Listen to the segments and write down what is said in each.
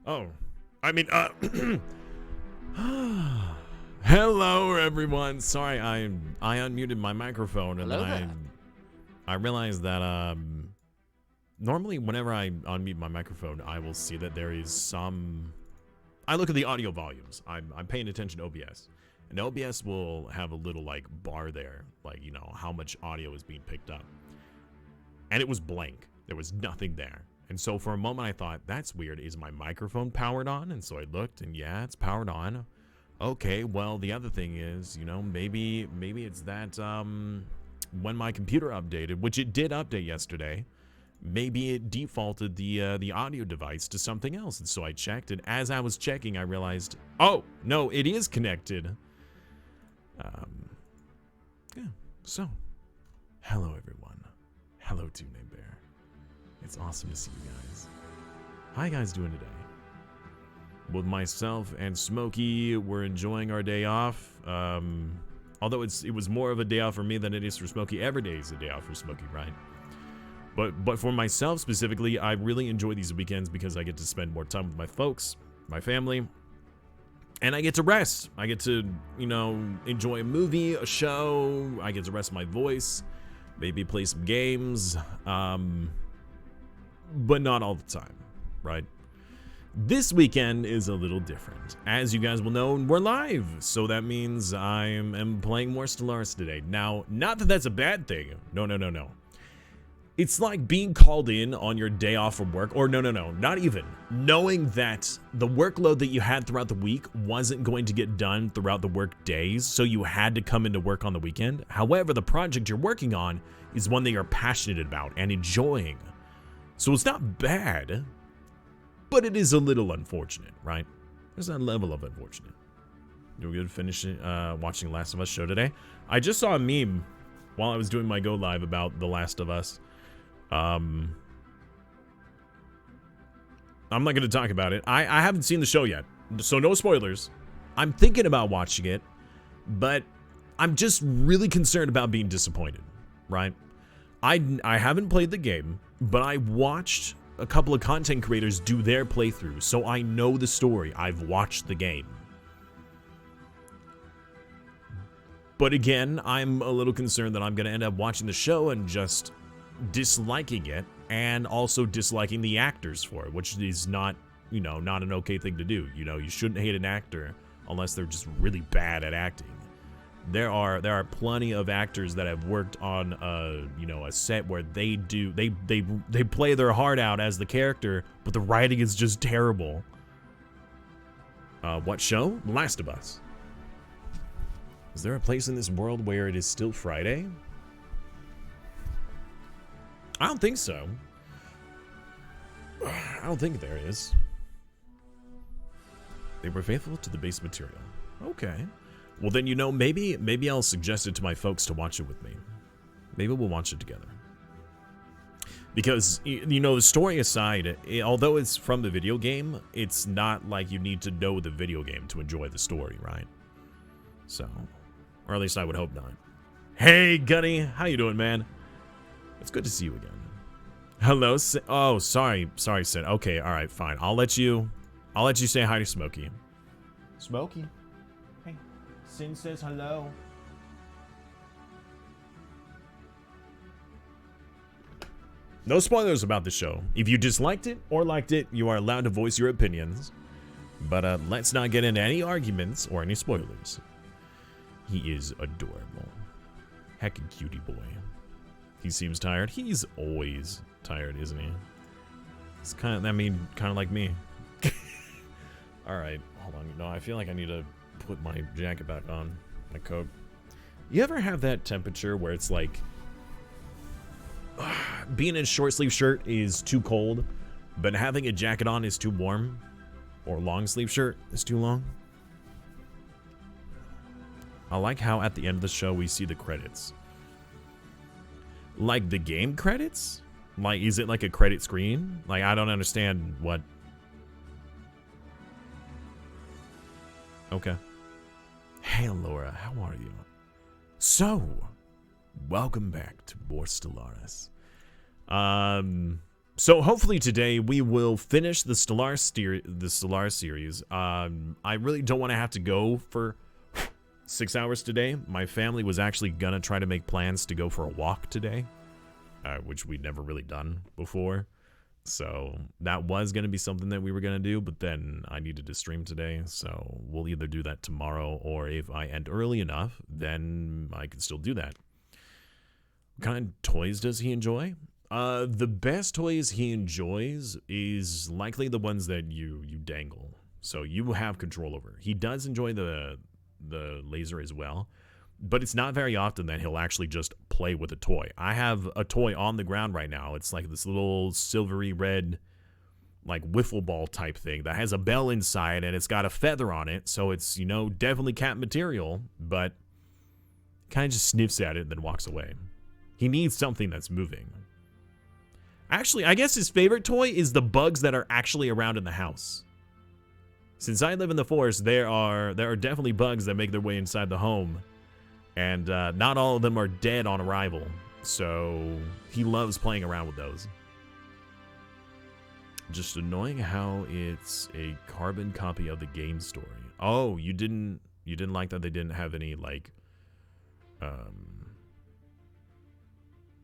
Oh, I mean, hello everyone. Sorry, I unmuted my microphone and Hello then I realized that normally whenever I unmute my microphone, I will see that there is some. I look at the audio volumes. I'm paying attention to OBS, and OBS will have a little like bar there, like how much audio is being picked up, and it was blank. There was nothing there. And so for a moment I thought, that's weird. Is my microphone powered on? And so I looked and yeah, it's powered on. Okay, well, the other thing is, maybe it's that when my computer updated, which it did update yesterday, maybe it defaulted the audio device to something else. And so I checked, and as I was checking, I realized, oh, no, it is connected. Yeah, so hello everyone. Hello Two Name Bear. It's awesome to see you guys. How you guys doing today? Both myself and Smokey were enjoying our day off. Although it was more of a day off for me than it is for Smokey. Every day is a day off for Smokey, right? But for myself specifically, I really enjoy these weekends because I get to spend more time with my folks, my family, and I get to rest. I get to, enjoy a movie, a show. I get to rest my voice, maybe play some games. But not all the time, right? This weekend is a little different. As you guys will know, we're live, so that means I am playing more Stellaris today. Now, not that that's a bad thing. No. It's like being called in on your day off from work, or no, not even. Knowing that the workload that you had throughout the week wasn't going to get done throughout the work days, so you had to come into work on the weekend. However, the project you're working on is one that you're passionate about and enjoying. So it's not bad, but it is a little unfortunate, right? There's that level of unfortunate. You're good finishing watching Last of Us show today. I just saw a meme while I was doing my go live about The Last of Us. I'm not going to talk about it. I haven't seen the show yet, so no spoilers. I'm thinking about watching it, but I'm just really concerned about being disappointed, right? I haven't played the game, but I watched a couple of content creators do their playthroughs, so I know the story. I've watched the game. But again, I'm a little concerned that I'm going to end up watching the show and just disliking it, and also disliking the actors for it, which is not, not an okay thing to do. You shouldn't hate an actor unless they're just really bad at acting. There are plenty of actors that have worked on a set where they play their heart out as the character, but the writing is just terrible. What show? Last of Us. Is there a place in this world where it is still Friday? I don't think so. I don't think there is. They were faithful to the base material. Okay. Well, then, maybe I'll suggest it to my folks to watch it with me. Maybe we'll watch it together. Because, the story aside, although it's from the video game, it's not like you need to know the video game to enjoy the story, right? So, or at least I would hope not. Hey, Gunny, how you doing, man? It's good to see you again. Hello, oh, sorry, Sid. Okay, all right, fine. I'll let you say hi to Smokey. Smokey. Hey, Sin says hello. No spoilers about the show. If you disliked it or liked it, you are allowed to voice your opinions. But let's not get into any arguments or any spoilers. He is adorable. Heckin' cutie boy. He seems tired. He's always tired, isn't he? It's kind of like me. All right, hold on. No, I feel like I need to put my jacket back on, my coat. You ever have that temperature where it's like being in a short sleeve shirt is too cold, but having a jacket on is too warm, or long sleeve shirt is too long? I like how at the end of the show we see the credits. Like the game credits? Like, is it like a credit screen? Like, I don't understand what. Okay. Hey, Laura, how are you? So, welcome back to more Stellaris. So hopefully today we will finish the Stellar series. I really don't want to have to go for 6 hours today. My family was actually gonna try to make plans to go for a walk today, which we'd never really done before. So that was gonna be something that we were gonna do, but then I needed to stream today, so we'll either do that tomorrow, or if I end early enough, then I can still do that. What kind of toys does he enjoy? The best toys he enjoys is likely the ones that you dangle, so you have control over. He does enjoy the laser as well, but it's not very often that he'll actually just play with a toy. I have a toy on the ground right now. It's like this little silvery red, like wiffle ball type thing that has a bell inside, and it's got a feather on it, so it's, you know, definitely cat material, but kind of just sniffs at it and then walks away. He needs something that's moving. Actually, I guess his favorite toy is the bugs that are actually around in the house. Since I live in the forest, there are definitely bugs that make their way inside the home, and not all of them are dead on arrival, so he loves playing around with those. Just annoying how it's a carbon copy of the game story. Oh, you didn't like that they didn't have any like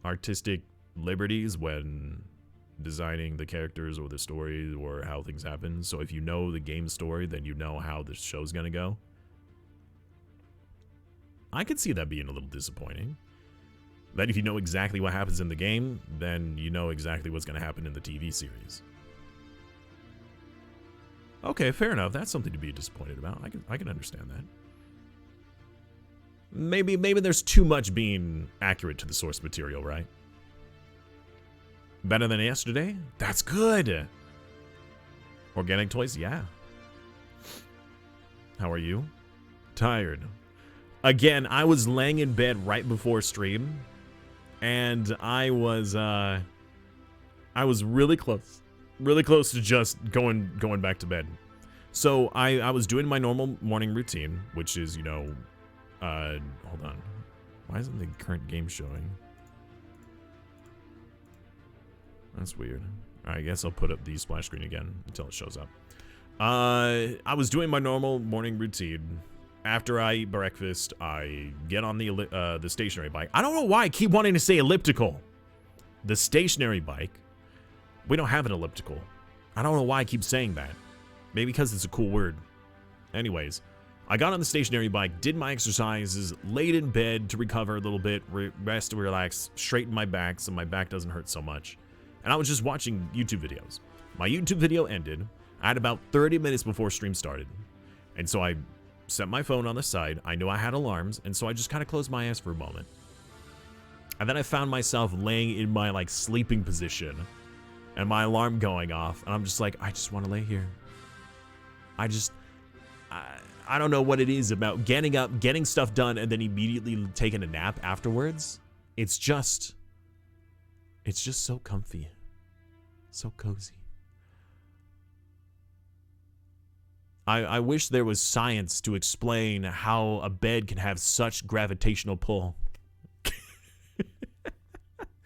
artistic liberties when designing the characters or the story or how things happen. So if you know the game story, then you know how the show's gonna go. I could see that being a little disappointing. That if you know exactly what happens in the game, then you know exactly what's gonna happen in the TV series. Okay, fair enough. That's something to be disappointed about. I can understand that. Maybe there's too much being accurate to the source material, right? Better than yesterday? That's good. Organic toys? Yeah. How are you? Tired. Again, I was laying in bed right before stream, and I was really close to just going back to bed. So I was doing my normal morning routine, which is, you know, hold on. Why isn't the current game showing? That's weird. I guess I'll put up the splash screen again until it shows up. I was doing my normal morning routine. After I eat breakfast, I get on the stationary bike. I don't know why I keep wanting to say elliptical. The stationary bike. We don't have an elliptical. I don't know why I keep saying that. Maybe because it's a cool word. Anyways, I got on the stationary bike, did my exercises, laid in bed to recover a little bit, rest, relax, straighten my back so my back doesn't hurt so much. And I was just watching YouTube videos. My YouTube video ended. I had about 30 minutes before stream started. And so I set my phone on the side. I knew I had alarms, and so I just kind of closed my eyes for a moment. And then I found myself laying in my like sleeping position and my alarm going off, and I'm just like, I just want to lay here. I don't know what it is about getting up, getting stuff done, and then immediately taking a nap afterwards. It's just so comfy. So cozy. I wish there was science to explain how a bed can have such gravitational pull.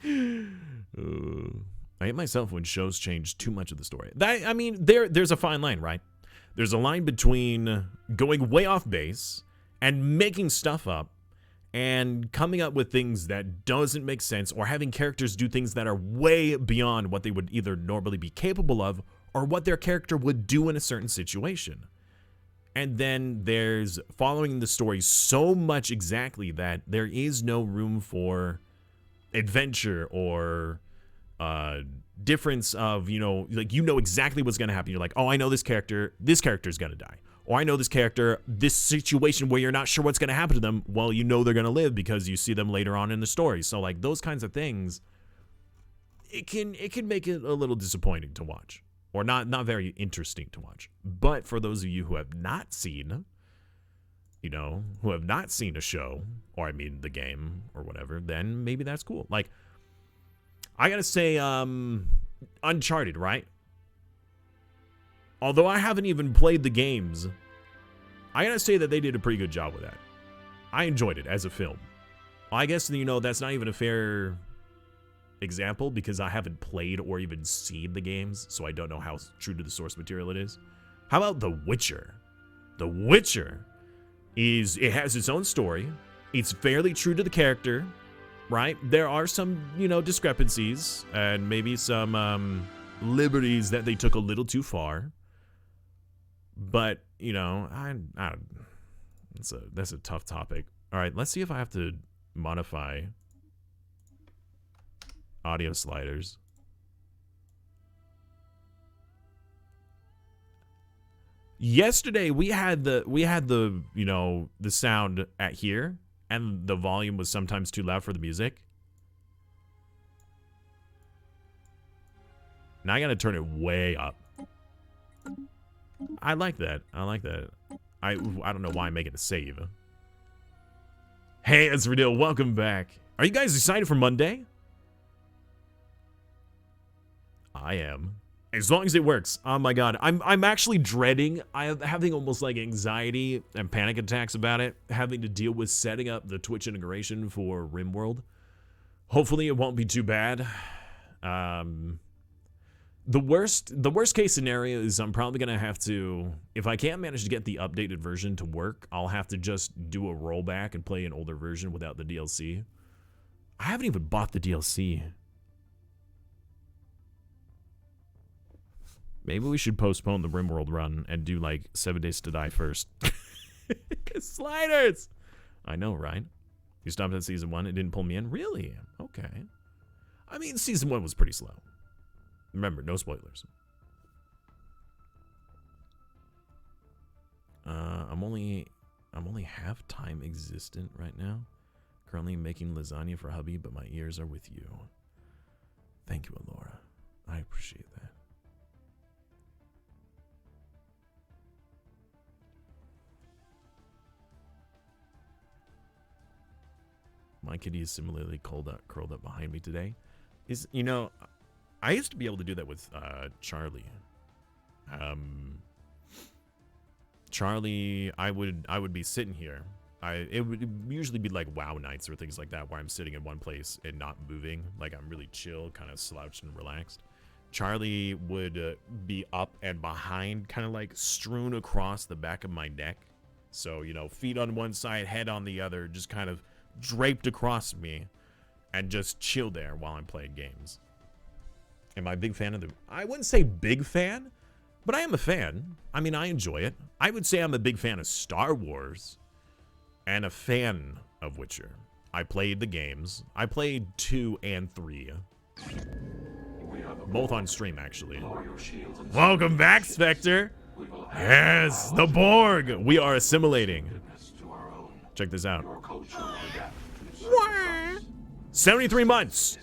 I hate myself when shows change too much of the story. I mean, there's a fine line, right? There's a line between going way off base and making stuff up and coming up with things that doesn't make sense, or having characters do things that are way beyond what they would either normally be capable of or what their character would do in a certain situation. And then there's following the story so much exactly that there is no room for adventure or difference of, you know, like, you know exactly what's going to happen. You're like, oh, I know this character is going to die. Or I know this character, this situation where you're not sure what's going to happen to them. Well, you know they're going to live because you see them later on in the story. So like those kinds of things, it can make it a little disappointing to watch, or not very interesting to watch. But for those of you who have not seen, you know, who have not seen a show, or I mean the game or whatever, then maybe that's cool. Like, I gotta say, Uncharted, right? Although I haven't even played the games, I gotta say that they did a pretty good job with that. I enjoyed it as a film. Well, I guess, you know, that's not even a fair example because I haven't played or even seen the games, so I don't know how true to the source material it is. How about The Witcher? The Witcher it has its own story. It's fairly true to the character, right? There are some, discrepancies and maybe some liberties that they took a little too far. But, that's a tough topic. All right, let's see if I have to modify audio sliders. Yesterday we had the the sound at here, and the volume was sometimes too loud for the music. Now I gotta turn it way up. I like that. I don't know why I'm making a save. Hey, it's Redeal. Welcome back. Are you guys excited for Monday? I am. As long as it works. Oh my god. I'm actually dreading. I'm having almost like anxiety and panic attacks about it. Having to deal with setting up the Twitch integration for RimWorld. Hopefully it won't be too bad. The worst case scenario is I'm probably gonna have to, if I can't manage to get the updated version to work, I'll have to just do a rollback and play an older version without the DLC. I haven't even bought the DLC. Maybe we should postpone the RimWorld run and do like 7 Days to Die first. Sliders! I know, right? You stopped at season 1, it didn't pull me in? Really? Okay. I mean, season 1 was pretty slow. Remember, no spoilers. I'm only half time existent right now. Currently making lasagna for hubby, but my ears are with you. Thank you, Alora. I appreciate that. My kitty is similarly curled up behind me today. I used to be able to do that with Charlie. Charlie, I would be sitting here. It would usually be like WoW nights or things like that where I'm sitting in one place and not moving. Like I'm really chill, kind of slouched and relaxed. Charlie would be up and behind, kind of like strewn across the back of my neck. So, feet on one side, head on the other, just kind of draped across me and just chill there while I'm playing games. Am I a big fan of I wouldn't say big fan, but I am a fan. I mean, I enjoy it. I would say I'm a big fan of Star Wars and a fan of Witcher. I played the games. I played 2 and 3. Both on stream, actually. Welcome back, Spectre. Yes, the BORG. We are assimilating. Check this out. 73 months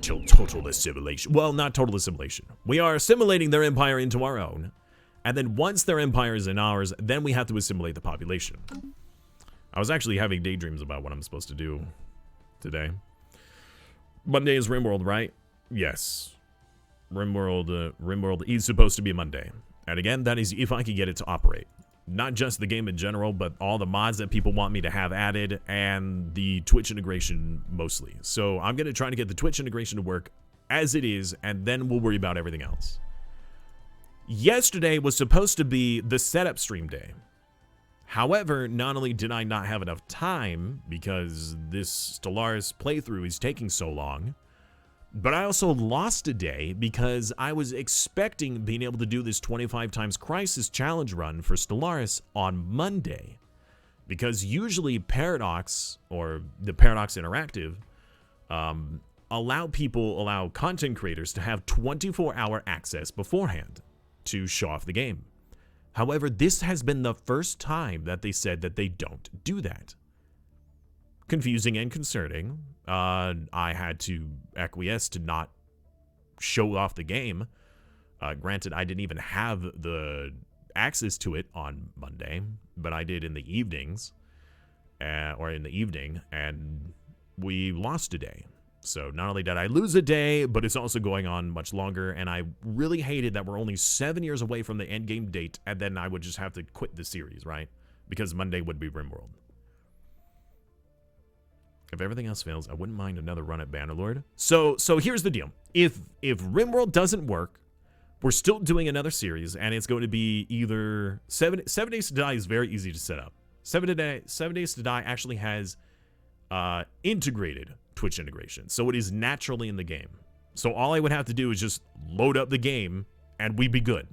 till total assimilation. Well, not total assimilation. We are assimilating their empire into our own. And then once their empire is in ours, then we have to assimilate the population. I was actually having daydreams about what I'm supposed to do today. Monday is RimWorld, right? Yes. RimWorld is supposed to be Monday. And again, that is if I can get it to operate. Not just the game in general, but all the mods that people want me to have added and the Twitch integration mostly. So I'm going to try to get the Twitch integration to work as it is, and then we'll worry about everything else. Yesterday was supposed to be the setup stream day. However, not only did I not have enough time because this Stellaris playthrough is taking so long, but I also lost a day because I was expecting being able to do this 25 times Crisis Challenge run for Stellaris on Monday. Because usually Paradox, or the Paradox Interactive, allow content creators to have 24-hour access beforehand to show off the game. However, this has been the first time that they said that they don't do that. Confusing and concerning. I had to acquiesce to not show off the game. Granted, I didn't even have the access to it on Monday, but I did in the evenings, or in the evening, and we lost a day. So not only did I lose a day, but it's also going on much longer, and I really hated that we're only 7 years away from the end game date, and then I would just have to quit the series, right? Because Monday would be RimWorld. If everything else fails, I wouldn't mind another run at Bannerlord. So here's the deal. If RimWorld doesn't work, we're still doing another series, and it's going to be either 7 Days to Die is very easy to set up. 7 Days to Die actually has integrated Twitch integration, so it is naturally in the game. So all I would have to do is just load up the game, and we'd be good.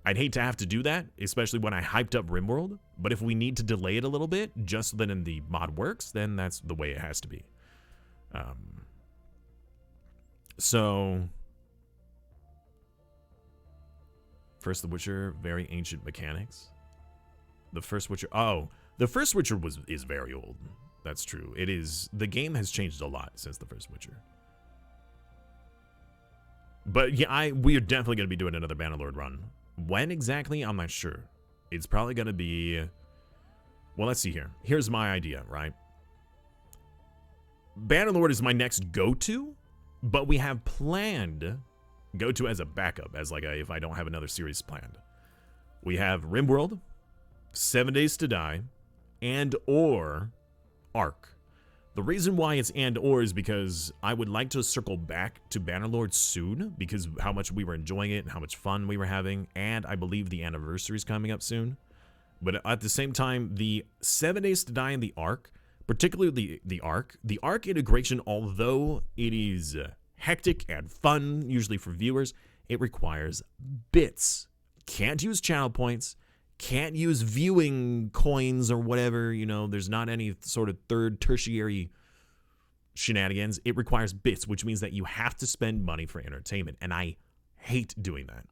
I'd hate to have to do that, especially when I hyped up RimWorld, but if we need to delay it a little bit, just so that in the mod works, then that's the way it has to be. So, first The Witcher, very ancient mechanics. The first Witcher, the first Witcher is very old. That's true. It is, the game has changed a lot since the first Witcher. But yeah, we are definitely going to be doing another Bannerlord run. When exactly, I'm not sure. It's probably going to be... Well, let's see here. Here's my idea, right? Bannerlord is my next go-to, but we have planned go-to as a backup, as like if I don't have another series planned. We have RimWorld, 7 Days to Die, and or Ark. The reason why it's and or is because I would like to circle back to Bannerlord soon, because how much we were enjoying it and how much fun we were having, and I believe the anniversary is coming up soon. But at the same time, the 7 Days to Die and the Ark, particularly the Ark integration, although it is hectic and fun, usually for viewers, it requires bits. Can't use channel points. Can't use viewing coins or whatever, you know, there's not any sort of third tertiary shenanigans. It requires bits, which means that you have to spend money for entertainment, and I hate doing that.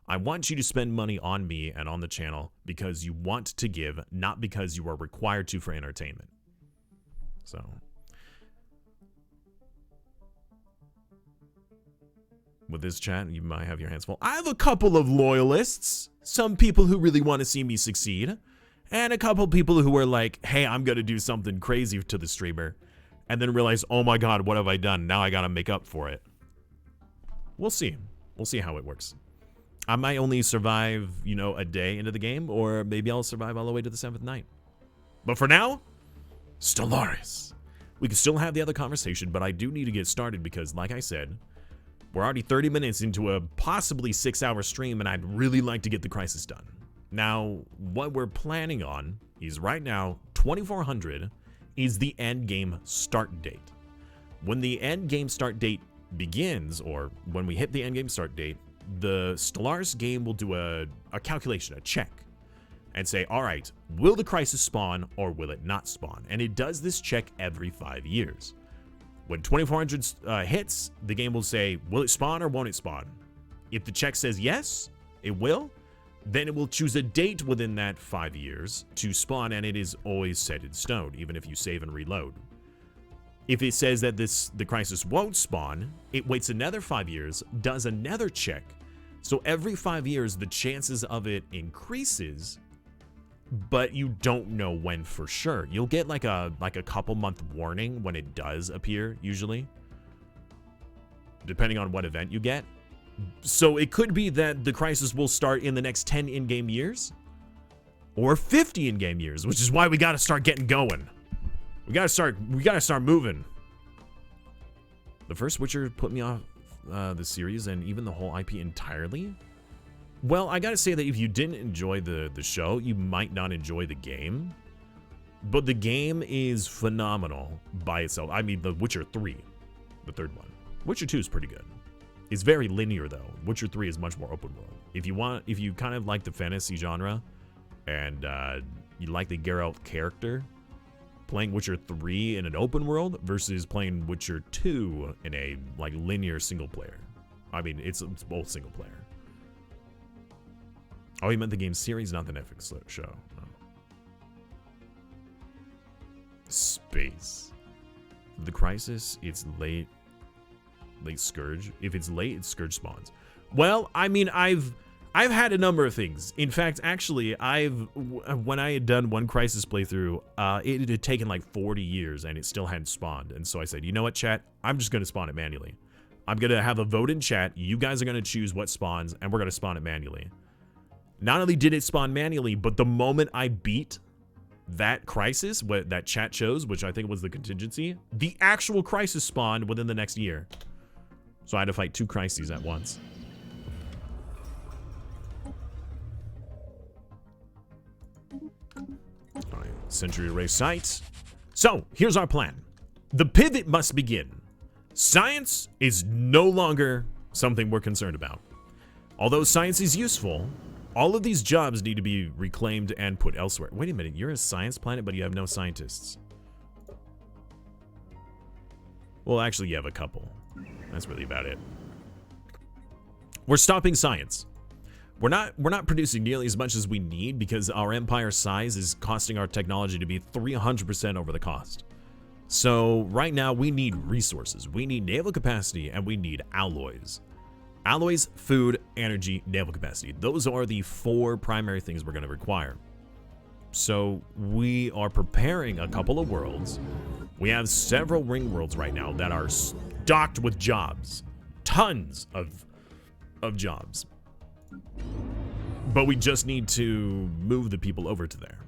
I want you to spend money on me and on the channel because you want to give, not because you are required to for entertainment. So... with this chat, you might have your hands full. I have a couple of loyalists, some people who really want to see me succeed, and a couple people who are like, hey, I'm going to do something crazy to the streamer, and then realize, oh my god, what have I done? Now I got to make up for it. We'll see. We'll see how it works. I might only survive, you know, a day into the game, or maybe I'll survive all the way to the 7th night. But for now, Stellaris. We can still have the other conversation, but I do need to get started because, like I said, we're already 30 minutes into a possibly 6-hour stream, and I'd really like to get the Crisis done. Now, what we're planning on is right now, 2400 is the end game start date. When the end game start date begins, or when we hit the end game start date, the Stellaris game will do a calculation, a check, and say, all right, will the Crisis spawn or will it not spawn? And it does this check every 5 years. When 2400 hits, the game will say, will it spawn or won't it spawn? If the check says yes, it will, then it will choose a date within that 5 years to spawn, and it is always set in stone, even if you save and reload. If it says that the Crisis won't spawn, it waits another 5 years, does another check. So every 5 years, the chances of it increases, but you don't know when for sure. You'll get like a couple month warning when it does appear, usually, depending on what event you get. So it could be that the Crisis will start in the next 10 in-game years, or 50 in-game years, which is why we got to start getting going. We got to start moving. The first Witcher put me off the series and even the whole IP entirely. Well, I gotta say that if you didn't enjoy the show, you might not enjoy the game. But the game is phenomenal by itself. I mean, The Witcher 3, the third one. Witcher 2 is pretty good. It's very linear, though. Witcher 3 is much more open world. If you kind of like the fantasy genre, and you like the Geralt character, playing Witcher 3 in an open world versus playing Witcher 2 in a like linear single player. I mean, it's both single player. Oh, you meant the game series, not the Netflix show. Oh. Space. The Crisis, it's late Scourge. If it's late, it's Scourge spawns. Well, I mean, I've had a number of things. In fact, actually, when I had done one Crisis playthrough, it had taken like 40 years and it still hadn't spawned. And so I said, you know what, chat? I'm just going to spawn it manually. I'm going to have a vote in chat. You guys are going to choose what spawns, and we're going to spawn it manually. Not only did it spawn manually, but the moment I beat that crisis, what that chat chose, which I think was the contingency, the actual crisis spawned within the next year. So I had to fight 2 crises at once. All right, Century Array site. So here's our plan. The pivot must begin. Science is no longer something we're concerned about. Although science is useful, all of these jobs need to be reclaimed and put elsewhere. Wait a minute, you're a science planet, but you have no scientists. Well, actually, you have a couple. That's really about it. We're stopping science. We're not producing nearly as much as we need because our empire size is costing our technology to be 300% over the cost. So right now we need resources. We need naval capacity and we need alloys. Alloys, food, energy, naval capacity. Those are the 4 primary things we're going to require. So we are preparing a couple of worlds. We have several ring worlds right now that are stocked with jobs. Tons of jobs. But we just need to move the people over to there.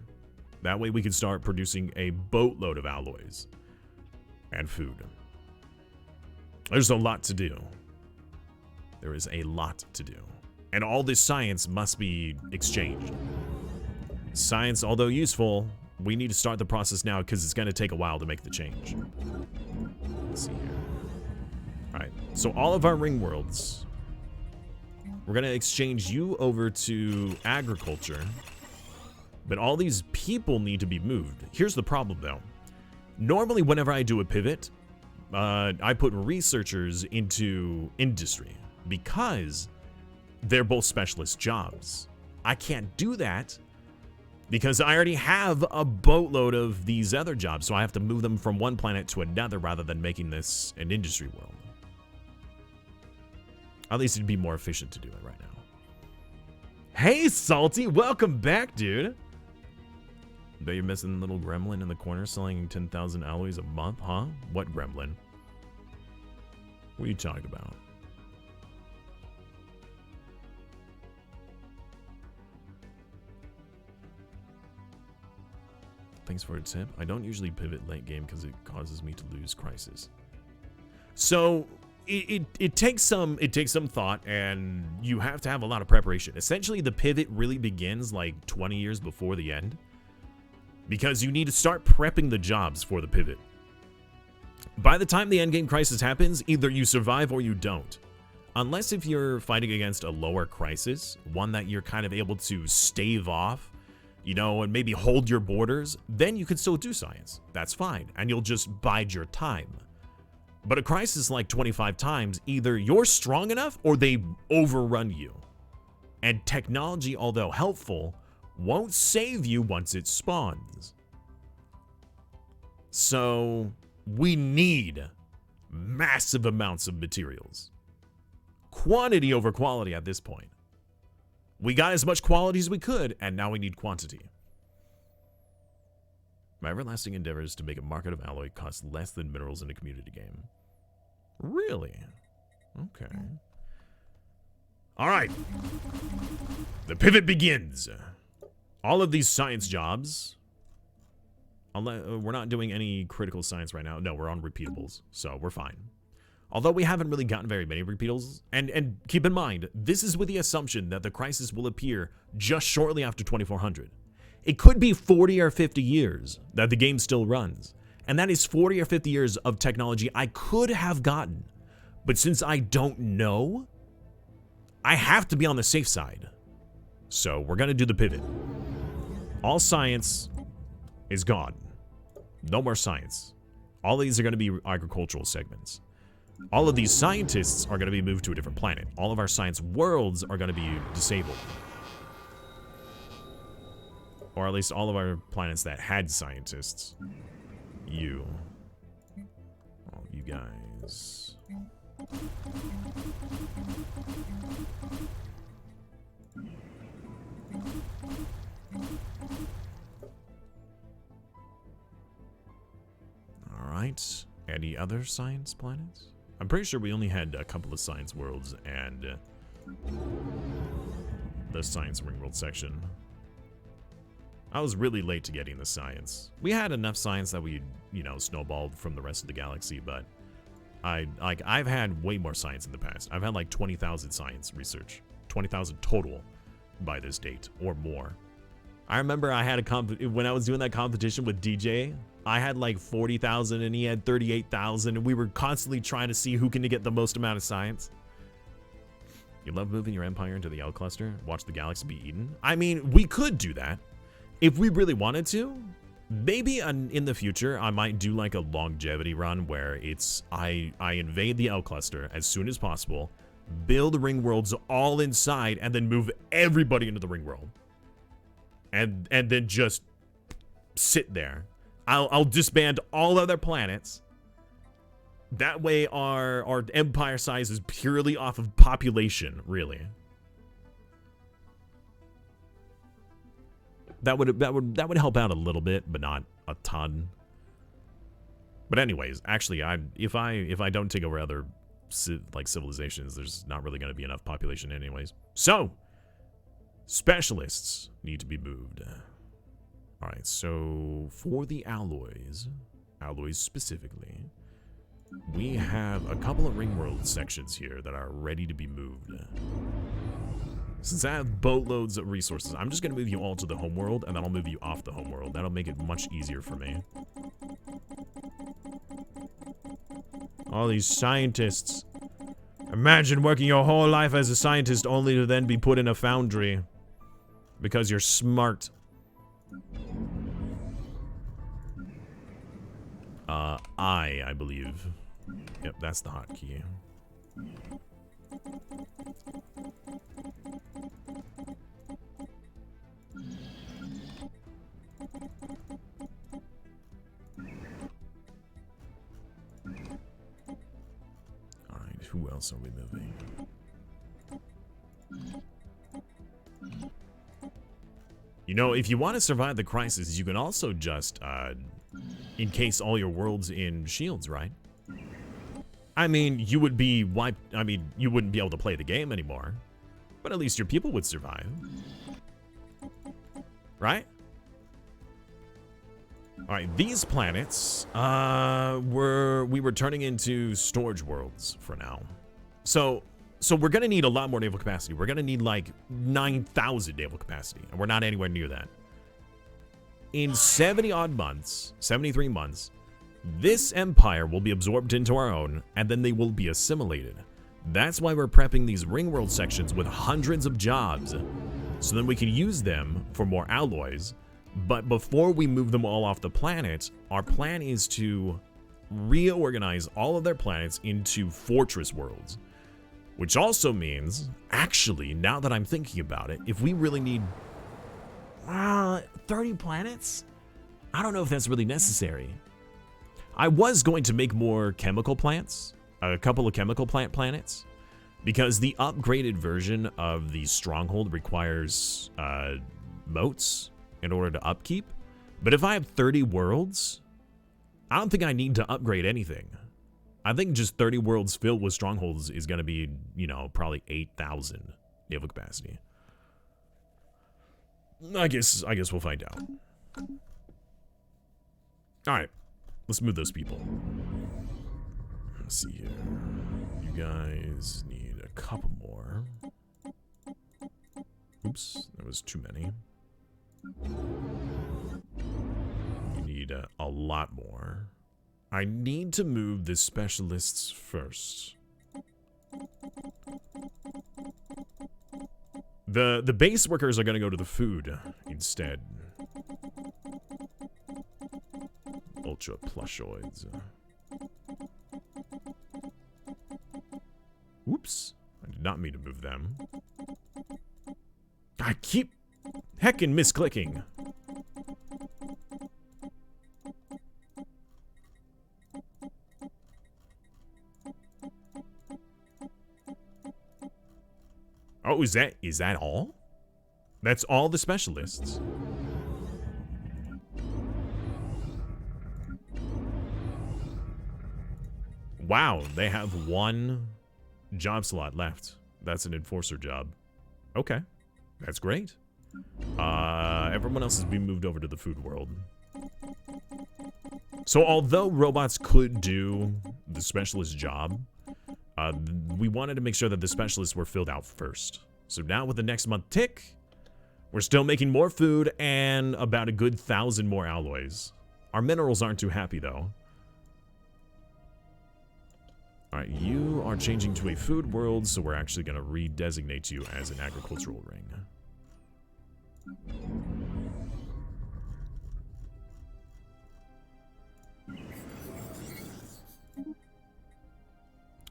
That way we can start producing a boatload of alloys and food. There's a lot to do. There is a lot to do. And all this science must be exchanged. Science, although useful, we need to start the process now because it's going to take a while to make the change. Let's see here. All right, so all of our ring worlds, we're going to exchange you over to agriculture, but all these people need to be moved. Here's the problem, though. Normally, whenever I do a pivot, I put researchers into industry because they're both specialist jobs. I can't do that because I already have a boatload of these other jobs, so I have to move them from one planet to another rather than making this an industry world. At least it'd be more efficient to do it right now. Hey, Salty, welcome back, dude. Bet you're missing little gremlin in the corner selling 10,000 alloys a month, huh? What gremlin? What are you talking about? Thanks for a tip. I don't usually pivot late game because it causes me to lose crisis. So it takes some thought, and you have to have a lot of preparation. Essentially, the pivot really begins like 20 years before the end, because you need to start prepping the jobs for the pivot. By the time the endgame crisis happens, either you survive or you don't. Unless if you're fighting against a lower crisis, one that you're kind of able to stave off, you know, and maybe hold your borders, then you can still do science. That's fine, and you'll just bide your time. But a crisis like 25 times, either you're strong enough or they overrun you. And technology, although helpful, won't save you once it spawns. So we need massive amounts of materials. Quantity over quality at this point. We got as much quality as we could, and now we need quantity. My everlasting endeavor is to make a market of alloy cost less than minerals in a community game. Really? Okay. All right. The pivot begins. All of these science jobs, we're not doing any critical science right now. No, we're on repeatables, so we're fine. Although we haven't really gotten very many repeatables, and keep in mind, this is with the assumption that the crisis will appear just shortly after 2400. It could be 40 or 50 years that the game still runs, and that is 40 or 50 years of technology I could have gotten. But since I don't know, I have to be on the safe side. So we're gonna do the pivot. All science is gone. No more science. All these are gonna be agricultural segments. All of these scientists are gonna be moved to a different planet. All of our science worlds are gonna be disabled. Or at least all of our planets that had scientists. You. All you guys. Alright. Any other science planets? I'm pretty sure we only had a couple of science worlds and the science ring world section. I was really late to getting the science. We had enough science that we, you know, snowballed from the rest of the galaxy, but I've had way more science in the past. I've had like 20,000 science research. 20,000 total by this date or more. I remember I had when I was doing that competition with DJ, I had like 40,000 and he had 38,000 and we were constantly trying to see who can get the most amount of science. You love moving your empire into the L cluster? Watch the galaxy be eaten? I mean, we could do that. If we really wanted to, maybe in the future, I might do like a longevity run where it's I invade the L cluster as soon as possible, build ring worlds all inside, and then move everybody into the ring world. And then just sit there. I'll disband all other planets. That way our empire size is purely off of population, really. That would help out a little bit, but not a ton. But anyways, actually, if I don't take over other civilizations, there's not really going to be enough population anyways. So, specialists need to be moved. All right, so for the alloys specifically, we have a couple of ringworld sections here that are ready to be moved. Since I have boatloads of resources, I'm just going to move you all to the homeworld, and then I'll move you off the homeworld. That'll make it much easier for me. All these scientists. Imagine working your whole life as a scientist only to then be put in a foundry. Because you're smart. I believe. Yep, that's the hotkey. Alright, who else are we moving? You know, if you want to survive the crisis, you can also just, encase all your worlds in shields, right? I mean, you would be wiped. I mean, you wouldn't be able to play the game anymore. But at least your people would survive. Right? Alright, these planets, we were turning into storage worlds for now. So we're gonna need a lot more naval capacity. We're gonna need like 9,000 naval capacity, and we're not anywhere near that. In 70-odd months, 73 months, this empire will be absorbed into our own, and then they will be assimilated. That's why we're prepping these ring world sections with hundreds of jobs, so then we can use them for more alloys. But before we move them all off the planet, our plan is to reorganize all of their planets into fortress worlds. Which also means, actually, now that I'm thinking about it, if we really need 30 planets? I don't know if that's really necessary. I was going to make more chemical plants, a couple of chemical plant planets, because the upgraded version of the stronghold requires moats in order to upkeep. But if I have 30 worlds, I don't think I need to upgrade anything. I think just 30 worlds filled with strongholds is going to be, you know, probably 8,000 naval capacity. I guess we'll find out. Alright, let's move those people. Let's see here. You guys need a couple more. Oops, that was too many. You need a lot more. I need to move the specialists first. The base workers are going to go to the food instead. Ultra plushoids. Oops. I did not mean to move them. I keep heckin' misclicking. Oh, is that all? That's all the specialists. Wow, they have one job slot left. That's an enforcer job. Okay, that's great. Everyone else has been moved over to the food world. So although robots could do the specialist job, we wanted to make sure that the specialists were filled out first. So now with the next month tick, we're still making more food and about a good 1,000 more alloys. Our minerals aren't too happy though. Alright, you are changing to a food world, so we're actually going to redesignate you as an agricultural ring.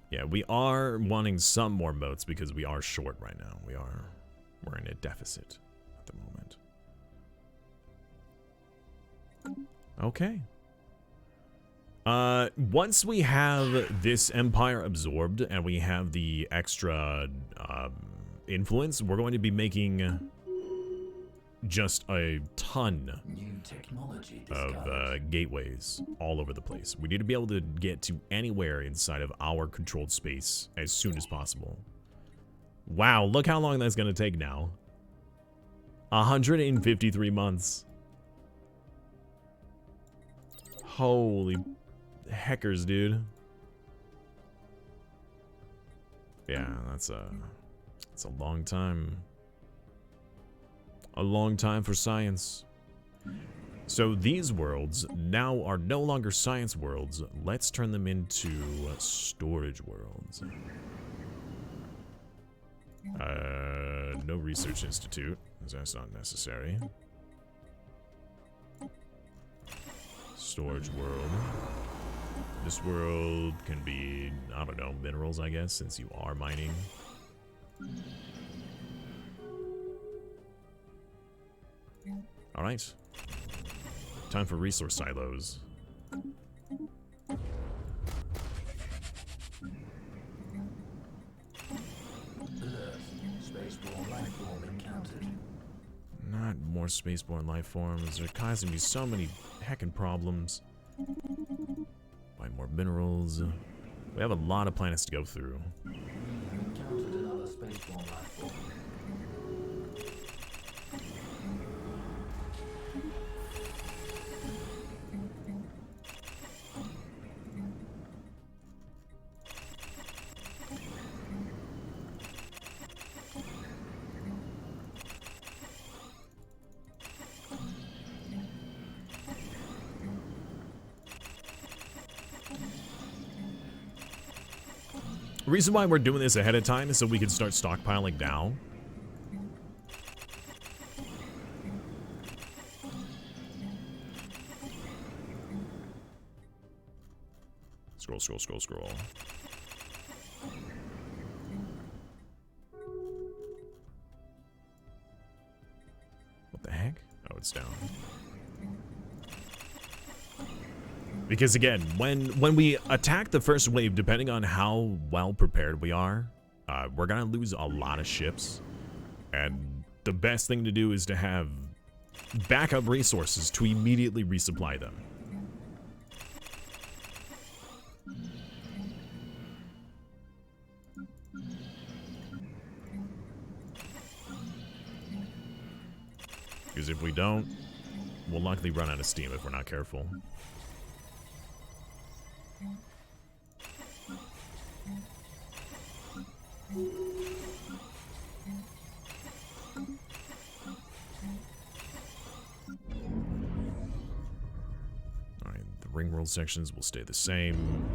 Yeah, we are wanting some more moats because we are short right now. We're in a deficit at the moment. Okay. Once we have this empire absorbed and we have the extra influence, we're going to be making just a ton of gateways all over the place. We need to be able to get to anywhere inside of our controlled space as soon as possible. Wow, look how long that's going to take now. 153 months. Holy heckers, dude. Yeah, that's a long time. A long time for science. So these worlds now are no longer science worlds. Let's turn them into storage worlds. No research institute, because that's not necessary. Storage world. This world can be, I don't know, minerals, I guess, since you are mining. Alright. Time for resource silos. Not more spaceborne life forms. They're causing me so many heckin' problems. Buy more minerals. We have a lot of planets to go through. Encountered another spaceborne life form. The reason why we're doing this ahead of time is so we can start stockpiling now. Scroll, scroll, scroll, scroll. What the heck? Oh, it's down. Because again, when we attack the first wave, depending on how well prepared we are, we're gonna lose a lot of ships. And the best thing to do is to have backup resources to immediately resupply them. Because if we don't, we'll likely run out of steam if we're not careful. Alright, the ring world sections will stay the same.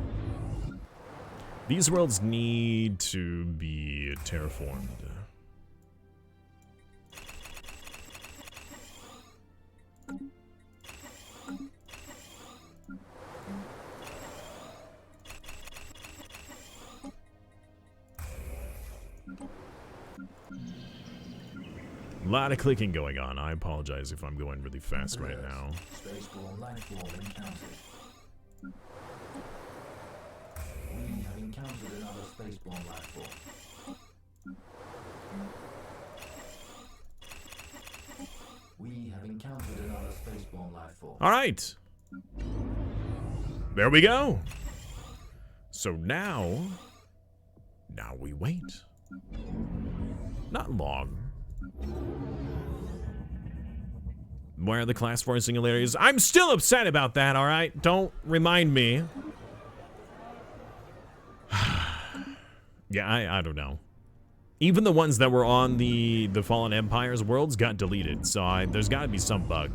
These worlds need to be terraformed. A lot of clicking going on. I apologize if I'm going really fast right now. Spaceborne life form encountered. We have encountered another spaceborne life form. We have encountered another spaceborne life form. All right. There we go. So now we wait. Not long. Why are the class 4 singularities? I'm still upset about that, alright? Don't remind me. Yeah, I don't know. Even the ones that were on the Fallen Empire's worlds got deleted, so there's gotta be some bug.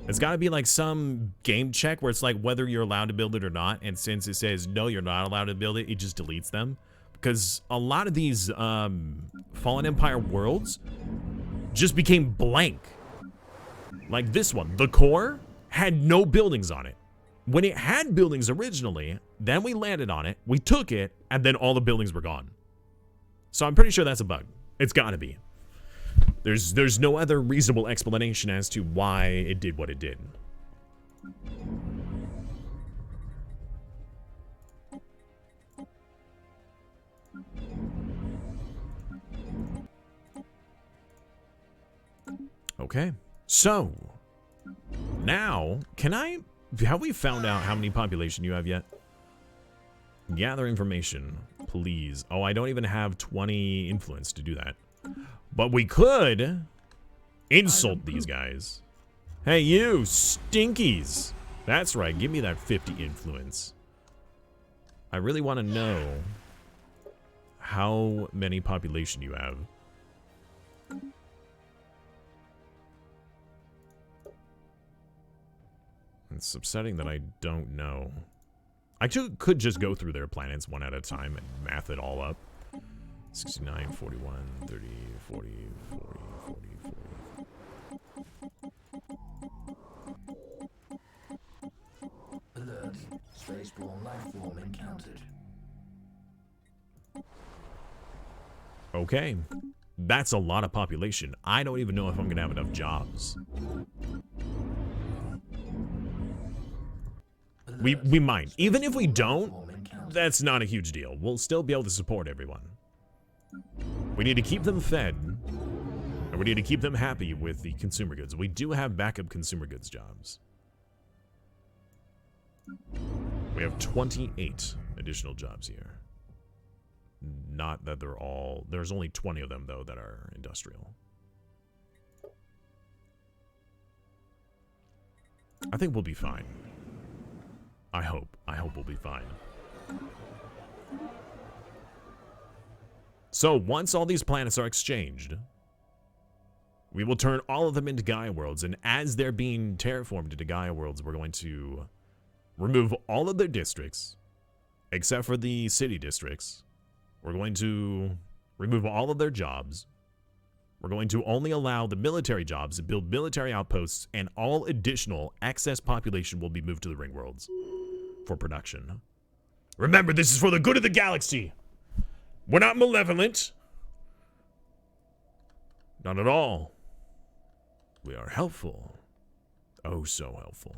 There's gotta be like some game check where it's like whether you're allowed to build it or not, and since it says no, you're not allowed to build it, it just deletes them. Because a lot of these Fallen Empire worlds just became blank. Like this one, the core had no buildings on it. When it had buildings originally, then we landed on it, we took it, and then all the buildings were gone. So I'm pretty sure that's a bug. It's gotta be. There's no other reasonable explanation as to why it did what it did. Okay, so now have we found out how many population you have yet? Gather information, please. Oh, I don't even have 20 influence to do that. But we could insult these guys. Hey, you stinkies. That's right, give me that 50 influence. I really want to know how many population you have. It's upsetting that I don't know. I could just go through their planets one at a time and math it all up. 69, 41, 30, 40, 40, 40, 40. Alert. Spaceborne life form encountered. Okay. That's a lot of population. I don't even know if I'm going to have enough jobs. We might. Even if we don't, that's not a huge deal. We'll still be able to support everyone. We need to keep them fed, and we need to keep them happy with the consumer goods. We do have backup consumer goods jobs. We have 28 additional jobs here. Not that they're all... There's only 20 of them, though, that are industrial. I think we'll be fine. I hope we'll be fine. So, once all these planets are exchanged, we will turn all of them into Gaia worlds, and as they're being terraformed into Gaia worlds, we're going to remove all of their districts, except for the city districts. We're going to remove all of their jobs. We're going to only allow the military jobs to build military outposts, and all additional excess population will be moved to the ring worlds for production. Remember, this is for the good of the galaxy. We're not malevolent. Not at all. We are helpful. Oh, so helpful.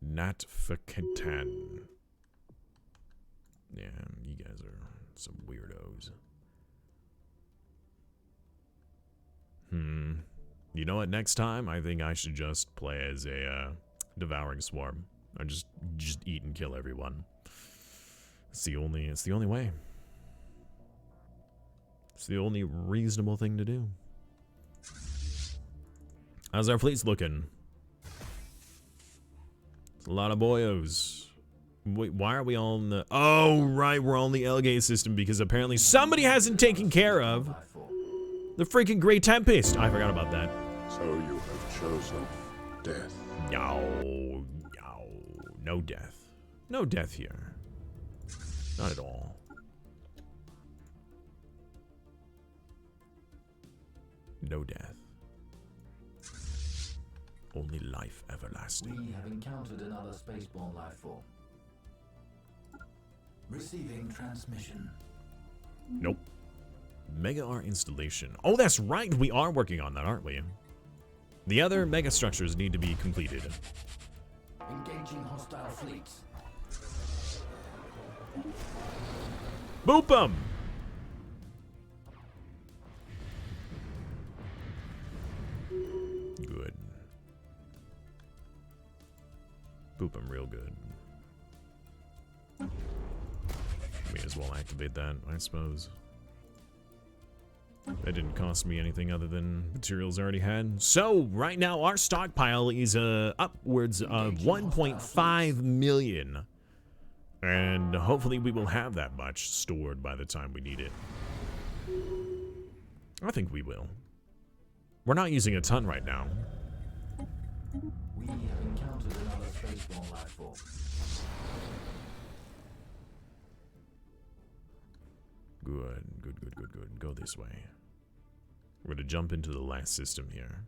Nat Fakatan. Yeah, you guys are some weirdos. You know what? Next time, I think I should just play as a devouring swarm. Or just eat and kill everyone. It's the only way. It's the only reasonable thing to do. How's our fleets looking? It's a lot of boyos. Wait, why are we all in the... Oh, right, we're on the L-gate system because apparently somebody hasn't taken care of the freaking Great Tempest. I forgot about that. So you have chosen death. No, no death. No death here. Not at all. No death. Only life everlasting. We have encountered another spaceborne life form. Receiving transmission. Nope. Mega R installation. Oh, that's right. We are working on that, aren't we? The other mega structures need to be completed. Engaging hostile fleets. Boop 'em! Good. Boop 'em real good. May as well activate that, I suppose. That didn't cost me anything other than materials I already had. So, right now, our stockpile is upwards of 1.5 million. And hopefully we will have that much stored by the time we need it. I think we will. We're not using a ton right now. We have encountered another spaceborne life form. Good. Go this way. We're gonna jump into the last system here.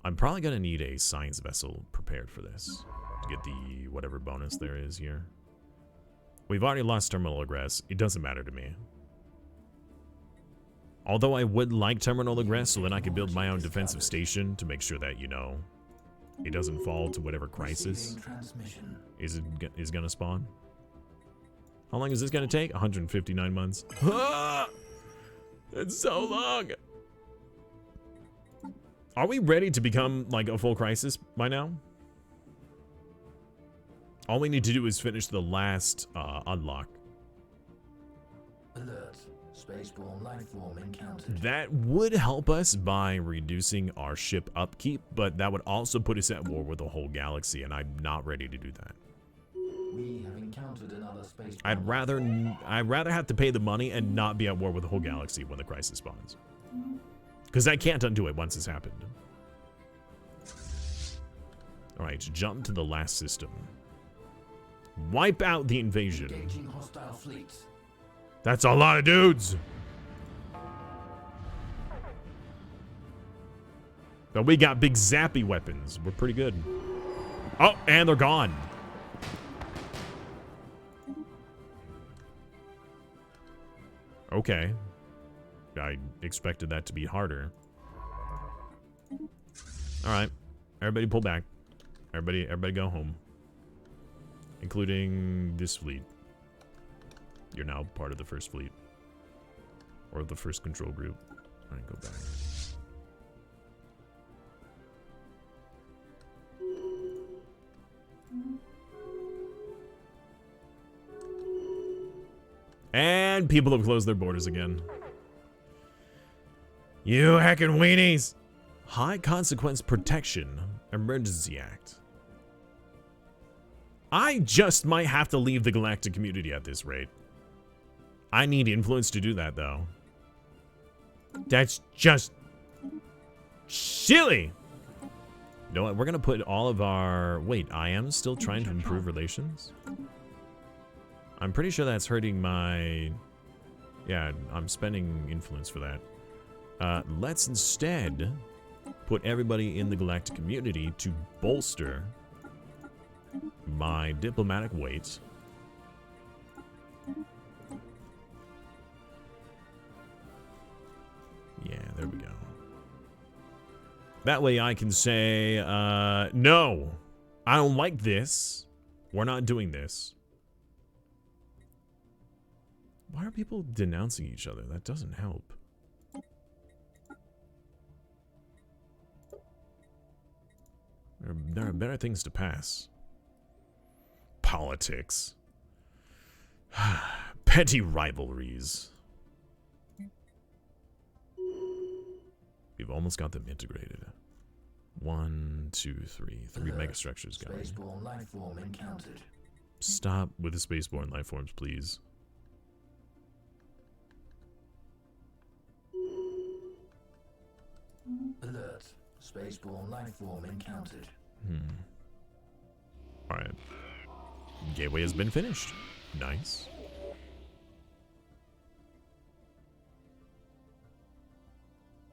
I'm probably gonna need a science vessel prepared for this to get the whatever bonus there is here. We've already lost terminal egress. It doesn't matter to me. Although I would like terminal egress so then I can build my own defensive station to make sure that, you know, it doesn't fall to whatever crisis is gonna spawn. How long is this gonna take? 159 months. Ah! That's so long. Are we ready to become like a full crisis by now? All we need to do is finish the last unlock. Alert. Spaceborne life form encountered. That would help us by reducing our ship upkeep, but that would also put us at war with the whole galaxy, and I'm not ready to do that. We have encountered another spaceborne. I'd rather have to pay the money and not be at war with the whole galaxy when the crisis spawns. Because I can't undo it once it's happened. Alright, jump to the last system. Wipe out the invasion. Engaging hostile fleets. That's a lot of dudes. But we got big zappy weapons. We're pretty good. Oh, and they're gone. Okay. I expected that to be harder. Alright. Everybody pull back. Everybody go home. Including this fleet. You're now part of the first fleet. Or the first control group. Alright, go back. And people have closed their borders again. You heckin' weenies! High Consequence Protection Emergency Act. I just might have to leave the galactic community at this rate. I need influence to do that, though. That's just silly. You know what? We're gonna put all of our... Wait, I am still trying to improve relations? I'm pretty sure that's hurting my... Yeah, I'm spending influence for that. Let's instead put everybody in the galactic community to bolster my diplomatic weight. Yeah, there we go. That way I can say, no, I don't like this. We're not doing this. Why are people denouncing each other? That doesn't help. There are better things to pass. Politics. Petty rivalries. We've almost got them integrated. 1, 2, 3. 3 megastructures going. Spaceborne life form encountered. Stop with the spaceborne life forms, please. Alert. Spaceborne life form encountered. Alright. Gateway has been finished. Nice.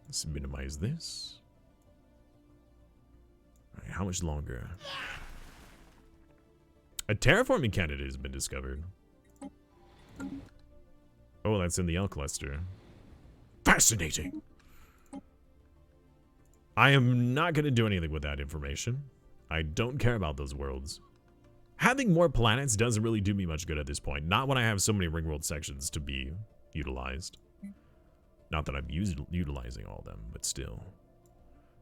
Let's minimize this. Alright, how much longer? A terraforming candidate has been discovered. Oh, that's in the L cluster. Fascinating. I am not going to do anything with that information. I don't care about those worlds. Having more planets doesn't really do me much good at this point. Not when I have so many ringworld sections to be utilized. Not that I'm utilizing all of them, but still.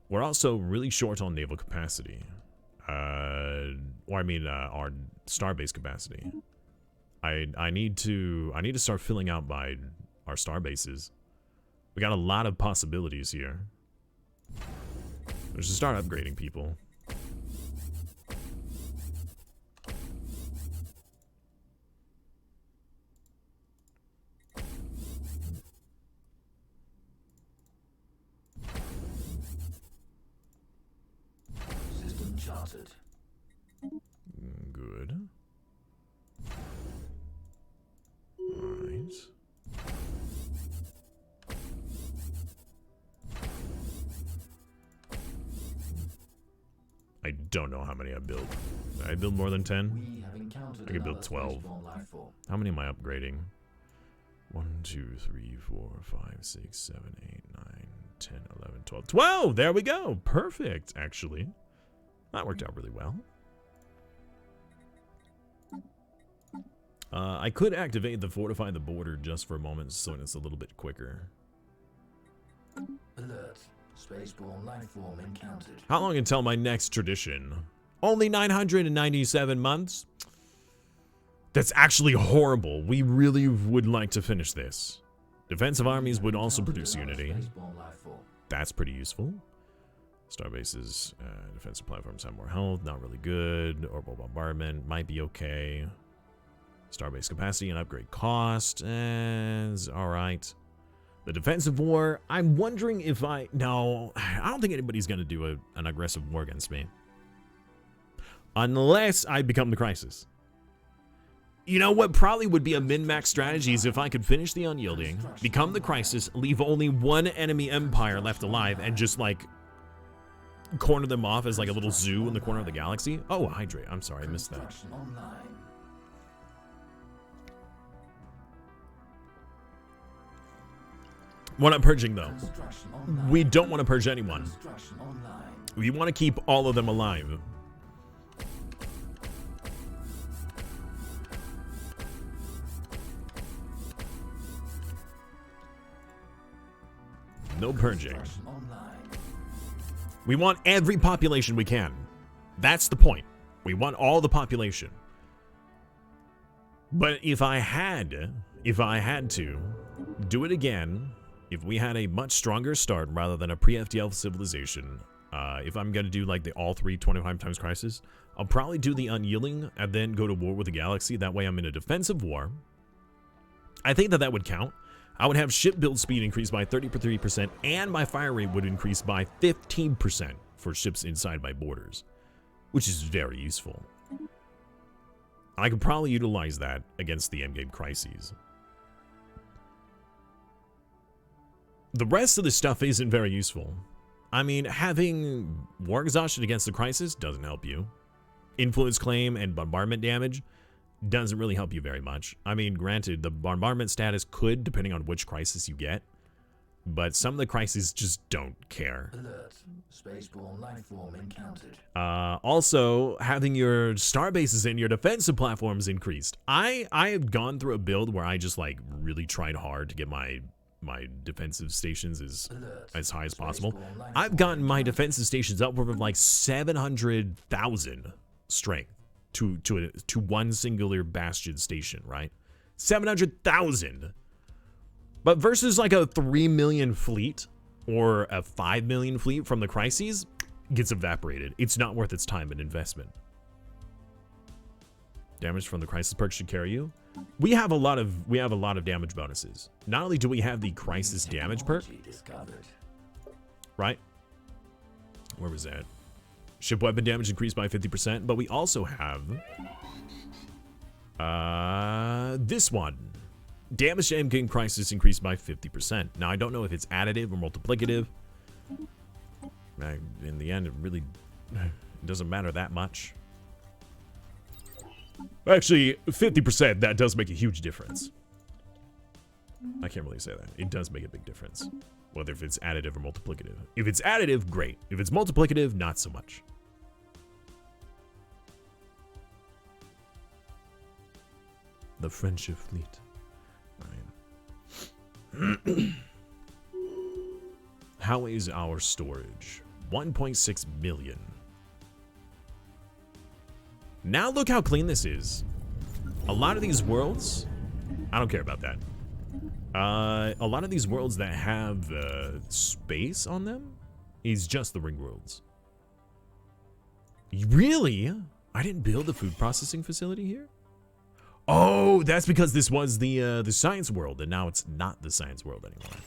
We're also really short on naval capacity. Or I mean, our starbase capacity. I need to start filling out our starbases. We got a lot of possibilities here. We should start upgrading people. System charted. Good. Alright. I don't know how many I built. Did I build more than 10? We have encountered I could build another 12. spaceborne life form. How many am I upgrading? 1, 2, 3, 4, 5, 6, 7, 8, 9, 10, 11, 12. 12! There we go! Perfect, actually. That worked out really well. I could activate the fortify the border just for a moment so it's a little bit quicker. Alert. Spaceborne life form encountered. How long until my next tradition? Only 997 months? That's actually horrible. We really would like to finish this. Defensive armies would also produce unity. Spaceborne life form. That's pretty useful. Starbases, defensive platforms have more health, not really good. Orbital bombardment might be okay. Starbase capacity and upgrade cost is alright. The defensive war, I'm wondering if no, I don't think anybody's going to do an aggressive war against me. Unless I become the crisis. You know what probably would be a min-max strategy is if I could finish the unyielding, become the crisis, leave only one enemy empire left alive, and just like corner them off as like a little zoo in the corner of the galaxy. Oh, hydrate. I'm sorry, I missed that. Construction online. We're not purging though. Construction online. We don't want to purge anyone. Construction online. We want to keep all of them alive. No purging. Construction online. We want every population we can. That's the point. We want all the population. But if I had to do it again, if we had a much stronger start rather than a pre-FTL civilization, if I'm going to do like the all 325 times crisis, I'll probably do the unyielding and then go to war with the galaxy. That way I'm in a defensive war. I think that would count. I would have ship build speed increase by 33%, and my fire rate would increase by 15% for ships inside my borders, which is very useful. I could probably utilize that against the endgame crises. The rest of the stuff isn't very useful. I mean, having war exhaustion against the crisis doesn't help you. Influence claim and bombardment damage doesn't really help you very much. I mean, granted, the bombardment status could, depending on which crisis you get, but some of the crises just don't care. Alert. Spaceborne life form encountered. Also, having your star bases and your defensive platforms increased. I have gone through a build where I just like really tried hard to get my defensive stations as high as possible. I've gotten my defensive stations upward of like 700,000 strength to one singular bastion station, right? 700,000. But versus like a 3 million fleet or a 5 million fleet from the crises, gets evaporated. It's not worth its time and investment. Damage from the crisis perk should carry you. We have a lot of damage bonuses. Not only do we have the crisis damage perk, right? Where was that? Ship weapon damage increased by 50%, but we also have this one. Damage to endgame crisis increased by 50%. Now I don't know if it's additive or multiplicative. In the end, it really doesn't matter that much. Actually, 50%, that does make a huge difference. I can't really say that. It does make a big difference. Whether if it's additive or multiplicative. If it's additive, great. If it's multiplicative, not so much. The friendship fleet. Right. How is our storage? 1.6 million. Now look how clean this is. A lot of these worlds, I don't care about that. A lot of these worlds that have space on them is just the ring worlds. Really? I didn't build a food processing facility here? Oh, that's because this was the science world, and now it's not the science world anymore.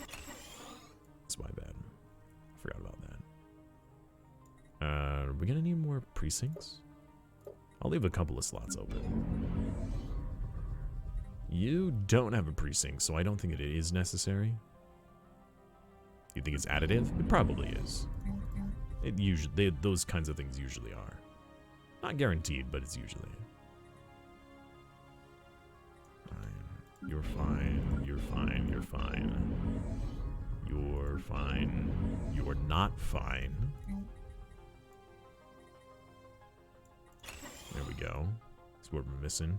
That's my bad. I forgot about that. Are we gonna need more precincts? I'll leave a couple of slots open. You don't have a precinct, so I don't think it is necessary. You think it's additive? It probably is. It usually, those kinds of things usually are. Not guaranteed, but it's usually. Fine. You're fine. You're fine. You're fine. You're fine. You're not fine. There we go. That's what we're missing.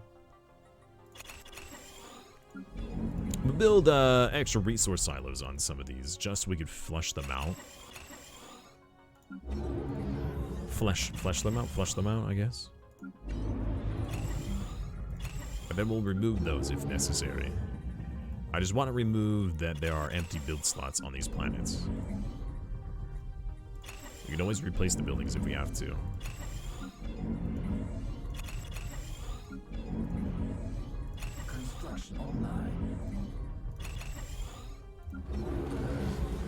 We'll build extra resource silos on some of these, just so we could flush them out. Flush them out, I guess. And then we'll remove those if necessary. I just want to remove that there are empty build slots on these planets. We can always replace the buildings if we have to. Construction online.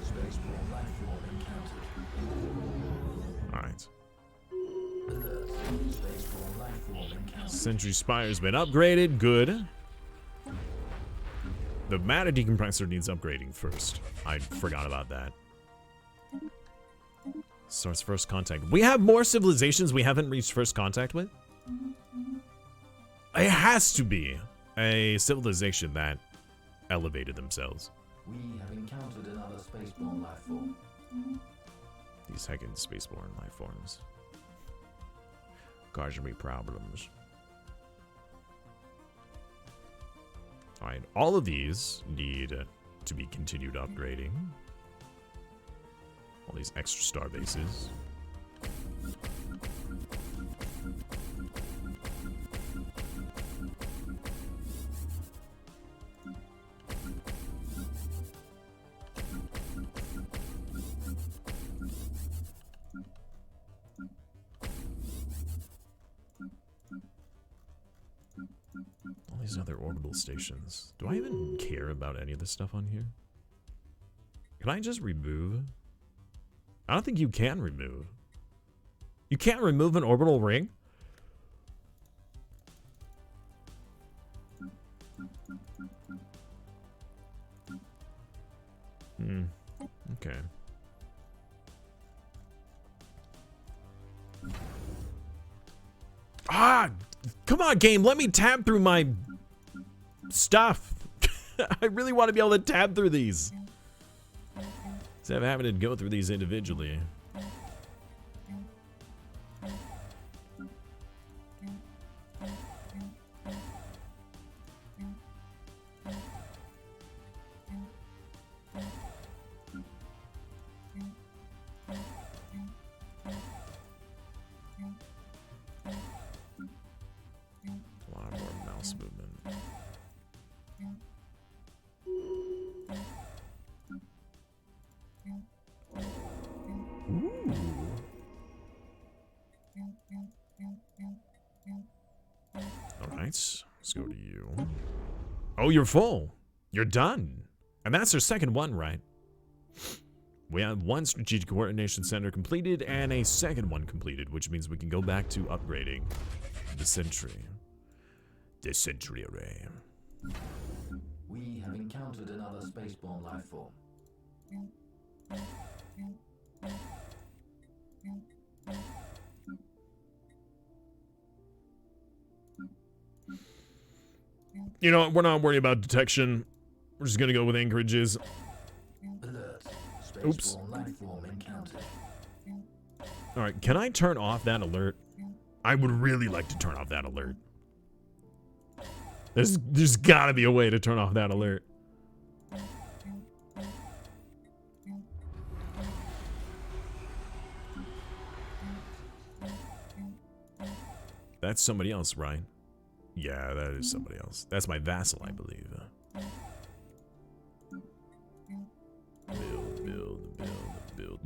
Spaceport life form encountered. Alright. Alert. Spaceport life form encountered. Sentry Spire's been upgraded. Good. The matter decompressor needs upgrading first. I forgot about that. Starts first contact. We have more civilizations we haven't reached first contact with? It has to be a civilization that elevated themselves. We have encountered another spaceborne life form. These heckin' spaceborne life forms. Causing me problems. Alright, all of these need to be continued upgrading. All these extra star bases. All these other orbital stations. Do I even care about any of this stuff on here? Can I just remove? I don't think you can remove. You can't remove an orbital ring? Okay. Ah! Come on, game, let me tab through my stuff. I really want to be able to tab through these. Instead of having to go through these individually. A lot more mouse movement. Ooh. All right, let's go to you. Oh, you're full. You're done. And that's our second one, right? We have one strategic coordination center completed and a second one completed, which means we can go back to upgrading the sentry. The sentry array. We have encountered another spaceborne life form. You know, we're not worried about detection. We're just gonna go with anchorages. Alert. Oops. Spaceborne life form encountered. All right, can I turn off that alert? I would really like to turn off that alert. There's gotta be a way to turn off that alert. That's somebody else, right? Yeah, that is somebody else. That's my vassal, I believe.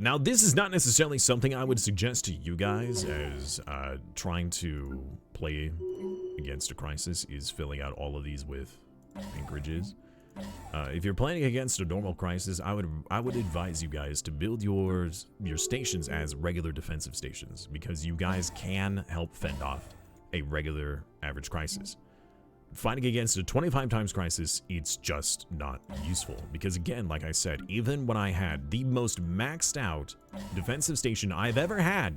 Now, this is not necessarily something I would suggest to you guys as trying to play against a crisis is filling out all of these with anchorages. If you're playing against a normal crisis, I would advise you guys to build your stations as regular defensive stations, because you guys can help fend off a regular average crisis. Fighting against a 25 times crisis, it's just not useful, because again, like I said, even when I had the most maxed out defensive station I've ever had,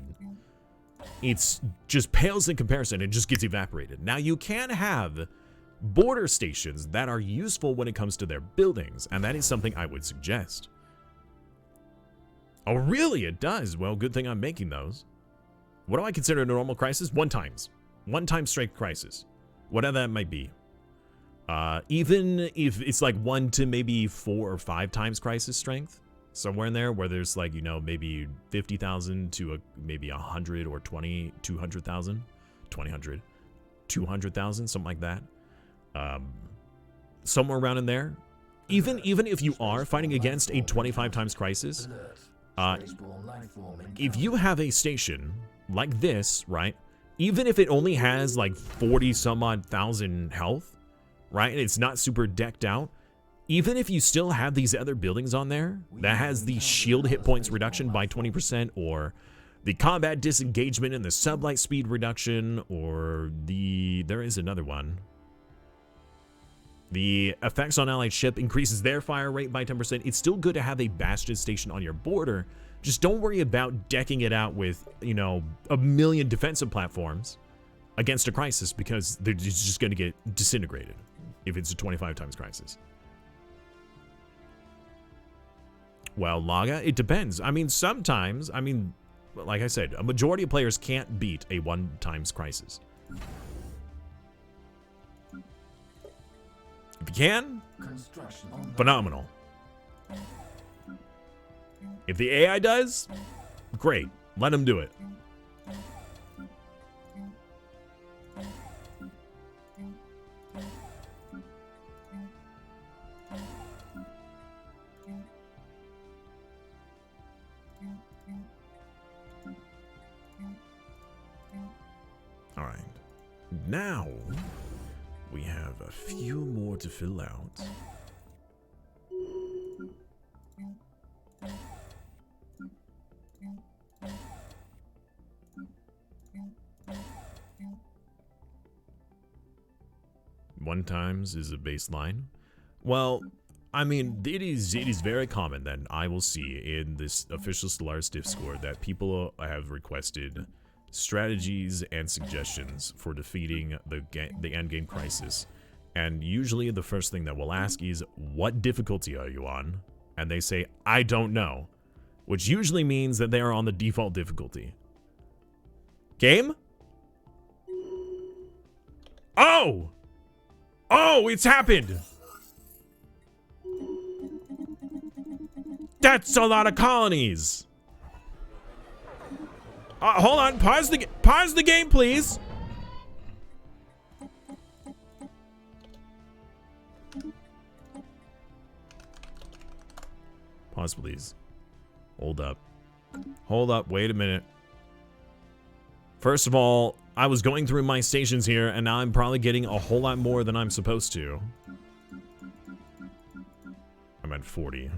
it's just pales in comparison. It just gets evaporated. Now, you can have border stations that are useful when it comes to their buildings, and that is something I would suggest. Oh, really? It does? Well, good thing I'm making those. What do I consider a normal crisis? One time strength crisis. Whatever that might be. Even if it's like 1 to maybe 4 or 5 times crisis strength, somewhere in there where there's like, you know, maybe 50,000 to maybe 100 or 20, 200,000, 200, 200,000, something like that. Somewhere around in there. Even if you are fighting against a 25 times crisis, if you have a station like this, right? Even if it only has like 40 some odd thousand health, right? And it's not super decked out. Even if you still have these other buildings on there that has the shield hit points reduction by 20%, or the combat disengagement and the sublight speed reduction, or there is another one. The effects on allied ship increases their fire rate by 10%. It's still good to have a bastion station on your border. Just don't worry about decking it out with, you know, a million defensive platforms against a crisis, because they're just going to get disintegrated if it's a 25 times crisis. Well, Laga, it depends. I mean, sometimes, like I said, a majority of players can't beat a 1 times crisis. If you can, phenomenal. If the AI does, great. Let them do it. All right. Now, we have a few more to fill out. One times is a baseline. Well, I mean, it is very common that I will see in this official Stellaris Discord that people have requested strategies and suggestions for defeating the endgame crisis. And usually the first thing that we'll ask is, what difficulty are you on? And they say, I don't know. Which usually means that they are on the default difficulty. Game? Oh! Oh, it's happened! That's a lot of colonies! Hold on, pause the game, please! Pause, please. Hold up. Hold up, wait a minute. First of all, I was going through my stations here, and now I'm probably getting a whole lot more than I'm supposed to. I'm at 40.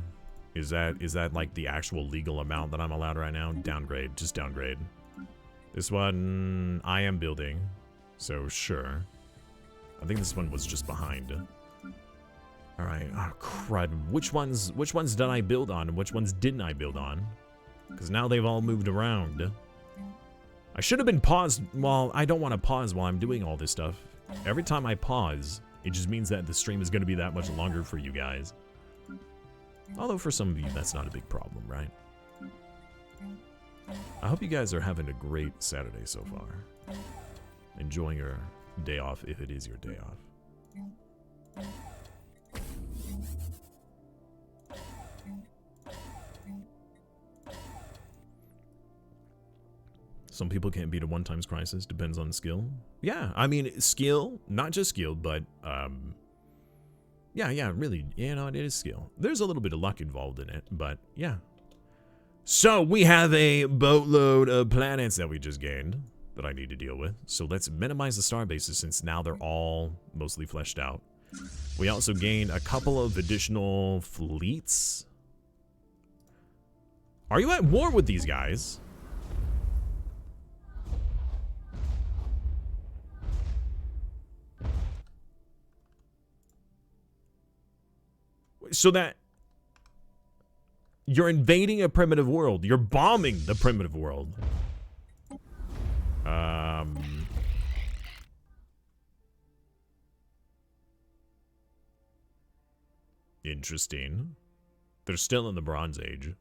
Is that like the actual legal amount that I'm allowed right now? Downgrade, just downgrade. This one, I am building, so sure. I think this one was just behind. All right, oh crud. Which ones did I build on and which ones didn't I build on? Because now they've all moved around. I should have been paused. Well, I don't want to pause while I'm doing all this stuff. Every time I pause, it just means that the stream is going to be that much longer for you guys. Although for some of you, that's not a big problem, right? I hope you guys are having a great Saturday so far. Enjoying your day off, if it is your day off. Some people can't beat a 1 times crisis, depends on skill. Yeah, I mean, skill, not just skill, but, yeah, really, you know, it is skill. There's a little bit of luck involved in it, but, yeah. So we have a boatload of planets that we just gained that I need to deal with. So let's minimize the star bases since now they're all mostly fleshed out. We also gained a couple of additional fleets. Are you at war with these guys? So that you're invading a primitive world. You're bombing the primitive world. Interesting. They're still in the Bronze Age.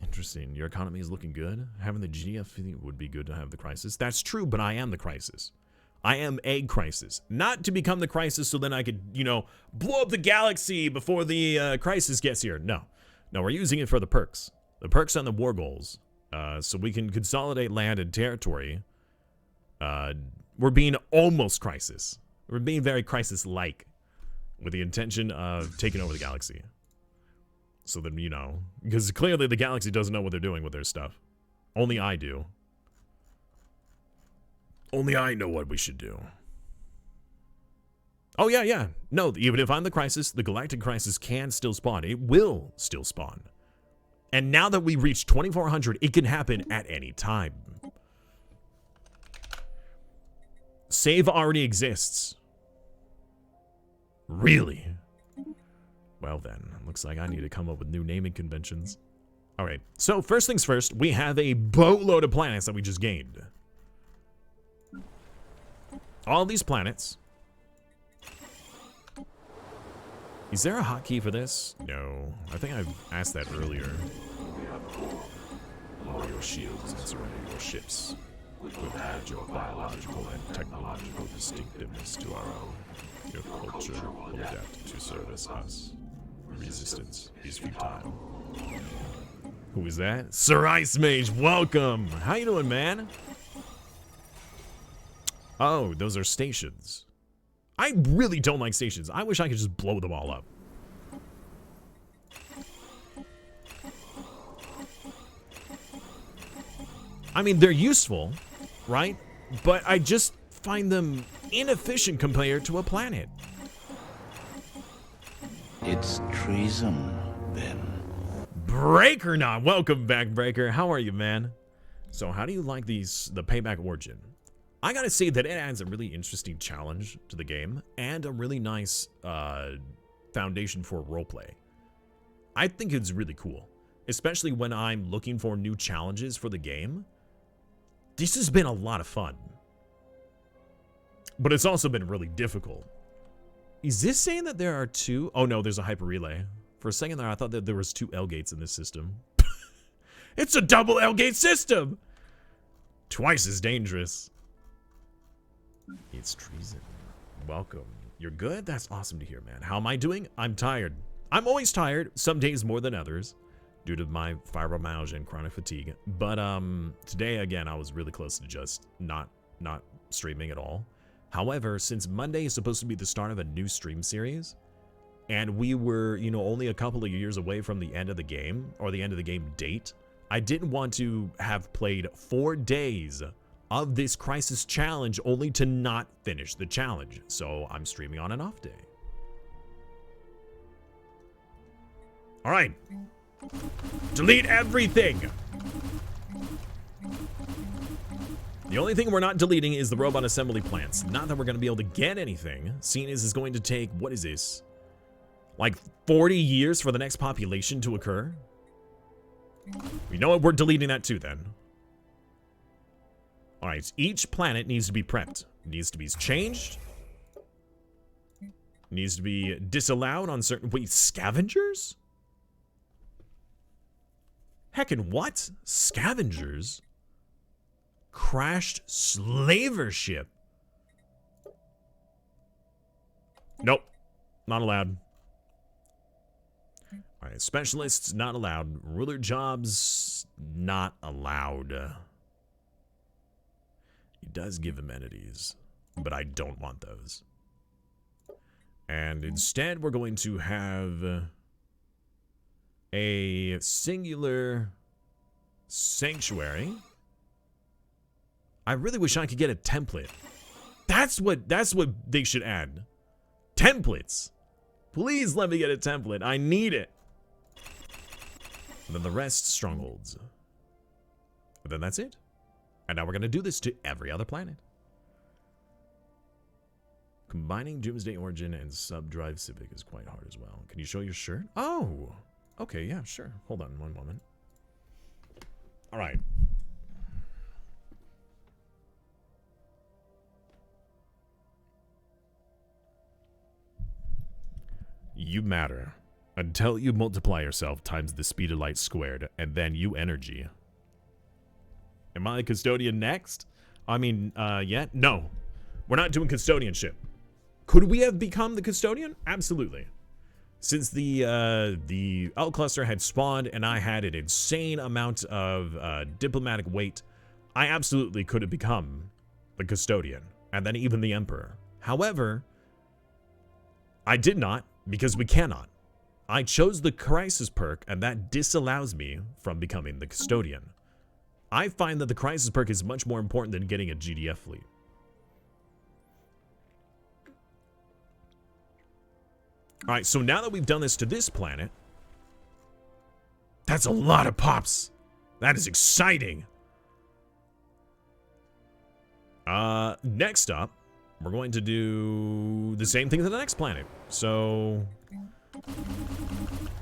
Interesting. Your economy is looking good. Having the GDP would be good to have the crisis. That's true, but I am the crisis. I am a crisis. Not to become the crisis so then I could, you know, blow up the galaxy before the crisis gets here. No. No, we're using it for the perks. The perks on the war goals. So we can consolidate land and territory. We're being almost crisis. We're being very crisis-like. With the intention of taking over the galaxy. So then, you know, because clearly the galaxy doesn't know what they're doing with their stuff. Only I do. Only I know what we should do. Oh, yeah, yeah. No, even if I'm the crisis, the galactic crisis can still spawn. It will still spawn. And now that we reach 2400, it can happen at any time. Save already exists. Really? Well then, looks like I need to come up with new naming conventions. Alright, so first things first, we have a boatload of planets that we just gained. All these planets. Is there a hotkey for this? No. I think I've asked that earlier. Lower your shields and surrender your ships. We've added your biological and technological distinctiveness to our own. Your culture will adapt to service us. Resistance is futile. Who is that? Sir Ice Mage, welcome! How you doing, man? Oh, those are stations. I really don't like stations. I wish I could just blow them all up. I mean, they're useful, right? But I just find them inefficient compared to a planet. It's treason, then. Breaker not. Welcome back, Breaker. How are you, man? So how do you like the payback origin? I gotta say that it adds a really interesting challenge to the game and a really nice foundation for roleplay. I think it's really cool, especially when I'm looking for new challenges for the game. This has been a lot of fun, but it's also been really difficult. Is this saying that there are two? Oh no, there's a hyper relay. For a second there, I thought that there was two L gates in this system. It's a double L gate system! Twice as dangerous. It's treason. Welcome. You're good? That's awesome to hear, man. How am I doing? I'm tired. I'm always tired, some days more than others, due to my fibromyalgia and chronic fatigue. But today, again, I was really close to just not streaming at all. However, since Monday is supposed to be the start of a new stream series, and we were, you know, only a couple of years away from the end of the game, or the end of the game date, I didn't want to have played 4 days of this Crisis Challenge only to not finish the challenge. So I'm streaming on an off day. All right. Delete everything. The only thing we're not deleting is the robot assembly plants. Not that we're going to be able to get anything, seeing as it's going to take, what is this? Like 40 years for the next population to occur? You know what? We're deleting that too then. Alright, each planet needs to be prepped. Needs to be changed. Needs to be disallowed on certain... Wait, scavengers? Heckin' what? Scavengers? Crashed slaver ship. Nope. Not allowed. Alright, specialists, not allowed. Ruler jobs, not allowed. It does give amenities, but I don't want those. And instead, we're going to have a singular sanctuary. I really wish I could get a template. That's what they should add. Templates. Please let me get a template. I need it. And then the rest, strongholds. And then that's it. And now we're going to do this to every other planet. Combining Doomsday Origin and Subdrive Civic is quite hard as well. Can you show your shirt? Oh, okay, yeah, sure. Hold on one moment. All right. You matter until you multiply yourself times the speed of light squared, and then you energy. Am I a custodian next? I mean, yet? No. We're not doing custodianship. Could we have become the custodian? Absolutely. Since the L cluster had spawned and I had an insane amount of diplomatic weight, I absolutely could have become the custodian, and then even the emperor. However, I did not, because we cannot. I chose the crisis perk, and that disallows me from becoming the custodian. I find that the crisis perk is much more important than getting a GDF fleet. Alright, so now that we've done this to this planet, that's a lot of pops. That is exciting. Next up, we're going to do the same thing to the next planet. So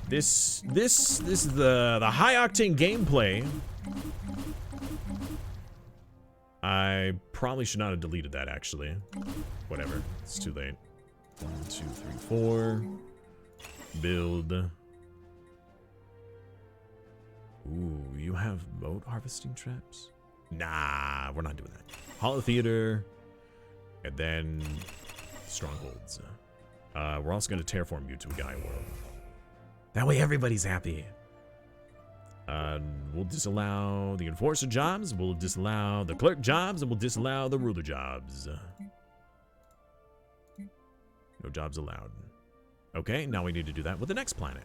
this is the high octane gameplay. I probably should not have deleted that, actually. Whatever, it's too late. 1, 2, 3, 4. Build. Ooh, you have moat harvesting traps? Nah, we're not doing that. Hollow Theater. And then strongholds. We're also going to terraform you to a Gaia world. That way everybody's happy. We'll disallow the enforcer jobs, we'll disallow the clerk jobs, and we'll disallow the ruler jobs. No jobs allowed. Okay, now we need to do that with the next planet.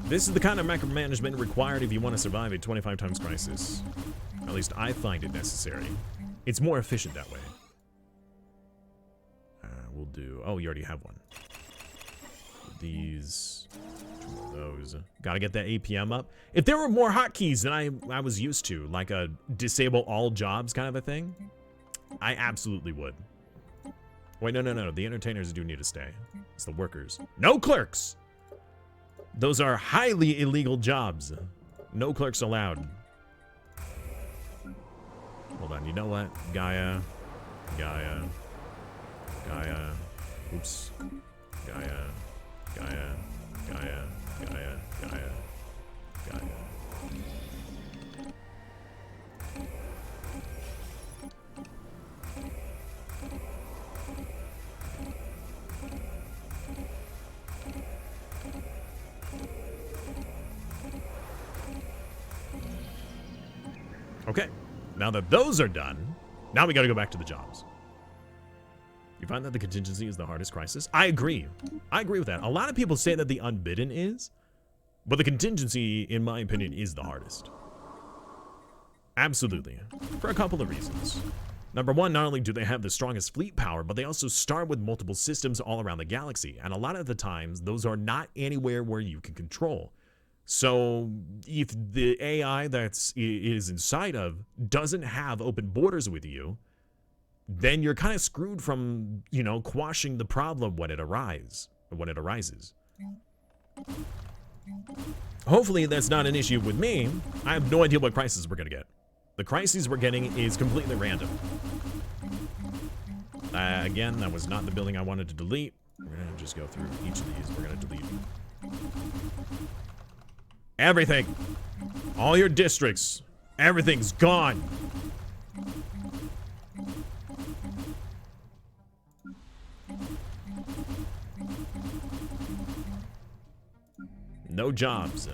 This is the kind of micromanagement required if you want to survive a 25 times crisis. At least I find it necessary. It's more efficient that way. We'll do... Oh, you already have one. These... Those. Gotta get that APM up. If there were more hotkeys than I was used to, like a disable all jobs kind of a thing, I absolutely would. Wait, no. The entertainers do need to stay. It's the workers. No clerks! Those are highly illegal jobs. No clerks allowed. Hold on, you know what? Gaia. Oops. Gaia. Okay, now that those are done, now we gotta go back to the jobs. You find that the contingency is the hardest crisis? I agree. I agree with that. A lot of people say that the unbidden is, but the contingency, in my opinion, is the hardest. Absolutely. For a couple of reasons. Number one, not only do they have the strongest fleet power, but they also start with multiple systems all around the galaxy. And a lot of the times, those are not anywhere where you can control. So if the AI is inside of doesn't have open borders with you, then you're kind of screwed from, you know, quashing the problem when it arises. Hopefully that's not an issue with me. I have no idea what crisis we're gonna get. The crises we're getting is completely random. Again, that was not the building I wanted to delete. We're gonna just go through each of these. We're gonna delete everything. All your districts. Everything's gone. No jobs.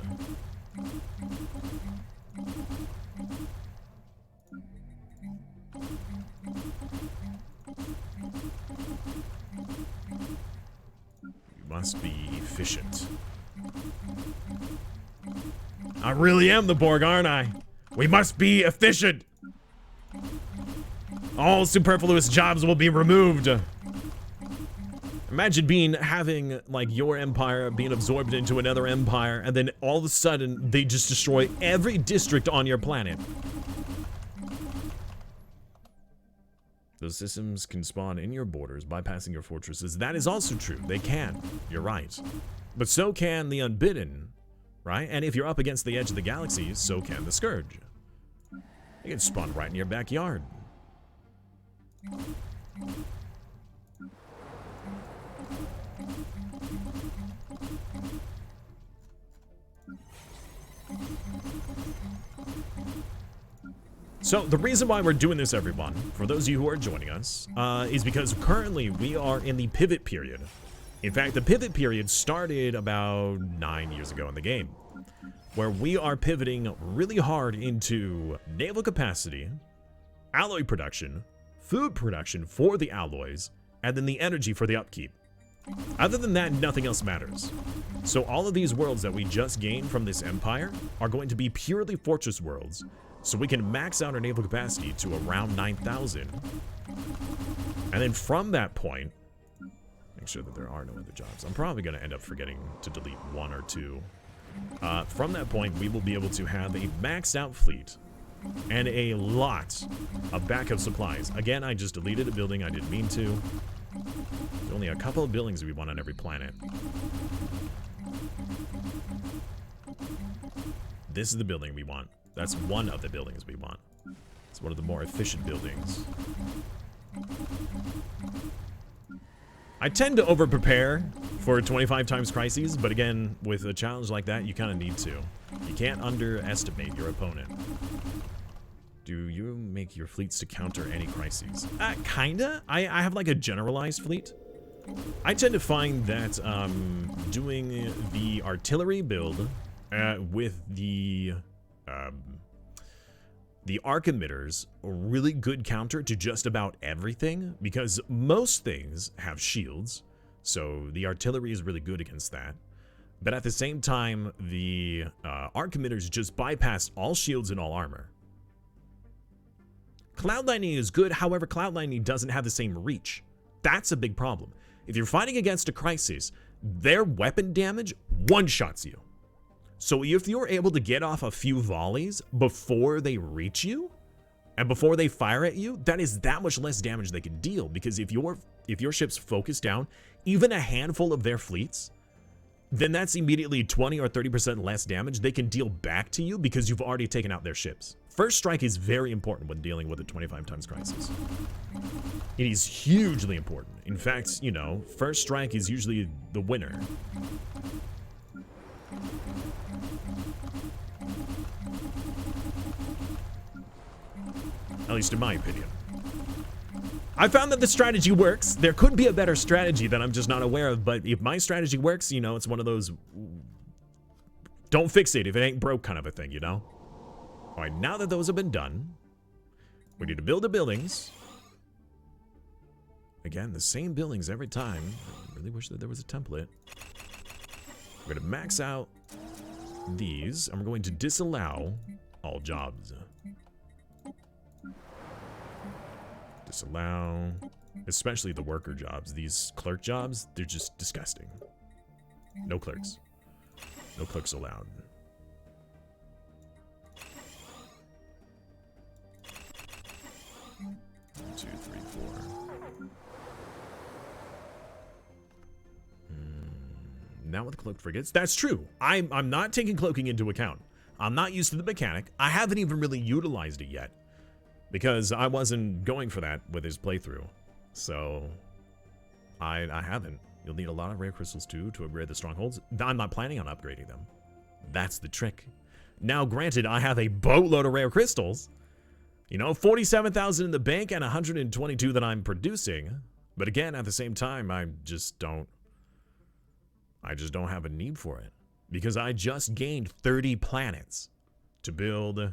must be efficient. I really am the Borg, aren't I? We must be efficient. All superfluous jobs will be removed. Imagine having like your empire being absorbed into another empire, and then all of a sudden they just destroy every district on your planet. Those systems can spawn in your borders, bypassing your fortresses. That is also true. They can. You're right. But so can the Unbidden, right? And if you're up against the edge of the galaxy, so can the Scourge. They can spawn right in your backyard. So the reason why we're doing this, everyone, for those of you who are joining us, is because currently we are in the pivot period. In fact, the pivot period started about 9 years ago in the game, where we are pivoting really hard into naval capacity, alloy production, food production for the alloys, and then the energy for the upkeep. Other than that, nothing else matters. So all of these worlds that we just gained from this empire are going to be purely fortress worlds, so we can max out our naval capacity to around 9,000. And then from that point, make sure that there are no other jobs. I'm probably going to end up forgetting to delete one or two. From that point, we will be able to have a maxed out fleet and a lot of backup supplies. Again, I just deleted a building. I didn't mean to. There's only a couple of buildings we want on every planet. This is the building we want. That's one of the buildings we want. It's one of the more efficient buildings. I tend to over-prepare for 25 times crises, but again, with a challenge like that, you kind of need to. You can't underestimate your opponent. Do you make your fleets to counter any crises? Kinda. I have like a generalized fleet. I tend to find that doing the artillery build with the arc emitters a really good counter to just about everything, because most things have shields, so the artillery is really good against that. But at the same time, the arc emitters just bypass all shields and all armor. Cloud Lightning is good, however, Cloud Lightning doesn't have the same reach. That's a big problem. If you're fighting against a crisis, their weapon damage one-shots you. So if you're able to get off a few volleys before they reach you, and before they fire at you, that is that much less damage they can deal. Because if your ships focus down even a handful of their fleets, then that's immediately 20 or 30% less damage they can deal back to you because you've already taken out their ships. First strike is very important when dealing with a 25 times crisis. It is hugely important. In fact, you know, first strike is usually the winner. At least in my opinion. I found that the strategy works. There could be a better strategy that I'm just not aware of, but if my strategy works, you know, it's one of those don't fix it if it ain't broke kind of a thing, you know? All right, now that those have been done, we need to build the buildings. Again, the same buildings every time. I really wish that there was a template. We're going to max out these, and we're going to disallow all jobs. Disallow, especially the worker jobs. These clerk jobs, they're just disgusting. No clerks. No clerks allowed. One, two, three, four. Now with cloaked frigates, that's true. I'm not taking cloaking into account. I'm not used to the mechanic. I haven't even really utilized it yet, because I wasn't going for that with his playthrough. So I haven't. You'll need a lot of rare crystals too to upgrade the strongholds. I'm not planning on upgrading them. That's the trick. Now, granted, I have a boatload of rare crystals. You know, 47,000 in the bank and 122 that I'm producing. But again, at the same time, I just don't have a need for it, because I just gained 30 planets to build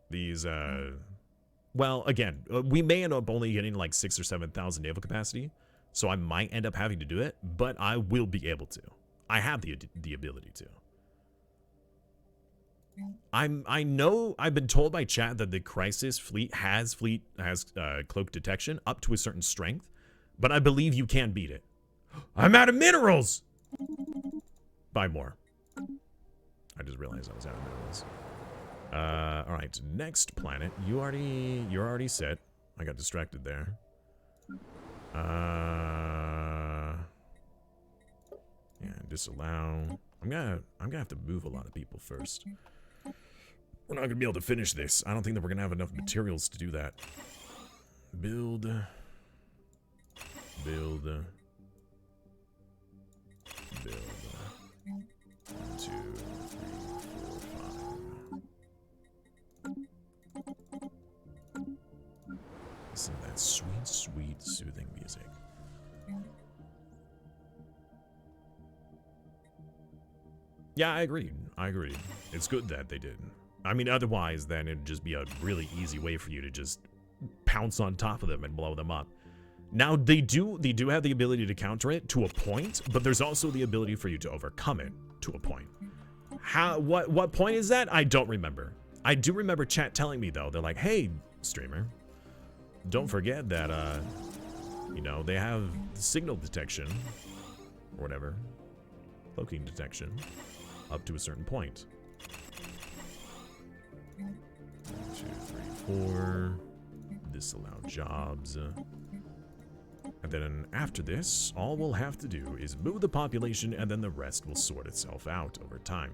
these, well, again, we may end up only getting like 6,000 or 7,000 naval capacity. So I might end up having to do it, but I will be able to. I have the ability to. I know I've been told by chat that the Crisis fleet has cloak detection up to a certain strength, but I believe you can beat it. I'm out of minerals. Buy more. I just realized I was out of minerals. All right, next planet. You're already set. I got distracted there. Yeah, disallow. I'm gonna have to move a lot of people first. We're not gonna be able to finish this. I don't think that we're gonna have enough materials to do that. Build. Build. Build. 1, 2, 3, 4, 5. Listen to that sweet, sweet, soothing music. Yeah, I agree. I agree. It's good that they did. I mean, otherwise, then it'd just be a really easy way for you to just pounce on top of them and blow them up. Now, they do have the ability to counter it to a point, but there's also the ability for you to overcome it to a point. What point is that? I don't remember. I do remember chat telling me, though. They're like, hey, streamer, don't forget that, you know, they have signal detection or whatever. Cloaking detection up to a certain point. 1, 2, 3, 4. Disallow jobs. And then after this, all we'll have to do is move the population, and then the rest will sort itself out over time.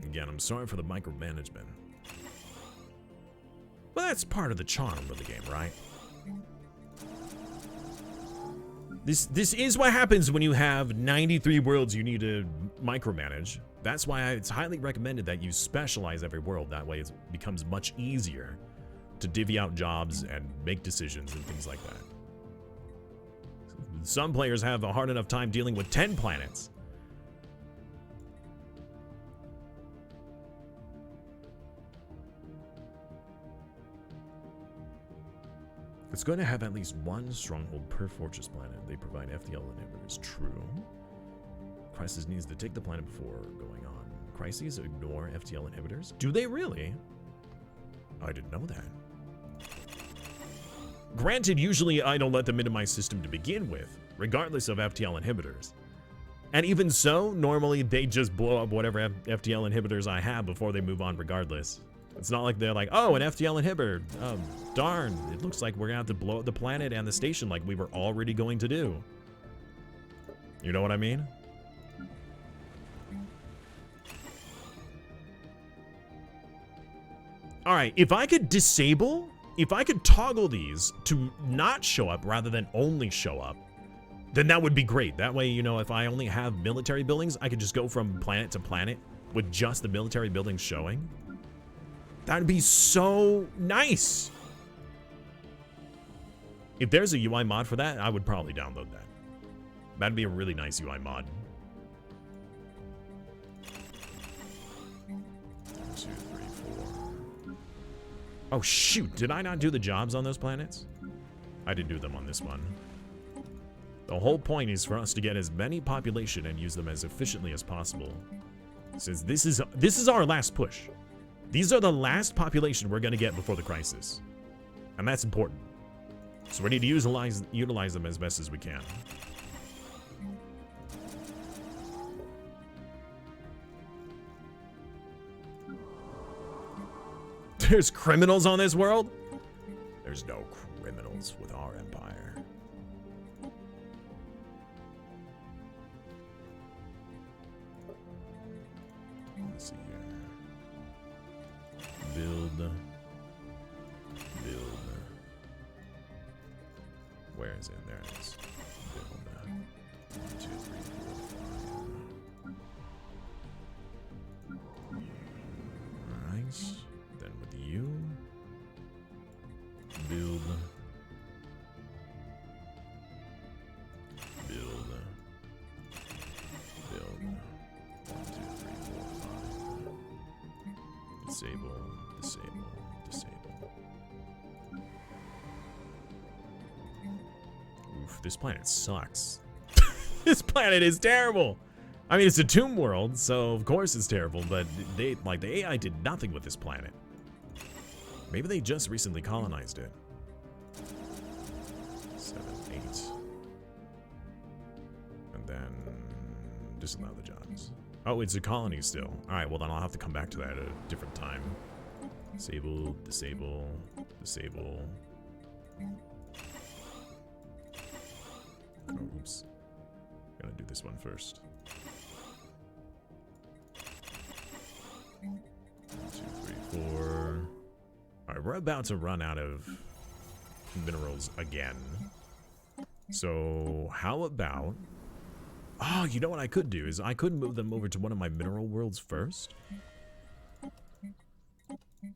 Again, I'm sorry for the micromanagement. But that's part of the charm of the game, right? This is what happens when you have 93 worlds you need to micromanage. That's why it's highly recommended that you specialize every world. That way it becomes much easier to divvy out jobs and make decisions and things like that. Some players have a hard enough time dealing with 10 planets. It's going to have at least one stronghold per fortress planet. They provide FTL inhibitors. True. Crisis needs to take the planet before going on. Crises ignore FTL inhibitors? Do they really? I didn't know that. Granted, usually I don't let them into my system to begin with, regardless of FTL inhibitors. And even so, normally they just blow up whatever FTL inhibitors I have before they move on regardless. It's not like they're like, oh, an FTL inhibitor. Darn, it looks like we're gonna have to blow up the planet and the station like we were already going to do. You know what I mean? All right, if I could toggle these to not show up rather than only show up, then that would be great. That way, you know, if I only have military buildings, I could just go from planet to planet with just the military buildings showing. That'd be so nice. If there's a UI mod for that, I would probably download that. That'd be a really nice UI mod. 1, 2, 3, 4. Oh shoot, did I not do the jobs on those planets? I didn't do them on this one. The whole point is for us to get as many population and use them as efficiently as possible. Since this is our last push. These are the last population we're going to get before the crisis. And that's important. So we need to utilize them as best as we can. There's criminals on this world? There's no criminals with our empire. Let's see here. Build. Where is it? There it is. Build. 1, 2, 3, 4, 5. Nice. Then with you. Build. Build. 1, 2, 3, 4, 5. Disable. this planet sucks. This planet is terrible. I mean, it's a tomb world, so of course it's terrible, but the AI did nothing with this planet. Maybe they just recently colonized it. 7, 8. And then disallow the jobs. Oh, it's a colony still. Alright, well then I'll have to come back to that at a different time. Disable, disable, disable. Oh, oops. Gonna do this one first. 1, 2, 3, 4. Alright, we're about to run out of minerals again. So, how about... Oh, you know what I could do is I could move them over to one of my mineral worlds first.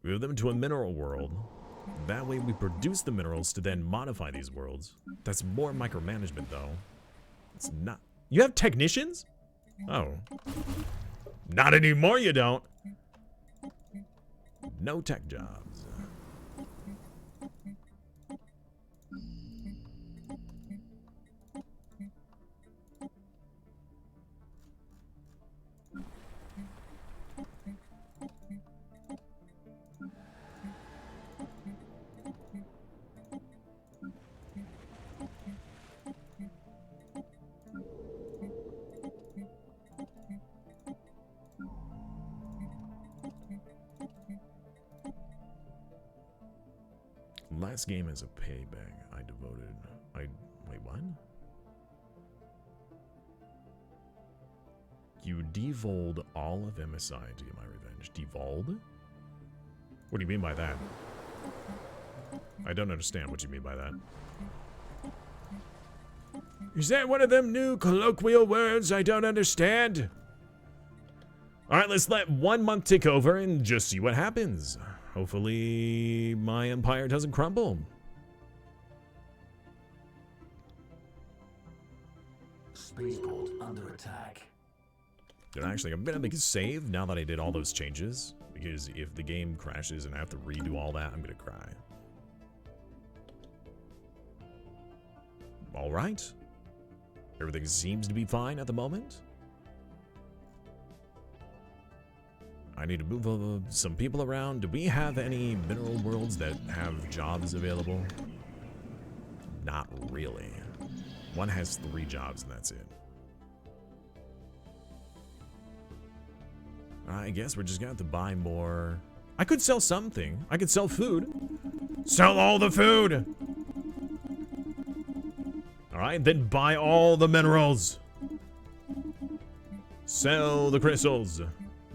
Move them to a mineral world. That way we produce the minerals to then modify these worlds. That's more micromanagement though. It's not... You have technicians? Oh. Not anymore, you don't. No tech jobs. Last game as a payback, wait, what? You devolved all of MSI to get my revenge. Devolved? What do you mean by that? I don't understand what you mean by that. Is that one of them new colloquial words I don't understand? Alright, let's let 1 month tick over and just see what happens. Hopefully, my empire doesn't crumble. Spaceport under attack. And actually, I'm gonna make a save now that I did all those changes. Because if the game crashes and I have to redo all that, I'm gonna cry. Alright. Everything seems to be fine at the moment. I need to move some people around. Do we have any mineral worlds that have jobs available? Not really. One has 3 jobs and that's it. I guess we're just gonna have to buy more. I could sell something. I could sell food. Sell all the food! Alright, then buy all the minerals. Sell the crystals.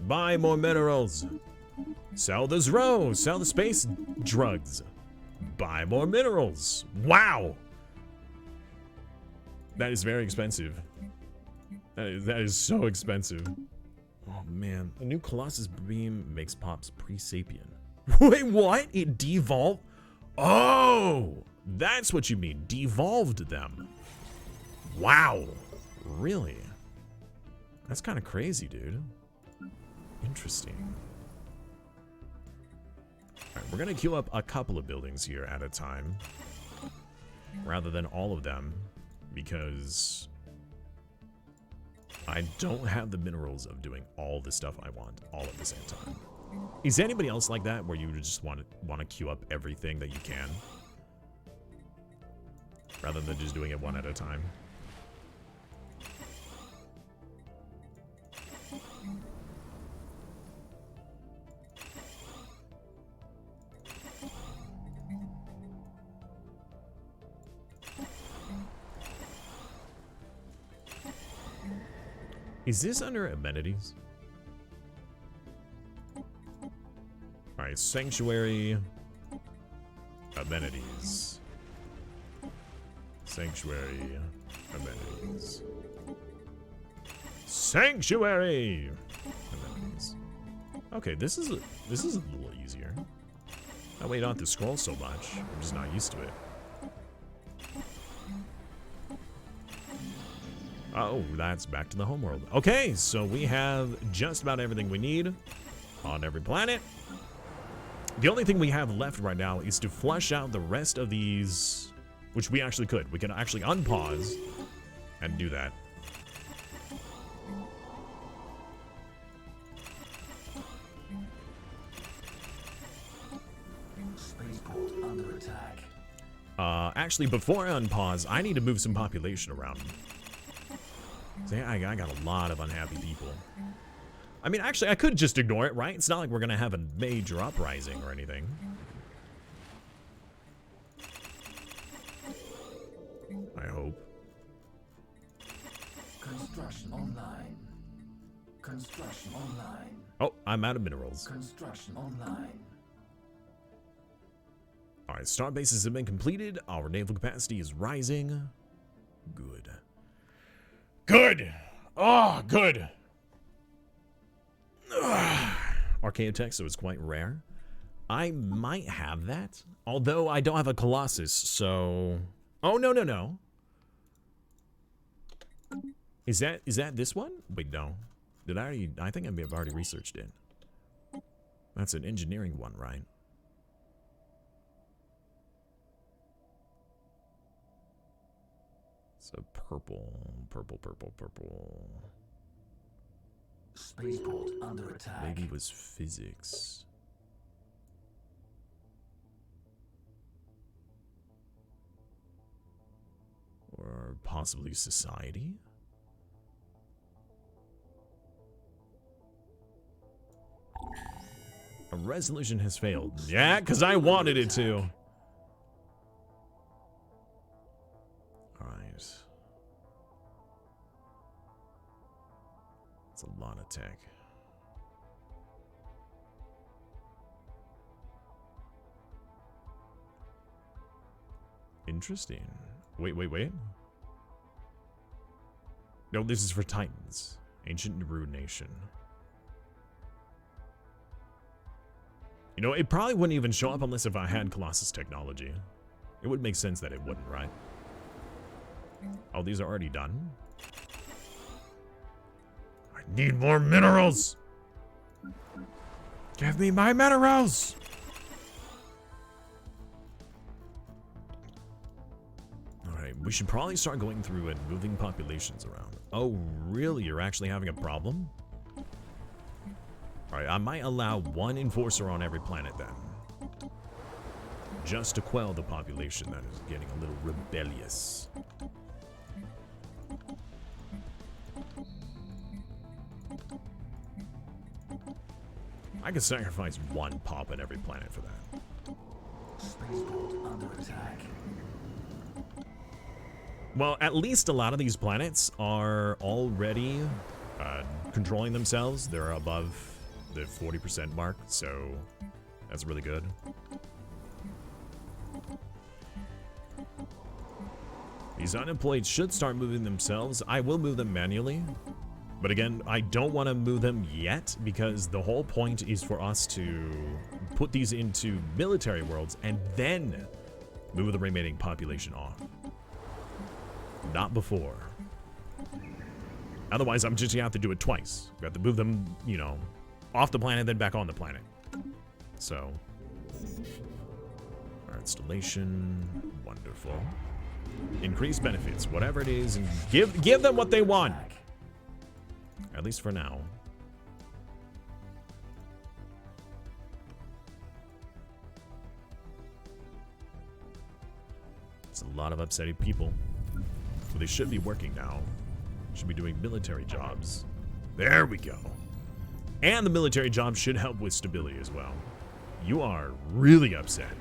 Buy more minerals. Sell the Zro. Sell the space drugs. Buy more minerals. Wow! That is very expensive. That is so expensive. Oh man, a new Colossus beam makes Pops pre-sapien. Wait, what? It devolved? Oh! That's what you mean. Devolved them. Wow. Really? That's kind of crazy, dude. Interesting. Alright, we're gonna queue up a couple of buildings here at a time. Rather than all of them. Because I don't have the minerals of doing all the stuff I want all at the same time. Is anybody else like that where you just want to queue up everything that you can? Rather than just doing it one at a time? Is this under amenities? Alright, sanctuary. Amenities. Sanctuary. Amenities. Sanctuary! Amenities. Okay, this is a little easier. That way you don't have to scroll so much. I'm just not used to it. Oh, that's back to the homeworld. Okay, so we have just about everything we need on every planet. The only thing we have left right now is to flush out the rest of these which we actually could. We can actually unpause and do that. Spaceport under attack. Actually, before I unpause, I need to move some population around. See, I got a lot of unhappy people. I mean, actually, I could just ignore it, right? It's not like we're gonna have a major uprising or anything. I hope. Construction online. Construction online. Oh, I'm out of minerals. Construction online. Alright, star bases have been completed. Our naval capacity is rising. Good. Good! Oh, good! Archaeotech, so it's quite rare. I might have that. Although I don't have a Colossus, so... Oh, no, no, no. Is that this one? Wait, no. Did I already... I think I may have already researched it. That's an engineering one, right? So purple. Spaceport under attack. Maybe it was physics. Or possibly society? A resolution has failed. Yeah, because I wanted it to. Alright. That's a lot of tech. Interesting. Wait. No, this is for Titans. Ancient Naru Nation. You know, it probably wouldn't even show up unless if I had Colossus technology. It would make sense that it wouldn't, right? Oh, these are already done? I need more minerals! Give me my minerals! Alright, we should probably start going through and moving populations around. Oh, really? You're actually having a problem? Alright, I might allow one enforcer on every planet then. Just to quell the population that is getting a little rebellious. I could sacrifice one pop on every planet for that. Spaceport under attack. Well, at least a lot of these planets are already controlling themselves. They're above the 40% mark, so that's really good. These unemployed should start moving themselves. I will move them manually. But again, I don't want to move them yet because the whole point is for us to put these into military worlds and then move the remaining population off. Not before. Otherwise, I'm just going to have to do it twice. We have to move them, you know, off the planet, then back on the planet. So, our installation, wonderful. Increase benefits, whatever it is, and give them what they want. At least for now. It's a lot of upsetting people. So they should be working now. Should be doing military jobs. There we go. And the military jobs should help with stability as well. You are really upset.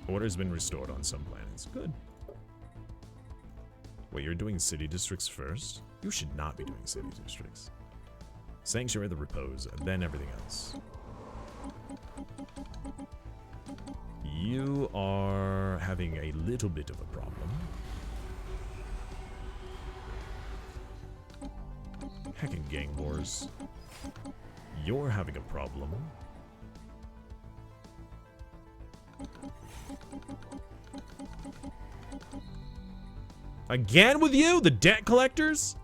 Order's been restored on some planets. Good. Wait, you're doing city districts first? You should not be doing city districts. Sanctuary of the Repose, then everything else. You are having a little bit of a problem. Heckin' gang wars. You're having a problem. Again with you? The debt collectors?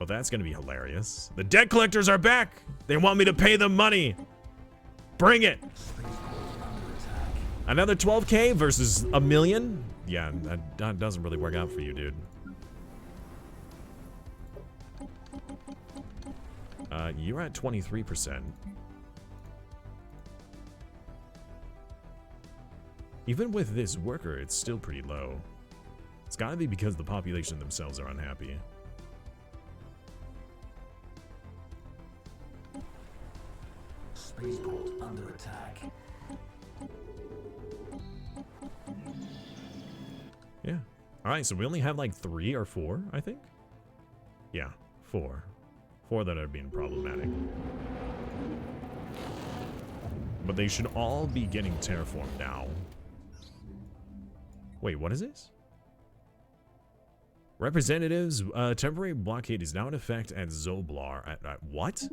Oh, that's gonna be hilarious. The debt collectors are back! They want me to pay them money! Bring it! Another 12K versus a million? Yeah, that doesn't really work out for you, dude. You're at 23%. Even with this worker, it's still pretty low. It's gotta be because the population themselves are unhappy. Spaceport under attack. Yeah. Alright, so we only have like 3 or 4, I think? Yeah, 4. 4 that are being problematic. But they should all be getting terraformed now. Wait, what is this? Representatives, temporary blockade is now in effect at Zoblar. At what?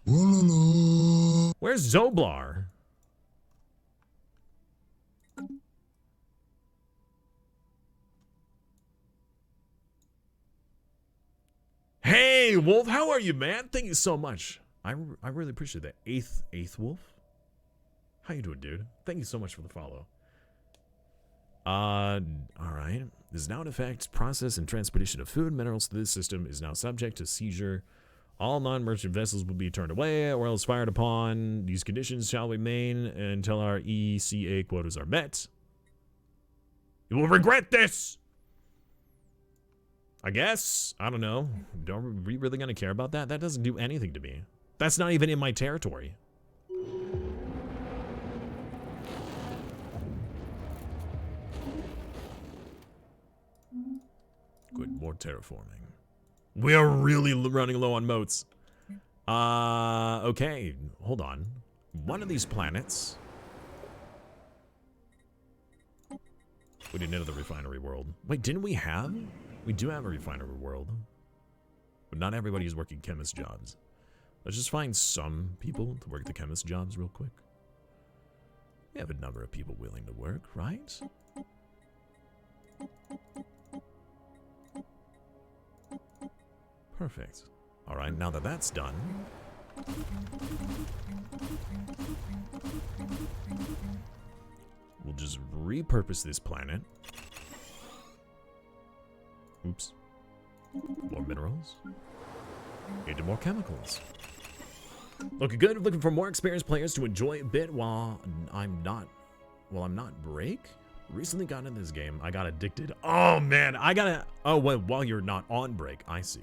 Where's Zoblar? Hey, Wolf, how are you, man? Thank you so much. I really appreciate that. Eighth Wolf? How you doing, dude? Thank you so much for the follow. Alright. This is now in effect. Process and transportation of food and minerals to this system is now subject to seizure. All non-merchant vessels will be turned away or else fired upon. These conditions shall remain until our ECA quotas are met. You will regret this! I guess. I don't know. Are we really gonna care about that? That doesn't do anything to me. That's not even in my territory. Good, more terraforming. We are really running low on moats. Okay, hold on. One of these planets. We didn't enter the refinery world. Wait, didn't we have? We do have a refinery world. But not everybody is working chemist jobs. Let's just find some people to work the chemist jobs real quick. We have a number of people willing to work, right? Perfect. Alright, now that that's done. We'll just repurpose this planet. Oops. More minerals. Into more chemicals. Looking good, looking for more experienced players to enjoy a bit while I'm not break? Recently got into this game, I got addicted. Oh man, I gotta, oh wait, while you're not on break, I see.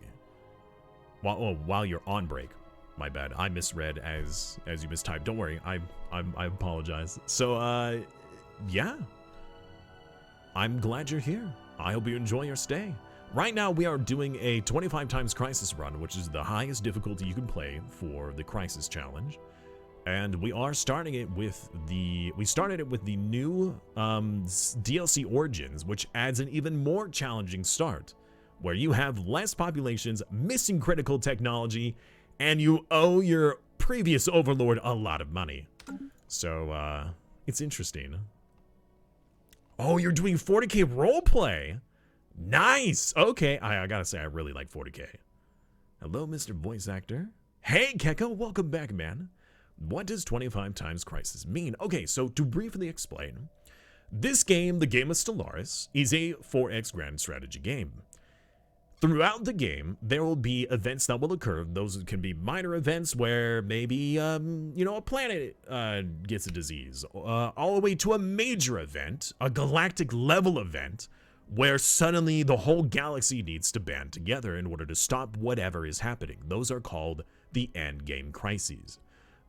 While you're on break. My bad, I misread as you mistyped. Don't worry, I apologize. So, yeah. I'm glad you're here. I hope you enjoy your stay. Right now, we are doing a 25 times Crisis run, which is the highest difficulty you can play for the Crisis challenge. And we are starting it with the, we started it with the new DLC Origins, which adds an even more challenging start, where you have less populations, missing critical technology, and you owe your previous overlord a lot of money. So, it's interesting. Oh, you're doing 40k roleplay. Nice. Okay, I gotta say, I really like 40k. Hello, Mr. Voice Actor. Hey, Keko, welcome back, man. What does 25 times Crisis mean? Okay, so to briefly explain, this game, the game of Stellaris, is a 4X grand strategy game. Throughout the game, there will be events that will occur. Those can be minor events where maybe, you know, a planet gets a disease, all the way to a major event, a galactic level event, where suddenly the whole galaxy needs to band together in order to stop whatever is happening. Those are called the end game crises.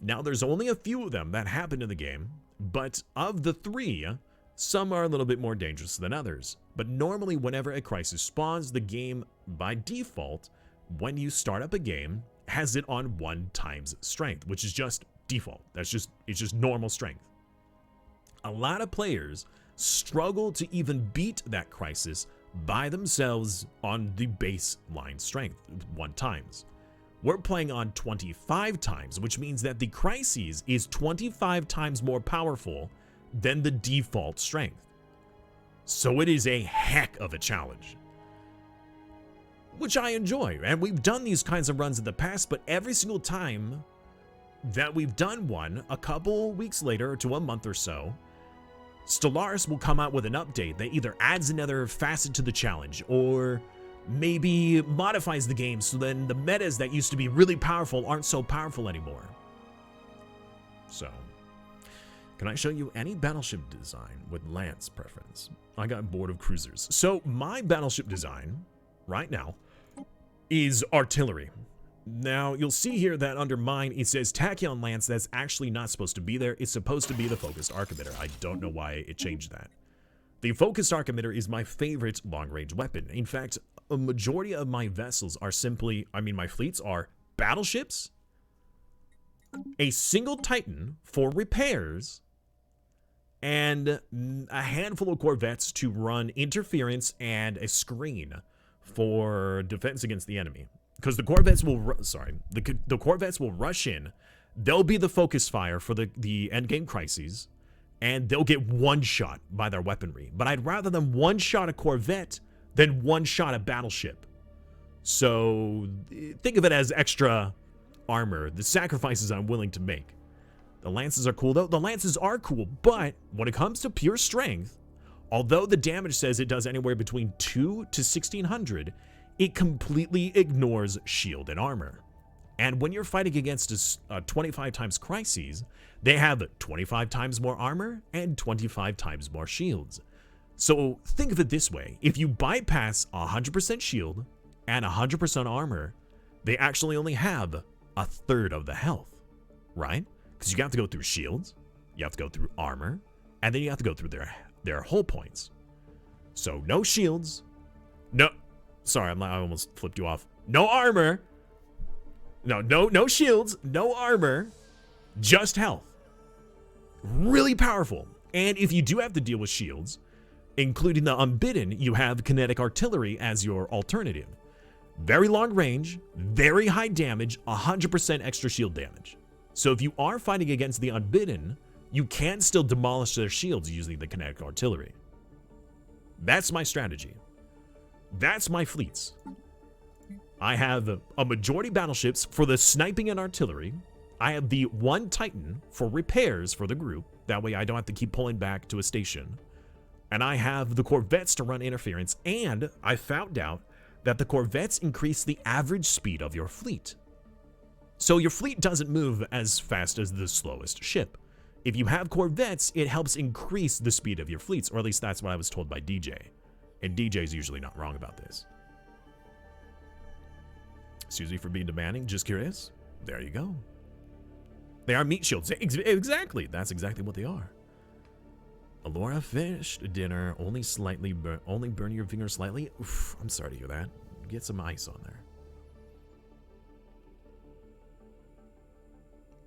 Now, there's only a few of them that happen in the game, but of the 3, some are a little bit more dangerous than others. But normally, whenever a crisis spawns, the game, by default, when you start up a game, has it on 1 times strength, which is just default. It's just normal strength. A lot of players struggle to even beat that crisis by themselves on the baseline strength 1 times. We're playing on 25 times, which means that the crisis is 25 times more powerful than the default strength. So it is a heck of a challenge, which I enjoy. And we've done these kinds of runs in the past, but every single time that we've done one a couple weeks later to a month or so, Stellaris will come out with an update that either adds another facet to the challenge or maybe modifies the game so then the metas that used to be really powerful aren't so powerful anymore. So, can I show you any battleship design with lance preference? I got bored of cruisers. So my battleship design right now is artillery. Now, you'll see here that under mine, it says Tachyon Lance. That's actually not supposed to be there. It's supposed to be the Focused Arc Emitter. I don't know why it changed that. The Focused Arc Emitter is my favorite long-range weapon. In fact, a majority of my vessels are simply, my fleets are battleships, a single Titan for repairs, and a handful of corvettes to run interference and a screen for defense against the enemy. Because the corvettes will, the corvettes will rush in. They'll be the focus fire for the endgame crises, and they'll get one shot by their weaponry. But I'd rather them one shot a corvette than one shot a battleship. So think of it as extra armor. The sacrifices I'm willing to make. The lances are cool though. The lances are cool, but when it comes to pure strength, although the damage says it does anywhere between 2 to 1600. It completely ignores shield and armor. And when you're fighting against a 25 times crises, they have 25 times more armor and 25 times more shields. So think of it this way. If you bypass 100% shield and 100% armor, they actually only have a third of the health, right? Because you have to go through shields, you have to go through armor, and then you have to go through their hull points. So no shields, Sorry, I almost flipped you off. No armor. No shields. No armor. Just health. Really powerful. And if you do have to deal with shields, including the unbidden, you have kinetic artillery as your alternative. Very long range, very high damage, 100% extra shield damage. So if you are fighting against the unbidden, you can still demolish their shields using the kinetic artillery. That's my strategy. That's my fleets. I have a majority battleships for the sniping and artillery. I have the one Titan for repairs for the group. That way I don't have to keep pulling back to a station. And I have the corvettes to run interference. And I found out that the corvettes increase the average speed of your fleet. So your fleet doesn't move as fast as the slowest ship. If you have corvettes, it helps increase the speed of your fleets. Or at least that's what I was told by DJ. And DJ's usually not wrong about this. Excuse me for being demanding. Just curious. There you go. They are meat shields. Exactly. That's exactly what they are. Alora fish dinner. Only burn your finger slightly. Oof, I'm sorry to hear that. Get some ice on there.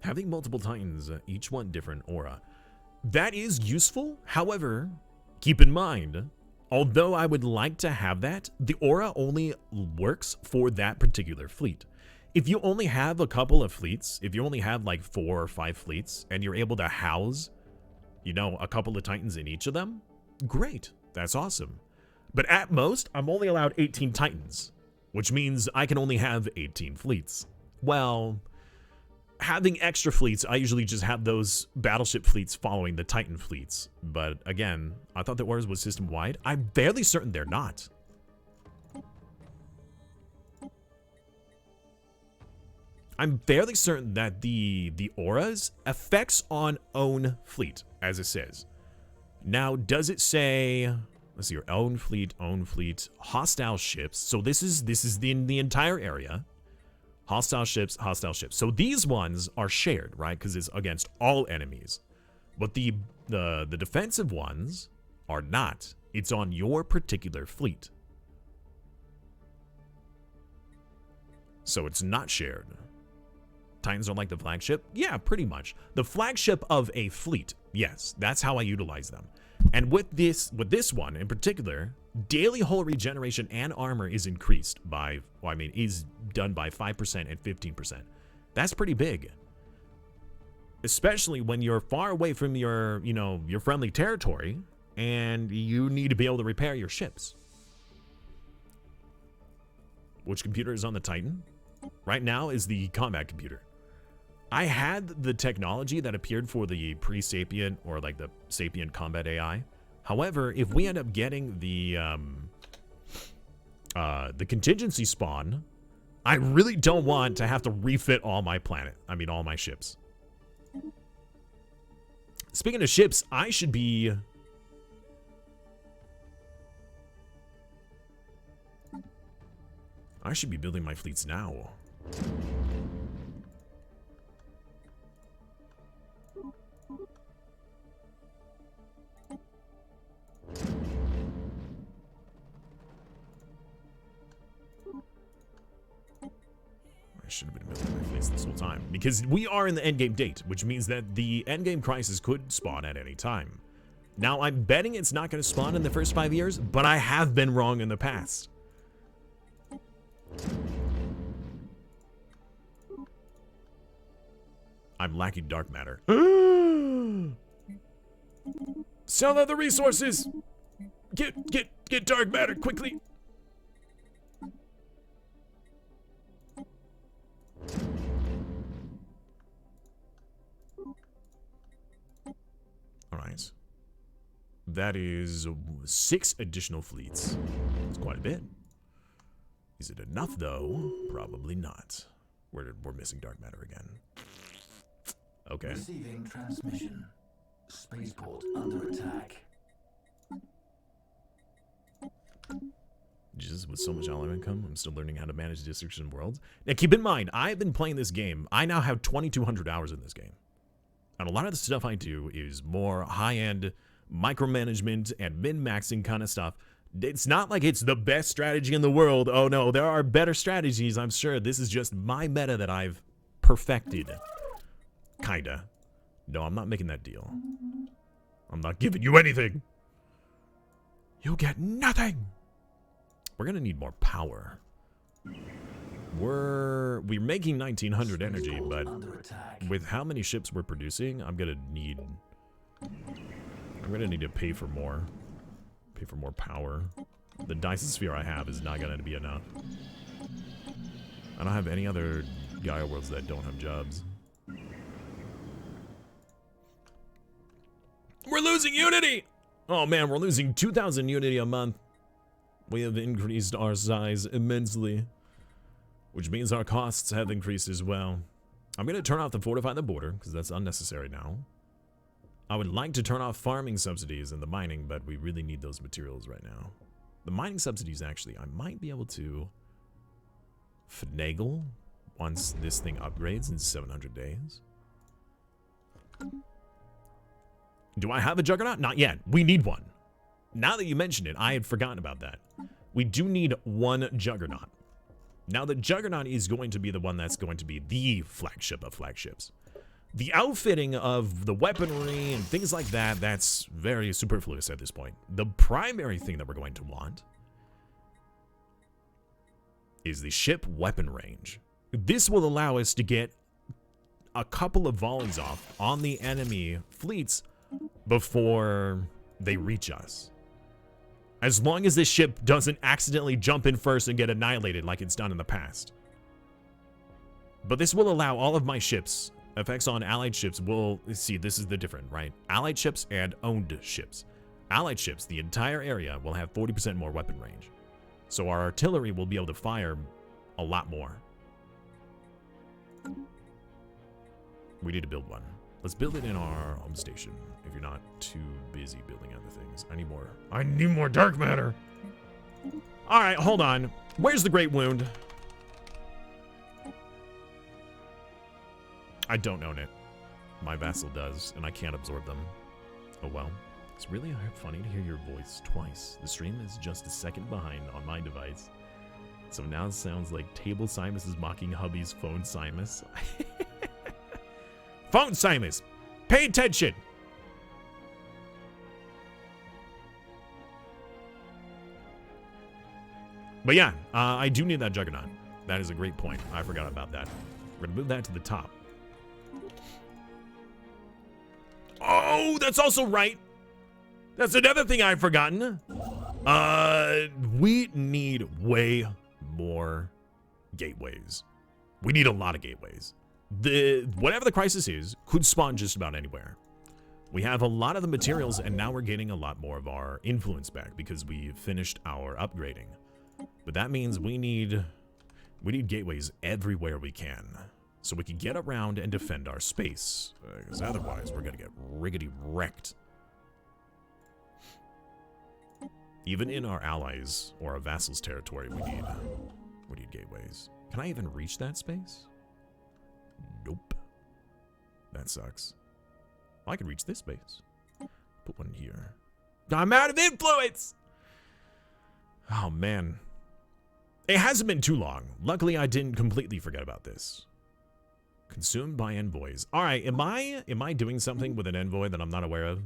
Having multiple Titans, each one different aura. That is useful. However, keep in mind, although I would like to have that, the aura only works for that particular fleet. If you only have a couple of fleets, if you only have like 4 or 5 fleets, and you're able to house, a couple of Titans in each of them, great. That's awesome. But at most, I'm only allowed 18 Titans, which means I can only have 18 fleets. Well, having extra fleets, I usually just have those battleship fleets following the Titan fleets. But again, I thought the auras was system-wide. I'm fairly certain they're not. I'm fairly certain that the auras effects on own fleet, as it says. Now, does it say, let's see, your own fleet, hostile ships. So this is the entire area. Hostile ships, hostile ships. So these ones are shared, right? Because it's against all enemies. But the defensive ones are not. It's on your particular fleet. So it's not shared. Titans are like the flagship? Yeah, pretty much. The flagship of a fleet. Yes, that's how I utilize them. And with this one in particular, daily hull regeneration and armor is increased by, is done by 5% and 15%. That's pretty big. Especially when you're far away from your friendly territory and you need to be able to repair your ships. Which computer is on the Titan? Right now is the combat computer. I had the technology that appeared for the pre-sapient or like the sapient combat AI. However, if we end up getting the contingency spawn, I really don't want to have to refit all my all my ships. Speaking of ships, I should be building my fleets now. I should have been building my fleets this whole time. Because we are in the endgame date, which means that the endgame crisis could spawn at any time. Now, I'm betting it's not going to spawn in the first 5 years, but I have been wrong in the past. I'm lacking dark matter. Sell out the resources! Get dark matter quickly! Alright. That is 6 additional fleets. It's quite a bit. Is it enough, though? Probably not. We're missing dark matter again. Okay. Receiving transmission. Spaceport under attack. Just with so much ally income, I'm still learning how to manage districts and worlds. Now, keep in mind, I've been playing this game. I now have 2,200 hours in this game. And a lot of the stuff I do is more high-end micromanagement and min-maxing kind of stuff. It's not like it's the best strategy in the world. Oh, no, there are better strategies, I'm sure. This is just my meta that I've perfected. Kinda. No, I'm not making that deal. I'm not giving you anything. You get nothing. We're gonna need more power. We're making 1,900 energy, but with how many ships we're producing, I'm gonna need to pay for more. Pay for more power. The Dyson I have is not gonna be enough. I don't have any other Gaia worlds that don't have jobs. We're losing Unity! Oh man, we're losing 2,000 Unity a month. We have increased our size immensely, which means our costs have increased as well. I'm going to turn off the fortify the border, because that's unnecessary now. I would like to turn off farming subsidies and the mining, but we really need those materials right now. The mining subsidies, actually, I might be able to finagle once this thing upgrades in 700 days. Do I have a Juggernaut? Not yet. We need one. Now that you mention it, I had forgotten about that. We do need one Juggernaut. Now, the Juggernaut is going to be the one that's going to be the flagship of flagships. The outfitting of the weaponry and things like that, that's very superfluous at this point. The primary thing that we're going to want is the ship weapon range. This will allow us to get a couple of volleys off on the enemy fleets before they reach us. As long as this ship doesn't accidentally jump in first and get annihilated like it's done in the past. But this will allow all of my ships, effects on allied ships will, see, this is the different, right? Allied ships and owned ships. Allied ships, the entire area will have 40% more weapon range. So our artillery will be able to fire a lot more. We need to build one. Let's build it in our home station, if you're not too busy building other things. I need more dark matter. All right, hold on. Where's the Great Wound? I don't own it. My vassal does, and I can't absorb them. Oh well. It's really funny to hear your voice twice. The stream is just a second behind on my device. So now it sounds like Table Simus is mocking hubby's Phone Simus. Phone Simus! Pay attention! But yeah, I do need that Juggernaut. That is a great point. I forgot about that. We're gonna move that to the top. Oh, that's also right. That's another thing I've forgotten. We need way more gateways. We need a lot of gateways. whatever the crisis is could spawn just about anywhere. We have a lot of the materials, and now we're getting a lot more of our influence back because we finished our upgrading. But that means we need gateways everywhere we can, so we can get around and defend our space. Because otherwise, we're gonna get riggedy wrecked. Even in our allies or our vassals' territory, we need gateways. Can I even reach that space? Nope. That sucks. I can reach this space. Put one here. I'm out of influence! Oh, man. It hasn't been too long. Luckily, I didn't completely forget about this. Consumed by envoys. All right, am I doing something with an envoy that I'm not aware of?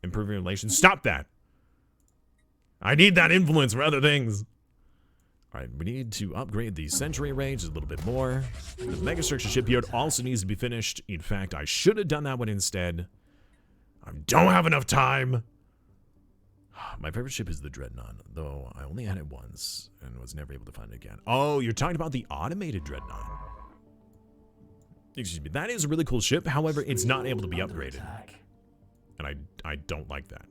Improving relations. Stop that! I need that influence for other things. All right, we need to upgrade the Century range a little bit more. The Megastructure Shipyard also needs to be finished. In fact, I should have done that one instead. I don't have enough time. My favorite ship is the Dreadnought, though I only had it once and was never able to find it again. Oh, you're talking about the automated Dreadnought. Excuse me. That is a really cool ship. However, it's not able to be upgraded. And I don't like that.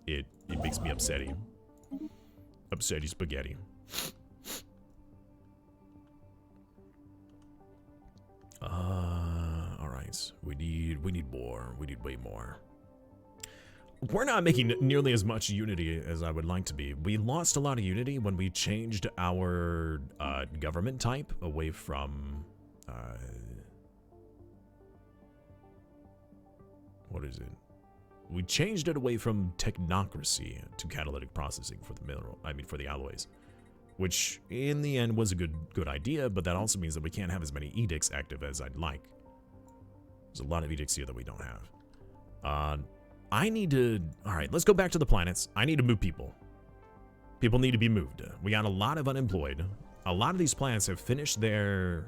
It makes me upsetty. Upsetty spaghetti. All right. We need more. We need way more. We're not making nearly as much unity as I would like to be. We lost a lot of unity when we changed our government type away from what is it? We changed it away from technocracy to catalytic processing for the for the alloys, which in the end was a good idea, but that also means that we can't have as many edicts active as I'd like. There's a lot of edicts here that we don't have. I need to... Alright, let's go back to the planets. I need to move people. People need to be moved. We got a lot of unemployed. A lot of these planets have finished their...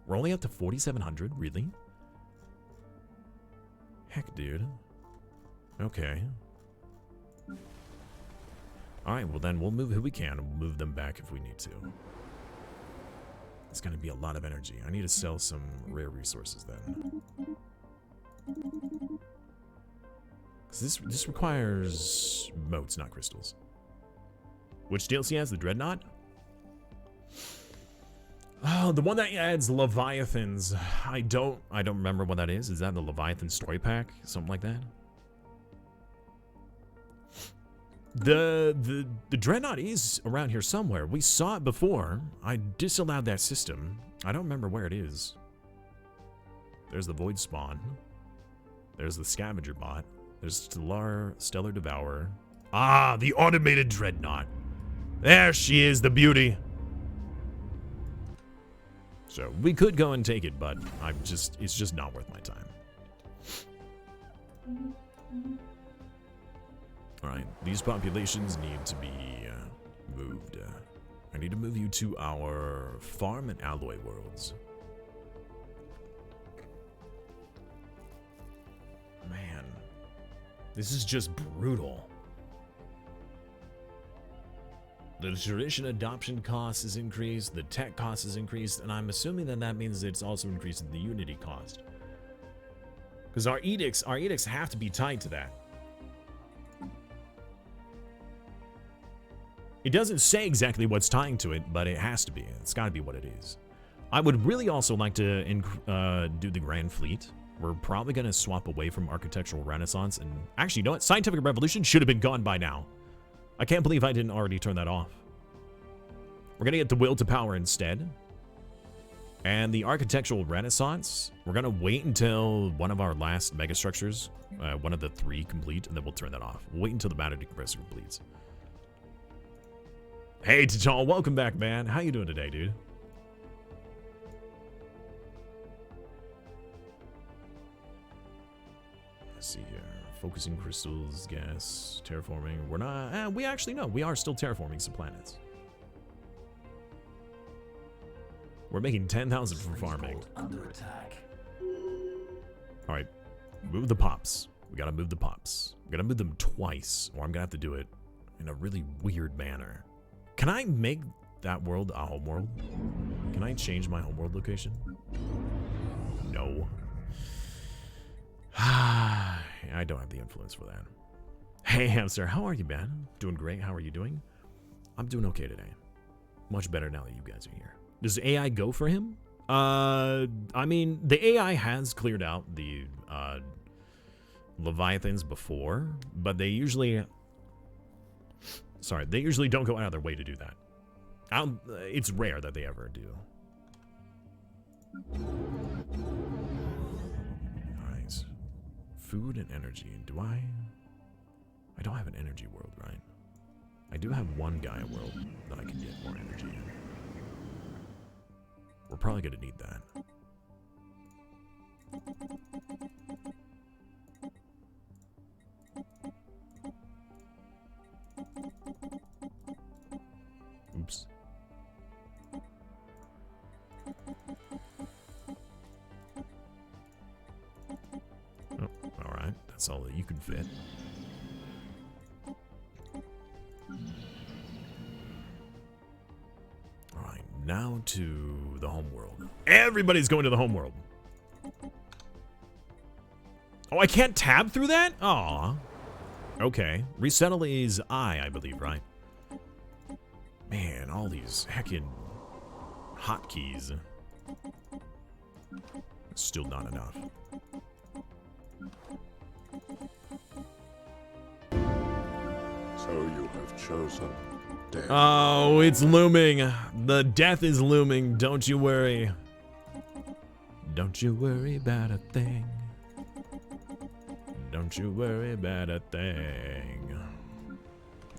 We're only up to 4,700, really? Heck, dude. Okay. Alright, well then we'll move who we can. We'll move them back if we need to. It's gonna be a lot of energy. I need to sell some rare resources then. Because this requires motes, not crystals. Which DLC has the Dreadnought? Oh, the one that adds Leviathans. I don't remember what that is. Is that the Leviathan story pack? Something like that? The Dreadnought is around here somewhere. We saw it before. I disallowed that system. I don't remember where it is. There's the Void Spawn. There's the Scavenger Bot. There's Stellar Devourer. Ah, the automated Dreadnought. There she is, the beauty. So we could go and take it, but it's just not worth my time. All right, these populations need to be moved. I need to move you to our farm and alloy worlds. Man, this is just brutal. The tradition adoption cost is increased, the tech cost is increased, and I'm assuming that means it's also increasing the unity cost. Because our edicts have to be tied to that. It doesn't say exactly what's tying to it, but it has to be. It's got to be what it is. I would really also like to do the Grand Fleet. We're probably going to swap away from Architectural Renaissance. And actually, you know what? Scientific Revolution should have been gone by now. I can't believe I didn't already turn that off. We're going to get the Will to Power instead. And the Architectural Renaissance, we're going to wait until one of our last megastructures, one of the 3 complete, and then we'll turn that off. We'll wait until the matter decompressor completes. Hey, T'Chall, welcome back, man. How you doing today, dude? Let's see here. Focusing crystals, gas, terraforming. We're not... we actually know. We are still terraforming some planets. We're making 10,000 from farming. Under attack. All right. Move the pops. We got to move the pops. We got to move them twice, or I'm going to have to do it in a really weird manner. Can I make that world a home world? Can I change my home world location? No. I don't have the influence for that. Hey, Hamster, how are you, man? Doing great. How are you doing? I'm doing okay today. Much better now that you guys are here. Does AI go for him? I mean, the AI has cleared out the Leviathans before, but they usually... Sorry, they usually don't go out of their way to do that. It's rare that they ever do. Alright. Food and energy. Do I don't have an energy world, right? I do have one Gaia world that I can get more energy in. We're probably going to need that. Oops. Oh, alright. That's all that you can fit. Alright, now to the home world. Everybody's going to the home world. Oh, I can't tab through that? Aw. Okay. Resettle is I believe, right? Man, all these heckin' hotkeys. Still not enough. So you have chosen death. Oh, it's looming. The death is looming. Don't you worry. Don't you worry about a thing. Don't you worry about a thing.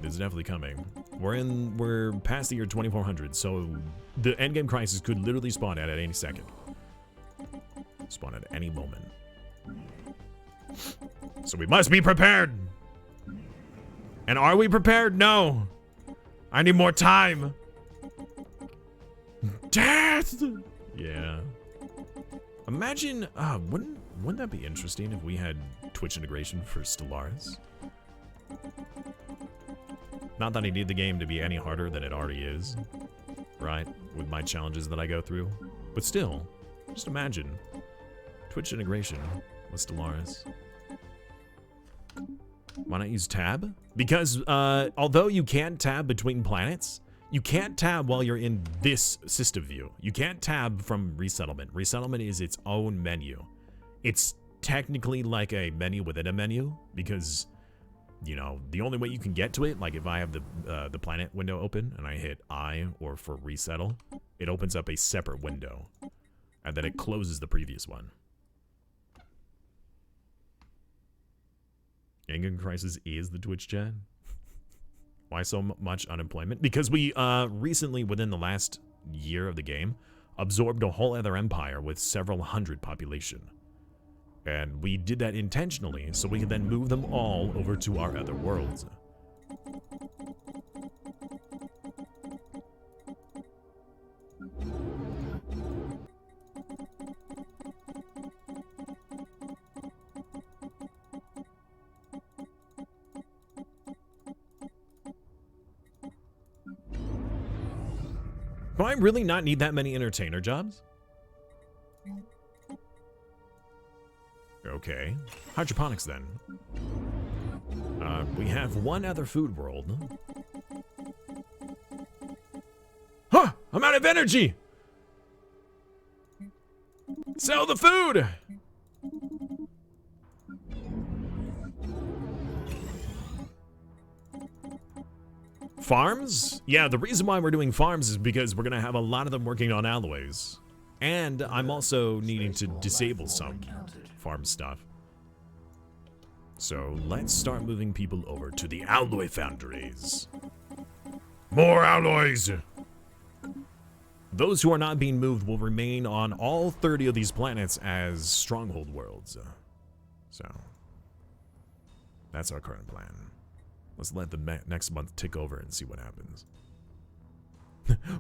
It's definitely coming. We're past the year 2400, so the endgame crisis could literally spawn at any second. Spawn at any moment. So we must be prepared. And are we prepared? No. I need more time. Death! Yeah. Imagine, wouldn't that be interesting if we had Twitch integration for Stellaris? Not that I need the game to be any harder than it already is, right? With my challenges that I go through. But still, just imagine Twitch integration with Stellaris. Why not use tab? Because although you can tab between planets, you can't tab while you're in this system view. You can't tab from resettlement. Resettlement is its own menu. It's technically like a menu within a menu because, you know, the only way you can get to it, like if I have the planet window open and I hit I or for resettle, it opens up a separate window and then it closes the previous one. Endgame crisis is the Twitch chat. Why so much unemployment? Because we recently, within the last year of the game, absorbed a whole other empire with several hundred population. And we did that intentionally so we could then move them all over to our other worlds. Do I really not need that many entertainer jobs? Okay. Hydroponics then. We have one other food world. Huh! I'm out of energy! Sell the food! Farms? Yeah, the reason why we're doing farms is because we're gonna have a lot of them working on alloys. And I'm also needing to disable some farm stuff. So let's start moving people over to the alloy foundries. More alloys! Those who are not being moved will remain on all 30 of these planets as stronghold worlds. So that's our current plan. Let's let the next month tick over and see what happens.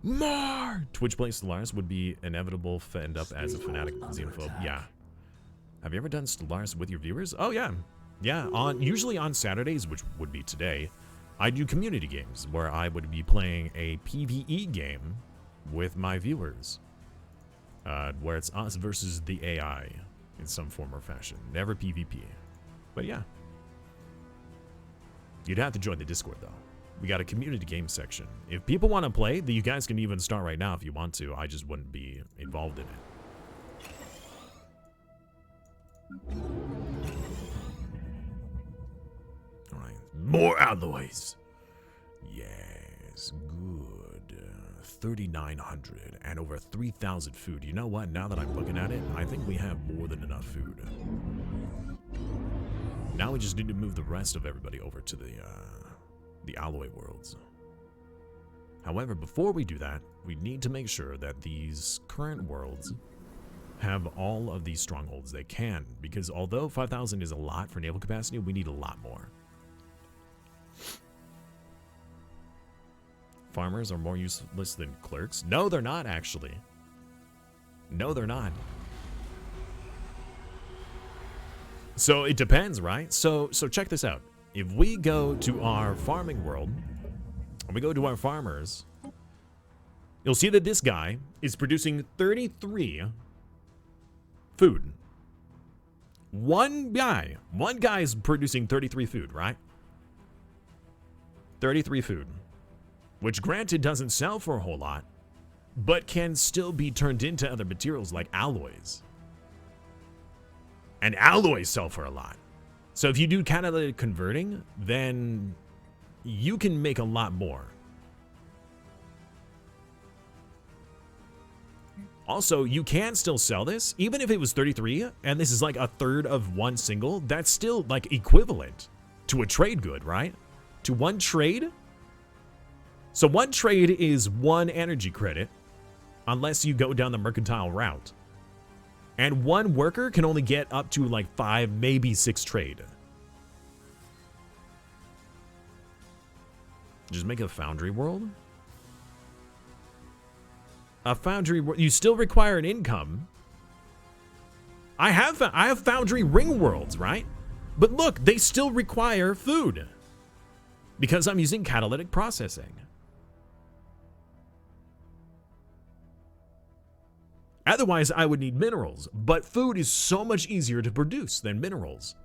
More! Twitch Play Stellaris would be inevitable to end up as a fanatic xenophobe. Yeah. Have you ever done Stellaris with your viewers? Oh, yeah. Yeah, usually on Saturdays, which would be today, I do community games where I would be playing a PvE game with my viewers, where it's us versus the AI in some form or fashion. Never PvP. But yeah. You'd have to join the Discord, though. We got a community game section. If people want to play, you guys can even start right now if you want to. I just wouldn't be involved in it. Alright. More alloys. Yes. Good. 3,900 and over 3,000 food. You know what? Now that I'm looking at it, I think we have more than enough food. Now we just need to move the rest of everybody over to the alloy worlds. However, before we do that, we need to make sure that these current worlds have all of these strongholds they can, because although 5,000 is a lot for naval capacity, we need a lot more. Farmers are more useless than clerks? No, they're not, actually. No, they're not. So it depends, right? So check this out. If we go to our farming world, and we go to our farmers, you'll see that this guy is producing 33 food. One guy is producing 33 food, right? 33 food. Which granted doesn't sell for a whole lot, but can still be turned into other materials like alloys. And alloys sell for a lot. So if you do catalytic converting, then you can make a lot more. Also, you can still sell this, even if it was 33, and this is like a third of one single, that's still like equivalent to a trade good, right? To one trade. So one trade is one energy credit, unless you go down the mercantile route. And one worker can only get up to like 5, maybe 6 trade. Just make a foundry world? A foundry world, you still require an income. I have foundry ring worlds, right? But look, they still require food. Because I'm using catalytic processing. Otherwise, I would need minerals, but food is so much easier to produce than minerals.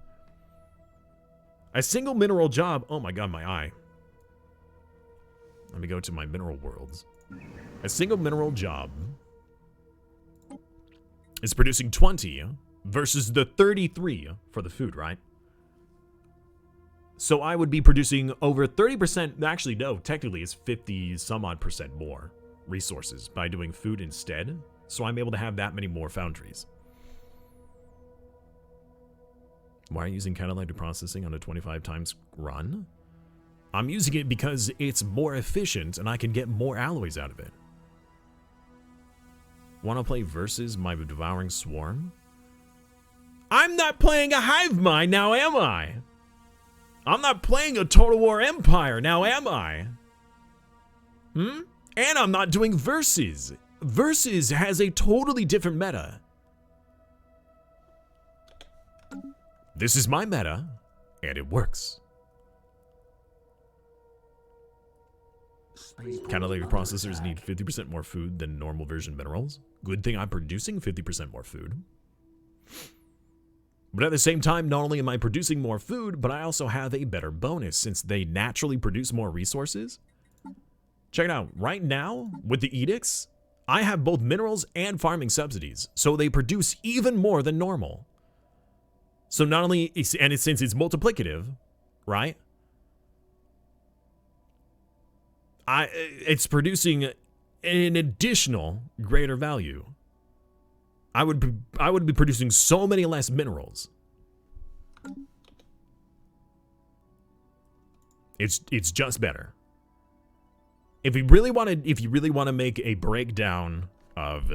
A single mineral job, oh my god, my eye. Let me go to my mineral worlds. A single mineral job is producing 20 versus the 33 for the food, right? So I would be producing over 30%, actually no, technically it's 50 some odd percent more resources by doing food instead. So I'm able to have that many more foundries. Why are you using catalytic processing on a 25 times run? I'm using it because it's more efficient and I can get more alloys out of it. Want to play versus my devouring swarm? I'm not playing a hive mind, now am I? I'm not playing a Total War Empire, now am I? And I'm not doing versus. Versus has a totally different meta. This is my meta, and it works. Catalytic processors need 50% more food than normal version minerals. Good thing I'm producing 50% more food. But at the same time, not only am I producing more food, but I also have a better bonus since they naturally produce more resources. Check it out. Right now, with the edicts, I have both minerals and farming subsidies, so they produce even more than normal. So not only, since it's multiplicative, right? It's producing an additional greater value. I would be producing so many less minerals. It's just better. If you really want to make a breakdown of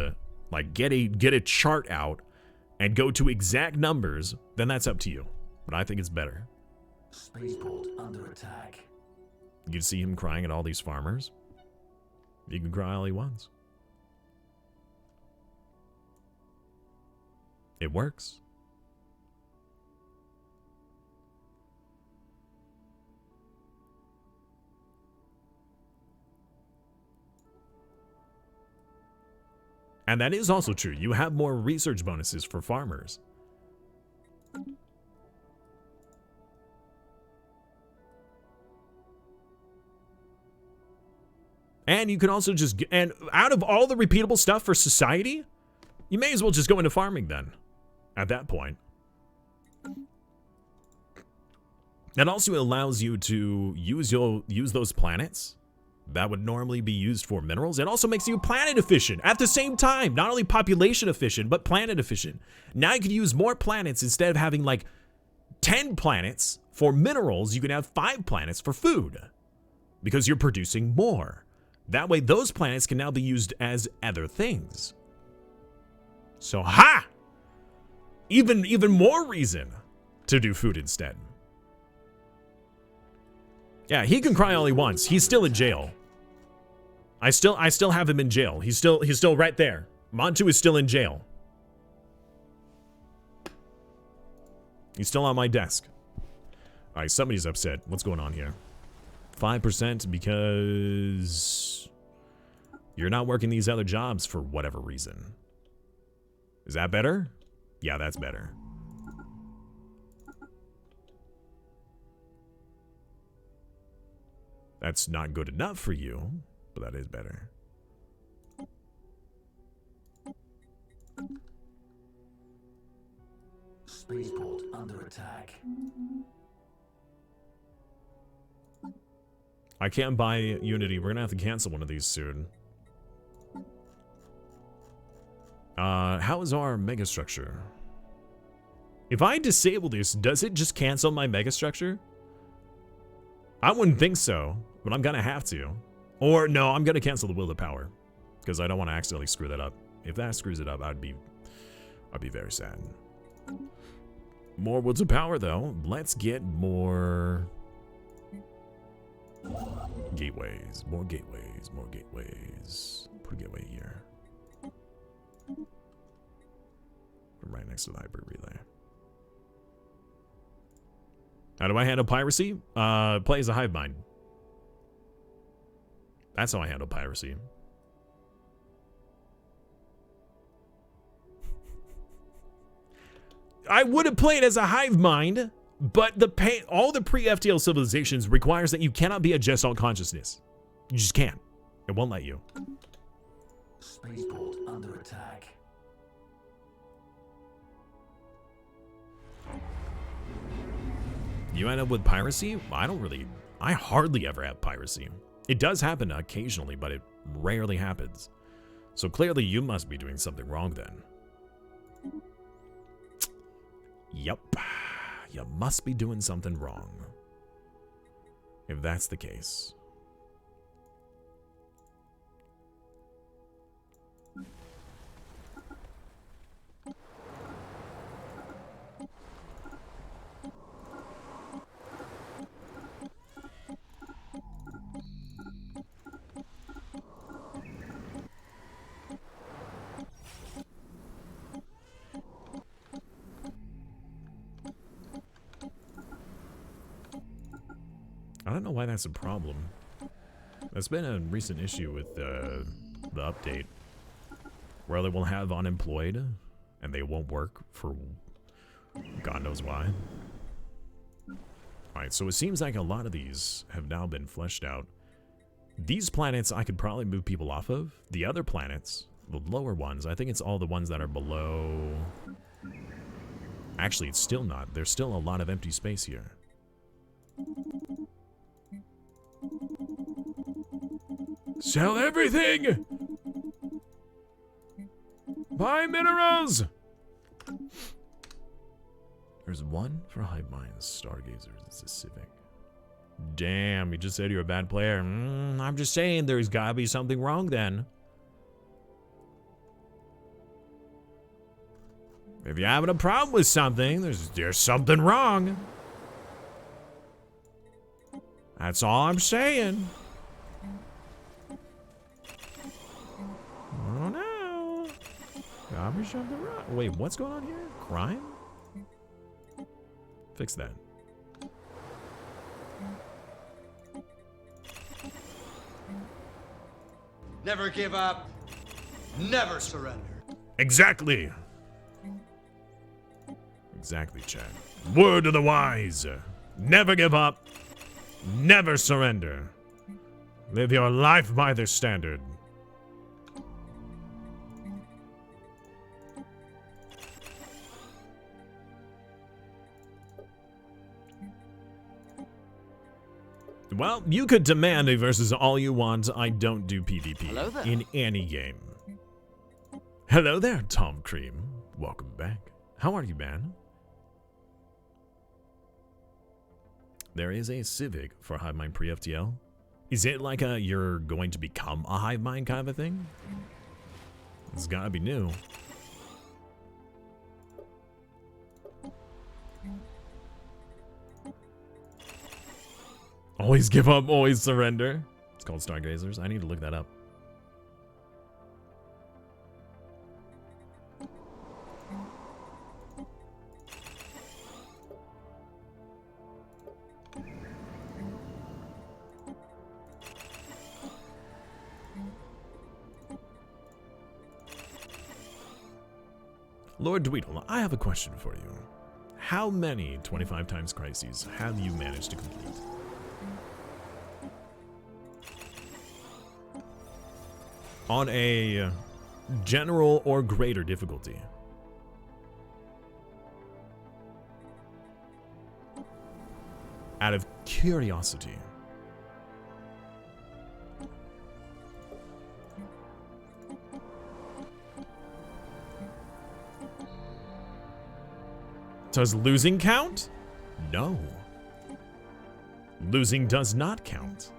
like get a chart out and go to exact numbers, then that's up to you. But I think it's better. Spaceport under attack. You can see him crying at all these farmers. He can cry all he wants. It works. And that is also true. You have more research bonuses for farmers. And you can also just, and out of all the repeatable stuff for society, you may as well just go into farming then, at that point. That also allows you to use those planets that would normally be used for minerals. It also makes you planet efficient at the same time. Not only population efficient, but planet efficient. Now you can use more planets instead of having like 10 planets for minerals. You can have 5 planets for food because you're producing more. That way, those planets can now be used as other things. So, ha! Even more reason to do food instead. Yeah, he can cry all he wants. He's still in jail. I still have him in jail. He's still right there. Montu is still in jail. He's still on my desk. All right, somebody's upset. What's going on here? 5% because you're not working these other jobs for whatever reason. Is that better? Yeah, that's better. That's not good enough for you, but that is better. Spaceport under attack. I can't buy Unity. We're gonna have to cancel one of these soon. How is our megastructure? If I disable this, does it just cancel my megastructure? I wouldn't think so, but I'm gonna have to. Or no, I'm gonna cancel the will of power because I don't want to accidentally screw that up. If that screws it up, I'd be very sad. More wills of power though. Let's get more gateways. More gateways. More gateways. Put a gateway here. Right next to the hybrid relay. How do I handle piracy? Play as a hive mind. That's how I handle piracy. I would have played as a hive mind, but all the pre-FTL civilizations requires that you cannot be a Gestalt consciousness. You just can't. It won't let you. Spaceport under attack. You end up with piracy? I hardly ever have piracy. It does happen occasionally, but it rarely happens. So clearly you must be doing something wrong then. Yup. You must be doing something wrong. If that's the case. I don't know why that's a problem. That's been a recent issue with the update, where they will have unemployed and they won't work for God knows why. Alright, so it seems like a lot of these have now been fleshed out. These planets I could probably move people off of. The other planets, the lower ones, I think it's all the ones that are below. Actually, it's still not. There's still a lot of empty space here. Sell everything! Buy minerals! There's one for hive minds, stargazers, it's a civic. Damn, you just said you're a bad player. I'm just saying there's gotta be something wrong then. If you're having a problem with something, there's something wrong. That's all I'm saying. I don't know. Gotta be something wrong. Wait, what's going on here? Crime? Fix that. Never give up. Never surrender. Exactly. Exactly, Chad. Word of the wise. Never give up. Never surrender. Live your life by their standard. Well, you could demand a versus all you want. I don't do PvP in any game. Hello there, Tom Cream. Welcome back. How are you, man? There is a Civic for Hive Mind pre-FTL. Is it like a you're going to become a Hive Mind kind of a thing? It's gotta be new. Always give up, always surrender. It's called Stargazers. I need to look that up. Lord Dweedle, I have a question for you. How many 25 times crises have you managed to complete? On a general or greater difficulty? Out of curiosity. Does losing count? No. Losing does not count.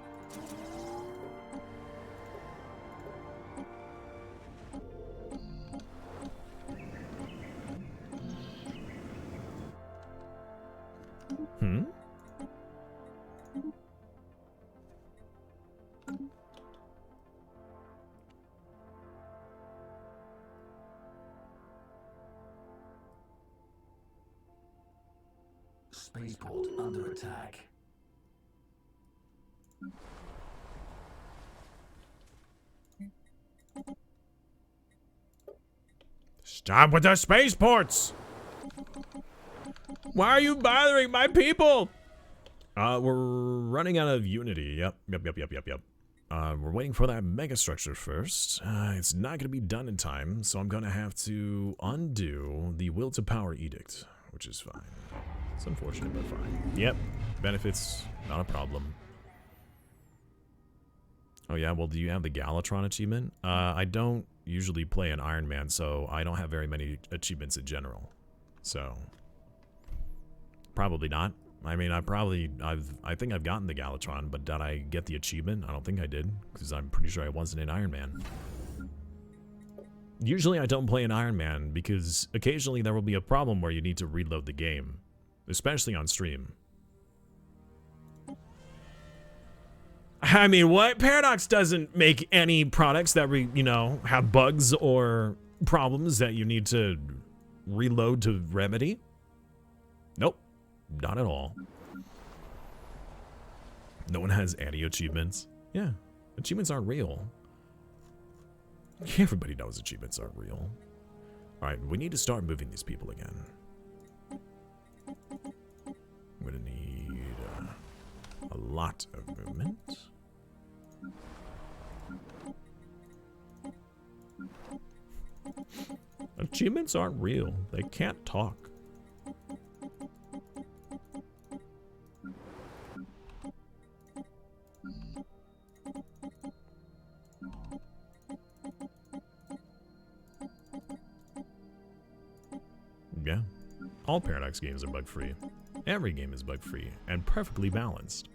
Spaceport under attack. Stop with the spaceports! Why are you bothering my people? We're running out of Unity. Yep. We're waiting for that megastructure first. It's not gonna be done in time, so I'm gonna have to undo the Will to Power Edict, which is fine. It's unfortunate, but fine. Yep. Benefits, not a problem. Oh yeah, well, do you have the Galatron achievement? I don't usually play an Iron Man, so I don't have very many achievements in general. So, probably not. I mean, I think I've gotten the Galatron, but did I get the achievement? I don't think I did, because I'm pretty sure I wasn't in Iron Man. Usually I don't play an Iron Man, because occasionally there will be a problem where you need to reload the game. Especially on stream. I mean, what? Paradox doesn't make any products that, have bugs or problems that you need to reload to remedy. Nope. Not at all. No one has anti-achievements. Yeah. Achievements aren't real. Everybody knows achievements aren't real. Alright, we need to start moving these people again. I'm gonna need a lot of movement. Achievements aren't real. They can't talk. Yeah. All Paradox games are bug-free. Every game is bug-free and perfectly balanced.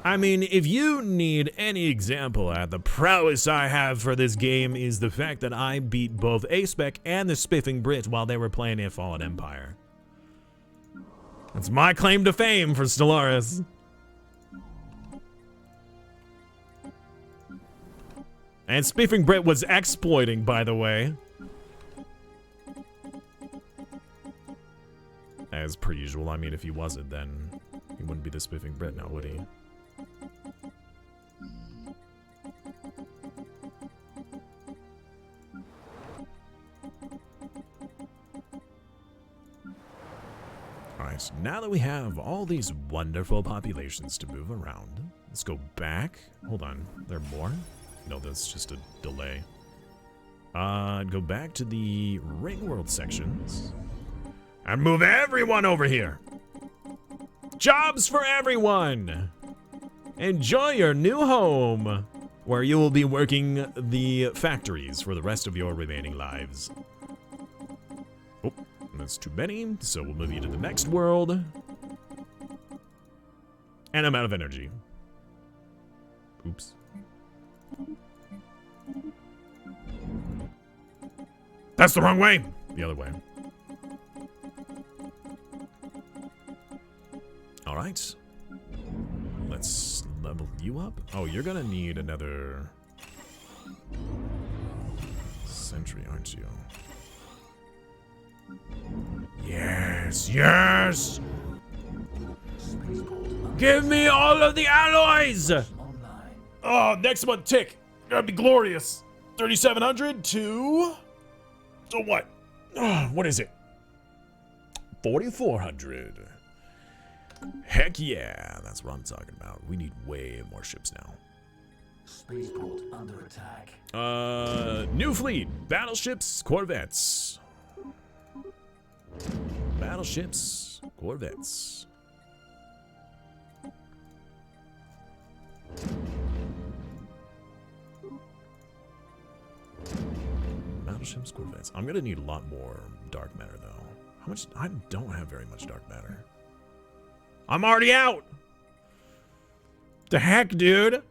I mean, if you need any example at the prowess I have for this game is the fact that I beat both A-Spec and the Spiffing Brit while they were playing in Fallen Empire. That's my claim to fame for Stellaris. And Spiffing Brit was exploiting, by the way. As per usual. I mean, if he wasn't, then He wouldn't be the spiffing Brit now, would he? Alright, so now that we have all these wonderful populations to move around, let's go back. Hold on, there are more? No, that's just a delay. Go back to the Ring World sections and move everyone over here. Jobs for everyone. Enjoy your new home, where you will be working the factories for the rest of your remaining lives. Oh, that's too many, so we'll move you to the next world. And I'm out of energy. Oops. That's the wrong way! The other way. Alright. Let's level you up. Oh, you're gonna need another sentry, aren't you? Yes, yes! Give me all of the alloys! Oh, next one, tick. That'd be glorious. 3,700 to... So what? What is it? 4,400. Heck yeah, that's what I'm talking about. We need way more ships now. Spaceport under attack. New fleet, battleships, corvettes. Battleships, corvettes. Battleships, corvettes. I'm gonna need a lot more dark matter though. How much? I don't have very much dark matter. I'm already out! The heck, dude?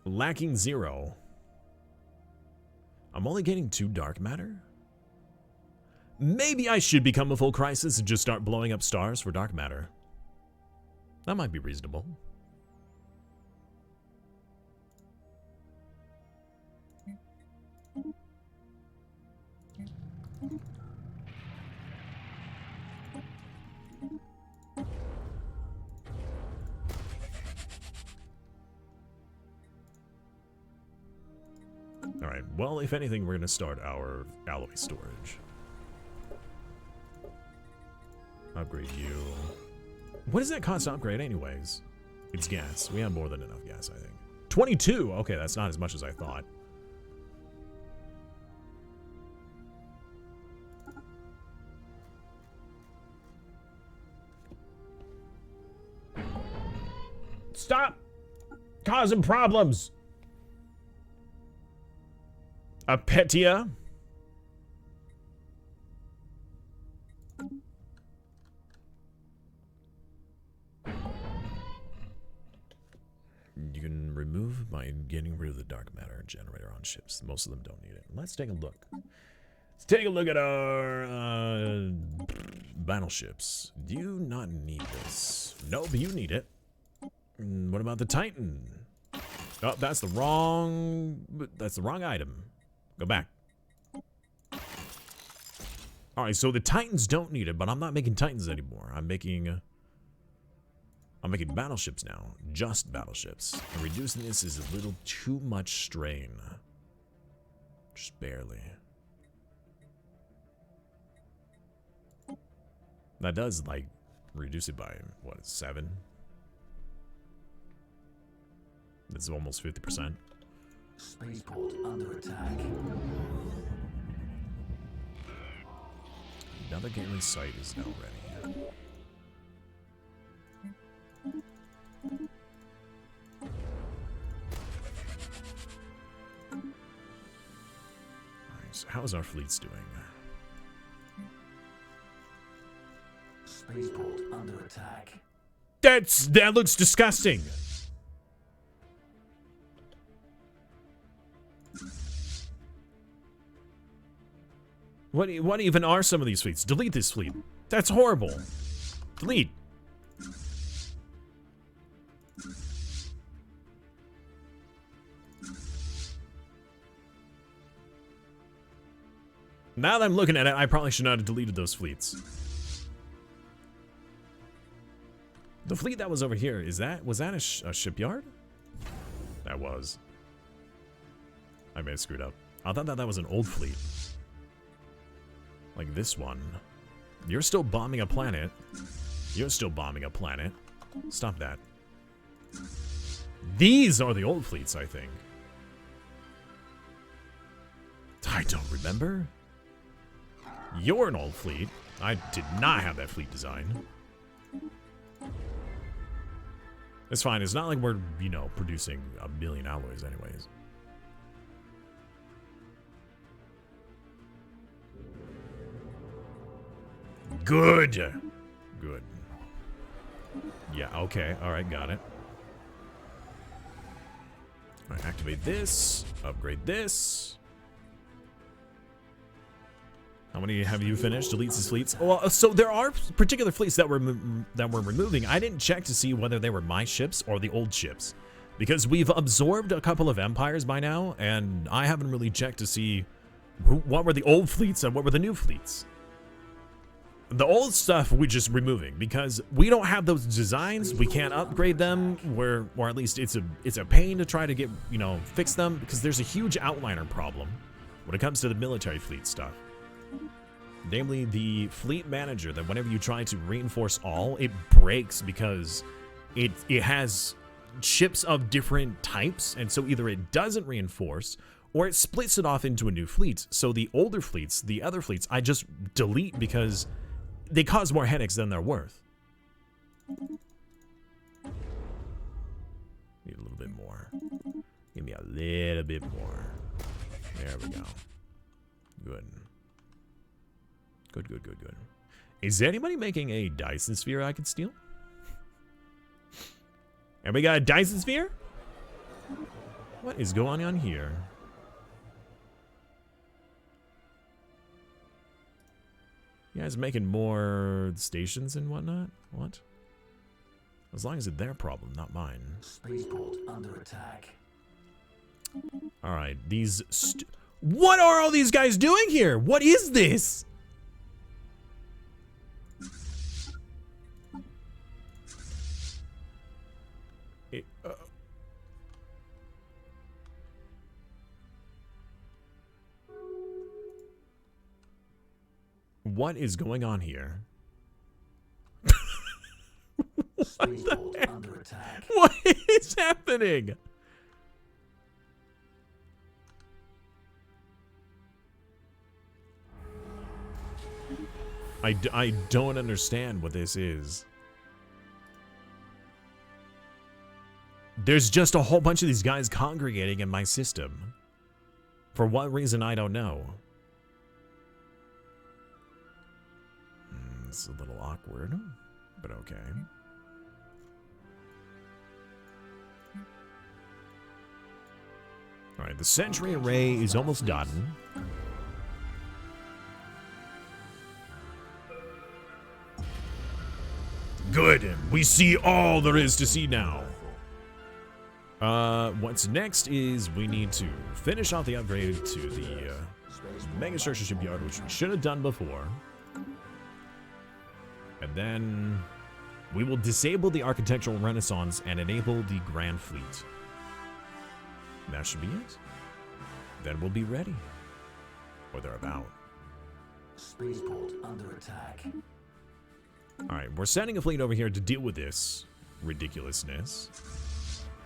Lacking 0. I'm only getting 2 dark matter? Maybe I should become a full crisis and just start blowing up stars for dark matter. That might be reasonable. Alright, well, if anything, we're going to start our alloy storage. Upgrade you. What does that cost to upgrade anyways? It's gas. We have more than enough gas, I think. 22! Okay, that's not as much as I thought. Stop causing problems! Apetia. You can remove by getting rid of the dark matter generator on ships. Most of them don't need it. Let's take a look. Let's take a look at our battleships. Do you not need this? Nope, you need it. What about the Titan? Oh, that's the wrong item. Go back. Alright, so the Titans don't need it, but I'm not making Titans anymore. I'm making battleships now. Just battleships. And reducing this is a little too much strain. Just barely. That does, like, reduce it by, what, 7? That's almost 50%. Spaceport under attack. Another gateway site is now ready. Alright, so how's our fleets doing? Spaceport under attack. That looks disgusting. What even are some of these fleets? Delete this fleet. That's horrible. Delete. Now that I'm looking at it, I probably should not have deleted those fleets. The fleet that was over here, was that a shipyard? That was. I may have screwed up. I thought that was an old fleet. Like this one. You're still bombing a planet. You're still bombing a planet. Stop that. These are the old fleets, I think. I don't remember. You're an old fleet. I did not have that fleet design. It's fine. It's not like we're, you know, producing a million alloys anyways. Good. Good. Yeah, okay. All right, got it. All right, activate this. Upgrade this. How many have you finished? Deletes his fleets. Well, so there are particular fleets that we're removing. I didn't check to see whether they were my ships or the old ships, because we've absorbed a couple of empires by now, and I haven't really checked to see what were the old fleets and what were the new fleets. The old stuff we're just removing because we don't have those designs. We can't upgrade them, or at least it's a pain to try to get, you know, fix them, because there's a huge outliner problem when it comes to the military fleet stuff. Namely, the fleet manager, that whenever you try to reinforce all, it breaks because it has ships of different types, and so either it doesn't reinforce or it splits it off into a new fleet. So the older fleets, the other fleets, I just delete because they cause more headaches than they're worth. Need a little bit more. Give me a little bit more. There we go. Good. Good, good, good, good. Is anybody making a Dyson sphere I could steal? Anybody got a Dyson sphere? What is going on here? You guys making more stations and whatnot? What? As long as it's their problem, not mine. Spaceport under attack. Alright, these what are all these guys doing here? What is this? What is going on here? Spaceport under attack. What is happening? I don't understand what this is. There's just a whole bunch of these guys congregating in my system. For what reason, I don't know. It's a little awkward, but okay. Alright, the Sentry Array is almost done. Good! We see all there is to see now. What's next is we need to finish off the upgrade to the Mega Structure Shipyard, which we should have done before. And then we will disable the Architectural Renaissance and enable the Grand Fleet. That should be it. Then we'll be ready. Or thereabout. Spaceport under attack. Alright, we're sending a fleet over here to deal with this ridiculousness.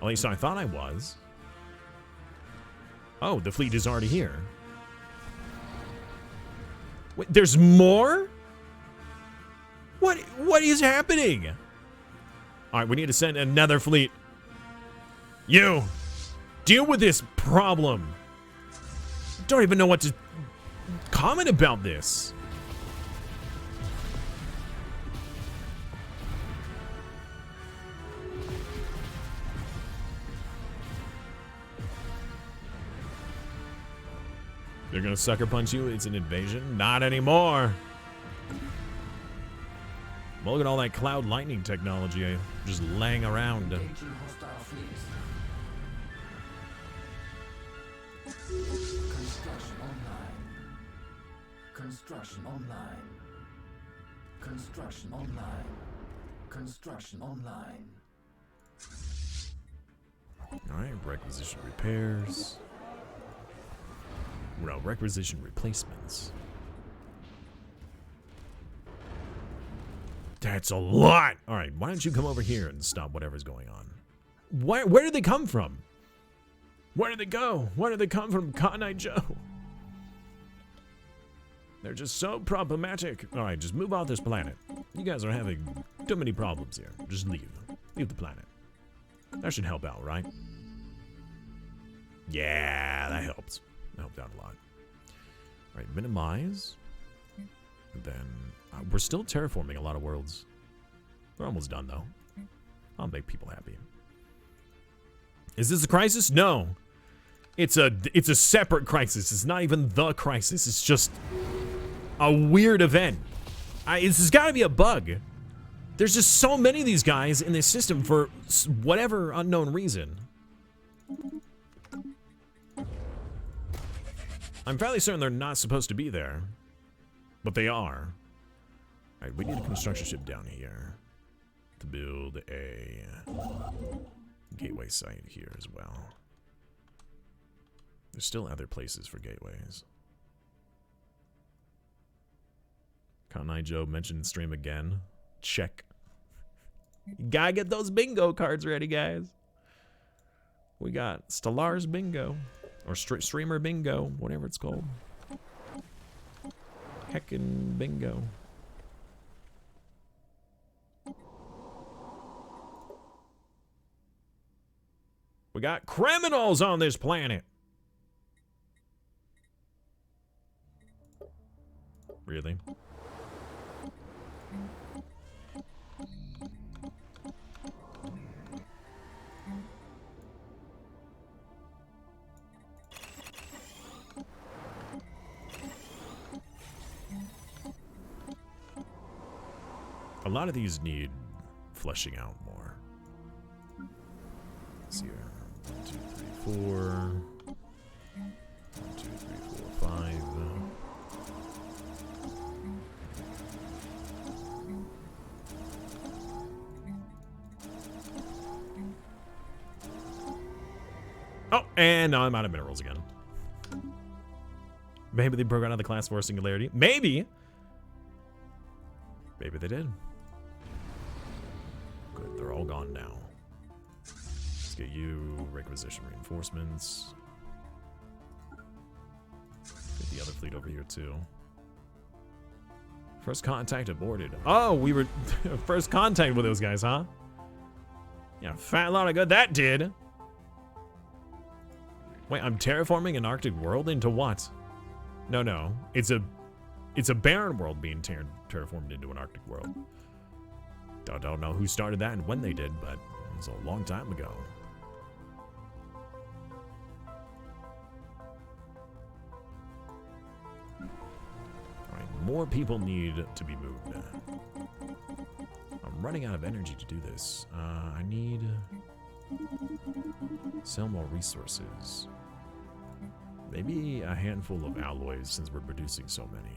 At least I thought I was. Oh, the fleet is already here. Wait, there's more? What is happening? Alright, we need to send another fleet. You! Deal with this problem! Don't even know what to comment about this. They're gonna sucker punch you? It's an invasion? Not anymore! Well, look at all that cloud lightning technology just laying around. Engaging hostile fleets. Construction online. Construction online. Construction online. Construction online. Alright, requisition repairs. No, requisition replacements. That's a lot! Alright, why don't you come over here and stop whatever's going on? Where did they come from? Where did they go? Where did they come from, Cotton Eye Joe? They're just so problematic. Alright, just move off this planet. You guys are having too many problems here. Just leave. Leave the planet. That should help out, right? Yeah, that helps. That helped out a lot. Alright, minimize. And then, we're still terraforming a lot of worlds. We're almost done, though. I'll make people happy. Is this a crisis? No. It's a separate crisis. It's not even the crisis. It's just a weird event. This has got to be a bug. There's just so many of these guys in this system for whatever unknown reason. I'm fairly certain they're not supposed to be there. But they are. Alright, we need a construction ship down here to build a gateway site here as well. There's still other places for gateways. Cotton Eye Joe mentioned in stream again. Check. You gotta get those bingo cards ready, guys. We got Stellar's Bingo. Or Streamer Bingo. Whatever it's called. Heckin' bingo. We got criminals on this planet. Really? A lot of these need fleshing out more. Let's see here. 1, 2, 3, 4. 1, 2, 3, 4, 5. Oh, and now I'm out of minerals again. Maybe they broke out of the class 4 singularity. Maybe. Maybe they did. Good, they're all gone now. Let's get you requisition reinforcements. Get the other fleet over here too. First contact aborted. Oh, we were first contact with those guys, huh? Yeah, fat lot of good that did. Wait, I'm terraforming an Arctic world into what? No. It's a barren world being terraformed into an Arctic world. Don't know who started that and when they did, but it was a long time ago. Alright, more people need to be moved. I'm running out of energy to do this. I need... sell more resources. Maybe a handful of alloys since we're producing so many.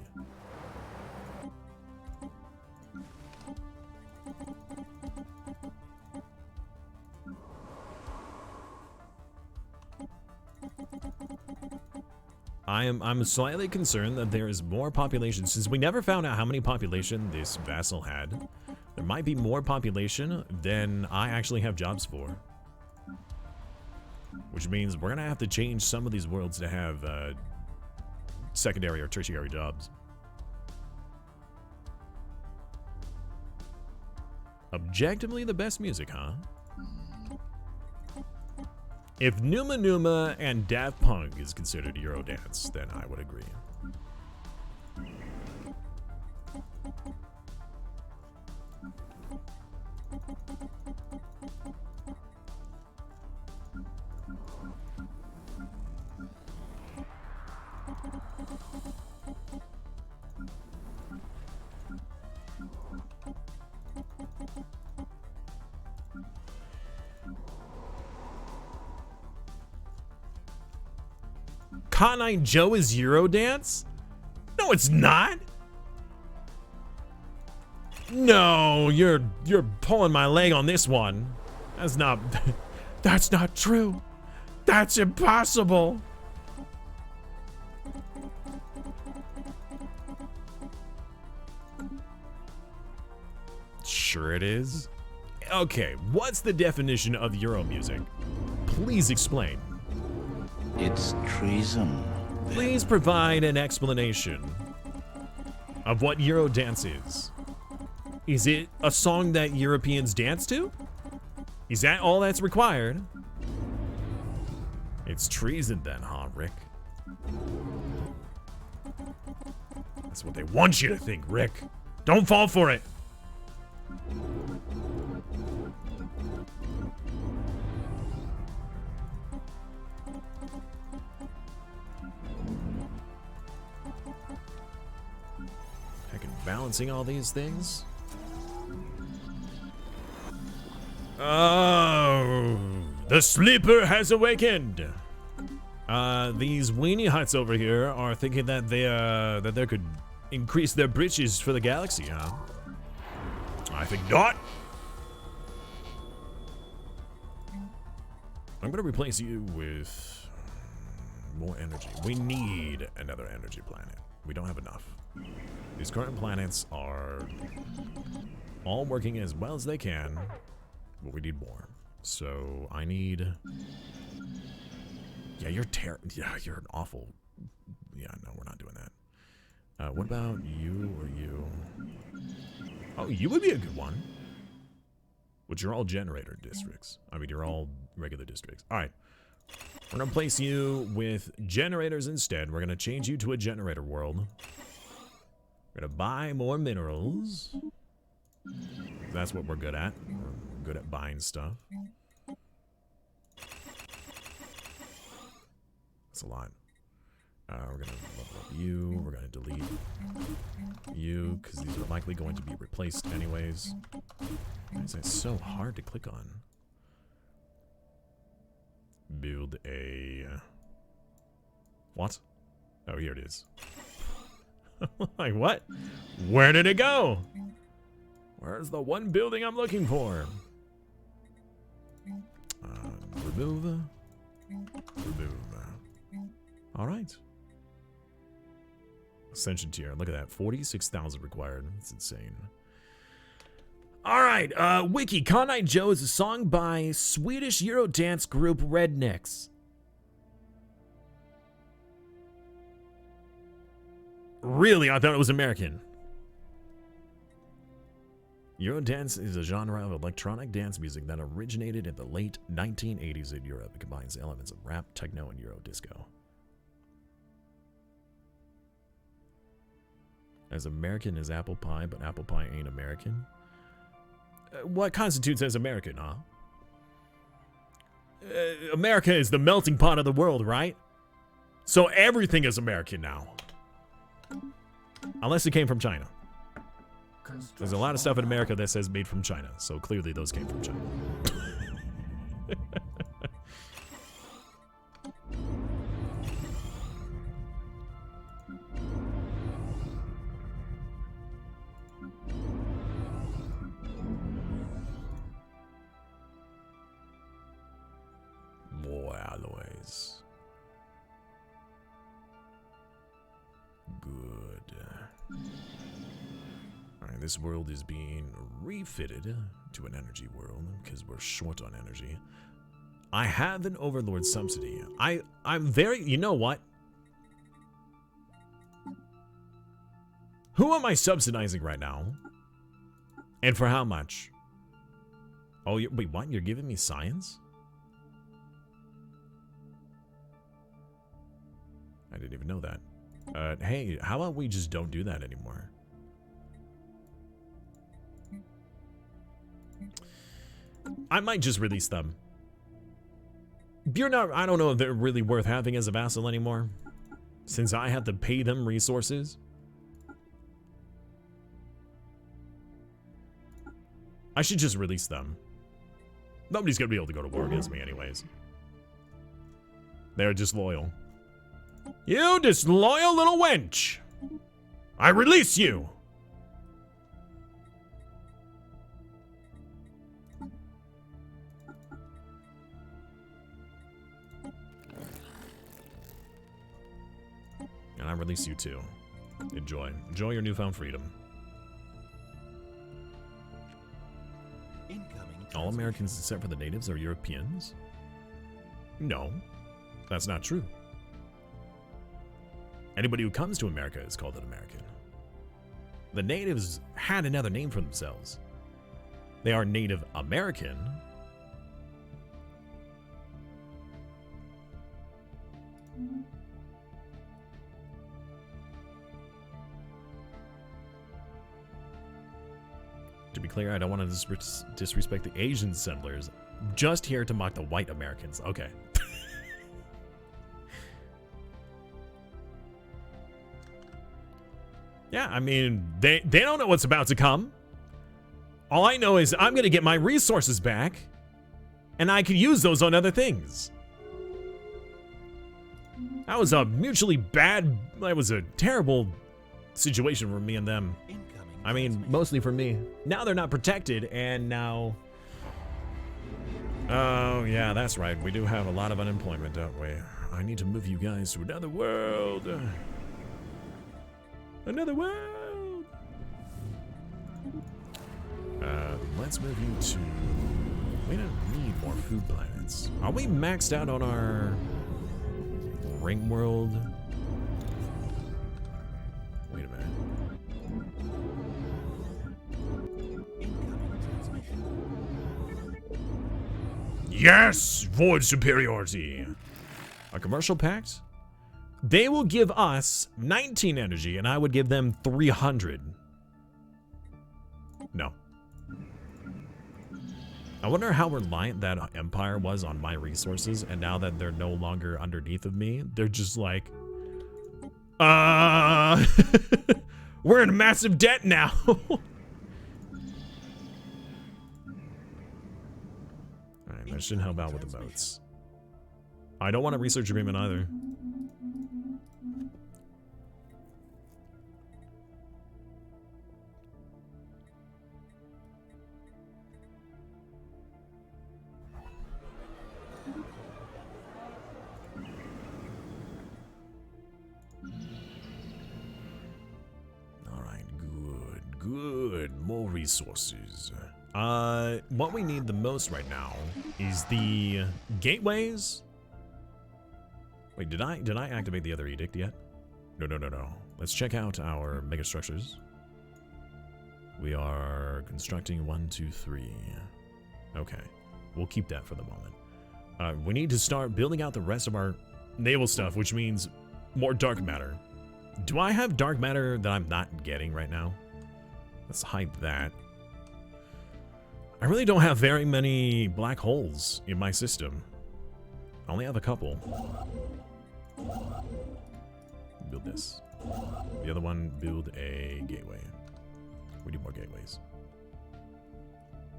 I'm slightly concerned that there is more population since we never found out how many population this vassal had. There might be more population than I actually have jobs for. Which means we're gonna have to change some of these worlds to have secondary or tertiary jobs. Objectively the best music, huh? If Numa Numa and Daft Punk is considered Eurodance, then I would agree. Cotton Eye Joe is Eurodance? No, it's not. No, you're pulling my leg on this one. That's not true. That's impossible. Sure it is. Okay, what's the definition of Euro music? Please explain. It's treason. Please provide an explanation of what Euro dance is. Is it a song that Europeans dance to? Is that all that's required? It's treason then, huh, Rick? That's what they want you to think, Rick. Don't fall for it. Balancing all these things. Oh, the sleeper has awakened. These weenie huts over here are thinking that they could increase their britches for the galaxy, huh? I think not. I'm gonna replace you with more energy. We need another energy planet. We don't have enough. These current planets are all working as well as they can, but we need more. So I need. Yeah, you're you're an awful. Yeah, no, we're not doing that. What about you or you? Oh, you would be a good one. But you're all generator districts. I mean, you're all regular districts. All right. We're gonna place you with generators instead. We're gonna change you to a generator world. We're gonna buy more minerals. That's what we're good at. We're good at buying stuff. That's a lot. We're gonna level up you. We're gonna delete you because these are likely going to be replaced anyways. Why is that so hard to click on? Build a... What? Oh, here it is. Like, what? Where did it go? Where's the one building I'm looking for? Remove. All right. Ascension tier. Look at that. 46,000 required. That's insane. All right. Wiki. Con Joe is a song by Swedish Eurodance group Rednecks. Really? I thought it was American. Eurodance is a genre of electronic dance music that originated in the late 1980s in Europe. It combines elements of rap, techno, and Euro disco. As American as apple pie, but apple pie ain't American? What constitutes as American, huh? America is the melting pot of the world, right? So everything is American now. Unless it came from China. There's a lot of stuff in America that says made from China, so clearly those came from China. More alloys. Good. Alright, this world is being refitted to an energy world because we're short on energy. I have an overlord subsidy. I'm very... You know what? Who am I subsidizing right now? And for how much? Oh, wait, what? You're giving me science? I didn't even know that. Hey, how about we just don't do that anymore? I might just release them. You're not... I don't know if they're really worth having as a vassal anymore, since I have to pay them resources. I should just release them. Nobody's gonna be able to go to war against me anyways. They're just loyal. You disloyal little wench! I release you! And I release you too. Enjoy. Enjoy your newfound freedom. All Americans except for the natives are Europeans? No, that's not true. Anybody who comes to America is called an American. The natives had another name for themselves. They are Native American. To be clear, I don't want to disrespect the Asian settlers. Just here to mock the white Americans. Okay. Yeah, I mean, they don't know what's about to come. All I know is I'm going to get my resources back, and I can use those on other things. That was a mutually bad, that was a terrible situation for me and them. I mean, mostly for me. Now they're not protected, and now... Oh, yeah, that's right. We do have a lot of unemployment, don't we? I need to move you guys to another world. Another world! Let's move you to... We don't need more food planets. Are we maxed out on our... ring world? Wait a minute. Yes! Void superiority! A commercial pact? They will give us 19 energy, and I would give them 300. No. I wonder how reliant that empire was on my resources, and now that they're no longer underneath of me, they're just like, we're in massive debt now. Alright, that shouldn't help out with the boats. I don't want a research agreement either. Good, more resources. What we need the most right now is the gateways. Wait, did I activate the other edict yet? No. Let's check out our megastructures. We are constructing 1, 2, 3. Okay, we'll keep that for the moment. We need to start building out the rest of our naval stuff, which means more dark matter. Do I have dark matter that I'm not getting right now? Let's hide that. I really don't have very many black holes in my system. I only have a couple. Build this. The other one, build a gateway. We need more gateways.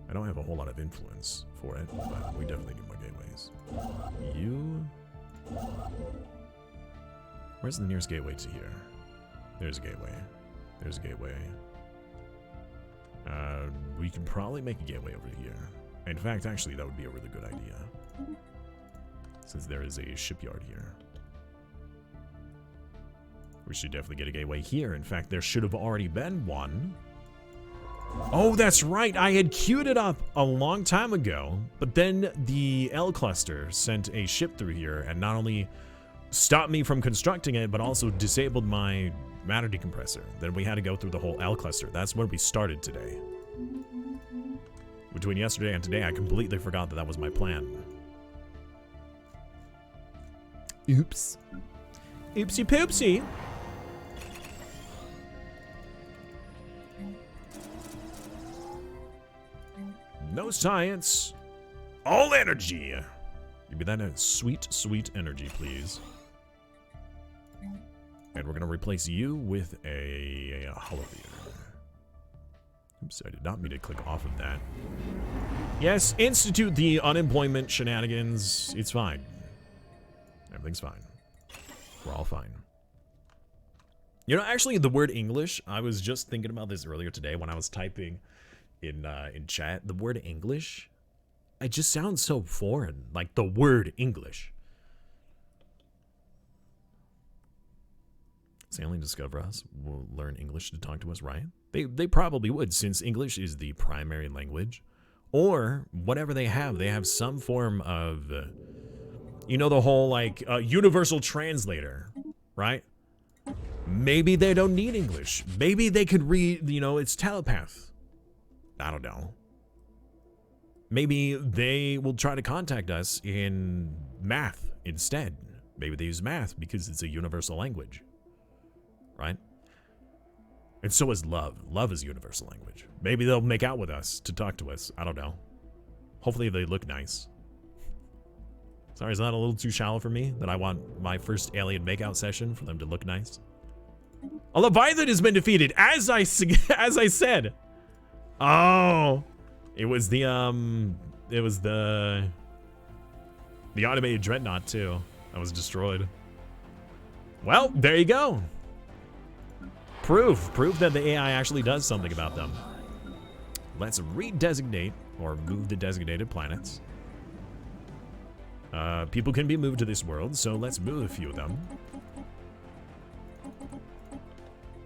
I don't have a whole lot of influence for it, but we definitely need more gateways. You... Where's the nearest gateway to here? There's a gateway. There's a gateway. We can probably make a gateway over here. In fact, actually, that would be a really good idea. Since there is a shipyard here. We should definitely get a gateway here. In fact, there should have already been one. Oh, that's right. I had queued it up a long time ago. But then the L cluster sent a ship through here and not only stopped me from constructing it, but also disabled my matter decompressor. Then we had to go through the whole L cluster. That's where we started today. Between yesterday and today, I completely forgot that was my plan. Oops. Oopsie poopsie. No science. All energy. Give me that sweet, sweet energy, please. And we're going to replace you with a holotheater. Oops, I did not mean to click off of that. Yes, institute the unemployment shenanigans. It's fine. Everything's fine. We're all fine. You know, actually, the word English, I was just thinking about this earlier today when I was typing in chat. The word English, it just sounds so foreign, like the word English. Sailing discover us will learn English to talk to us, right? They probably would, since English is the primary language. Or whatever they have some form of, you know, the whole like universal translator, right? Maybe they don't need English. Maybe they could read, you know, it's telepath. I don't know. Maybe they will try to contact us in math instead. Maybe they use math because it's a universal language, right? And so is love. Love is universal language. Maybe they'll make out with us to talk to us. I don't know. Hopefully they look nice. Sorry, is that a little too shallow for me? That I want my first alien makeout session for them to look nice? A Leviathan has been defeated, as I said. Oh, it was the automated dreadnought too. That was destroyed. Well, there you go. Proof that the AI actually does something about them. Let's redesignate or move the designated planets. People can be moved to this world, so let's move a few of them.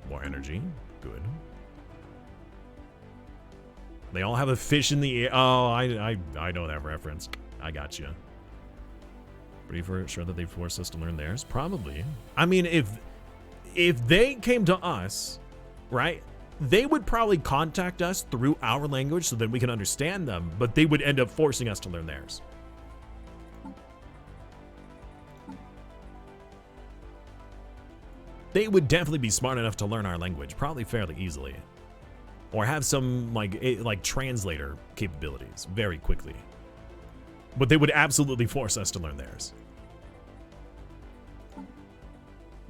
More energy, good. They all have a fish in the air. Oh, I know that reference. I got you. Pretty sure that they forced us to learn theirs. Probably. I mean, if they came to us, right? They would probably contact us through our language so that we can understand them, but they would end up forcing us to learn theirs. They would definitely be smart enough to learn our language, probably fairly easily. Or have some like translator capabilities very quickly. But they would absolutely force us to learn theirs.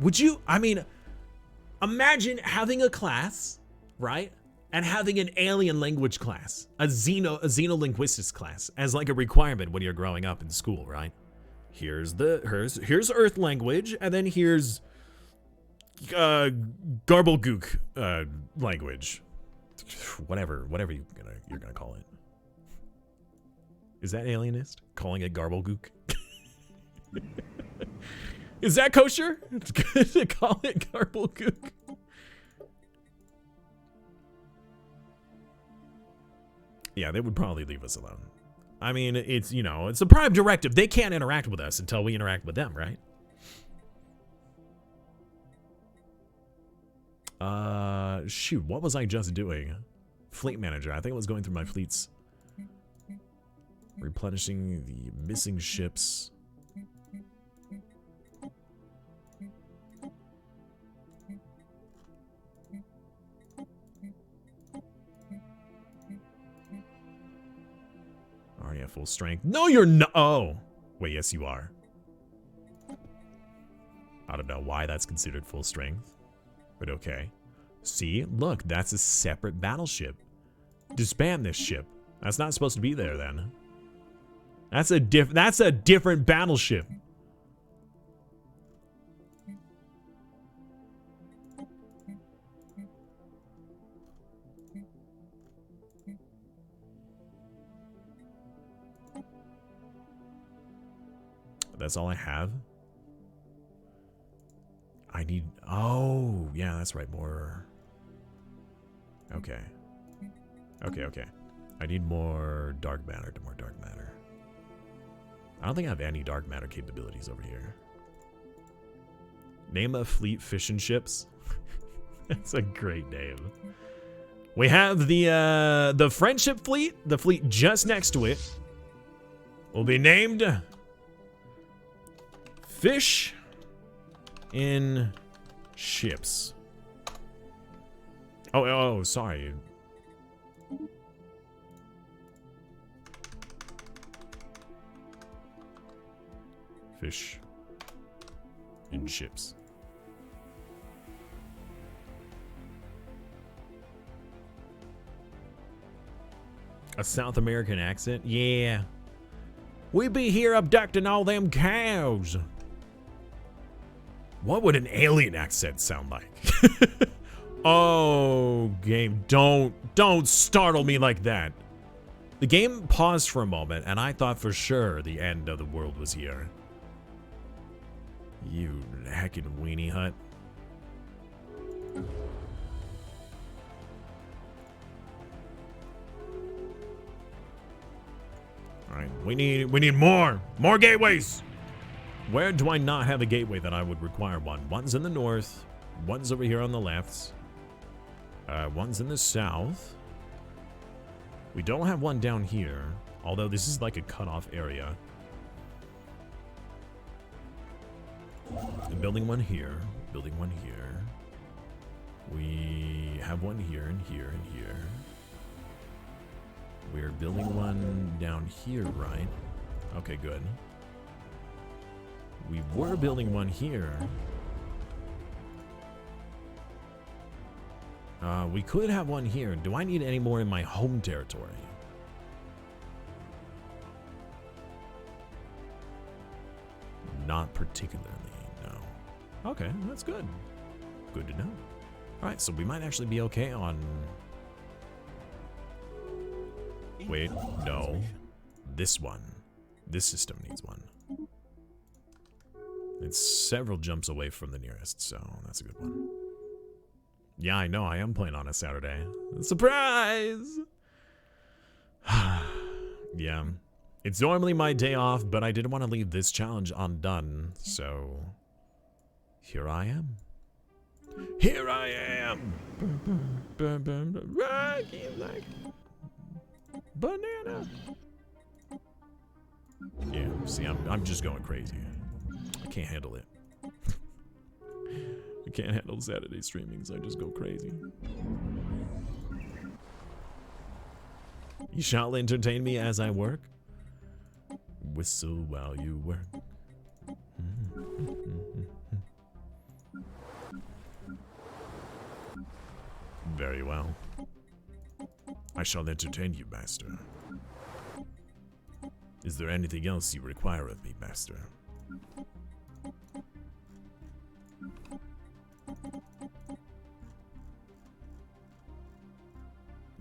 Would you, I mean, imagine having a class, right? And having an alien language class, a xenolinguistics class as like a requirement when you're growing up in school, right? Here's Earth language, and then here's Garblegook language. Whatever you're gonna call it. Is that alienist? Calling it Garblegook? Is that kosher? It's good to call it Garblegook. Yeah, they would probably leave us alone. I mean, it's, you know, it's a prime directive. They can't interact with us until we interact with them, right? Shoot, what was I just doing? Fleet manager. I think I was going through my fleets. Replenishing the missing ships. Are you at full strength? No, you're not. Oh, wait, yes, you are. I don't know why that's considered full strength, but okay. See, look, that's a separate battleship. Disband this ship. That's not supposed to be there then. That's a different battleship. That's all I have. I need, oh, yeah, that's right, more. Okay. Okay. I need more dark matter, I don't think I have any dark matter capabilities over here. Name a fleet fishing ships. That's a great name. We have the friendship fleet, the fleet just next to it. Will be named Fish in Ships. Oh, sorry. Fish in Ships. A South American accent? Yeah. We be here abducting all them cows. What would an alien accent sound like? Oh, game, don't startle me like that. The game paused for a moment, and I thought for sure the end of the world was here. You heckin' weenie hut. Alright, we need more gateways! Where do I not have a gateway that I would require one? One's in the north, one's over here on the left, one's in the south. We don't have one down here, although this is like a cutoff area. I'm building one here, building one here. We have one here and here and here. We're building one down here, right? Okay, good. We were building one here. We could have one here. Do I need any more in my home territory? Not particularly, no. Okay, that's good. Good to know. Alright, so we might actually be okay on... Wait, no. This one. This system needs one. It's several jumps away from the nearest, so that's a good one. Yeah, I know, I am playing on a Saturday. Surprise! Yeah. It's normally my day off, but I didn't want to leave this challenge undone, so... Here I am. Here I am! Rocky like banana. Yeah, see, I'm just going crazy. I can't handle it. I can't handle Saturday streaming, so I just go crazy. You shall entertain me as I work. Whistle while you work. Very well. I shall entertain you, master. Is there anything else you require of me, master?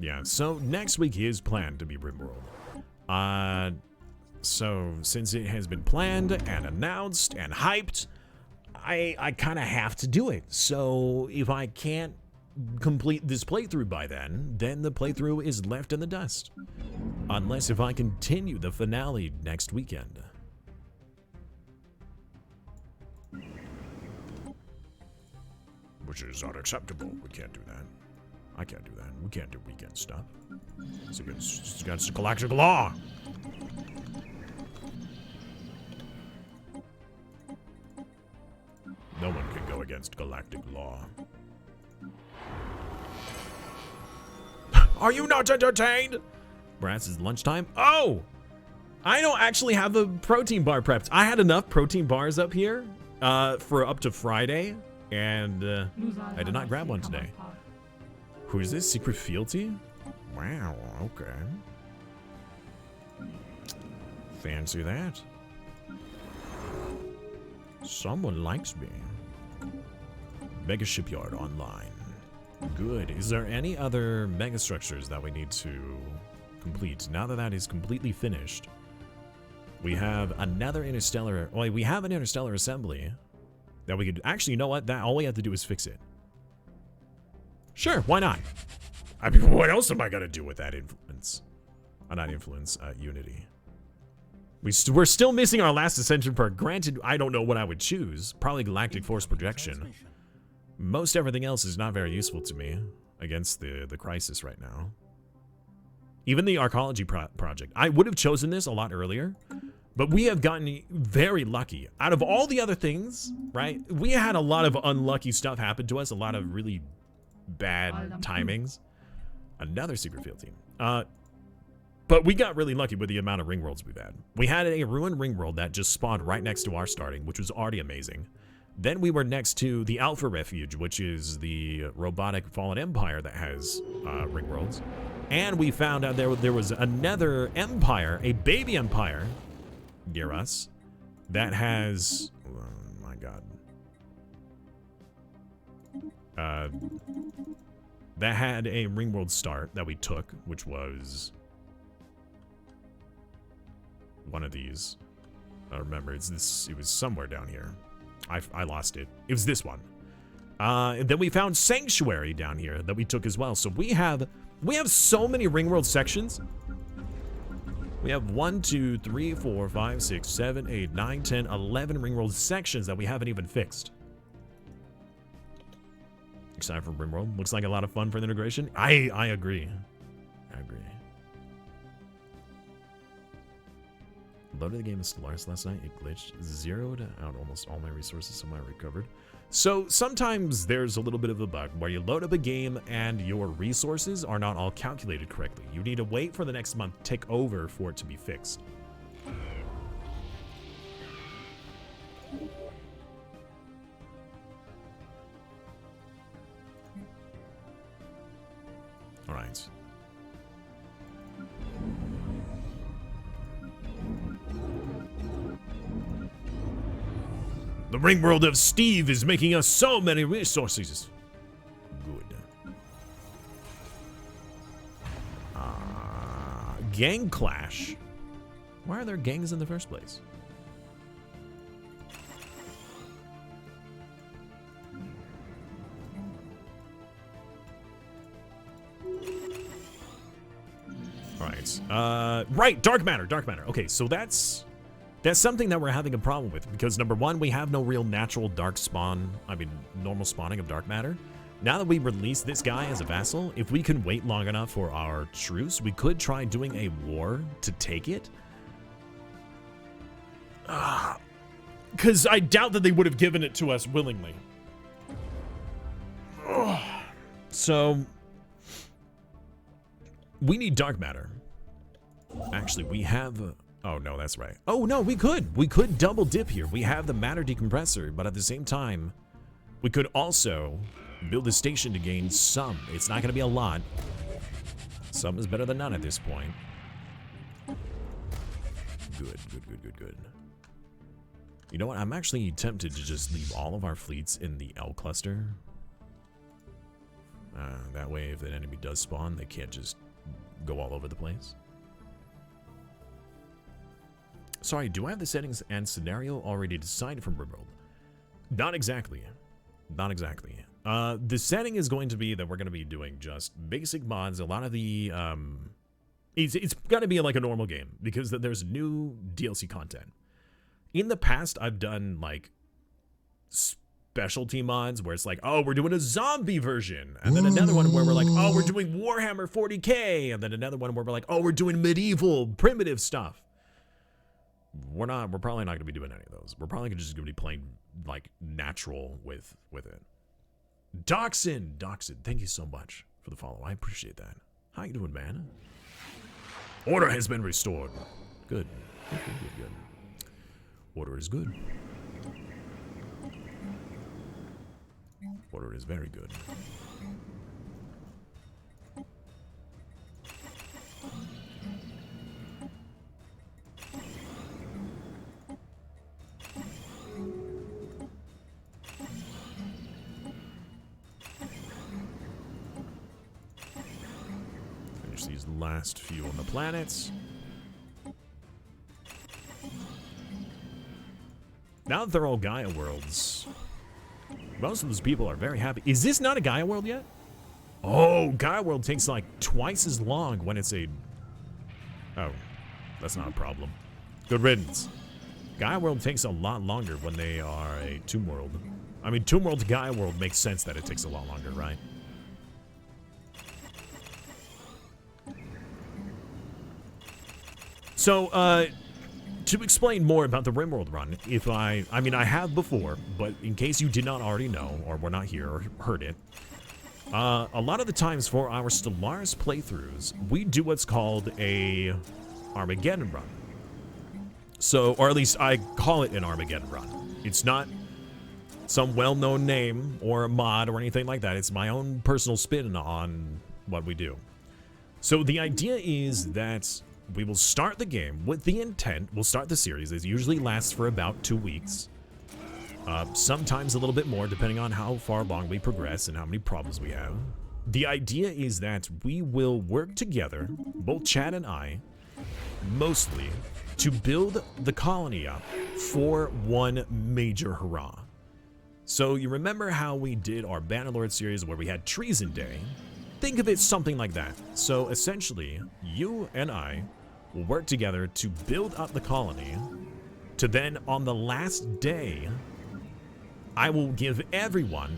Yeah, so next week is planned to be RimWorld. So since it has been planned and announced and hyped, I kind of have to do it. So if I can't complete this playthrough by then the playthrough is left in the dust. Unless if I continue the finale next weekend. Which is unacceptable. We can't do that. I can't do that. We can't do weekend stuff. It's against galactic law. No one can go against galactic law. Are you not entertained? Brass is lunchtime. Oh! I don't actually have a protein bar prepped. I had enough protein bars up here for up to Friday, and I did not grab one today. Who is this? Secret Fealty? Wow, okay. Fancy that. Someone likes me. Mega Shipyard online. Good. Is there any other mega structures that we need to complete? Now that that is completely finished, we have another interstellar. Well, we have an interstellar assembly that we could actually. You know what? That all we have to do is fix it. Sure, why not? I mean, what else am I gonna do with that influence? Not influence. Unity. We're still missing our last ascension perk. Granted, I don't know what I would choose. Probably galactic force projection. Most everything else is not very useful to me against the crisis right now. Even the archaeology project. I would have chosen this a lot earlier, but we have gotten very lucky. Out of all the other things, right? We had a lot of unlucky stuff happen to us. A lot of really bad timings. Another secret field team. But we got really lucky with the amount of ring worlds we've had. We had a ruined ring world that just spawned right next to our starting, which was already amazing. Then we were next to the Alpha Refuge, which is the robotic Fallen Empire that has ring worlds. And we found out there was another empire, a baby empire, near us, that has, oh my god, that had a Ringworld start that we took, which was one of these. I remember it was somewhere down here. I lost it. It was this one. And then we found Sanctuary down here that we took as well. So we have so many Ringworld sections. We have 1, 2, 3, 4, 5, 6, 7, 8, 9, 10, 11 Ringworld sections that we haven't even fixed. Excited for Ringworld. Looks like a lot of fun for the integration. I agree. I agree. Loaded the game of Stellaris last night. It glitched. Zeroed out almost all my resources, so I recovered. So sometimes there's a little bit of a bug where you load up a game and your resources are not all calculated correctly. You need to wait for the next month to take over for it to be fixed. All right. The Ringworld of Steve is making us so many resources. Good. Gang clash. Why are there gangs in the first place? All right. Right, dark matter. Okay, so that's something that we're having a problem with because number one, we have no real natural normal spawning of dark matter. Now that we release this guy as a vassal, if we can wait long enough for our truce, we could try doing a war to take it. Because I doubt that they would have given it to us willingly. So, we need dark matter. Actually, we have... Oh, no, that's right. Oh, no, we could. We could double dip here. We have the matter decompressor, but at the same time, we could also build a station to gain some. It's not going to be a lot. Some is better than none at this point. Good. You know what? I'm actually tempted to just leave all of our fleets in the L cluster. That way, if an enemy does spawn, they can't just go all over the place. Sorry, do I have the settings and scenario already decided from Rimworld? Not exactly. The setting is going to be that we're going to be doing just basic mods. A lot of the, it's got to be like a normal game because there's new DLC content. In the past, I've done like specialty mods where it's like, oh, we're doing a zombie version. And then another one where we're like, oh, we're doing Warhammer 40K. And then another one where we're like, oh, we're doing medieval primitive stuff. We're probably not going to be doing any of those. We're probably just going to be playing like natural with it. Doxin, thank you so much for the follow. I appreciate that. How you doing, man? Order has been restored. Good. Order is good. Order is very good. Finish these last few on the planets. Now that they're all Gaia worlds, most of those people are very happy. Is this not a Gaia world yet? Oh, Gaia world takes like twice as long when it's a... Oh, that's not a problem. Good riddance. Gaia world takes a lot longer when they are a Tomb world. I mean, Tomb world to Gaia world makes sense that it takes a lot longer, right? So, to explain more about the RimWorld run, I mean, I have before, but in case you did not already know, or were not here, or heard it, a lot of the times for our Stellaris playthroughs, we do what's called a Armageddon run. So, or at least I call it an Armageddon run. It's not some well-known name or a mod or anything like that. It's my own personal spin on what we do. So the idea is that we will start the game with the intent, we'll start the series, it usually lasts for about 2 weeks. sometimes a little bit more, depending on how far along we progress and how many problems we have. The idea is that we will work together, both Chad and I, mostly, to build the colony up for one major hurrah. So you remember how we did our Bannerlord series where we had Treason Day? Think of it something like that. So essentially, you and I will work together to build up the colony, to then on the last day, I will give everyone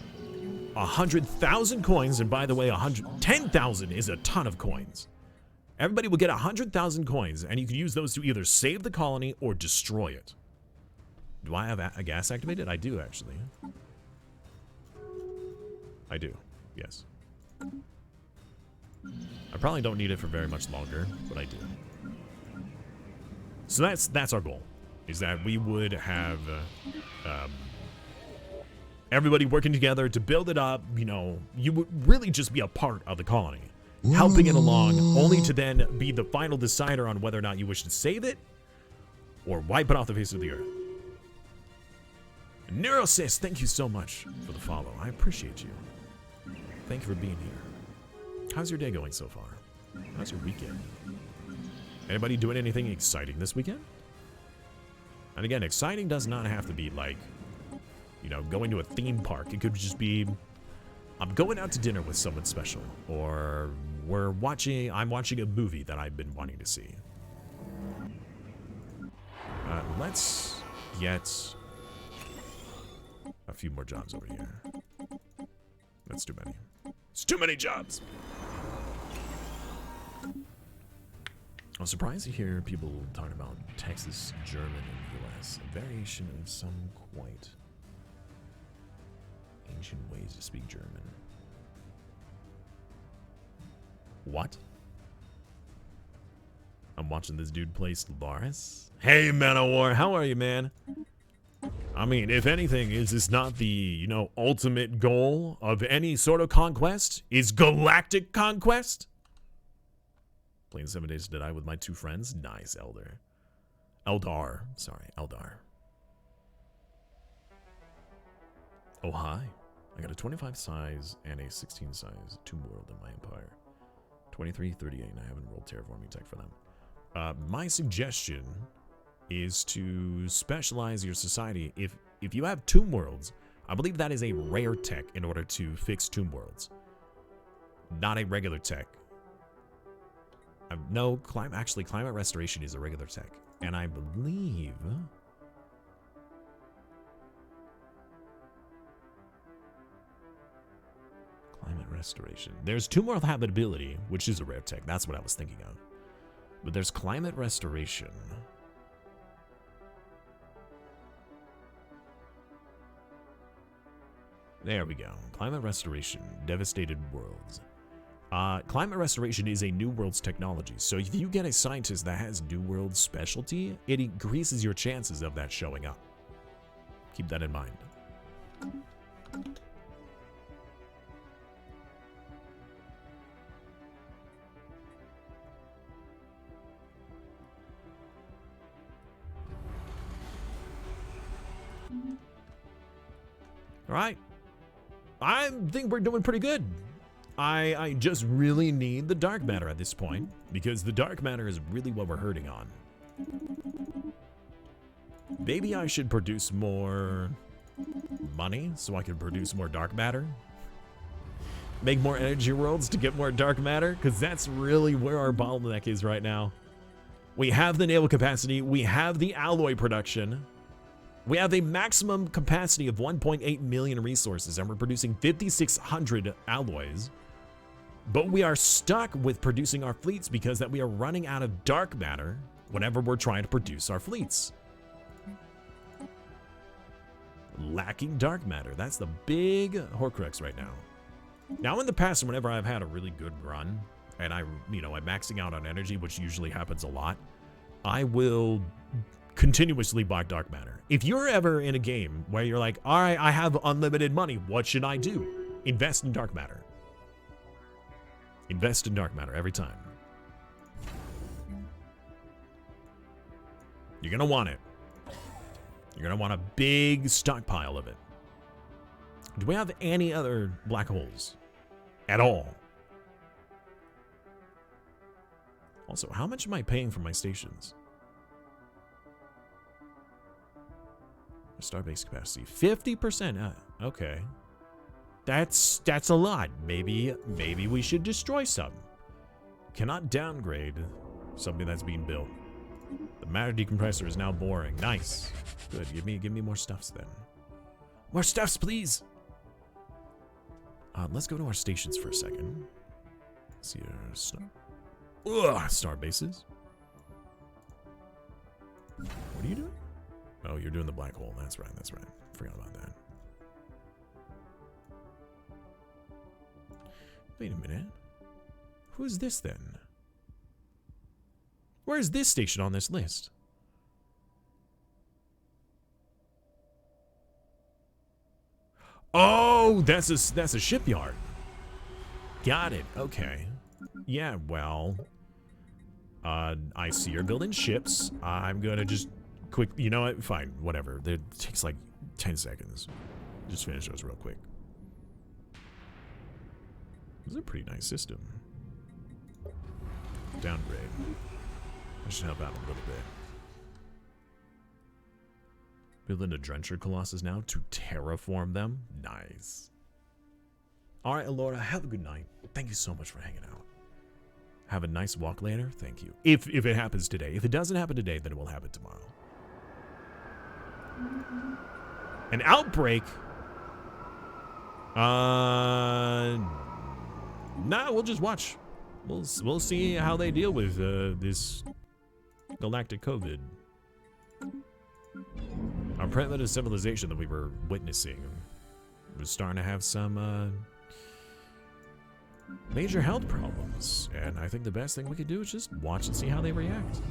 100,000 coins, and by the way, 110,000 is a ton of coins. Everybody will get 100,000 coins, and you can use those to either save the colony or destroy it. Do I have a gas activated? I do, actually. I do, yes. I probably don't need it for very much longer, but I do. So that's our goal, is that we would have everybody working together to build it up. You know, you would really just be a part of the colony, helping it along, only to then be the final decider on whether or not you wish to save it or wipe it off the face of the earth. Neurosys, thank you so much for the follow. I appreciate you. Thank you for being here. How's your day going so far? How's your weekend? Anybody doing anything exciting this weekend? And again, exciting does not have to be like, you know, going to a theme park. It could just be, I'm going out to dinner with someone special, or I'm watching a movie that I've been wanting to see. Let's get a few more jobs over here. That's too many. It's too many jobs. I'm surprised to hear people talking about Texas, German, and US. A variation of some quite ancient ways to speak German. What? I'm watching this dude play Stellaris. Hey, Man of War, how are you, man? I mean, if anything, is this not the, you know, ultimate goal of any sort of conquest? Is galactic conquest? Playing 7 Days to Die with my 2 friends. Nice, Eldar. Sorry, Eldar. Oh, hi. I got a 25 size and a 16 size Tomb World in my empire. 23, 38, and I haven't rolled terraforming tech for them. My suggestion is to specialize your society. If you have Tomb Worlds, I believe that is a rare tech in order to fix Tomb Worlds. Not a regular tech. No, climate restoration is a regular tech. And I believe... Climate restoration. There's Tomb World habitability, which is a rare tech. That's what I was thinking of. But there's climate restoration. There we go. Climate restoration. Devastated worlds. Climate restoration is a New Worlds technology. So if you get a scientist that has New Worlds specialty, it increases your chances of that showing up. Keep that in mind. All right. I think we're doing pretty good. I just really need the dark matter at this point, because the dark matter is really what we're hurting on. Maybe I should produce more money so I can produce more dark matter. Make more energy worlds to get more dark matter, because that's really where our bottleneck is right now. We have the naval capacity, we have the alloy production. We have a maximum capacity of 1.8 million resources, and we're producing 5,600 alloys. But we are stuck with producing our fleets because that we are running out of dark matter whenever we're trying to produce our fleets. Lacking dark matter. That's the big Horcrux right now. Now, in the past, whenever I've had a really good run, and I'm maxing out on energy, which usually happens a lot, I will continuously buy dark matter. If you're ever in a game where you're like, all right, I have unlimited money, what should I do? Invest in dark matter. Invest in dark matter every time. You're gonna want it. You're going to want a big stockpile of it. Do we have any other black holes? At all? Also, how much am I paying for my stations? Starbase capacity, 50%. Okay. That's a lot. Maybe we should destroy some. Cannot downgrade something that's being built. The matter decompressor is now boring. Nice. Good. Give me more stuffs then. More stuffs, please. Let's go to our stations for a second. Let's see star bases. What are you doing? Oh, you're doing the black hole. That's right. That's right. Forgot about that. Wait a minute. Who's this then? Where is this station on this list? Oh, that's a shipyard. Got it. Okay. Yeah, well, I see you're building ships. I'm gonna just quick. You know what? Fine. Whatever. It takes like 10 seconds. Just finish those real quick. This is a pretty nice system. Downgrade. I should help out a little bit. Building a Drencher Colossus now to terraform them. Nice. All right, Alora, have a good night. Thank you so much for hanging out. Have a nice walk later. Thank you. If it happens today. If it doesn't happen today, then it will happen tomorrow. An outbreak? Nah, we'll just watch. We'll see how they deal with this galactic COVID. Our primitive civilization that we were witnessing was starting to have some major health problems, and I think the best thing we could do is just watch and see how they react.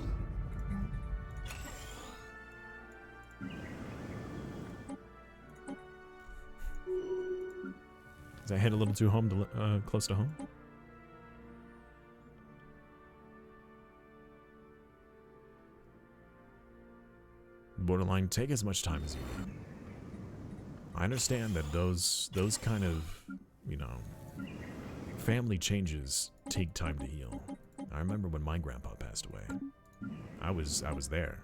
Does that hit a little too close to home? Borderline, take as much time as you need. I understand that those kind of, you know, family changes take time to heal. I remember when my grandpa passed away. I was there.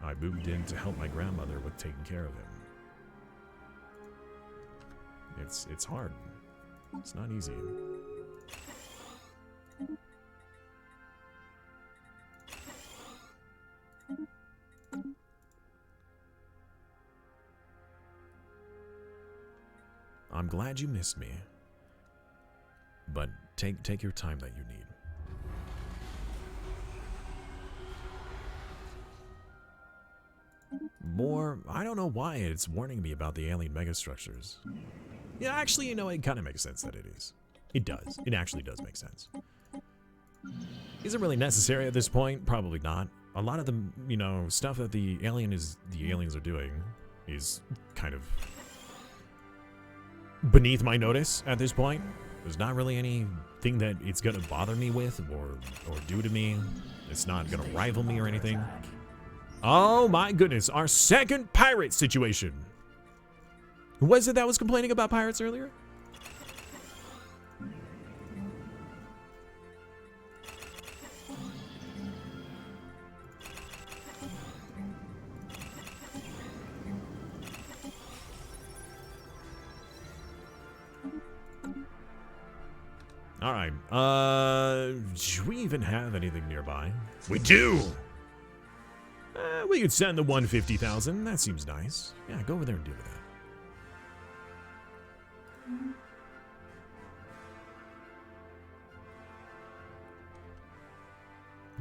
I moved in to help my grandmother with taking care of him. It's hard. It's not easy. I'm glad you missed me, but take your time that you need. More, I don't know why it's warning me about the alien megastructures. Yeah, actually, you know, it kind of makes sense that it is. It does. It actually does make sense. Is it really necessary at this point? Probably not. A lot of the, you know, stuff that the aliens are doing is kind of beneath my notice at this point. There's not really anything that it's gonna bother me with or do to me. It's not gonna rival me or anything. Oh my goodness, our second pirate situation. Who was it that was complaining about pirates earlier? All right. Do we even have anything nearby? We do. We could send the 150,000. That seems nice. Yeah, go over there and deal with that.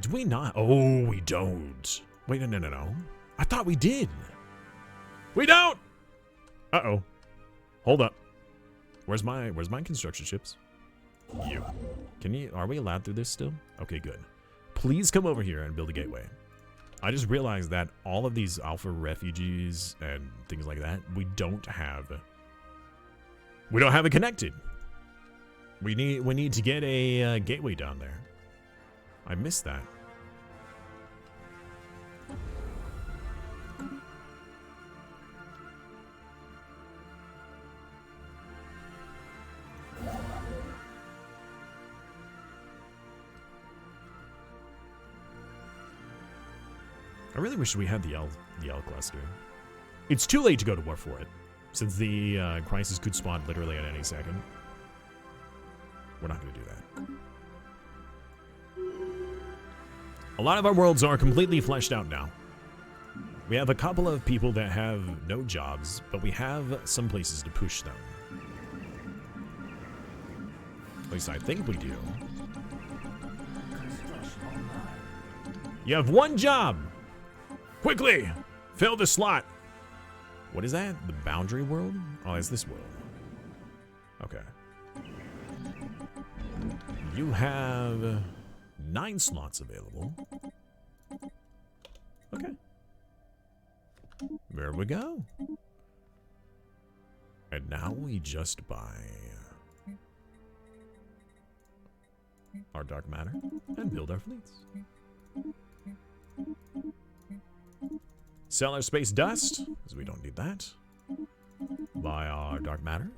Do we not? Oh, we don't. Wait, no. I thought we did. We don't. Uh-oh. Hold up. Where's my construction ships? You. Are we allowed through this still? Okay, good. Please come over here and build a gateway. I just realized that all of these alpha refugees and things like that, we don't have it connected. We need to get a gateway down there. I missed that. I really wish we had the L cluster. It's too late to go to war for it, since the crisis could spawn literally at any second. We're not going to do that. A lot of our worlds are completely fleshed out now. We have a couple of people that have no jobs, but we have some places to push them. At least I think we do. You have one job! Quickly! Fill the slot! What is that? The boundary world? Oh, it's this world. Okay. You have 9 slots available. Okay. There we go. And now we just buy our dark matter and build our fleets. Sell our space dust, because we don't need that. Buy our dark matter.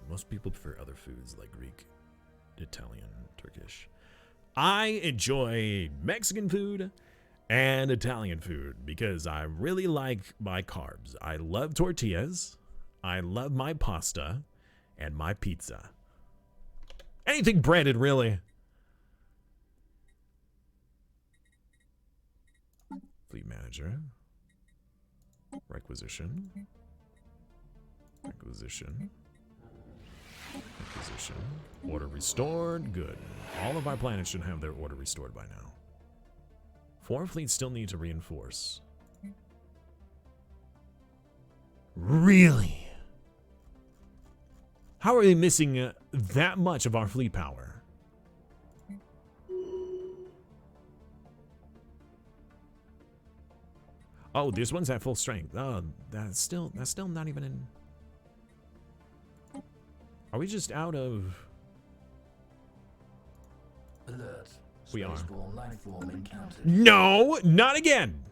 Most people prefer other foods like Greek, Italian, Turkish. I enjoy Mexican food and Italian food because I really like my carbs. I love tortillas. I love my pasta and my pizza. Anything breaded, really. Fleet manager. Requisition. Requisition. Requisition. Order restored. Good. All of our planets should have their order restored by now. 4 fleets still need to reinforce. Really? How are we missing that much of our fleet power? Oh, this one's at full strength. Oh, that's still not even in. Are we just out of? Alert. We are. Spaceborne life form encountered. No, not again.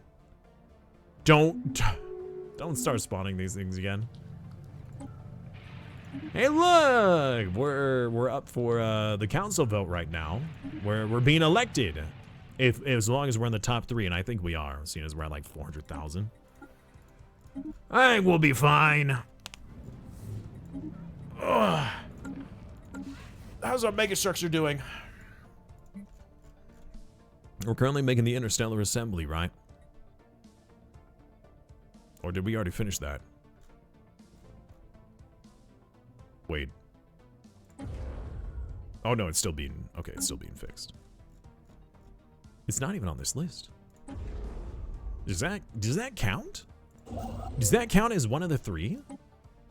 Don't start spawning these things again. Hey, look, we're up for the council vote right now. We're being elected. As long as we're in the top 3, and I think we are, seeing as we're at like 400,000. I think we'll be fine. Ugh. How's our megastructure doing? We're currently making the interstellar assembly, right? Or did we already finish that? Wait. Oh no, it's still being, okay, it's still being fixed. It's not even on this list. Does that count? Does that count as one of the 3?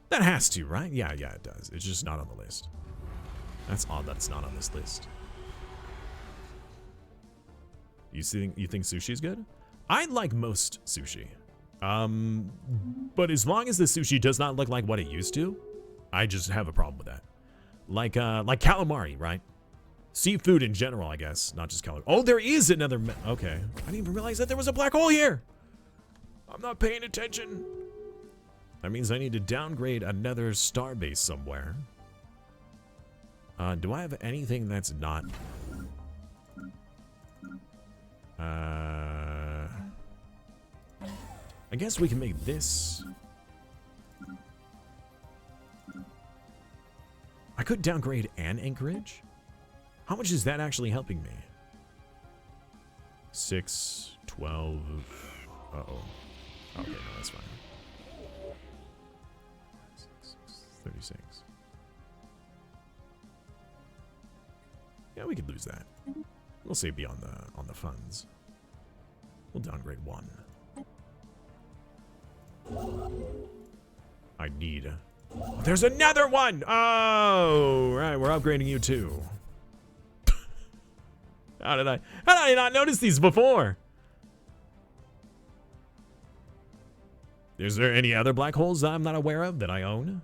That has to, right? Yeah, it does. It's just not on the list. That's odd that's not on this list. You think sushi is good? I like most sushi. But as long as the sushi does not look like what it used to, I just have a problem with that. Like calamari, right? Seafood in general, I guess, not just calamari. Oh, there is another. Okay, I didn't even realize that there was a black hole here. I'm not paying attention. That means I need to downgrade another star base somewhere. Do I have anything that's not? I guess we can make this. I could downgrade an anchorage. How much is that actually helping me? 6, 12. Uh-oh. Okay, no, that's fine. 36. Yeah, we could lose that. We'll say be on the funds. We'll downgrade 1. I need. There's another one! Oh, right, we're upgrading you too. How did I not notice these before? Is there any other black holes that I'm not aware of that I own?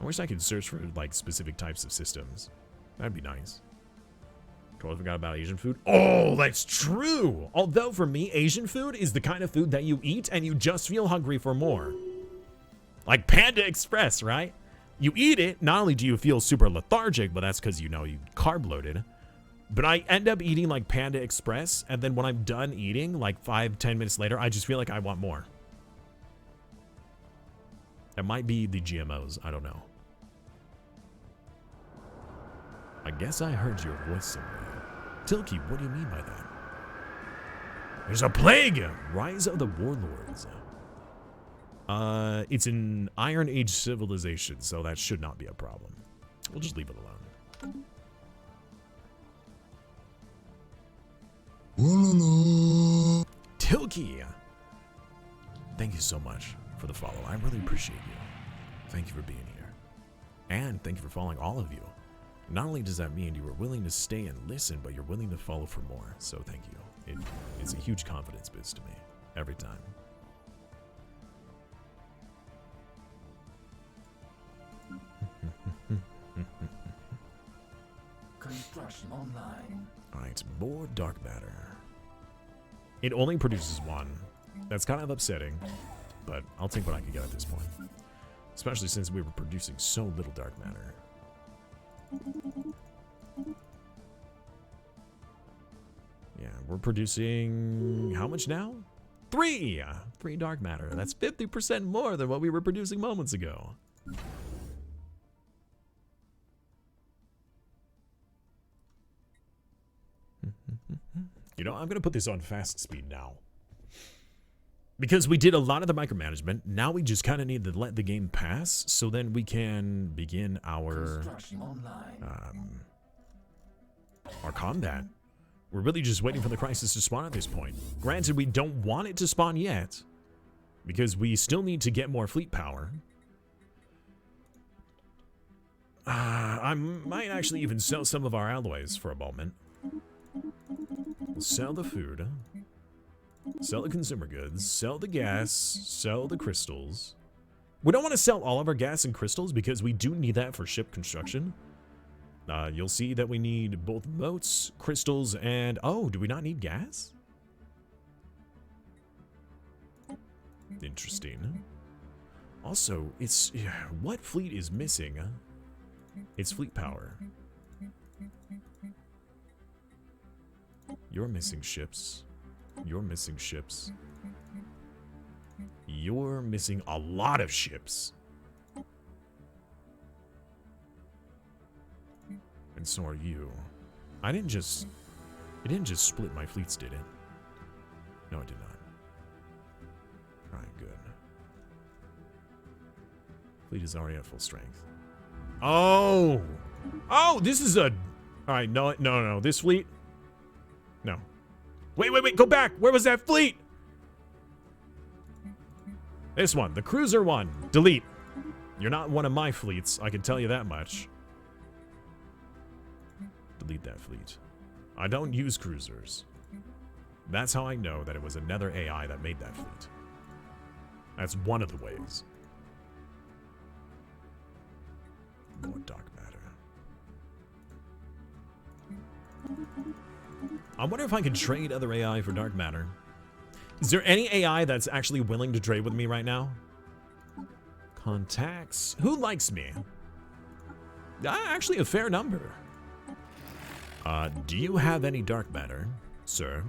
I wish I could search for like specific types of systems. That'd be nice. Totally forgot about Asian food. Oh, that's true. Although for me, Asian food is the kind of food that you eat and you just feel hungry for more. Like Panda Express, right? You eat it, not only do you feel super lethargic, but that's because, you know, you carb loaded. But I end up eating like Panda Express, and then when I'm done eating, like 5-10 minutes later, I just feel like I want more. It might be the GMOs, I don't know. I guess I heard your voice somewhere. Tilky, what do you mean by that? There's a plague! Rise of the Warlords. It's an Iron Age civilization, so that should not be a problem. We'll just leave it alone. Tilky! Thank you so much for the follow. I really appreciate you. Thank you for being here. And thank you for following, all of you. Not only does that mean you are willing to stay and listen, but you're willing to follow for more. So thank you. It's a huge confidence boost to me. Every time. Construction online. Alright, more dark matter. It only produces one. That's kind of upsetting, but I'll take what I can get at this point. Especially since we were producing so little dark matter. Yeah, we're producing how much now? 3! 3 dark matter. That's 50% more than what we were producing moments ago. You know, I'm going to put this on fast speed now. Because we did a lot of the micromanagement. Now we just kind of need to let the game pass, so then we can begin our combat. We're really just waiting for the crisis to spawn at this point. Granted, we don't want it to spawn yet, because we still need to get more fleet power. I might actually even sell some of our alloys for a moment. We'll sell the food. Sell the consumer goods, sell the gas, sell the crystals. We don't want to sell all of our gas and crystals because we do need that for ship construction. You'll see that we need both moats, crystals, and... Oh, do we not need gas? Interesting. Also, it's... What fleet is missing? It's fleet power. You're missing ships. You're missing ships. You're missing a lot of ships. And so are you. It didn't just split my fleets, did it? No, it did not. Alright, good. Fleet is already at full strength. Oh! Oh, this is a... Alright, no. This fleet? No. Wait, go back! Where was that fleet? This one, the cruiser one. Delete. You're not one of my fleets, I can tell you that much. Delete that fleet. I don't use cruisers. That's how I know that it was another AI that made that fleet. That's one of the ways. More dark matter. I wonder if I could trade other AI for dark matter. Is there any AI that's actually willing to trade with me right now? Contacts. Who likes me? Actually, a fair number. Do you have any dark matter, sir?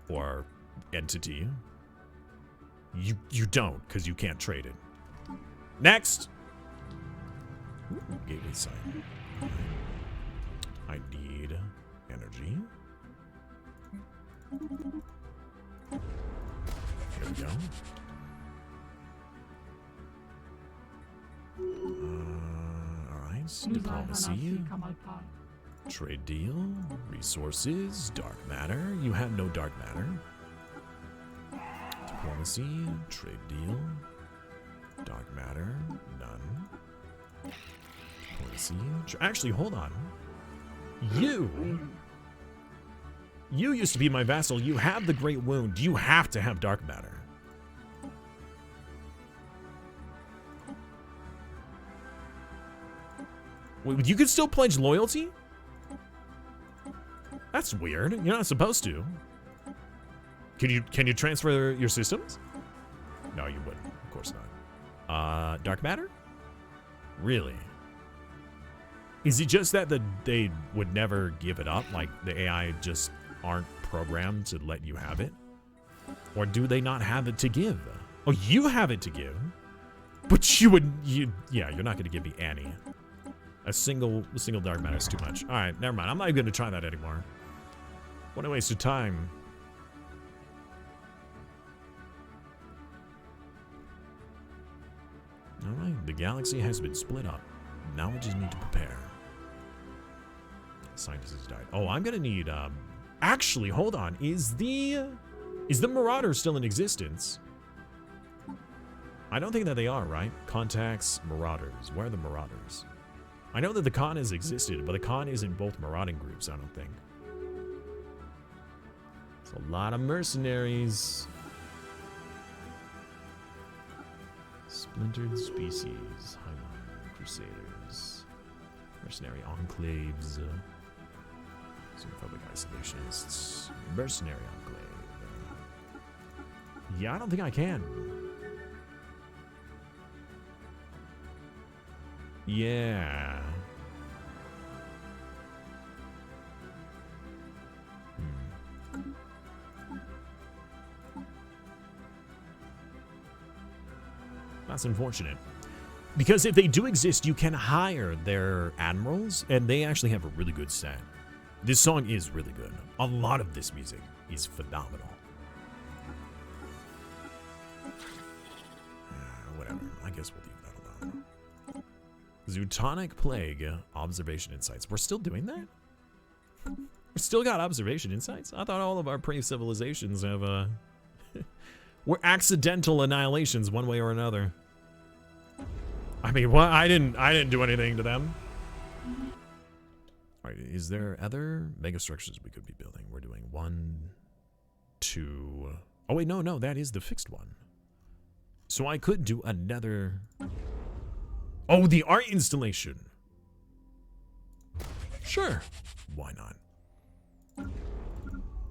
Or entity? You don't, because you can't trade it. Next! Ooh, gateway site. I need energy. There we go. Alright, diplomacy. Trade deal. Resources. Dark matter. You have no dark matter. Diplomacy. Trade deal. Dark matter. None. Diplomacy. Actually, hold on. You used to be my vassal. You have the Great Wound. You have to have dark matter. Wait, you could still pledge loyalty? That's weird. You're not supposed to. Can you transfer your systems? No, you wouldn't. Of course not. Dark matter? Really? Is it just that they would never give it up? Like the AI just aren't programmed to let you have it? Or do they not have it to give? Oh, you have it to give. But you're not gonna give me any. A single dark matter is too much. Alright, never mind. I'm not even gonna try that anymore. What a waste of time. Alright, the galaxy has been split up. Now we just need to prepare. Scientist has died. Oh, I'm gonna need, actually, hold on. Is the Marauder still in existence? I don't think that they are, right? Contacts, Marauders. Where are the Marauders? I know that the Khan has existed, but the Khan isn't both marauding groups, I don't think. It's a lot of mercenaries. Splintered species. Highline Crusaders. Mercenary enclaves. Xenophobic isolationists. Mercenary enclave. Yeah, I don't think I can. Yeah. That's unfortunate. Because if they do exist, you can hire their admirals, and they actually have a really good set. This song is really good. A lot of this music is phenomenal. Whatever. I guess we'll leave that alone. Zootonic Plague, Observation Insights. We're still doing that? We still got Observation Insights? I thought all of our pre-civilizations have, were accidental annihilations one way or another. I mean, what? I didn't do anything to them. Alright, is there other megastructures we could be building? We're doing 1, 2... Oh wait, no, that is the fixed one. So I could do another... Oh, the art installation. Sure. Why not?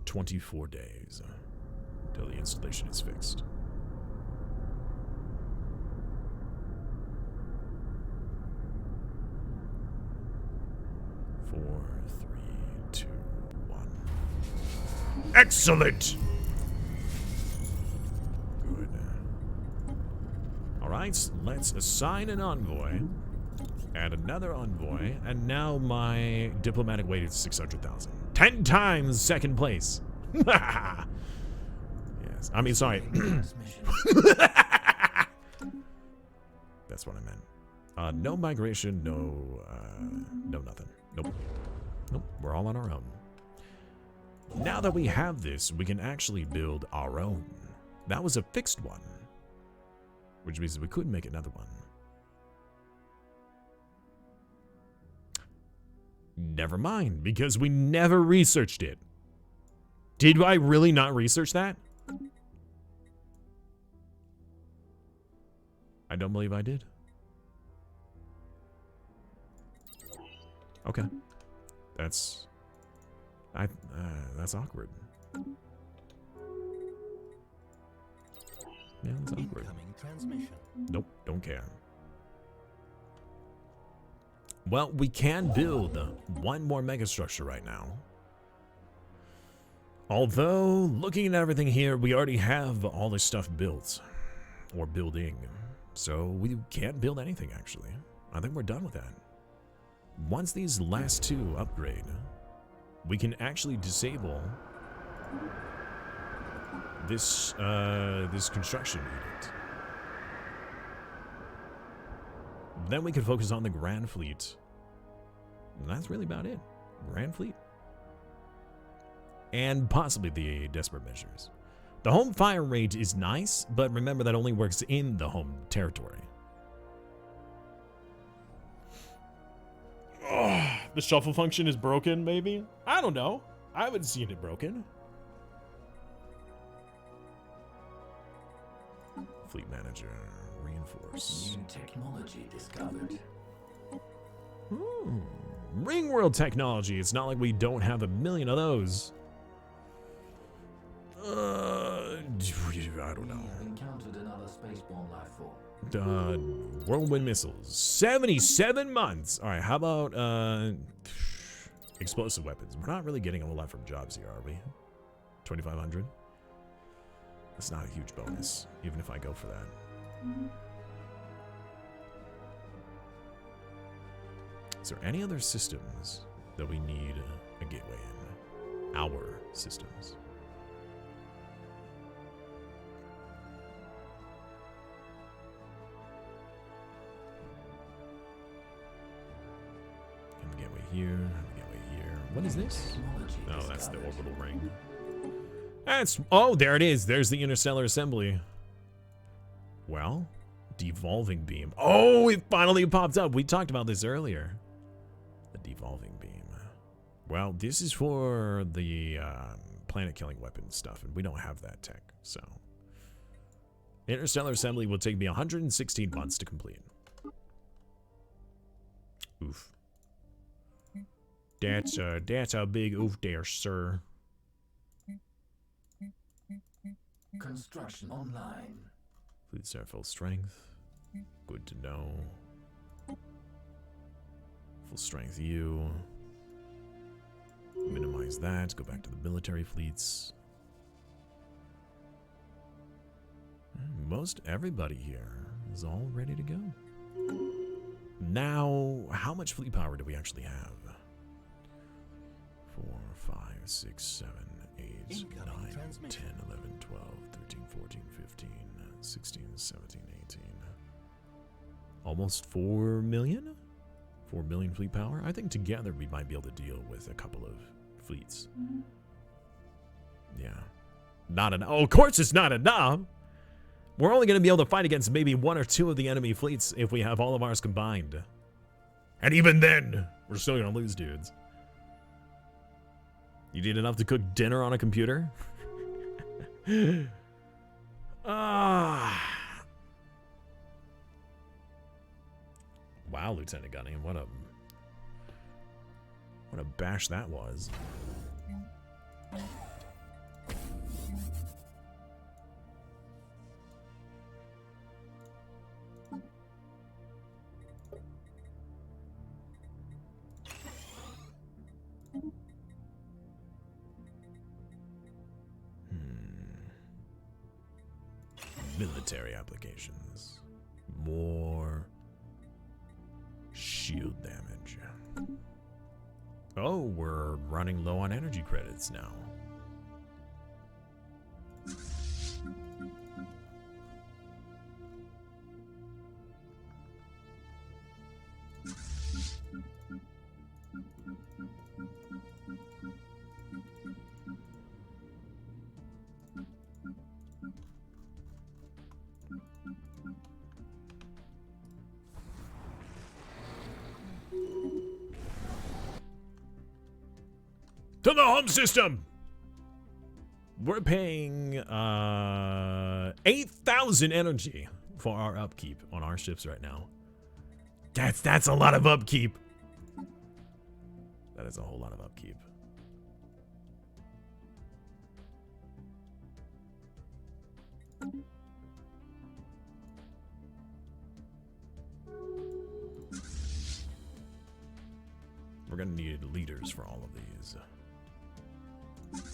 24 days until the installation is fixed. Four, 3, 2, 1. Excellent! Good. Alright, let's assign an envoy. Add another envoy. And now my diplomatic weight is 600,000. 10 times second place. Yes. I mean, sorry. That's what I meant. No migration, no nothing. Nope. We're all on our own. Now that we have this, we can actually build our own. That was a fixed one, which means we could make another one. Never mind, because we never researched it. Did I really not research that? I don't believe I did. Okay. That's awkward. Yeah, that's awkward. Nope, don't care. Well, we can build one more megastructure right now. Although, looking at everything here, we already have all this stuff built. Or building. So we can't build anything, actually. I think we're done with that. Once these last two upgrade, we can actually disable this this construction unit. Then we can focus on the Grand Fleet. And that's really about it. Grand Fleet. And possibly the Desperate Measures. The home fire rate is nice, but remember that only works in the home territory. Oh, the shuffle function is broken, maybe? I don't know. I haven't seen it broken. Fleet Manager, reinforce. New technology discovered. Ring world technology. It's not like we don't have a million of those. I don't know. Encountered another spaceborne life form. Whirlwind missiles. 77 months. All right, how about explosive weapons? We're not really getting a whole lot from jobs here, are we? 2,500. That's not a huge bonus, even if I go for that. Is there any other systems that we need a gateway in? Our systems. And gateway here, gateway here. What is this? Oh, that's the orbital ring. That's, oh, there it is. There's the interstellar assembly. Well, devolving beam. Oh, it finally popped up. We talked about this earlier. The devolving beam. Well, this is for the planet-killing weapon stuff, and we don't have that tech, so. Interstellar assembly will take me 116 months to complete. Oof. That's a big oof there, sir. Construction online. Fleets are full strength. Good to know. Full strength you. Minimize that. Go back to the military fleets. Most everybody here is all ready to go. Now, how much fleet power do we actually have? 4, 5, 6, 7, 8, 9, 10, 11, 12, 13, 14, 15, 16, 17, 18. Almost 4 million? 4 million fleet power? I think together we might be able to deal with a couple of fleets. Yeah. Not enough. Oh, of course it's not enough! We're only going to be able to fight against maybe 1 or 2 of the enemy fleets if we have all of ours combined. And even then, we're still going to lose, dudes. You need enough to cook dinner on a computer? Wow, Lieutenant Gunny, what a bash that was. Military applications. More shield damage. Oh, we're running low on energy credits now. To the home system! We're paying 8,000 energy for our upkeep on our ships right now. That's a lot of upkeep. That is a whole lot of upkeep. We're gonna need leaders for all of these.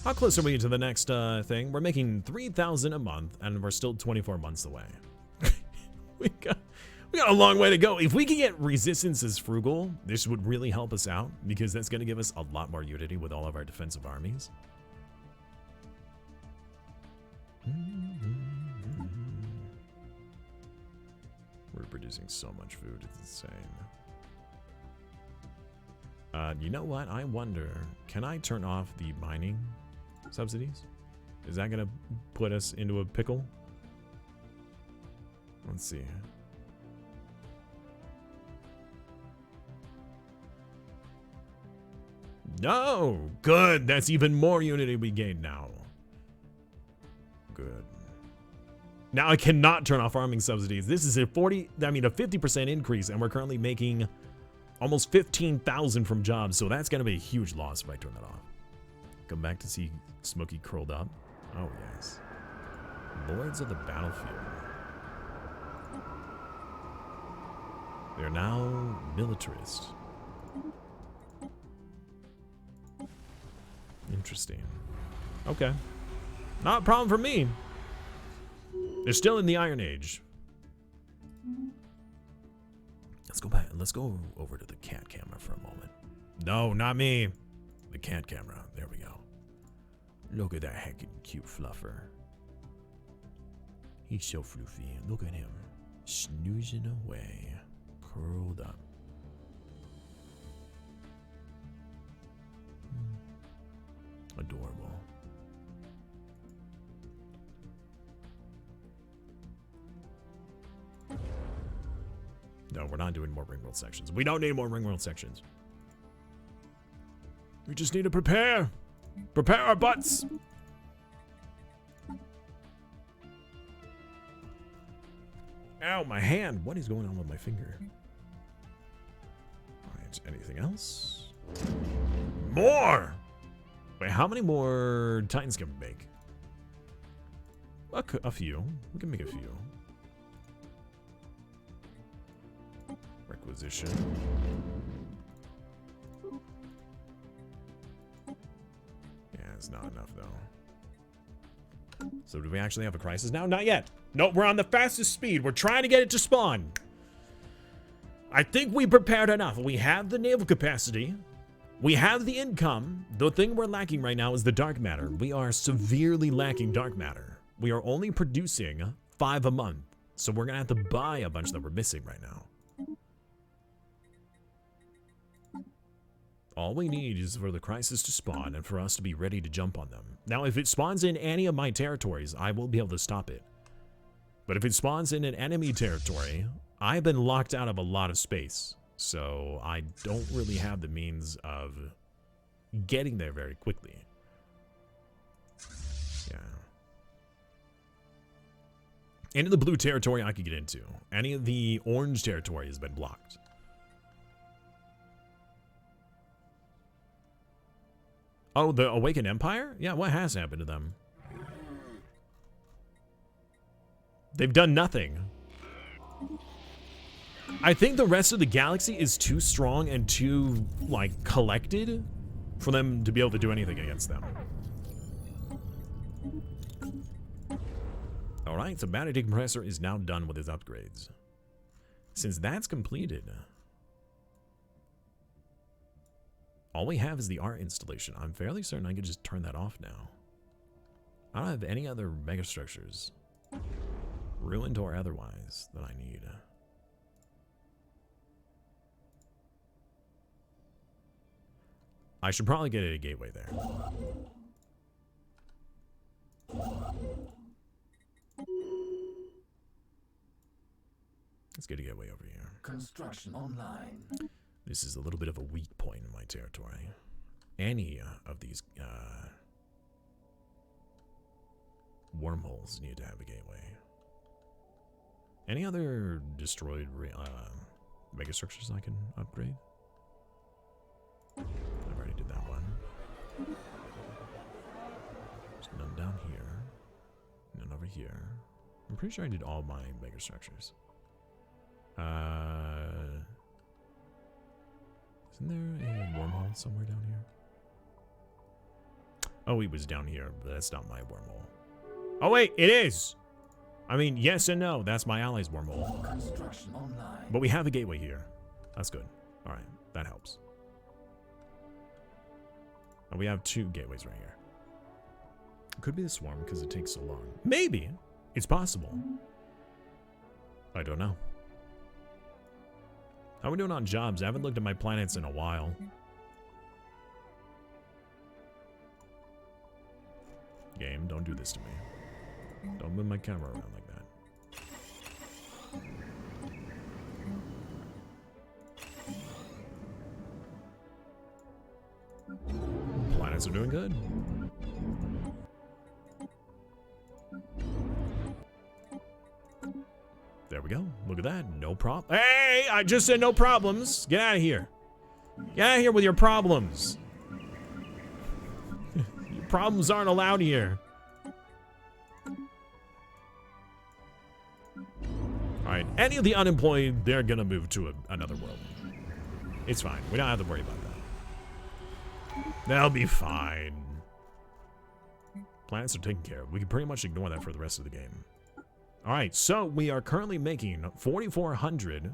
How close are we to the next thing? We're making 3,000 a month, and we're still 24 months away. we got a long way to go. If we can get resistance as frugal, this would really help us out, because that's going to give us a lot more unity with all of our defensive armies. We're producing so much food, it's insane. You know what? I wonder, can I turn off the mining subsidies? Is that gonna put us into a pickle? Let's see. No! Good! That's even more unity we gain now. Good. Now I cannot turn off farming subsidies. This is a 50% increase, and we're currently making almost 15,000 from jobs, so that's going to be a huge loss if I turn that off. Come back to see Smokey curled up. Oh, yes. Lords of the Battlefield. They're now militarist. Interesting. Okay. Not a problem for me. They're still in the Iron Age. Let's go back. Let's go over to the cat camera for a moment. No, not me. The cat camera. There we go. Look at that heckin' cute fluffer. He's so floofy. Look at him. Snoozing away. Curled up. Adorable. No, we're not doing more Ringworld sections. We don't need more Ringworld sections. We just need to prepare. Prepare our butts. Ow, my hand. What is going on with my finger? Alright, anything else? More! Wait, how many more Titans can we make? A few. We can make a few. Requisition. Yeah, it's not enough though. So do we actually have a crisis now? Not yet. Nope, we're on the fastest speed. We're trying to get it to spawn. I think we prepared enough. We have the naval capacity. We have the income. The thing we're lacking right now is the dark matter. We are severely lacking dark matter. We are only producing 5 a month. So we're gonna have to buy a bunch that we're missing right now. All we need is for the crisis to spawn and for us to be ready to jump on them. Now, if it spawns in any of my territories, I will be able to stop it. But if it spawns in an enemy territory, I've been locked out of a lot of space. So I don't really have the means of getting there very quickly. Yeah. Any of the blue territory I could get into. Any of the orange territory has been blocked. Oh, the Awakened Empire? Yeah, what has happened to them? They've done nothing. I think the rest of the galaxy is too strong and too, like, collected for them to be able to do anything against them. Alright, so Battery Decompressor is now done with his upgrades. Since that's completed, all we have is the art installation. I'm fairly certain I could just turn that off now. I don't have any other megastructures, ruined or otherwise, that I need. I should probably get a gateway there. Let's get a gateway over here. Construction online. This is a little bit of a weak point in my territory. Any of these wormholes need to have a gateway. Any other destroyed megastructures I can upgrade? I already did that one. There's none down here. None over here. I'm pretty sure I did all my megastructures. Isn't there a wormhole somewhere down here? Oh, it was down here, but that's not my wormhole. Oh wait, it is! I mean, yes and no. That's my ally's wormhole. Construction online. But we have a gateway here. That's good. Alright, that helps. And we have 2 gateways right here. It could be the swarm because it takes so long. Maybe. It's possible. I don't know. How are we doing on jobs? I haven't looked at my planets in a while. Game, don't do this to me. Don't move my camera around like that. Planets are doing good. There we go. Look at that. No problem. Hey, I just said no problems. Get out of here. Get out of here with your problems. Your problems aren't allowed here. Alright, Any of the unemployed, they're gonna move to another world. It's fine. We don't have to worry about that. They'll be fine. Planets are taken care of. We can pretty much ignore that for the rest of the game. Alright, so we are currently making 4,400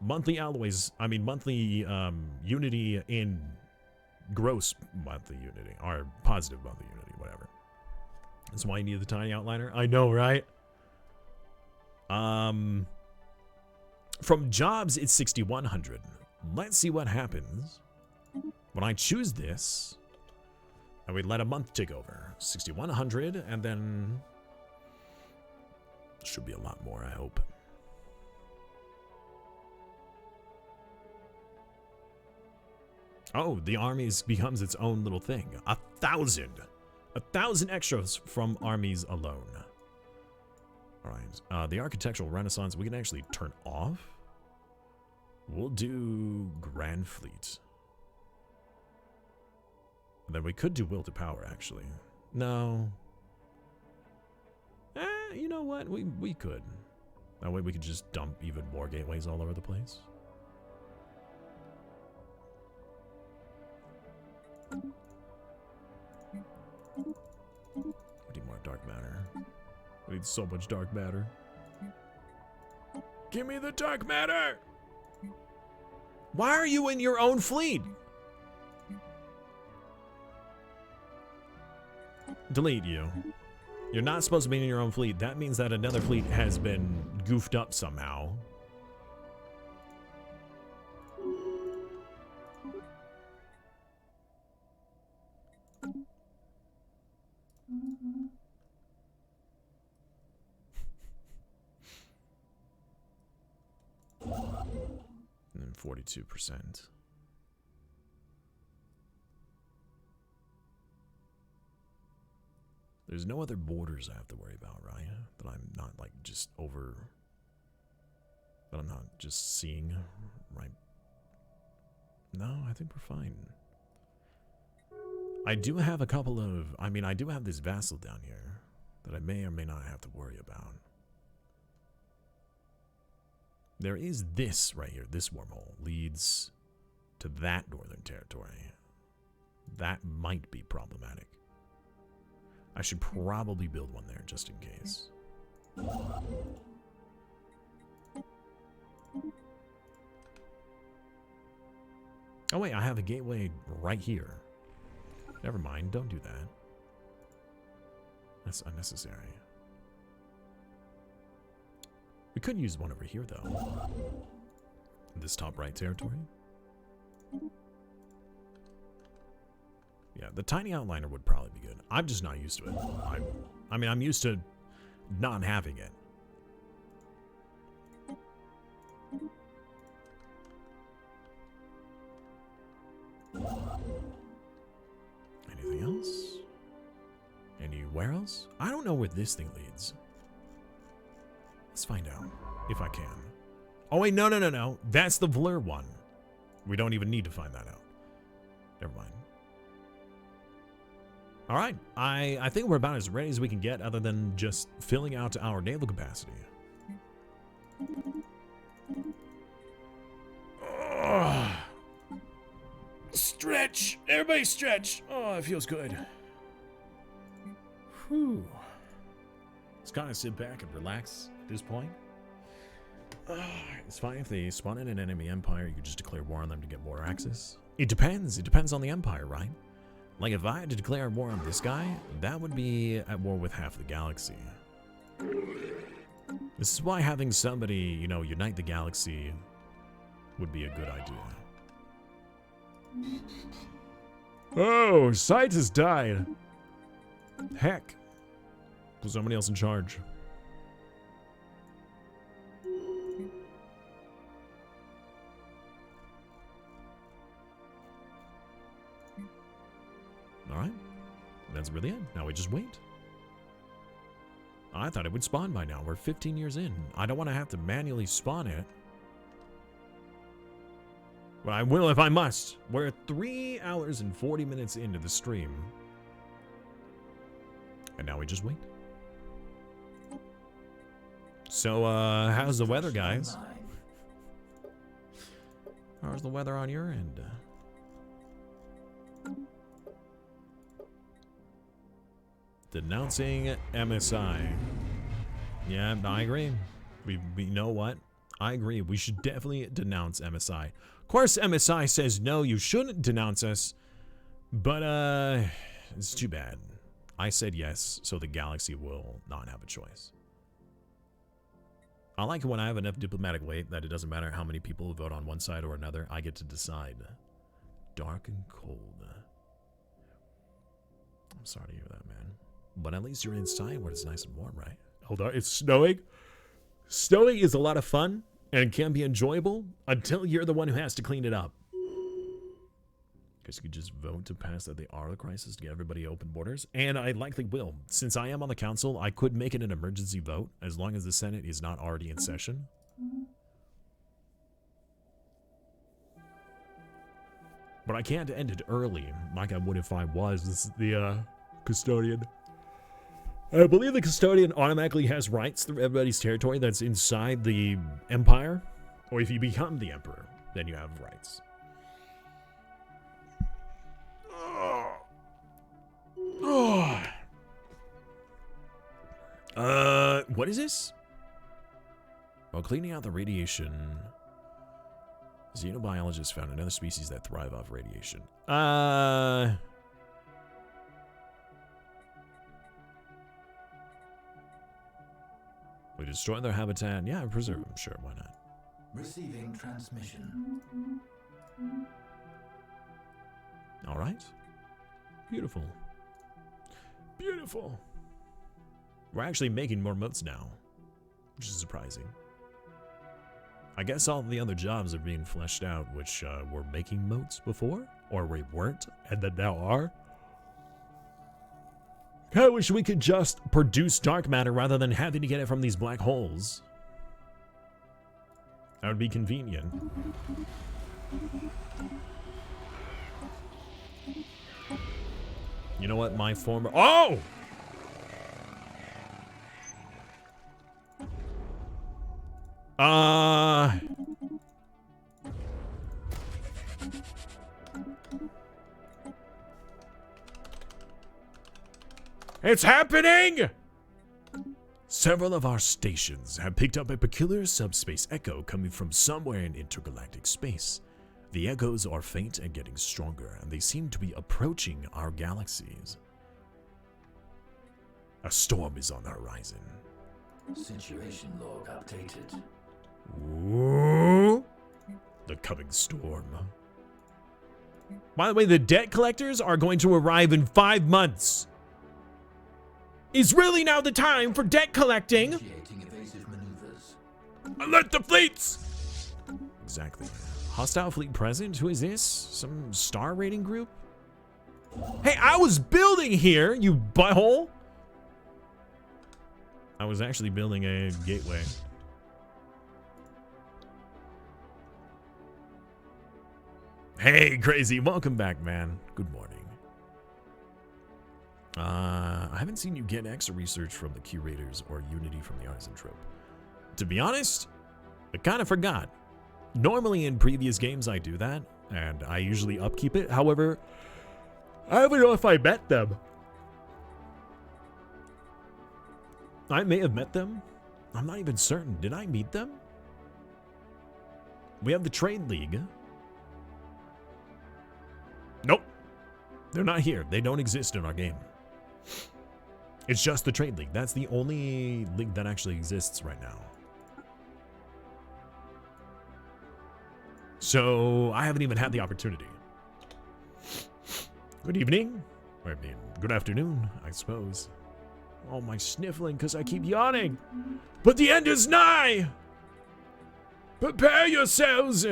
monthly alloys. I mean, monthly unity in gross monthly unity. Or positive monthly unity, whatever. That's why you need the tiny outliner. I know, right? From jobs, it's 6,100. Let's see what happens when I choose this. And we let a month take over. 6,100, and then should be a lot more, I hope. Oh, the armies becomes its own little thing. 1,000. 1,000 extras from armies alone. Alright, the architectural renaissance we can actually turn off. We'll do Grand Fleet. And then we could do Will to Power, actually. No. You know what? We could. That way we could just dump even more gateways all over the place. We need more dark matter. We need so much dark matter. Give me the dark matter! Why are you in your own fleet? Delete you. You're not supposed to be in your own fleet. That means that another fleet has been goofed up somehow. And 42%. There's no other borders I have to worry about, right? That I'm not like just over. That I'm not just seeing, right? No, I think we're fine. I do have a couple of. I mean, I do have this vassal down here that I may or may not have to worry about. There is this right here. This wormhole leads to that northern territory. That might be problematic. I should probably build one there just in case. Oh wait, I have a gateway right here. Never mind, don't do that. That's unnecessary. We could use one over here though. This top right territory. Yeah, the tiny outliner would probably be good. I'm just not used to it. I mean, I'm used to not having it. Anything else? Anywhere else? I don't know where this thing leads. Let's find out, if I can. Oh wait, no. That's the Vlur one. We don't even need to find that out. Never mind. All right, I think we're about as ready as we can get other than just filling out our naval capacity. Oh. Stretch! Everybody stretch! Oh, it feels good. Whew. Let's kind of sit back and relax at this point. It's fine if they spawn in an enemy empire, you could just declare war on them to get more access. It depends. It depends on the empire, right? Like, if I had to declare war on this guy, that would be at war with half the galaxy. This is why having somebody, you know, unite the galaxy would be a good idea. Oh, Sight has died. Heck. There's somebody else in charge. Alright. That's really it. Now we just wait. I thought it would spawn by now. We're 15 years in. I don't want to have to manually spawn it. But I will if I must. We're 3 hours and 40 minutes into the stream. And now we just wait. So, how's the weather, guys? How's the weather on your end? Denouncing MSI. Yeah, I agree. We know what? I agree. We should definitely denounce MSI. Of course, MSI says, no, you shouldn't denounce us. But, it's too bad. I said yes, so the galaxy will not have a choice. I like it when I have enough diplomatic weight that it doesn't matter how many people vote on one side or another. I get to decide. Dark and cold. I'm sorry to hear that, man. But at least you're inside where it's nice and warm, right? Hold on, it's snowing. Snowing is a lot of fun and can be enjoyable until you're the one who has to clean it up. Because you could just vote to pass that they are the crisis to get everybody open borders. And I likely will. Since I am on the council, I could make it an emergency vote as long as the Senate is not already in session. But I can't end it early like I would if I was the custodian. I believe the custodian automatically has rights through everybody's territory that's inside the empire. Or if you become the emperor, then you have rights. What is this? While cleaning out the radiation, xenobiologists found another species that thrive off radiation. We destroy their habitat. Yeah, preserve them. Sure, why not? Receiving transmission. All right. Beautiful. Beautiful. We're actually making more moats now, which is surprising. I guess all the other jobs are being fleshed out, which were making moats before, or we weren't, and then now are. I wish we could just produce dark matter rather than having to get it from these black holes. That would be convenient. You know what, my former... Oh! It's happening! Several of our stations have picked up a peculiar subspace echo coming from somewhere in intergalactic space. The echoes are faint and getting stronger, and they seem to be approaching our galaxies. A storm is on the horizon. Situation log updated. Ooh, the coming storm. By the way, the debt collectors are going to arrive in 5 months. Is really now the time for debt collecting? Initiating evasive maneuvers. Alert the fleets! Exactly. Hostile fleet present? Who is this? Some star rating group? Hey, I was building here, you butthole! I was actually building a gateway. Hey, Crazy, welcome back, man. Good morning. I haven't seen you get extra research from the curators or Unity from the Artisan Trope. To be honest, I kind of forgot. Normally in previous games I do that, and I usually upkeep it. However, I don't know if I met them. I may have met them. I'm not even certain. Did I meet them? We have the Trade League. Nope. They're not here. They don't exist in our game. It's just the Trade League. That's the only league that actually exists right now. So I haven't even had the opportunity. Good evening. Or I mean, good afternoon, I suppose. Oh, my sniffling because I keep yawning. But the end is nigh. Prepare yourselves.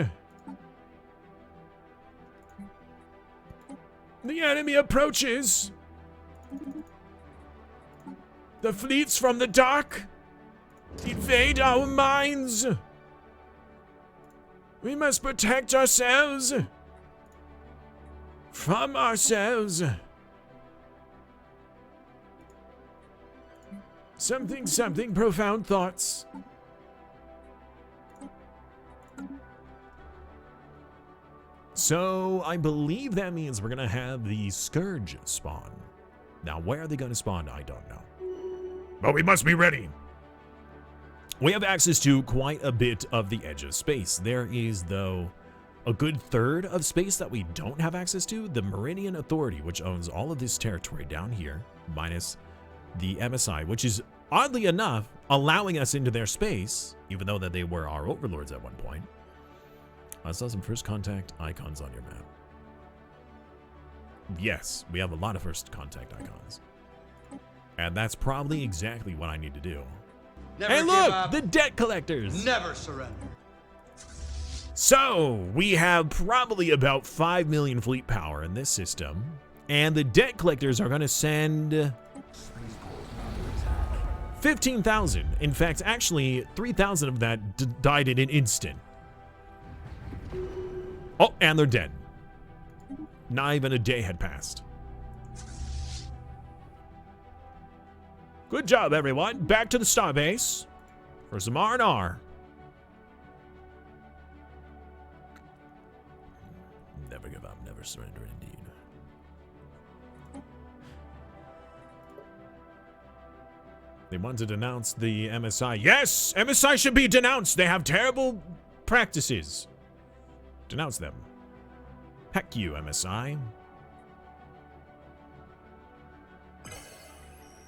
The enemy approaches. The fleets from the dark invade our minds. We must protect ourselves from ourselves. Something profound thoughts. So I believe that means we're gonna have the Scourge spawn. Now, where are they gonna spawn? I don't know. But we must be ready. We have access to quite a bit of the edge of space. There is, though, a good third of space that we don't have access to. The Meridian Authority, which owns all of this territory down here, minus the MSI, which is, oddly enough, allowing us into their space, even though that they were our overlords at one point. I saw some first contact icons on your map. Yes, we have a lot of first contact icons. And that's probably exactly what I need to do. Never Hey, give look! up. The debt collectors! Never surrender. So, we have probably about 5 million fleet power in this system. And the debt collectors are going to send 15,000. In fact, actually, 3,000 of that died in an instant. Oh, and they're dead. Not even a day had passed. Good job, everyone. Back to the starbase for some R&R. Never give up, never surrender, indeed. They want to denounce the MSI. Yes, MSI should be denounced. They have terrible practices. Denounce them. Heck you, MSI.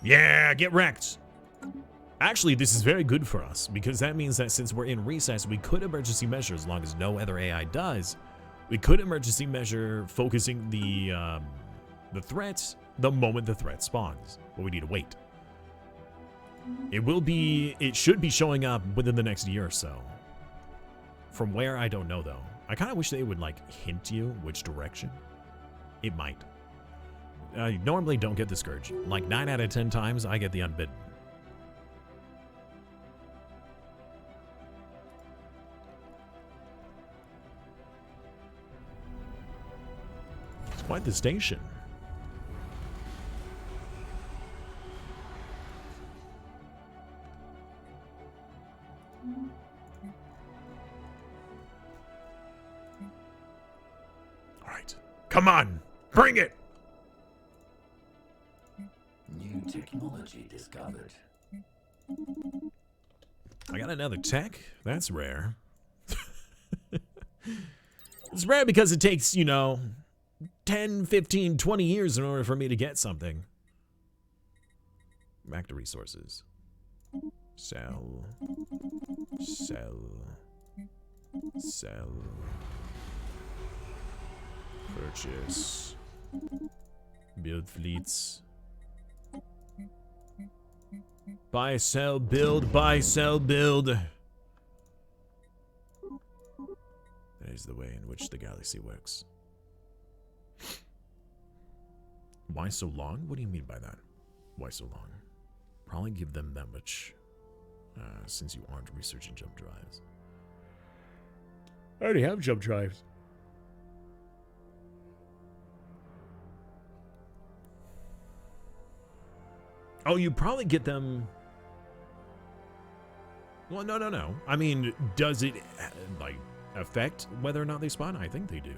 Yeah, get wrecked. Actually, this is very good for us, because that means that since we're in recess, we could emergency measure as long as no other AI does. We could emergency measure focusing the threats the moment the threat spawns. But we need to wait. It should be showing up within the next year or so. From where, I don't know, though. I kind of wish they would, like, hint you which direction. It might. I normally don't get the Scourge. Like, 9 out of 10 times, I get the Unbidden. It's quite the station. All right. Come on. Bring it. New technology discovered. I got another tech. That's rare. It's rare because it takes, 10, 15, 20 years in order for me to get something. Back to resources. Sell. Sell. Sell. Purchase. Build fleets. Buy, sell, build, buy, sell, build. That is the way in which the galaxy works. Why so long? What do you mean by that? Why so long? Probably give them that much, since you aren't researching jump drives. I already have jump drives. Oh, you probably get them... Well, no. I mean, does it, affect whether or not they spawn? I think they do.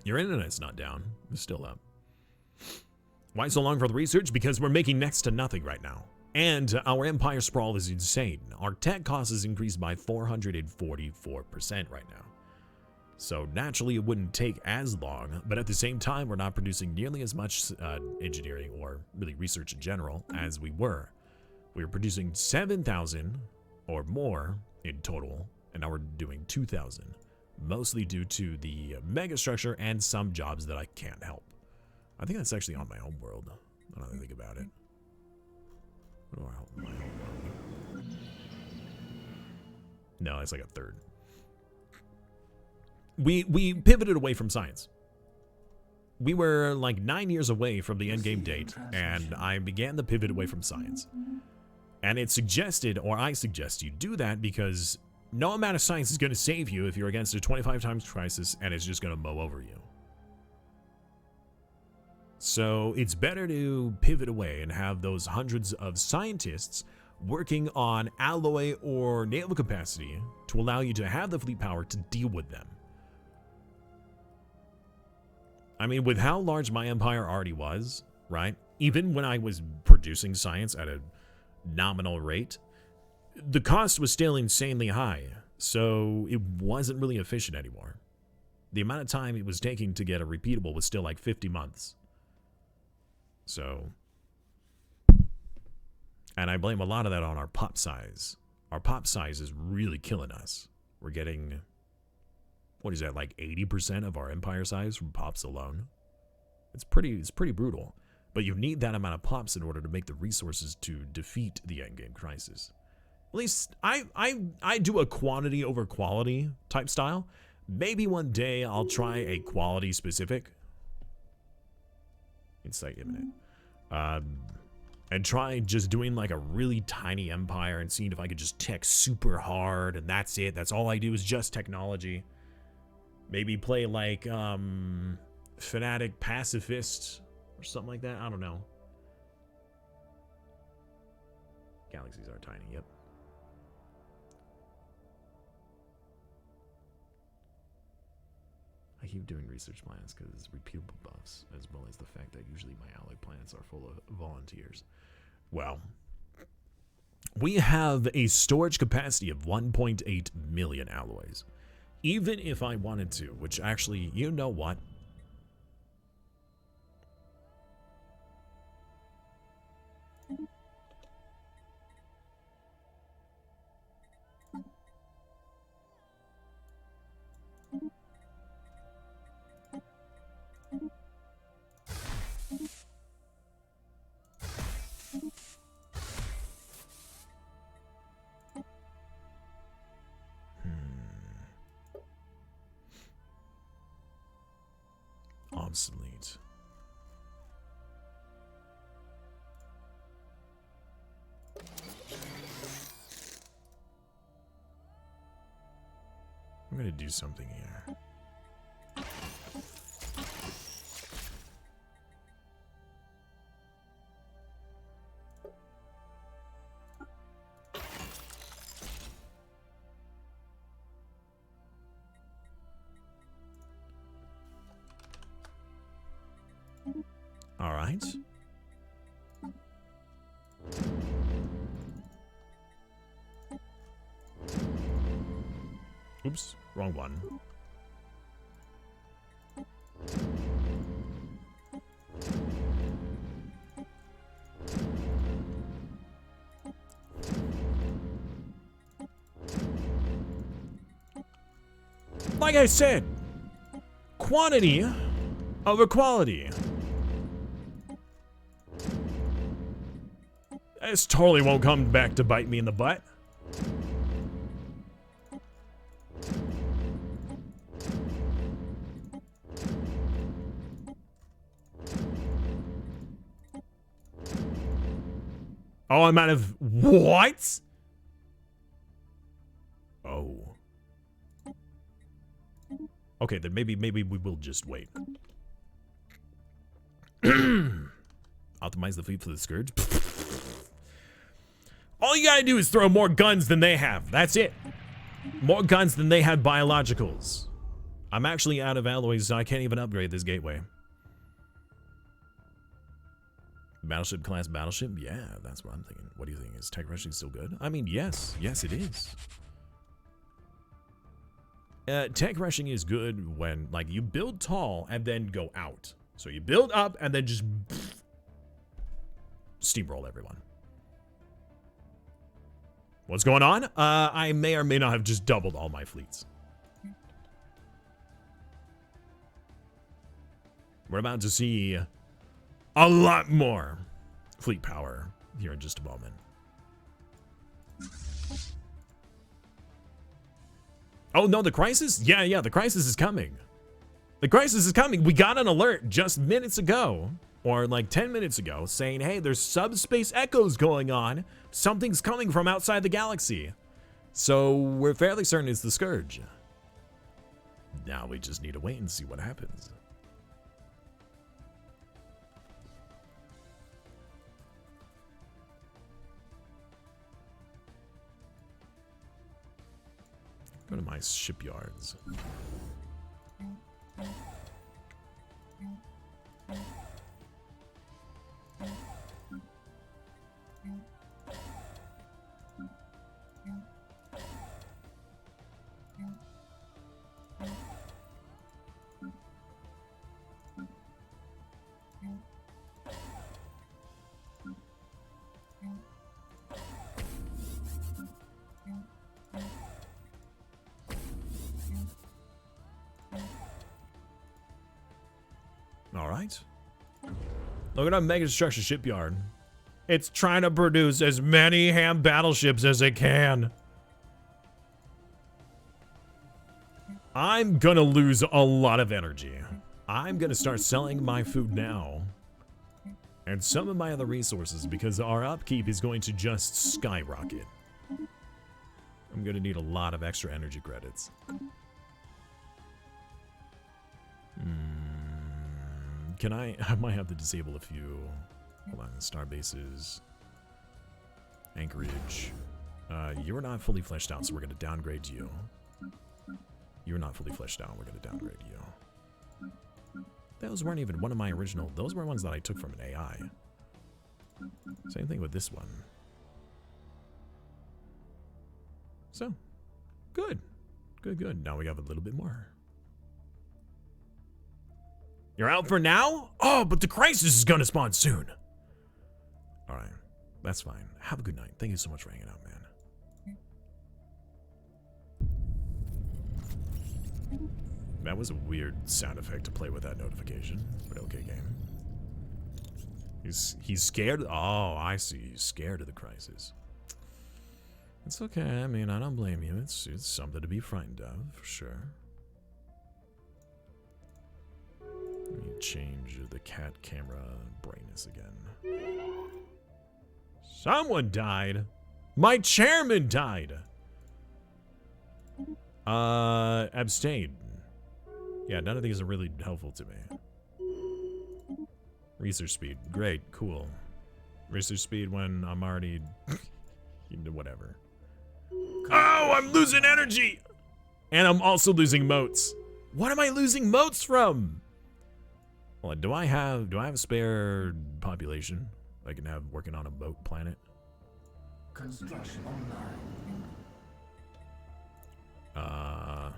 Your internet's not down. It's still up. Why so long for the research? Because we're making next to nothing right now. And our empire sprawl is insane. Our tech cost has increased by 444% right now. So naturally it wouldn't take as long, but at the same time we're not producing nearly as much engineering or really research in general as we were. We were producing 7,000 or more in total, and now we're doing 2,000. Mostly due to the megastructure and some jobs that I can't help. I think that's actually on my home world. I don't think about it. What do I help my home world? No, it's like a third. We pivoted away from science. We were like 9 years away from the endgame date, and I began the pivot away from science. And it suggested, or I suggest you do that because no amount of science is going to save you if you're against a 25 times crisis and it's just going to mow over you. So it's better to pivot away and have those hundreds of scientists working on alloy or naval capacity to allow you to have the fleet power to deal with them. I mean, with how large my empire already was, right? Even when I was producing science at a nominal rate, the cost was still insanely high, so it wasn't really efficient anymore. The amount of time it was taking to get a repeatable was still like 50 months. So, and I blame a lot of that on our pop size. Our pop size is really killing us. We're getting, what is that, like 80% of our empire size from pops alone? It's pretty brutal. But you need that amount of pops in order to make the resources to defeat the endgame crisis. At least I do a quantity over quality type style. Maybe one day I'll try a quality specific. Insight imminent. And try just doing like a really tiny empire and seeing if I could just tech super hard and that's it. That's all I do is just technology. Maybe play like Fanatic Pacifist or something like that. I don't know. Galaxies are tiny, yep. I keep doing research plans because repeatable buffs, as well as the fact that usually my alloy planets are full of volunteers. Well, we have a storage capacity of 1.8 million alloys. Even if I wanted to, which actually, you know what? Obsolete. I'm gonna do something here. All right. Oops, wrong one. Like I said, quantity over quality. This totally won't come back to bite me in the butt. Oh, I'm out of what? Oh. Okay, then maybe we will just wait. Optimize the fleet for the Scourge. All you gotta do is throw more guns than they have. That's it. More guns than they had biologicals. I'm actually out of alloys, so I can't even upgrade this gateway. Battleship class battleship? Yeah, that's what I'm thinking. What do you think? Is tech rushing still good? I mean, yes. Yes, it is. Tech rushing is good when, like, you build tall and then go out. So you build up and then just steamroll everyone. What's going on? I may or may not have just doubled all my fleets. We're about to see a lot more fleet power here in just a moment. Oh no, the crisis? Yeah, the crisis is coming. The crisis is coming. We got an alert just minutes ago, or like 10 minutes ago, saying, hey, there's subspace echoes going on. Something's coming from outside the galaxy. So we're fairly certain it's the Scourge. Now we just need to wait and see what happens. Go to my shipyards. right? Look at our mega destruction shipyard. It's trying to produce as many ham battleships as it can. I'm gonna lose a lot of energy. I'm gonna start selling my food now. And some of my other resources because our upkeep is going to just skyrocket. I'm gonna need a lot of extra energy credits. Can I might have to disable a few. Hold on, star bases. Anchorage. You're not fully fleshed out, so we're gonna downgrade you. You're not fully fleshed out, we're gonna downgrade you. Those weren't even one of my original, those were ones that I took from an AI. Same thing with this one. So, good. Good, good. Now we have a little bit more. You're out for now? Oh, but the crisis is gonna spawn soon. Alright, that's fine. Have a good night. Thank you so much for hanging out, man. That was a weird sound effect to play with that notification, but okay, game. He's scared? Oh, I see. He's scared of the crisis. It's okay. I mean, I don't blame you. It's something to be frightened of, for sure. Let me change the cat camera brightness again. Someone died. My chairman died. Abstain. Yeah, none of these are really helpful to me. Research speed. Great, cool. Research speed when I'm already... whatever. Oh, I'm losing energy! And I'm also losing motes. What am I losing motes from? Well, do I have a spare population I can have working on a boat planet? Construction online.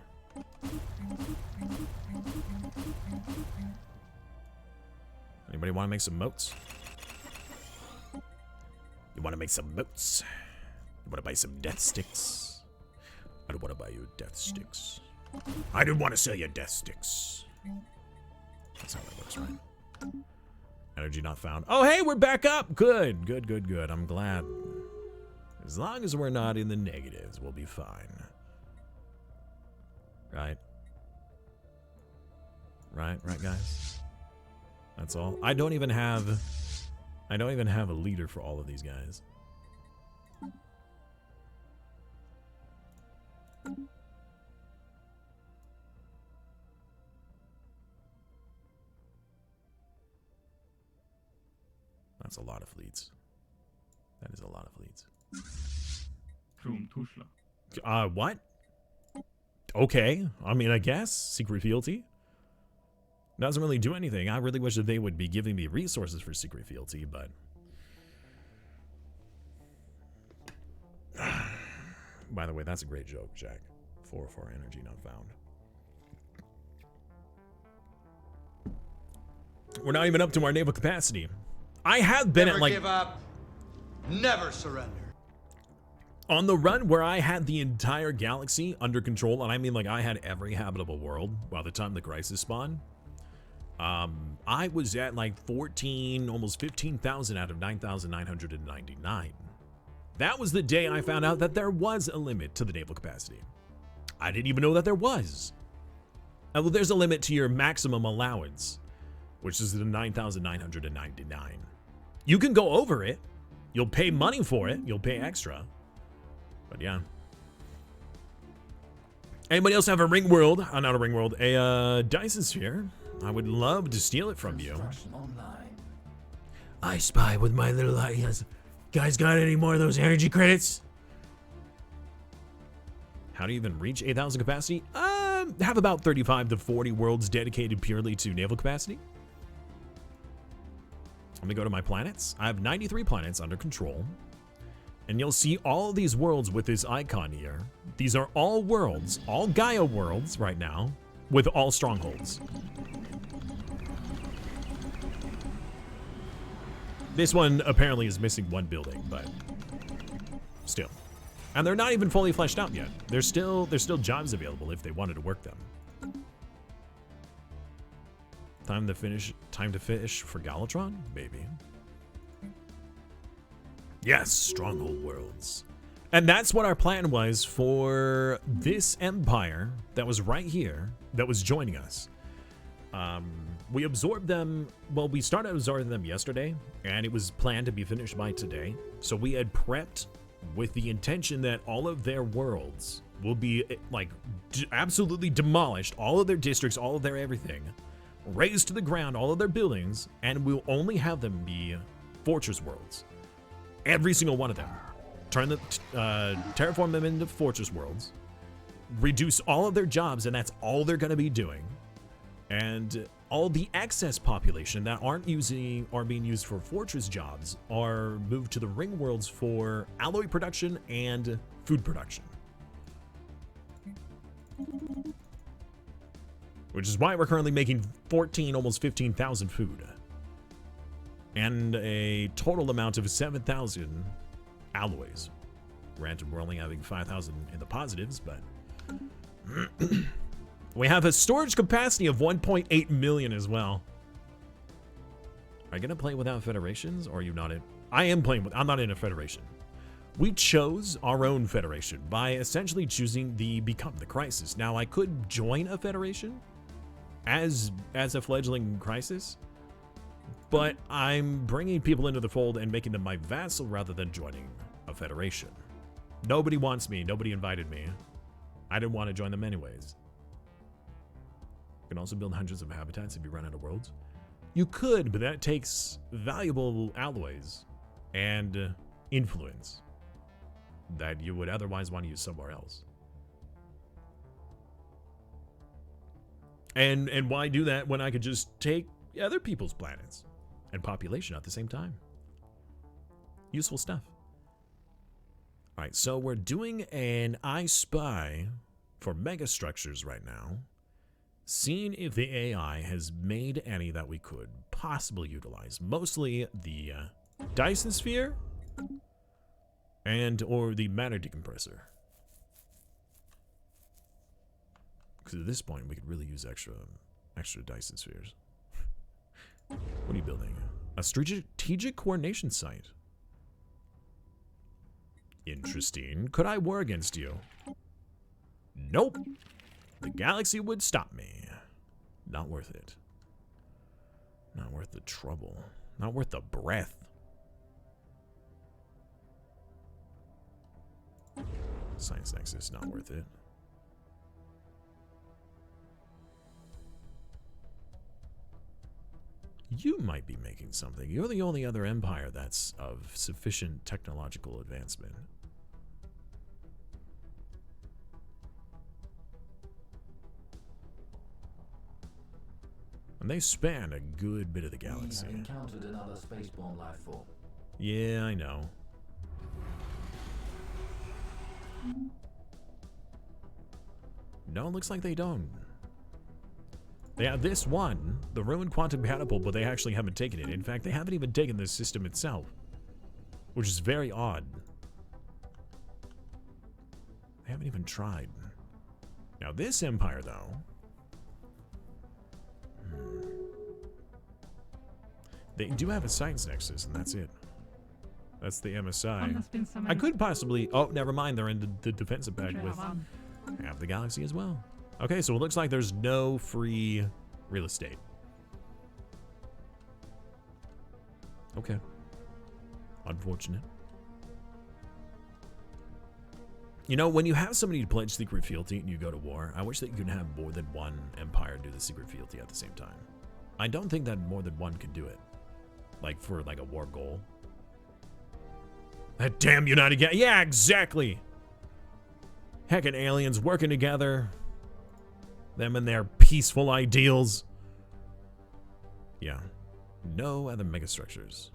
Anybody want to make some moats? You want to make some moats? You want to buy some death sticks? I don't want to buy you death sticks. I didn't want to sell you death sticks. That's how that works, right? Energy not found. Oh, hey, we're back up. Good, good, good, good. I'm glad. As long as we're not in the negatives, we'll be fine. Right? Right, guys? That's all. I don't even have a leader for all of these guys. That's a lot of fleets. That is a lot of fleets. What? Okay. I mean, I guess. Secret fealty. Doesn't really do anything. I really wish that they would be giving me resources for secret fealty, but... By the way, that's a great joke, Jack. 404 energy not found. We're not even up to our naval capacity. I have been Never at like... give up. Never surrender. On the run where I had the entire galaxy under control, and I mean like I had every habitable world by the time the crisis spawned, I was at like 14, almost 15,000 out of 9,999. That was the day I found out that there was a limit to the naval capacity. I didn't even know that there was. Well, there's a limit to your maximum allowance, which is the 9,999. You can go over it. You'll pay money for it. You'll pay extra. But yeah. Anybody else have a ring world? Not a ring world. A Dyson sphere. I would love to steal it from you. I spy with my little eyes. Guys, got any more of those energy credits? How do you even reach 8,000 capacity? Have about 35 to 40 worlds dedicated purely to naval capacity. Let me go to my planets. I have 93 planets under control. And you'll see all of these worlds with this icon here. These are all worlds, all Gaia worlds right now, with all strongholds. This one apparently is missing one building, but still. And they're not even fully fleshed out yet. There's still jobs available if they wanted to work them. Time to fish for Galatron? Maybe. Yes, Stronghold Worlds. And that's what our plan was for this empire that was right here, that was joining us. We absorbed them, well, we started absorbing them yesterday, and it was planned to be finished by today. So we had prepped with the intention that all of their worlds will be, like, absolutely demolished, all of their districts, all of their everything, razed to the ground, all of their buildings, and we'll only have them be fortress worlds. Every single one of them. Terraform them into fortress worlds, reduce all of their jobs, and that's all they're going to be doing. And all the excess population that aren't being used for fortress jobs are moved to the ring worlds for alloy production and food production. Which is why we're currently making 14, almost 15,000 food. And a total amount of 7,000 alloys. Granted, we're only having 5,000 in the positives, but we have a storage capacity of 1.8 million as well. Are you gonna play without federations, or are you not in? I am playing with. I'm not in a federation. We chose our own federation by essentially choosing the Become the Crisis. Now, I could join a federation as a fledgling crisis, but I'm bringing people into the fold and making them my vassal rather than joining a federation. Nobody wants me. Nobody invited me. I didn't want to join them anyways. You can also build hundreds of habitats if you run out of worlds. You could, but that takes valuable alloys and influence that you would otherwise want to use somewhere else. And why do that when I could just take other people's planets and population at the same time? Useful stuff. All right, so we're doing an I Spy for megastructures right now, seeing if the AI has made any that we could possibly utilize. Mostly the Dyson Sphere or the matter decompressor. Because at this point, we could really use extra Dyson Spheres. What are you building? A strategic coordination site. Interesting. Could I war against you? Nope. The galaxy would stop me. Not worth it. Not worth the trouble. Not worth the breath. Science Nexus, not worth it. You might be making something. You're the only other empire that's of sufficient technological advancement. And they span a good bit of the galaxy. We have encountered another spaceborne life form. Yeah, I know. No, it looks like they don't. They have this one, the ruined quantum catapult, but they actually haven't taken it. In fact, they haven't even taken the system itself, which is very odd. They haven't even tried. Now this empire, though, they do have a science nexus, and that's it. That's the MSI. I could possibly... Oh, never mind. They're in the defensive pack with half the galaxy as well. Okay, so it looks like there's no free real estate. Okay. Unfortunate. You know, when you have somebody to pledge secret fealty and you go to war, I wish that you could have more than one empire do the secret fealty at the same time. I don't think that more than one could do it. Like, for, like, a war goal. That damn United Gas. Yeah, exactly. Heckin' aliens working together. Them and their peaceful ideals. Yeah. No other megastructures.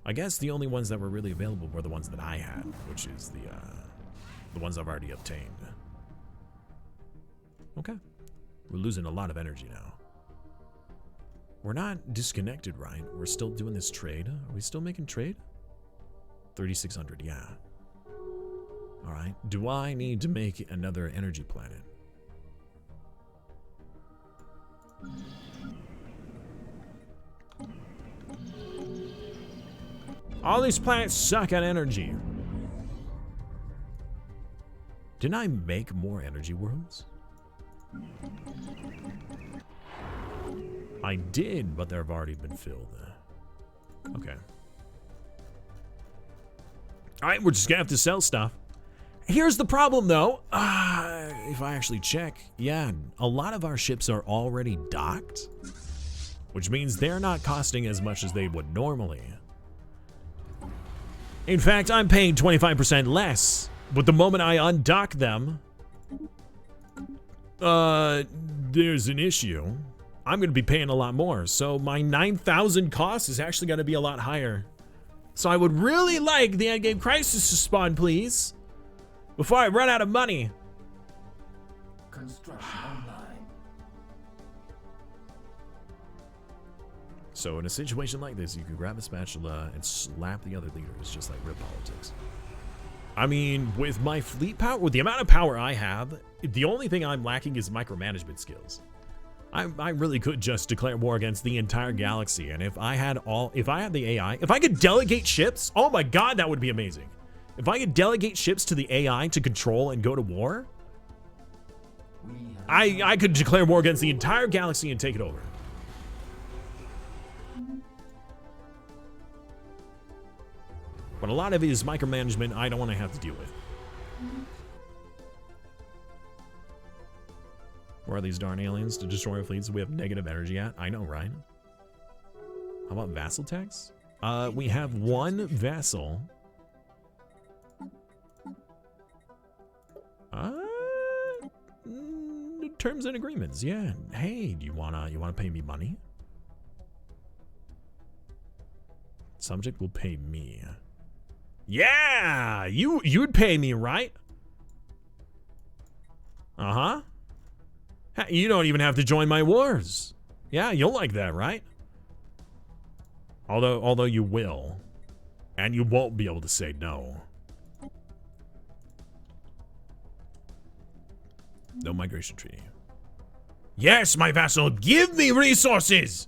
I guess the only ones that were really available were the ones that I had, which is the ones I've already obtained. Okay. We're losing a lot of energy now. We're not disconnected, right? We're still doing this trade. Are we still making trade? 3,600, yeah. All right. Do I need to make another energy planet? All these planets suck at energy. Didn't I make more energy worlds? I did, but they've already been filled. Okay. Alright, we're just gonna have to sell stuff. Here's the problem, though. If I actually check, yeah, a lot of our ships are already docked, which means they're not costing as much as they would normally. In fact, I'm paying 25% less, but the moment I undock them, there's an issue. I'm gonna be paying a lot more, so my 9,000 cost is actually gonna be a lot higher. So I would really like the endgame crisis to spawn, please, before I run out of money. Construction online. So in a situation like this, you can grab a spatula and slap the other leaders, just like real politics. I mean, with my fleet power, with the amount of power I have, the only thing I'm lacking is micromanagement skills. I really could just declare war against the entire galaxy, and if I had the AI, if I could delegate ships, oh my god, that would be amazing. If I could delegate ships to the AI to control and go to war, I could declare war against the entire galaxy and take it over. But a lot of it is micromanagement I don't want to have to deal with. Where are these darn aliens to destroy our fleets we have negative energy at? I know, right? How about vassal tax? We have one vassal. Terms and agreements, yeah. Hey, do you wanna pay me money? Subject will pay me. Yeah, you'd pay me, right? Uh-huh. You don't even have to join my wars. Yeah, you'll like that, right? Although you will. And you won't be able to say no. No migration treaty. Yes, my vassal, give me resources!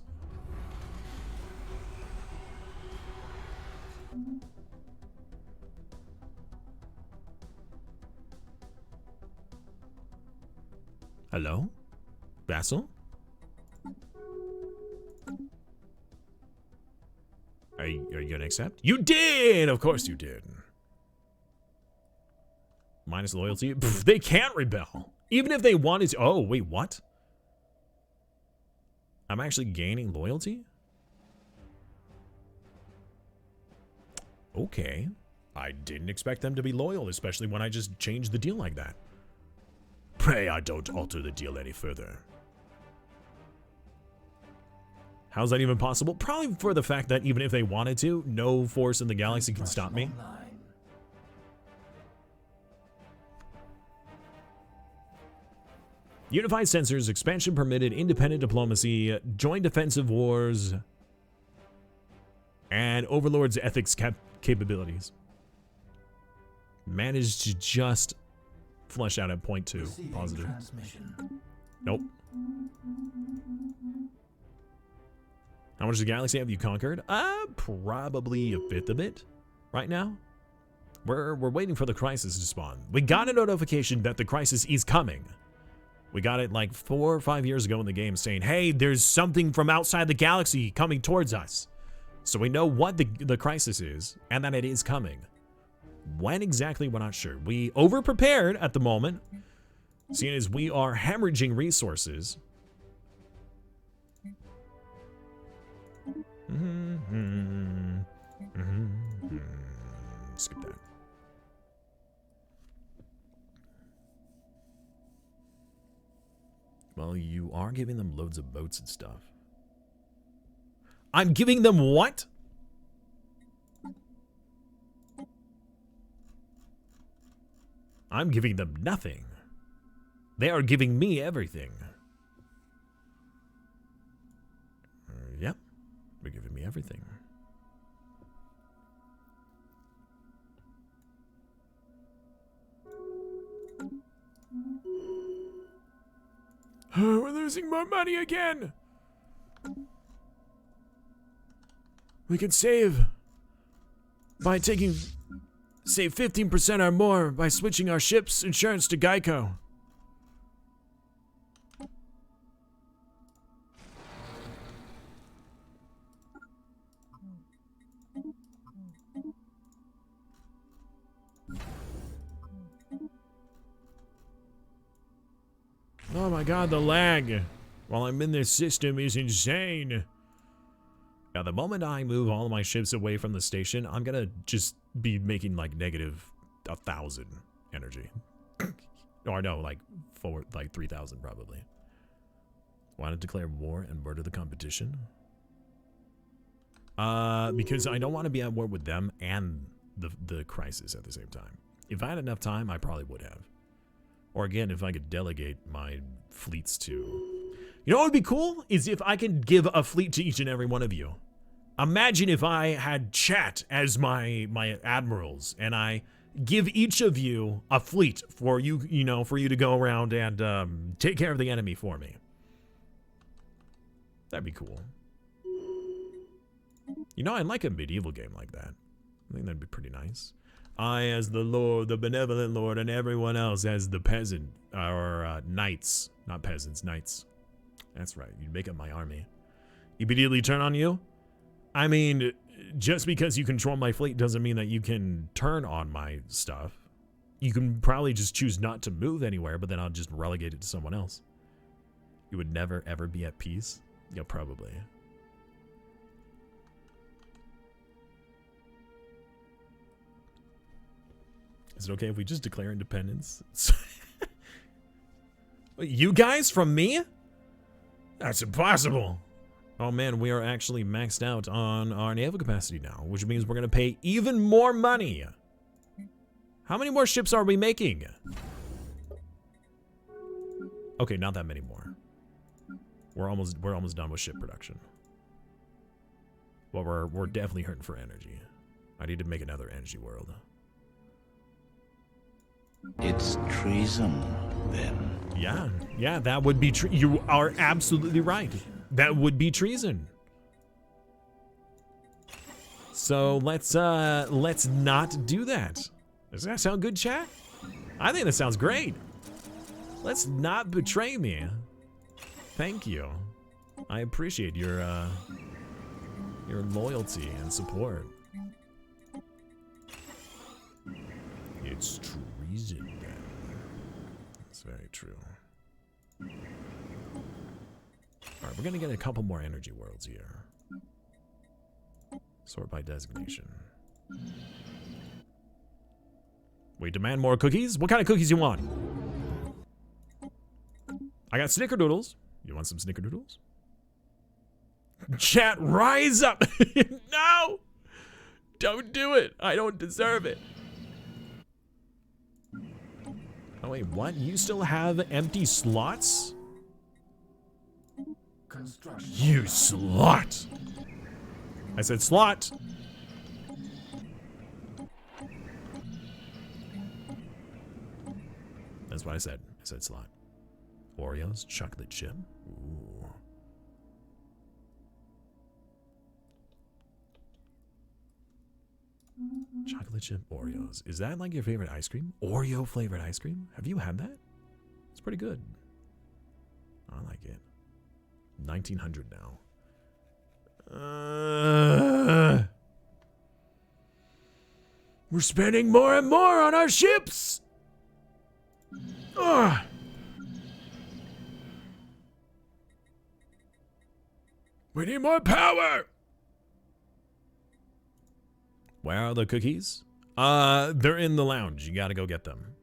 Hello? Vassal? Are you gonna accept? You did! Of course you did. Minus loyalty? Pff, they can't rebel. Even if they wanted to. Oh, wait, what? I'm actually gaining loyalty? Okay. I didn't expect them to be loyal, especially when I just changed the deal like that. Pray I don't alter the deal any further. How's that even possible? Probably for the fact that even if they wanted to, no force in the galaxy can stop me. Unified sensors, expansion permitted, independent diplomacy, joint defensive wars, and Overlord's ethics capabilities. Managed to just flush out at point 2. Positive. Nope. How much does the galaxy have you conquered? Probably a fifth of it right now. We're waiting for the crisis to spawn. We got a notification that the crisis is coming. We got it like 4 or 5 years ago in the game saying, hey, there's something from outside the galaxy coming towards us. So we know what the crisis is and that it is coming. When exactly, we're not sure. We over-prepared at the moment, seeing as we are hemorrhaging resources. Skip that. Well, you are giving them loads of boats and stuff. I'm giving them what? I'm giving them nothing. They are giving me everything. Yep, they're giving me everything. We're losing more money again. We can save. by taking, save 15% or more by switching our ship's insurance to Geico. Oh my god, the lag while I'm in this system is insane. Yeah, the moment I move all of my ships away from the station, I'm gonna just be making like negative 1,000 energy. Or no, like 3,000 probably. Want to declare war and murder the competition? Because I don't want to be at war with them and the crisis at the same time. If I had enough time, I probably would have. Or again, if I could delegate my fleets to... You know what would be cool? Is if I could give a fleet to each and every one of you. Imagine if I had chat as my admirals, and I give each of you a fleet for you, for you to go around and take care of the enemy for me. That'd be cool. I'd like a medieval game like that. I think that'd be pretty nice. I as the lord, the benevolent lord, and everyone else as the peasant, or knights. Not peasants, knights. That's right, you'd make up my army. Immediately turn on you? I mean, just because you control my fleet doesn't mean that you can turn on my stuff. You can probably just choose not to move anywhere, but then I'll just relegate it to someone else. You would never, ever be at peace? Yeah, probably. Is it okay if we just declare independence? You guys from me? That's impossible. Oh man, we are actually maxed out on our naval capacity now, which means we're gonna pay even more money. How many more ships are we making? Okay, not that many more. We're almost done with ship production. Well, we're definitely hurting for energy. I need to make another energy world. It's treason, then. Yeah, that would be you are absolutely right. That would be treason. So let's not do that. Does that sound good, chat? I think that sounds great. Let's not betray me. Thank you. I appreciate your loyalty and support. It's treason, then. That's very true. Alright, we're gonna get a couple more energy worlds here. Sort by designation. We demand more cookies? What kind of cookies you want? I got snickerdoodles. You want some snickerdoodles? Chat, rise up! No! Don't do it! I don't deserve it. Oh wait, what? You still have empty slots? You slut! I said slot! That's what I said. I said slot. Oreos, chocolate chip. Ooh. Chocolate chip Oreos. Is that like your favorite ice cream? Oreo flavored ice cream? Have you had that? It's pretty good. I like it. 1900 now. We're spending more and more on our ships. We need more power. Where are the cookies? They're in the lounge. You gotta go get them.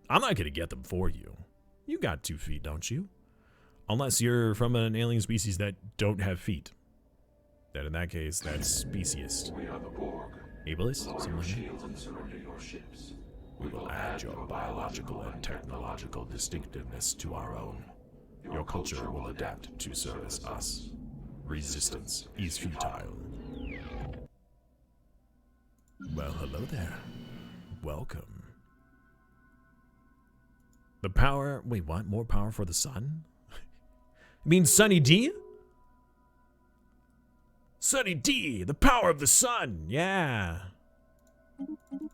I'm not gonna get them for you. You got 2 feet, don't you? Unless you're from an alien species that don't have feet. Then in that case, that's speciest. We are the BORG. Ableist? Lower Something your like that? shields and surrender your ships. We will add your biological and technological distinctiveness to our own. Your culture will adapt to service us. Resistance is futile. Well, hello there. Welcome. The power... Wait, what? More power for the sun? You mean Sunny D? Sunny D! The power of the sun! Yeah.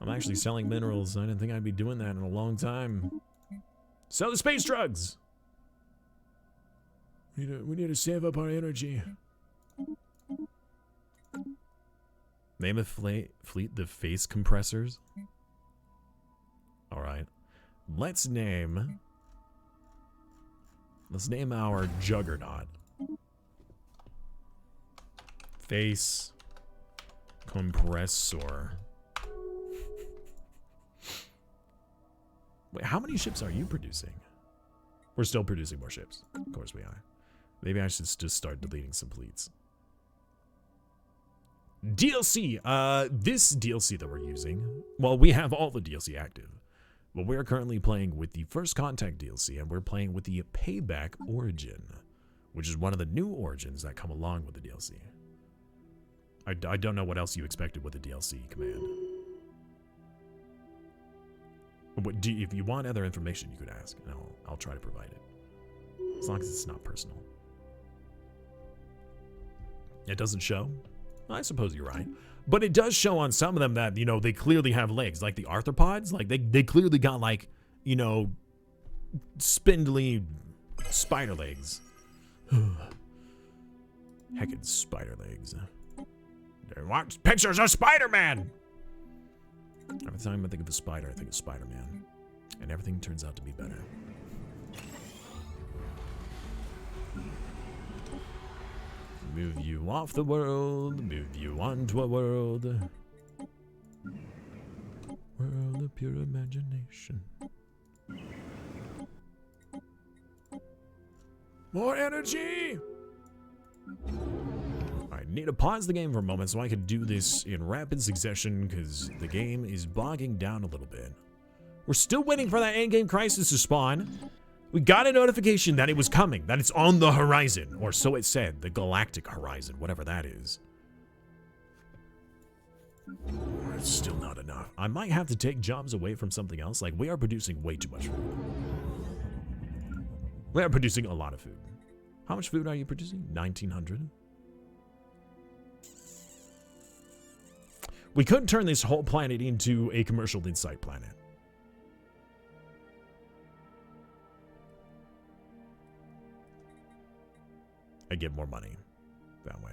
I'm actually selling minerals. I didn't think I'd be doing that in a long time. Sell the space drugs! We need to save up our energy. Name a fleet the face compressors. Alright. Let's name our juggernaut. Face compressor. Wait, how many ships are you producing? We're still producing more ships. Of course we are. Maybe I should just start deleting some fleets. DLC. This DLC that we're using, well, we have all the DLC active. But we're currently playing with the First Contact DLC, and we're playing with the Payback Origin, which is one of the new origins that come along with the DLC. I don't know what else you expected with the DLC command. If you want other information, you could ask, and I'll try to provide it. As long as it's not personal. It doesn't show? I suppose you're right. But it does show on some of them that, you know, they clearly have legs. Like the arthropods, like they clearly got, like, you know, spindly spider legs. Heckin' spider legs. They want pictures of Spider-Man! Every time I think of a spider, I think of Spider-Man. And everything turns out to be better. Move you off the world, move you onto a world. World of pure imagination. More energy! I need to pause the game for a moment so I can do this in rapid succession because the game is bogging down a little bit. We're still waiting for that endgame crisis to spawn. We got a notification that it was coming, that it's on the horizon, or so it said, the galactic horizon, whatever that is. It's still not enough. I might have to take jobs away from something else. Like, we are producing way too much food. We are producing a lot of food. How much food are you producing? 1,900? We could turn this whole planet into a commercial insight planet. I get more money that way.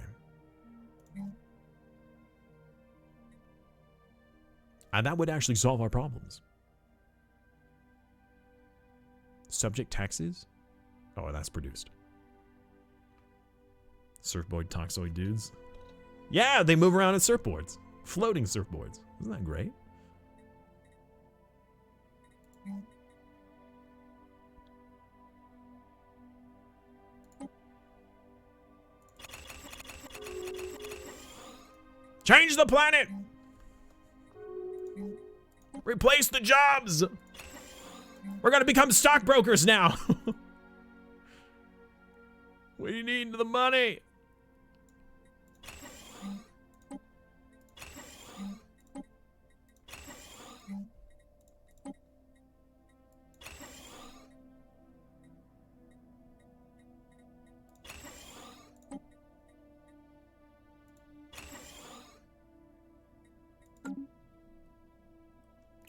And that would actually solve our problems. Subject taxes? Oh, that's produced. Surfboard toxoid dudes. Yeah, they move around in surfboards. Floating surfboards. Isn't that great? Change the planet! Replace the jobs! We're gonna become stockbrokers now! We need the money!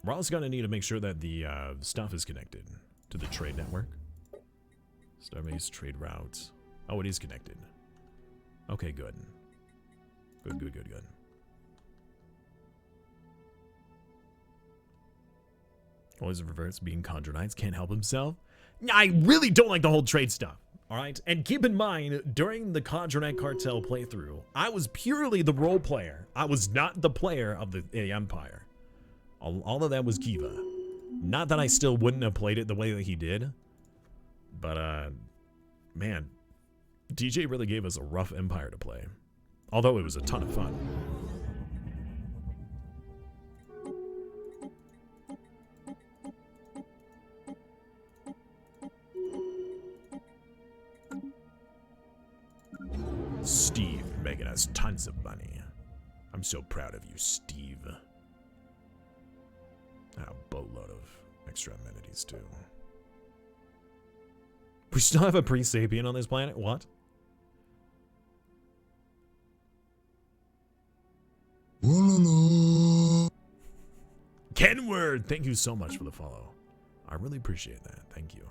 We're also going to need to make sure that the stuff is connected to the trade network. Starbase trade routes. Oh, it is connected. Okay, good. Good. Always reverts being Chondronites can't help himself. I really don't like the whole trade stuff. Alright? And keep in mind, during the Chondronite cartel playthrough, I was purely the role player. I was not the player of the Empire. All of that was Kiva. Not that I still wouldn't have played it the way that he did. But, man. DJ really gave us a rough Empire to play. Although it was a ton of fun. Steve making us tons of money. I'm so proud of you, Steve. A boatload of extra amenities, too. We still have a pre-sapien on this planet? What? Kenward, thank you so much for the follow. I really appreciate that. Thank you.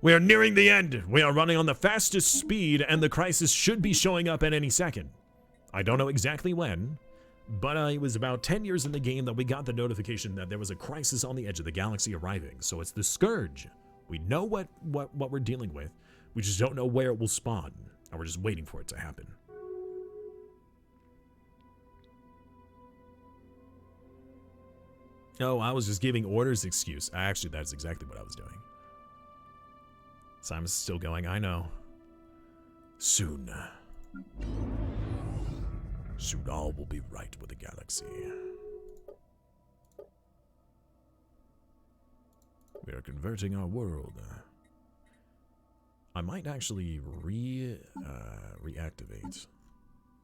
We are nearing the end. We are running on the fastest speed, and the crisis should be showing up at any second. I don't know exactly when, but it was about 10 years in the game that we got the notification that there was a crisis on the edge of the galaxy arriving. So it's the Scourge. We know what we're dealing with. We just don't know where it will spawn, and we're just waiting for it to happen. Oh, I was just giving orders excuse. Actually, that's exactly what I was doing. Simon's still going, I know. Soon. Soon all will be right with the galaxy. We are converting our world. I might actually reactivate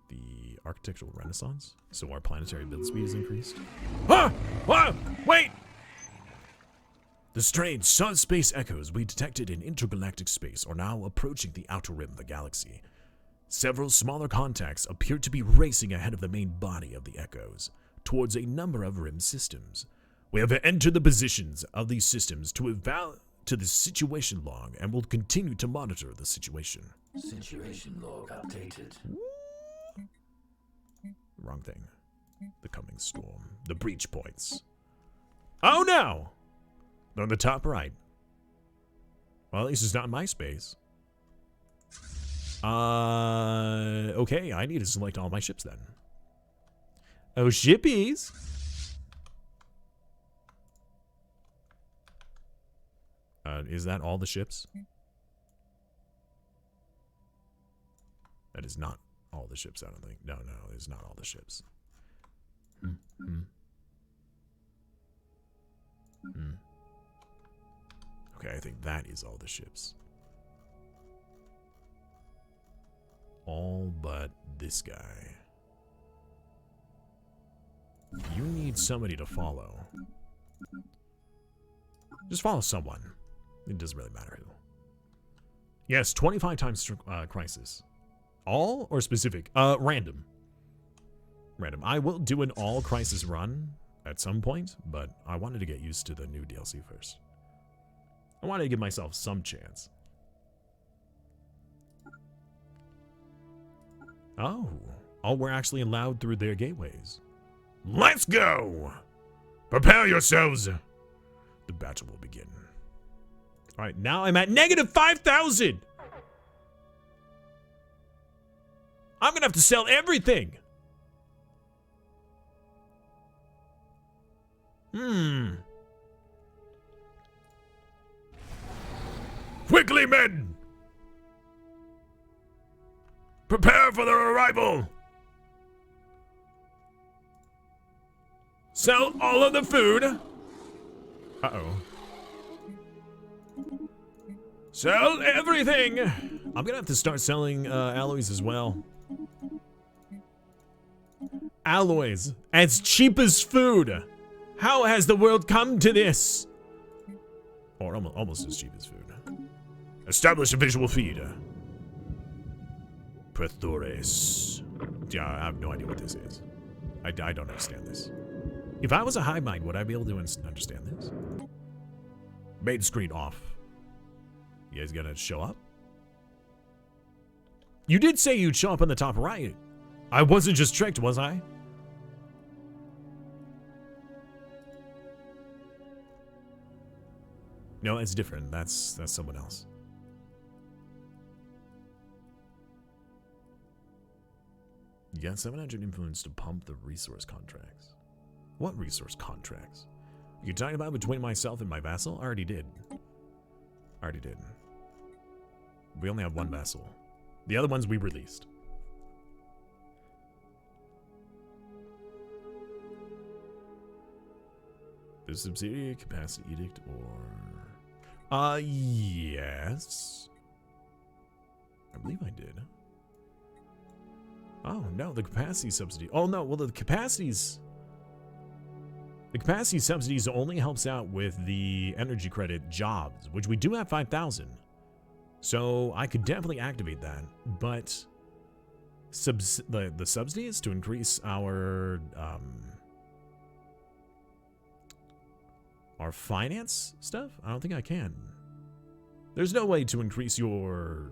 the architectural renaissance so our planetary build speed is increased. Ah! Ah! Wait! The strange subspace echoes we detected in intergalactic space are now approaching the outer rim of the galaxy. Several smaller contacts appear to be racing ahead of the main body of the echoes, towards a number of rim systems. We have entered the positions of these systems to the situation log and will continue to monitor the situation. Situation log updated. Wrong thing. The coming storm. The breach points. Oh no! They're on the top right. Well, at least it's not in my space. Okay, I need to select all my ships then. Oh, shippies! Is that all the ships? That is not all the ships, I don't think. No, it's not all the ships. Okay, I think that is all the ships. All but this guy. You need somebody to follow. Just follow someone. It doesn't really matter who. Yes, 25 times crisis. All or specific? Random. Random. I will do an all crisis run at some point, but I wanted to get used to the new DLC first. I wanted to give myself some chance. Oh, we're actually allowed through their gateways. Let's go! Prepare yourselves! The battle will begin. Alright, now I'm at negative 5,000! I'm gonna have to sell everything! Quickly, men! Prepare for their arrival! Sell all of the food! Uh-oh. Sell everything! I'm gonna have to start selling alloys as well. Alloys. As cheap as food! How has the world come to this? Or almost as cheap as food. Establish a visual feed. Prethores. Yeah, I have no idea what this is. I don't understand this. If I was a hive mind, would I be able to understand this? Main screen off. You guys gonna show up? You did say you'd show up on the top right. I wasn't just tricked, was I? No, it's different. That's someone else. You got 700 influence to pump the resource contracts. What resource contracts? You talking about between myself and my vassal? I already did. We only have one vassal. The other ones we released. The subsidiary capacity edict or... yes. I believe I did. Oh, no, the capacity subsidy. Oh, no, well, the capacity subsidies only helps out with the energy credit jobs, which we do have 5,000. So I could definitely activate that, but the subsidy is to increase our our finance stuff? I don't think I can. There's no way to increase your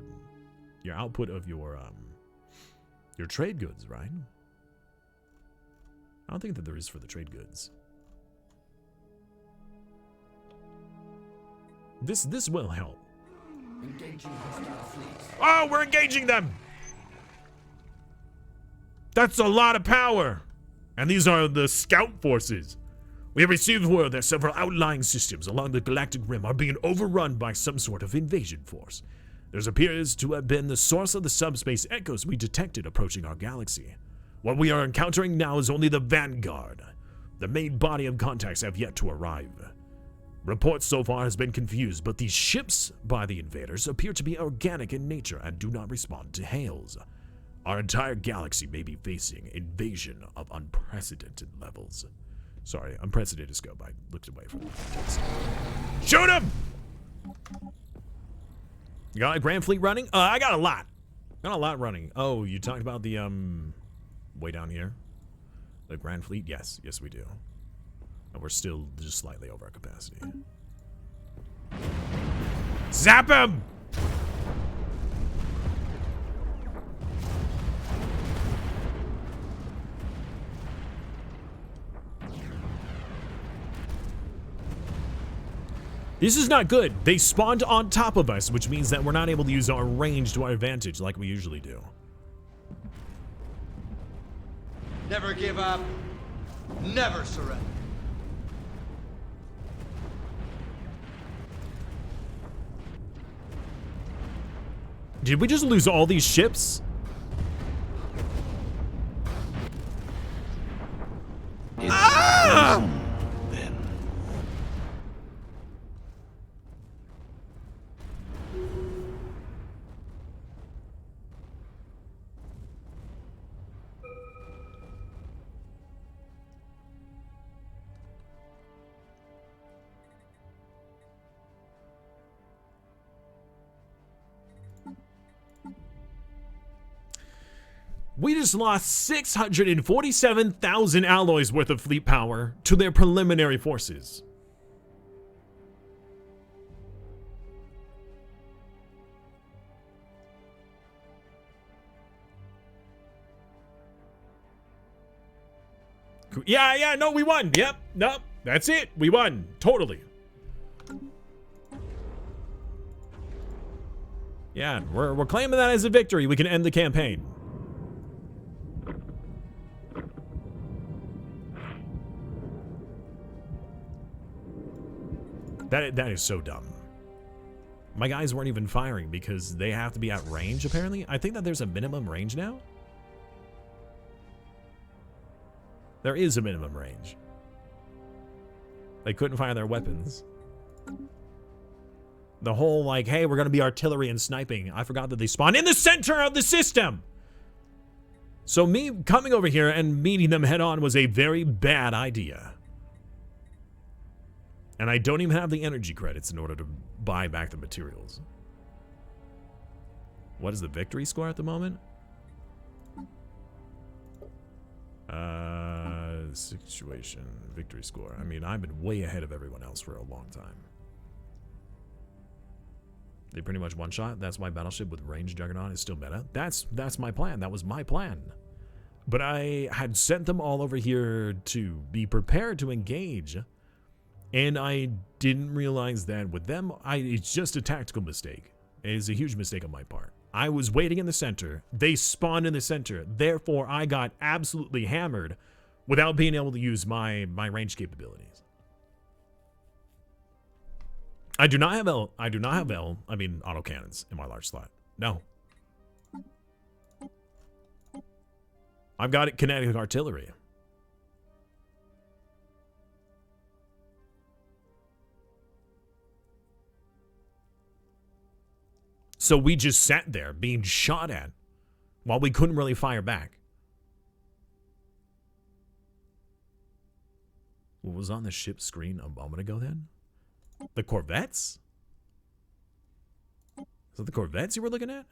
output of your trade goods, right? I don't think that there is for the trade goods. This will help. Engaging hostile fleets. Oh, we're engaging them! That's a lot of power! And these are the scout forces. We have received word that several outlying systems along the galactic rim are being overrun by some sort of invasion force. There appears to have been the source of the subspace echoes we detected approaching our galaxy. What we are encountering now is only the vanguard. The main body of contacts have yet to arrive. Reports so far has been confused, but these ships by the invaders appear to be organic in nature and do not respond to hails. Our entire galaxy may be facing invasion of unprecedented levels. Sorry, unprecedented scope. I looked away from it. Shoot him! You got a Grand Fleet running? I got a lot. Got a lot running. Oh, you talked about the, way down here? The Grand Fleet? Yes. Yes, we do. And we're still just slightly over our capacity. Zap him! This is not good. They spawned on top of us, which means that we're not able to use our range to our advantage like we usually do. Never give up. Never surrender. Did we just lose all these ships? Ah! We just lost 647,000 alloys worth of fleet power to their preliminary forces. Yeah, no, we won. Yep, nope, that's it. We won, totally. Yeah, we're claiming that as a victory. We can end the campaign. That is so dumb. My guys weren't even firing because they have to be at range, apparently. I think that there's a minimum range now. There is a minimum range. They couldn't fire their weapons. The whole, like, hey, we're going to be artillery and sniping. I forgot that they spawned in the center of the system. So me coming over here and meeting them head on was a very bad idea. And I don't even have the energy credits in order to buy back the materials. What is the victory score at the moment? Situation, victory score. I mean, I've been way ahead of everyone else for a long time. They pretty much one-shot. That's why Battleship with Range Juggernaut is still meta. That's my plan. That was my plan. But I had sent them all over here to be prepared to engage. And I didn't realize that with them, it's just a tactical mistake. It is a huge mistake on my part. I was waiting in the center. They spawned in the center. Therefore, I got absolutely hammered without being able to use my range capabilities. I do not have autocannons in my large slot. No. I've got kinetic artillery. So we just sat there being shot at while we couldn't really fire back. What was on the ship screen a moment ago then? The Corvettes? Is that the Corvettes you were looking at?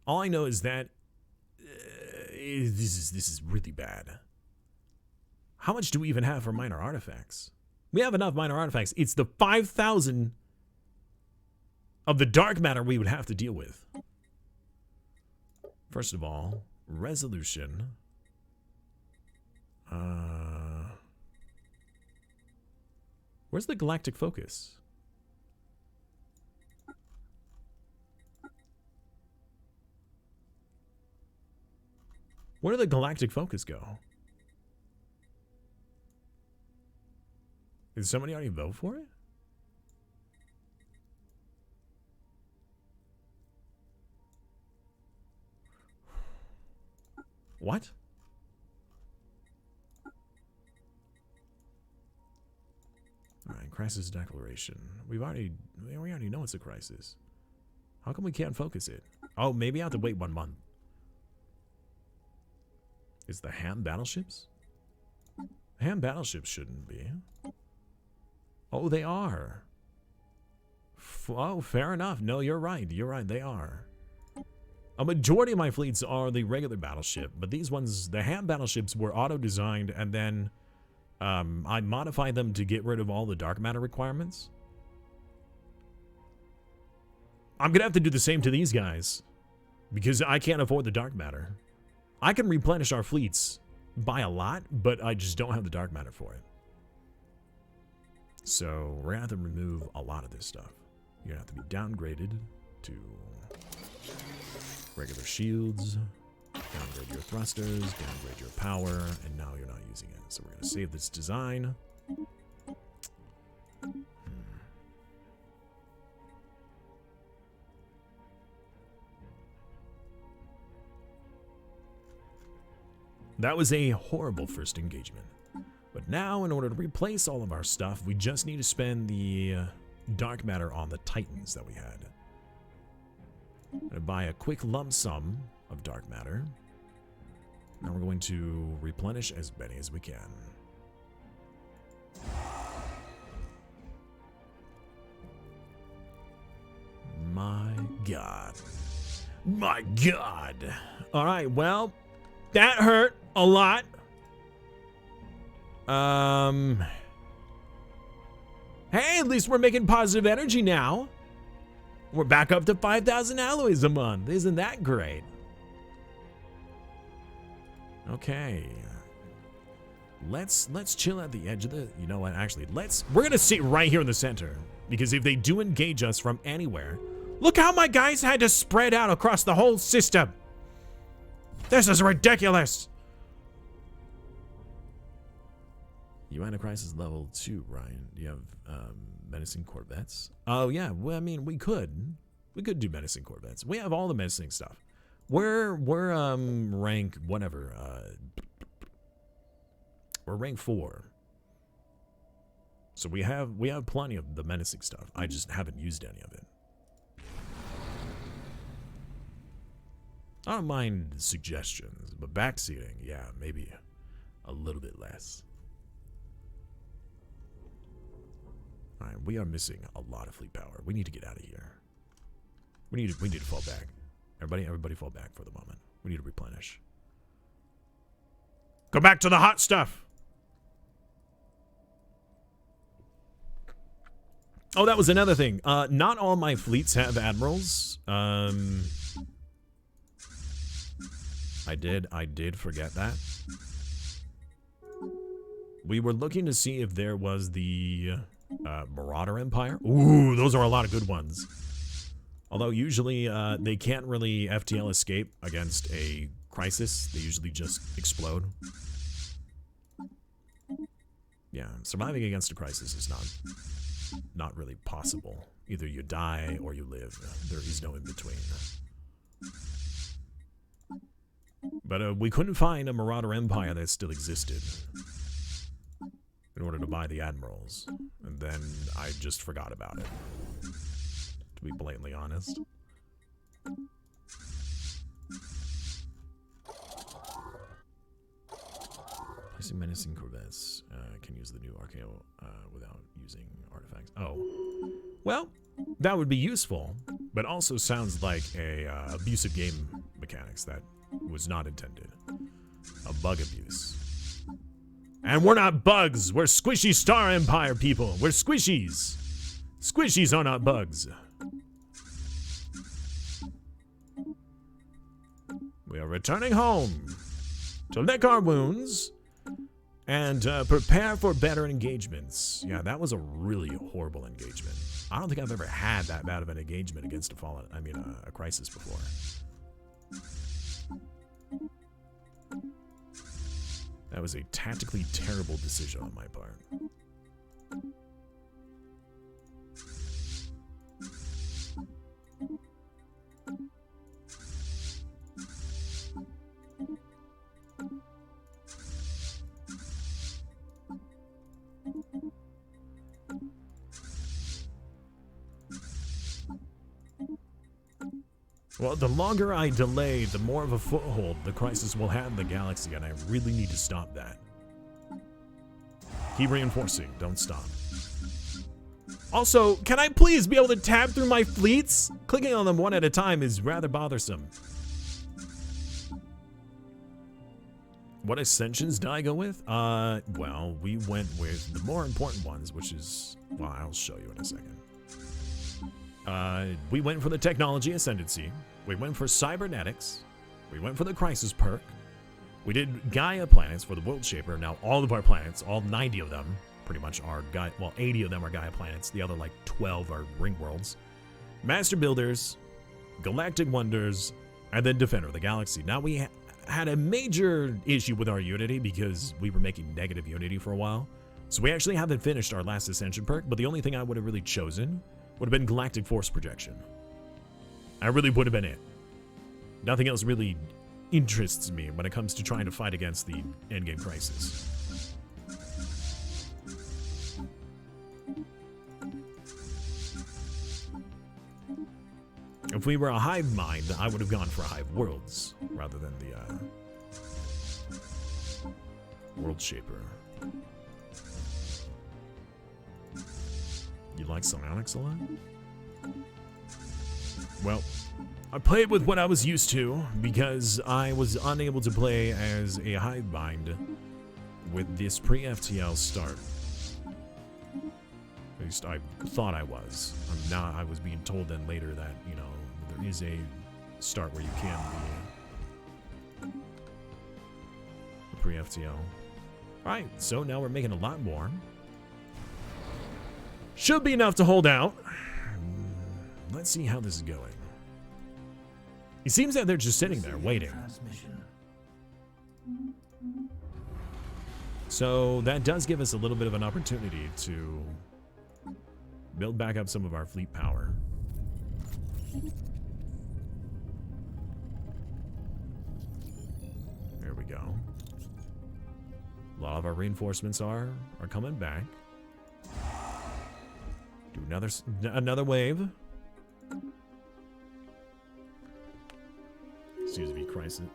All I know is that this is really bad. How much do we even have for minor artifacts? We have enough minor artifacts. It's the 5,000 of the dark matter we would have to deal with. First of all, resolution. Where's the galactic focus? Where did the galactic focus go? Did somebody already vote for it? What? All right, crisis declaration. We already know it's a crisis. How come we can't focus it? Oh, maybe I have to wait 1 month. Is the ham battleships? Ham battleships shouldn't be. Oh, they are. Oh, fair enough. No, you're right. You're right. They are. A majority of my fleets are the regular battleship, but these ones, the ham battleships, were auto-designed, and then I modified them to get rid of all the dark matter requirements. I'm gonna have to do the same to these guys, because I can't afford the dark matter. I can replenish our fleets by a lot, but I just don't have the dark matter for it. So we're gonna have to remove a lot of this stuff. You're gonna have to be downgraded to regular shields, downgrade your thrusters, downgrade your power, and now you're not using it. So we're gonna save this design. That was a horrible first engagement. But now, in order to replace all of our stuff, we just need to spend the dark matter on the Titans that we had. I'm going to buy a quick lump sum of dark matter. Now we're going to replenish as many as we can. My God. My God. All right, well, that hurt a lot. Hey, at least we're making positive energy now. We're back up to 5,000 alloys a month. Isn't that great? Okay. Let's chill at the edge of the, you know what, actually, we're gonna sit right here in the center. Because if they do engage us from anywhere, look how my guys had to spread out across the whole system. This is ridiculous. You had a crisis level 2, Ryan. Do you have menacing corvettes? Oh yeah, well, I mean, we could do menacing corvettes. We have all the menacing stuff. We're rank whatever. We're rank 4. So we have plenty of the menacing stuff. I just haven't used any of it. I don't mind suggestions, but backseating, yeah, maybe a little bit less. All right, we are missing a lot of fleet power. We need to get out of here. We need to fall back. Everybody fall back for the moment. We need to replenish. Go back to the hot stuff. Oh, that was another thing. Not all my fleets have admirals. I did forget that. We were looking to see if there was the Marauder Empire. Ooh, those are a lot of good ones. Although usually they can't really FTL escape against a crisis. They usually just explode. Yeah, surviving against a crisis is not really possible. Either you die or you live. There is no in between. But we couldn't find a Marauder Empire that still existed in order to buy the admirals. And then I just forgot about it, to be blatantly honest. Placing menacing corvettes. Can use the new Archaeo without using artifacts. Oh. Well, that would be useful, but also sounds like a abusive game mechanics that was not intended. A bug abuse. And we're not bugs. We're squishy Star Empire people. We're squishies. Squishies are not bugs. We are returning home to lick our wounds and prepare for better engagements. Yeah, that was a really horrible engagement. I don't think I've ever had that bad of an engagement against a crisis before. That was a tactically terrible decision on my part. Well, the longer I delay, the more of a foothold the crisis will have in the galaxy, and I really need to stop that. Keep reinforcing, don't stop. Also, can I please be able to tab through my fleets? Clicking on them one at a time is rather bothersome. What ascensions did I go with? Well, we went with the more important ones, which is, well, I'll show you in a second. We went for the technology ascendancy. We went for cybernetics. We went for the crisis perk. We did Gaia planets for the world shaper. Now all of our planets, all 90 of them, pretty much are Gaia. Well, 80 of them are Gaia planets. The other like 12 are ring worlds. Master builders, galactic wonders, and then defender of the galaxy. Now we had a major issue with our unity because we were making negative unity for a while. So we actually haven't finished our last ascension perk. But the only thing I would have really chosen would have been galactic force projection. That really would have been it. Nothing else really interests me when it comes to trying to fight against the endgame crisis. If we were a hive mind, I would have gone for hive worlds rather than the world shaper. You like psionics a lot? Well, I played with what I was used to because I was unable to play as a hive mind with this pre-FTL start. At least I thought I was. Now I was being told then later that, you know, there is a start where you can be a pre-FTL. Alright, so now we're making a lot more. Should be enough to hold out. Let's see how this is going. It seems that they're just sitting there waiting. So that does give us a little bit of an opportunity to build back up some of our fleet power. There we go. A lot of our reinforcements are coming back. Do another wave. Seems to be crisis.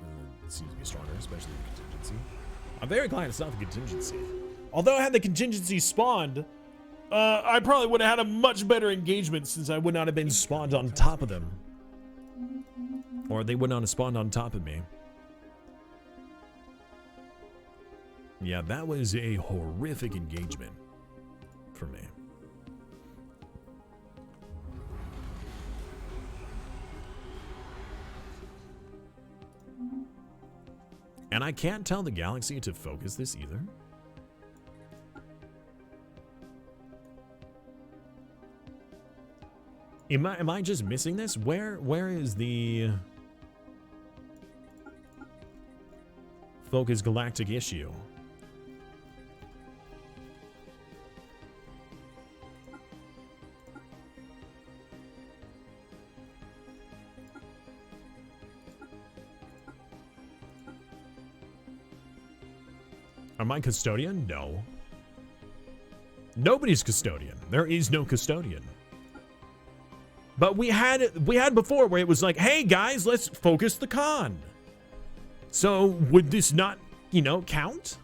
Seems to be stronger, especially the contingency. I'm very glad it's not the contingency. Although had the contingency spawned, I probably would have had a much better engagement since I would not have been spawned on top of them. Or they would not have spawned on top of me. Yeah, that was a horrific engagement for me. And I can't tell the galaxy to focus this either. Am I just missing this? Where is the focus galactic issue? Am I custodian? No. Nobody's custodian. There is no custodian. But we had before where it was like, hey guys, let's focus the con. So would this not, you know, count?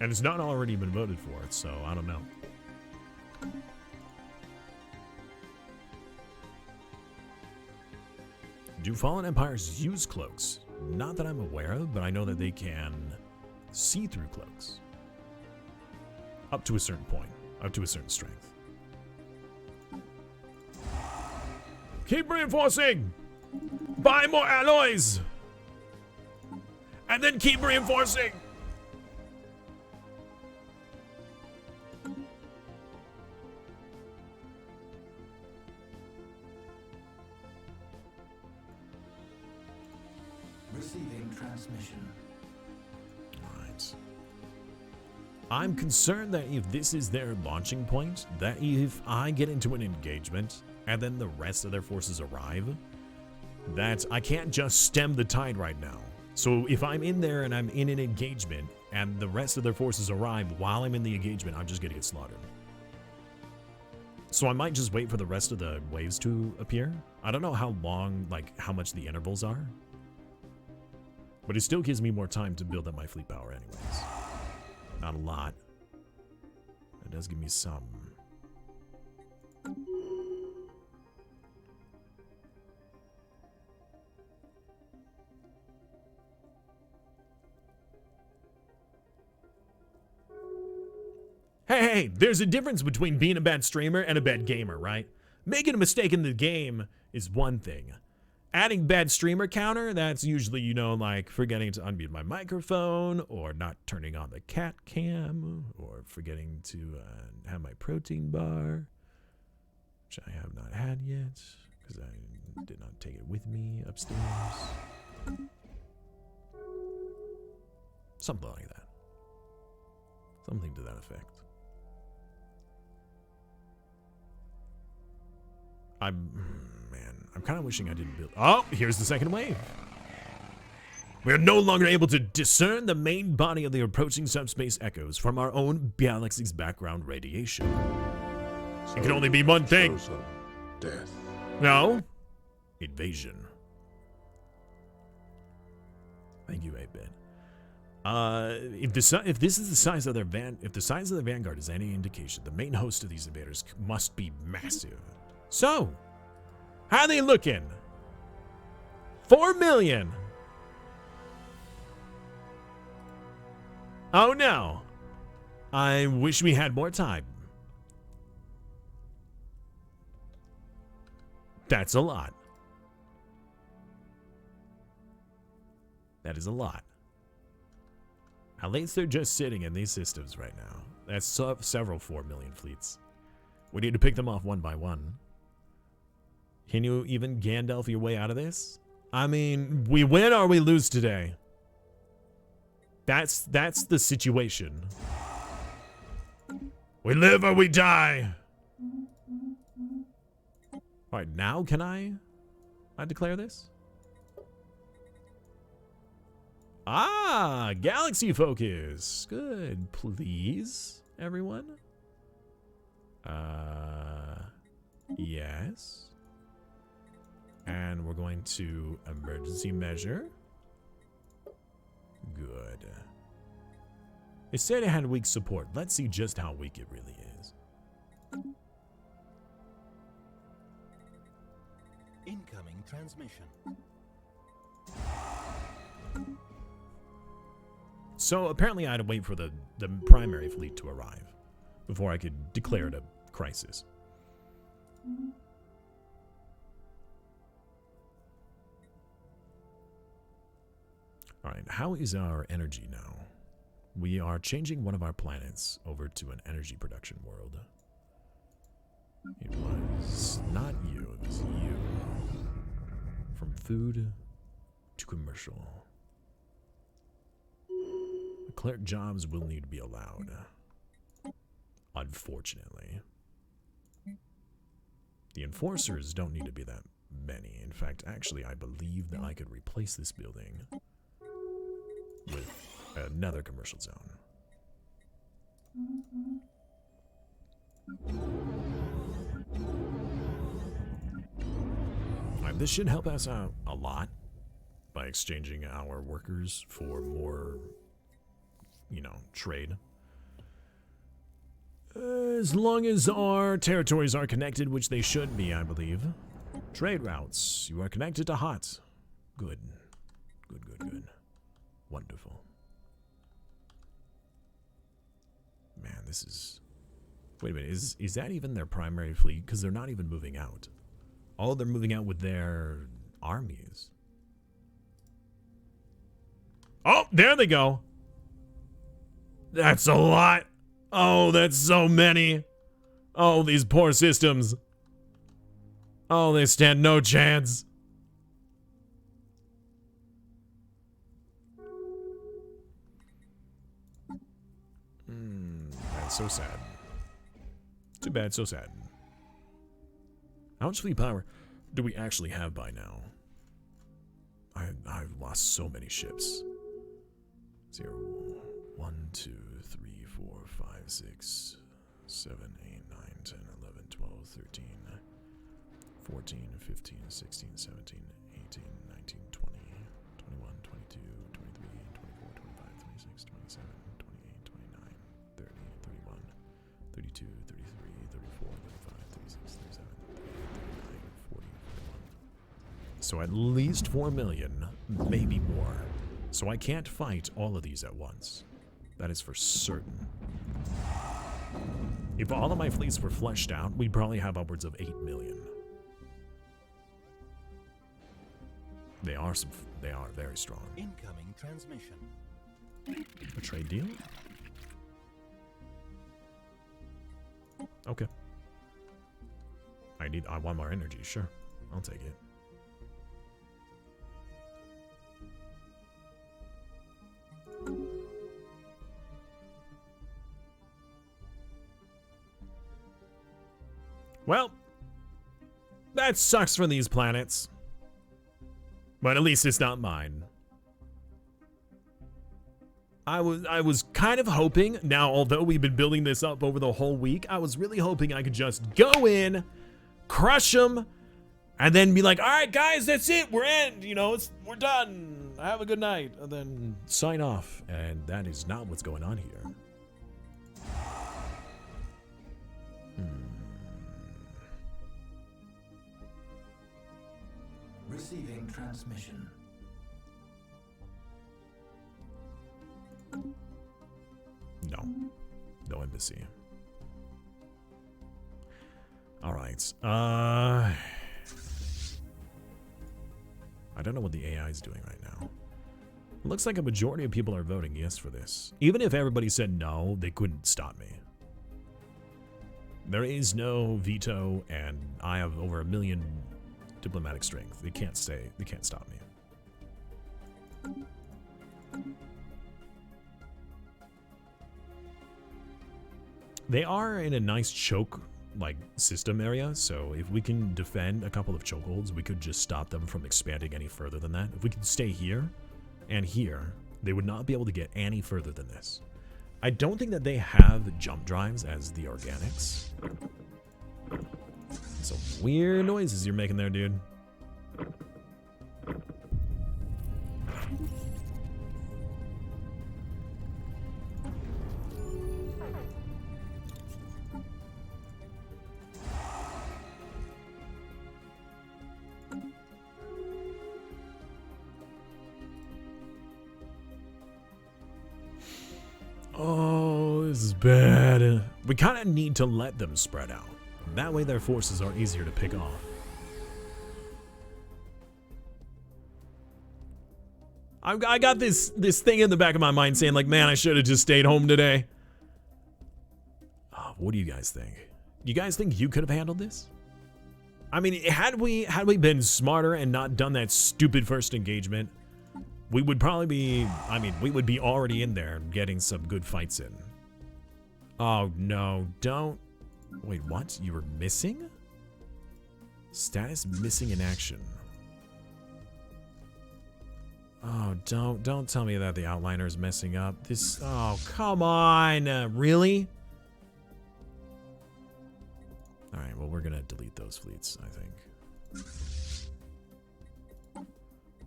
And it's not already been voted for, so I don't know. Do fallen empires use cloaks? Not that I'm aware of, but I know that they can see through cloaks. Up to a certain point, up to a certain strength. Keep reinforcing! Buy more alloys! And then keep reinforcing! Receiving transmission. Alright. I'm concerned that if this is their launching point, that if I get into an engagement and then the rest of their forces arrive, that I can't just stem the tide right now. So if I'm in there and I'm in an engagement and the rest of their forces arrive while I'm in the engagement, I'm just gonna get slaughtered. So I might just wait for the rest of the waves to appear. I don't know how long, like how much the intervals are. But it still gives me more time to build up my fleet power anyways. Not a lot. It does give me some. Hey, there's a difference between being a bad streamer and a bad gamer, right? Making a mistake in the game is one thing. Adding bad streamer counter, that's usually, you know, like forgetting to unmute my microphone or not turning on the cat cam or forgetting to have my protein bar, which I have not had yet because I did not take it with me upstairs. Something like that. Something to that effect. I'm kind of wishing I didn't build. Oh, here's the second wave. We are no longer able to discern the main body of the approaching subspace echoes from our own galaxy's background radiation. It can only be one thing. Death. No. Invasion. Thank you, 8-bit. If this is the size of their if the size of the Vanguard is any indication, the main host of these invaders must be massive. So, how are they looking? 4 million. Oh no. I wish we had more time. That's a lot. That is a lot. At least they're just sitting in these systems right now. That's several 4 million fleets. We need to pick them off one by one. Can you even Gandalf your way out of this? I mean, we win or we lose today. That's the situation. We live or we die. All right, now can I declare this? Ah, galaxy focus. Good, please, everyone. Yes. And we're going to emergency measure. Good. It said it had weak support. Let's see just how weak it really is. Incoming transmission. So apparently I had to wait for the primary fleet to arrive before I could declare it a crisis. Alright, how is our energy now? We are changing one of our planets over to an energy production world. It was not you, it was you. From food to commercial. The cleric jobs will need to be allowed. Unfortunately. The enforcers don't need to be that many. In fact, actually, I believe that I could replace this building with another commercial zone. Alright, this should help us out a lot by exchanging our workers for more, you know, trade. As long as our territories are connected, which they should be, I believe. Trade routes. You are connected to hot. Good. Good, good, good. Wonderful. Man, this is... Wait a minute, is that even their primary fleet? Because they're not even moving out. Oh, they're moving out with their armies. Oh, there they go. That's a lot. Oh, that's so many. Oh, these poor systems. Oh, they stand no chance. That's so sad. Too bad, so sad. How much fleet power do we actually have by now? I've lost so many ships. 0, 1, 2, 3, 4, 5, 6, 7, 8, 9, 10, 11, 12, 13, 14, 15, 16, 17, 18, 19, 20, 21, 22, 23, 24, 25, 26, 27, 28, 29, 30, 31, 32, 33, 34, 35, 36, 37, 38, 39, 40, 41. So at least 4 million, maybe more. So I can't fight all of these at once. That is for certain. If all of my fleets were fleshed out, we'd probably have upwards of 8 million. They are very strong. Incoming transmission. A trade deal? Okay. I want more energy, sure. I'll take it. Well, that sucks for these planets. But at least it's not mine. I was kind of hoping, now although we've been building this up over the whole week, I was really hoping I could just go in, crush them, and then be like, all right, guys, that's it. We're in. You know, we're done. Have a good night. And then sign off. And that is not what's going on here. Receiving transmission. No. No embassy. All right. I don't know what the AI is doing right now. It looks like a majority of people are voting yes for this. Even if everybody said no, they couldn't stop me. There is no veto, and I have over 1 million diplomatic strength. They can't stop me. They are in a nice choke system area, so if we can defend a couple of chokeholds, we could just stop them from expanding any further than that. If we can stay here and here, they would not be able to get any further than this. I don't think that they have jump drives as the organics. Some weird noises you're making there, dude. Oh, this is bad. We kind of need to let them spread out. That way their forces are easier to pick off. I got this thing in the back of my mind saying man, I should have just stayed home today. What do you guys think? You guys think you could have handled this? I mean, had we been smarter and not done that stupid first engagement, we would probably be, we would be already in there getting some good fights in. Oh no, don't. Wait, what? You were missing? Status missing in action. Oh, don't tell me that the outliner is messing up. Oh, come on. Really? All right, well, we're going to delete those fleets, I think.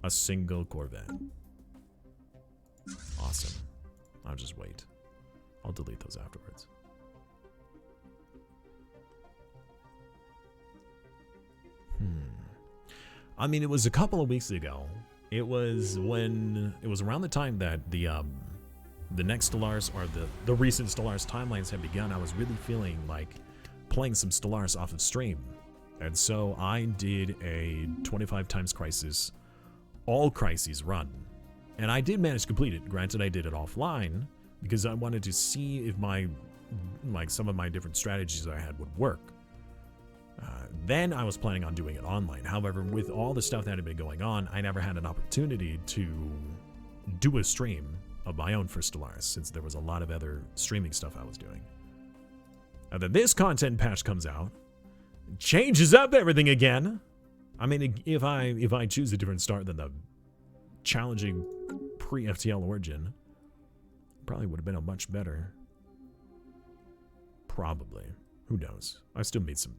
A single Corvette. Awesome. I'll just wait. I'll delete those afterwards. I mean, it was a couple of weeks ago. It was around the time that the next Stellaris, or the recent Stellaris timelines had begun. I was really feeling like playing some Stellaris off of stream. And so I did a 25 times Crisis, all crises run. And I did manage to complete it. Granted, I did it offline because I wanted to see if some of my different strategies I had would work. Then I was planning on doing it online. However, with all the stuff that had been going on, I never had an opportunity to do a stream of my own for Stellaris, since there was a lot of other streaming stuff I was doing. And then this content patch comes out, changes up everything again. I mean, if I choose a different start than the challenging pre-FTL origin, probably would have been a much better. Probably. Who knows? I still made some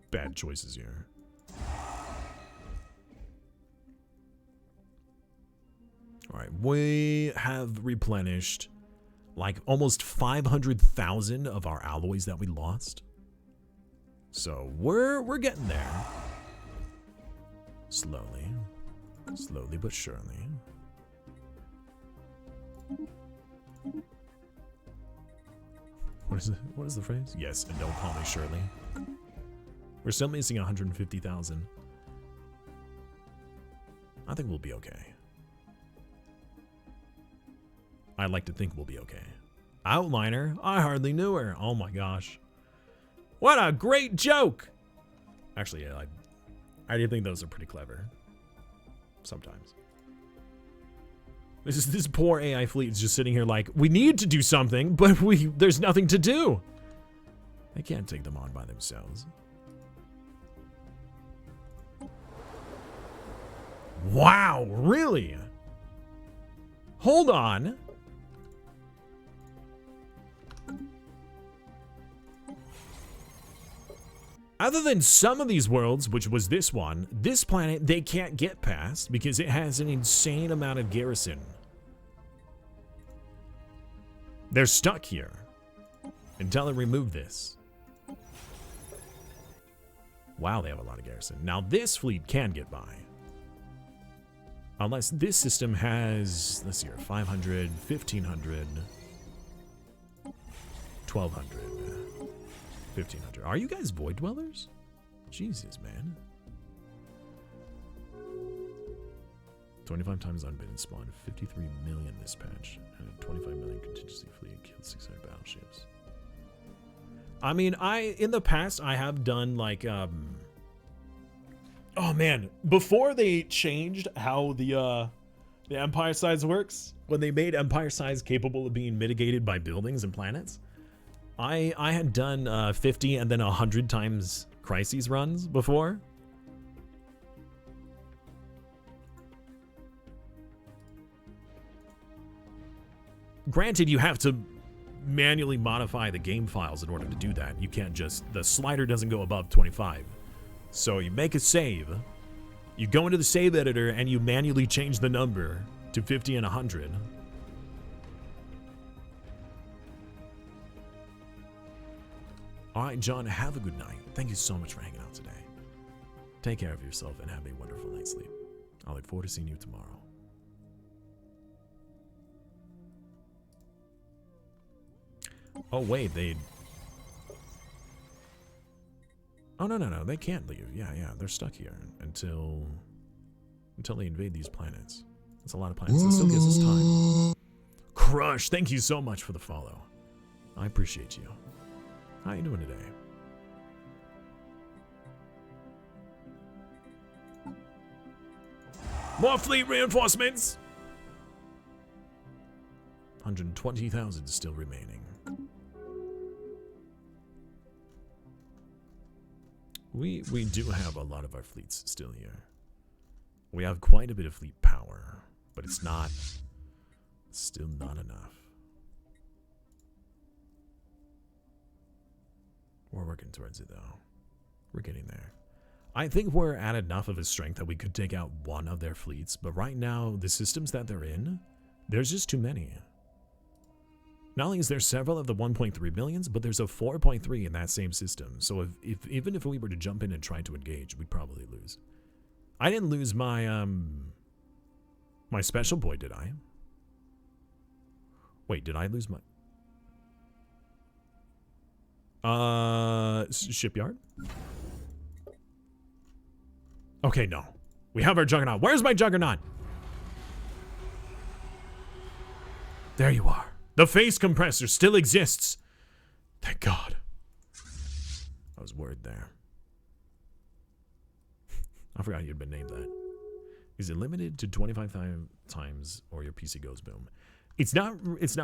bad choices here. Alright, we have replenished like almost 500,000 of our alloys that we lost. So we're getting there. Slowly but surely. What is the phrase? Yes, and don't call me Shirley. We're still missing 150,000. I think we'll be okay. I'd like to think we'll be okay. Outliner? I hardly knew her. Oh my gosh. What a great joke! Actually, yeah, I do think those are pretty clever. Sometimes. This poor AI fleet is just sitting here like, we need to do something, but there's nothing to do. They can't take them on by themselves. Wow, really? Hold on. Other than some of these worlds, which was this one, this planet they can't get past because it has an insane amount of garrison. They're stuck here until they remove this. Wow, they have a lot of garrison. Now this fleet can get by. Unless this system has, let's see here, 500, 1500, 1200, 1500. Are you guys void dwellers? Jesus, man. 25 times unbidden spawned 53 million this patch. And a 25 million contingency fleet killed 600 battleships. I mean, in the past, I have done like, oh man, before they changed how the Empire size works, when they made Empire size capable of being mitigated by buildings and planets, I had done 50 and then 100 times crises runs before. Granted, you have to manually modify the game files in order to do that. You can't just, the slider doesn't go above 25. So you make a save, you go into the save editor and you manually change the number to 50 and 100. All right, John, have a good night. Thank you so much for hanging out today. Take care of yourself and have a wonderful night's sleep. I look forward to seeing you tomorrow. Oh, wait, oh, no, they can't leave. Yeah, they're stuck here until they invade these planets. That's a lot of planets. That still gives us time. Crush, thank you so much for the follow. I appreciate you. How you doing today? More fleet reinforcements! 120,000 still remaining. We do have a lot of our fleets still here. We have quite a bit of fleet power, but it's still not enough. We're working towards it though. We're getting there. I think we're at enough of a strength that we could take out one of their fleets, but right now, the systems that they're in, there's just too many. Not only is there several of the 1.3 millions, but there's a 4.3 in that same system. So even if we were to jump in and try to engage, we'd probably lose. I didn't lose my, my special boy, did I? Wait, did I lose my... Shipyard? Okay, no. We have our Juggernaut. Where's my Juggernaut? There you are. The face compressor still exists. Thank God. I was worried there. I forgot you'd been named that. Is it limited to 25 times or your PC goes boom? It's not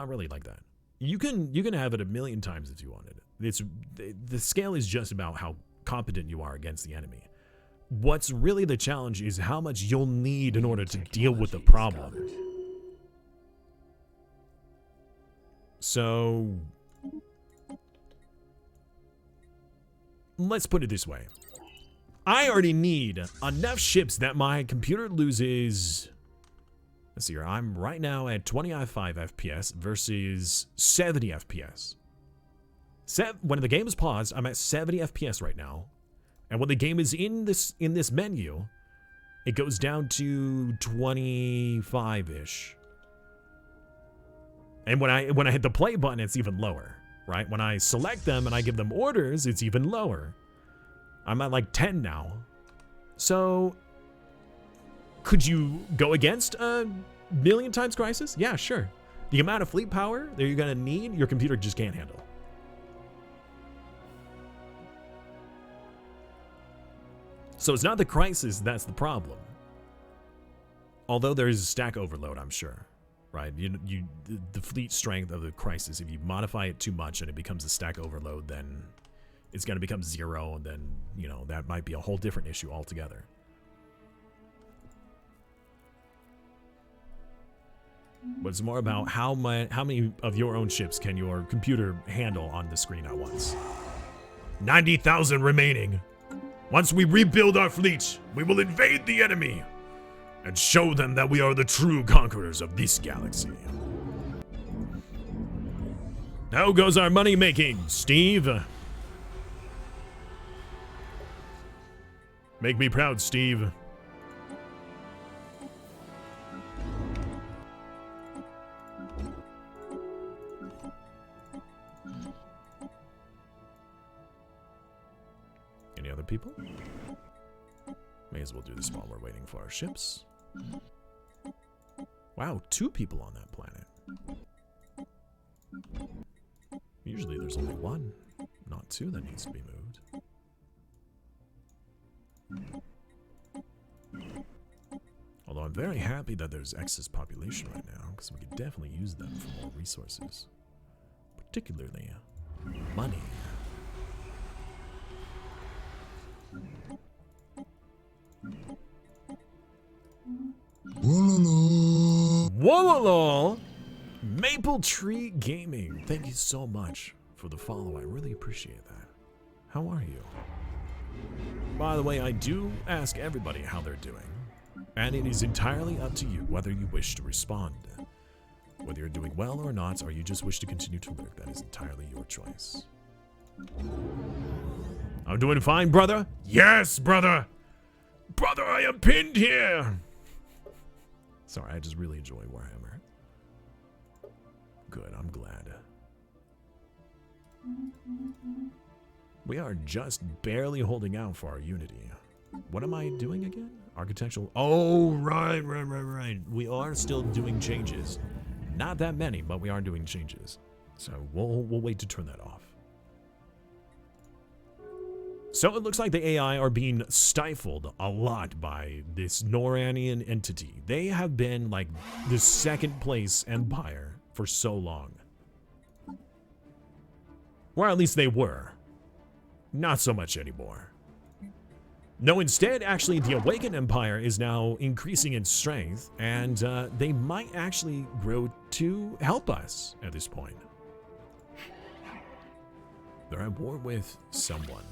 really like that. You can have it a million times if you wanted. The scale is just about how competent you are against the enemy. What's really the challenge is how much you'll need in order to deal with the problem. So let's put it this way. I already need enough ships that my computer loses. Let's see here. I'm right now at 25 FPS versus 70 FPS. When the game is paused, I'm at 70 FPS right now. And when the game is in this menu, it goes down to 25-ish. And when I hit the play button, it's even lower, right? When I select them and I give them orders, it's even lower. I'm at like 10 now. So, could you go against a million times crisis? Yeah, sure. The amount of fleet power that you're gonna need, your computer just can't handle. So it's not the crisis that's the problem. Although there is a stack overload, I'm sure. Right, the fleet strength of the crisis, if you modify it too much and it becomes a stack overload, then it's going to become 0, and then, you know, that might be a whole different issue altogether. But it's more about how many of your own ships can your computer handle on the screen at once. 90,000 remaining. Once we rebuild our fleet, we will invade the enemy and show them that we are the true conquerors of this galaxy. How goes our money making, Steve? Make me proud, Steve. Any other people? May as well do this while we're waiting for our ships. Wow, 2 people on that planet. Usually there's only 1, not 2 that needs to be moved. Although I'm very happy that there's excess population right now, because we could definitely use them for more resources. Particularly money. Wololo! Maple Tree Gaming, thank you so much for the follow. I really appreciate that. How are you? By the way, I do ask everybody how they're doing, and it is entirely up to you whether you wish to respond. Whether you're doing well or not, or you just wish to continue to lurk, that is entirely your choice. I'm doing fine, brother. Yes, brother. Brother, I am pinned here. Sorry, I just really enjoy Warhammer. Good, I'm glad. We are just barely holding out for our unity. What am I doing again? Architectural. Oh, right. We are still doing changes. Not that many, but we are doing changes. So we'll wait to turn that off. So it looks like the AI are being stifled a lot by this Noranian entity. They have been like the second place empire for so long. Or at least they were. Not so much anymore. No, instead, actually, the Awakened Empire is now increasing in strength, and they might actually grow to help us at this point. They're at war with someone.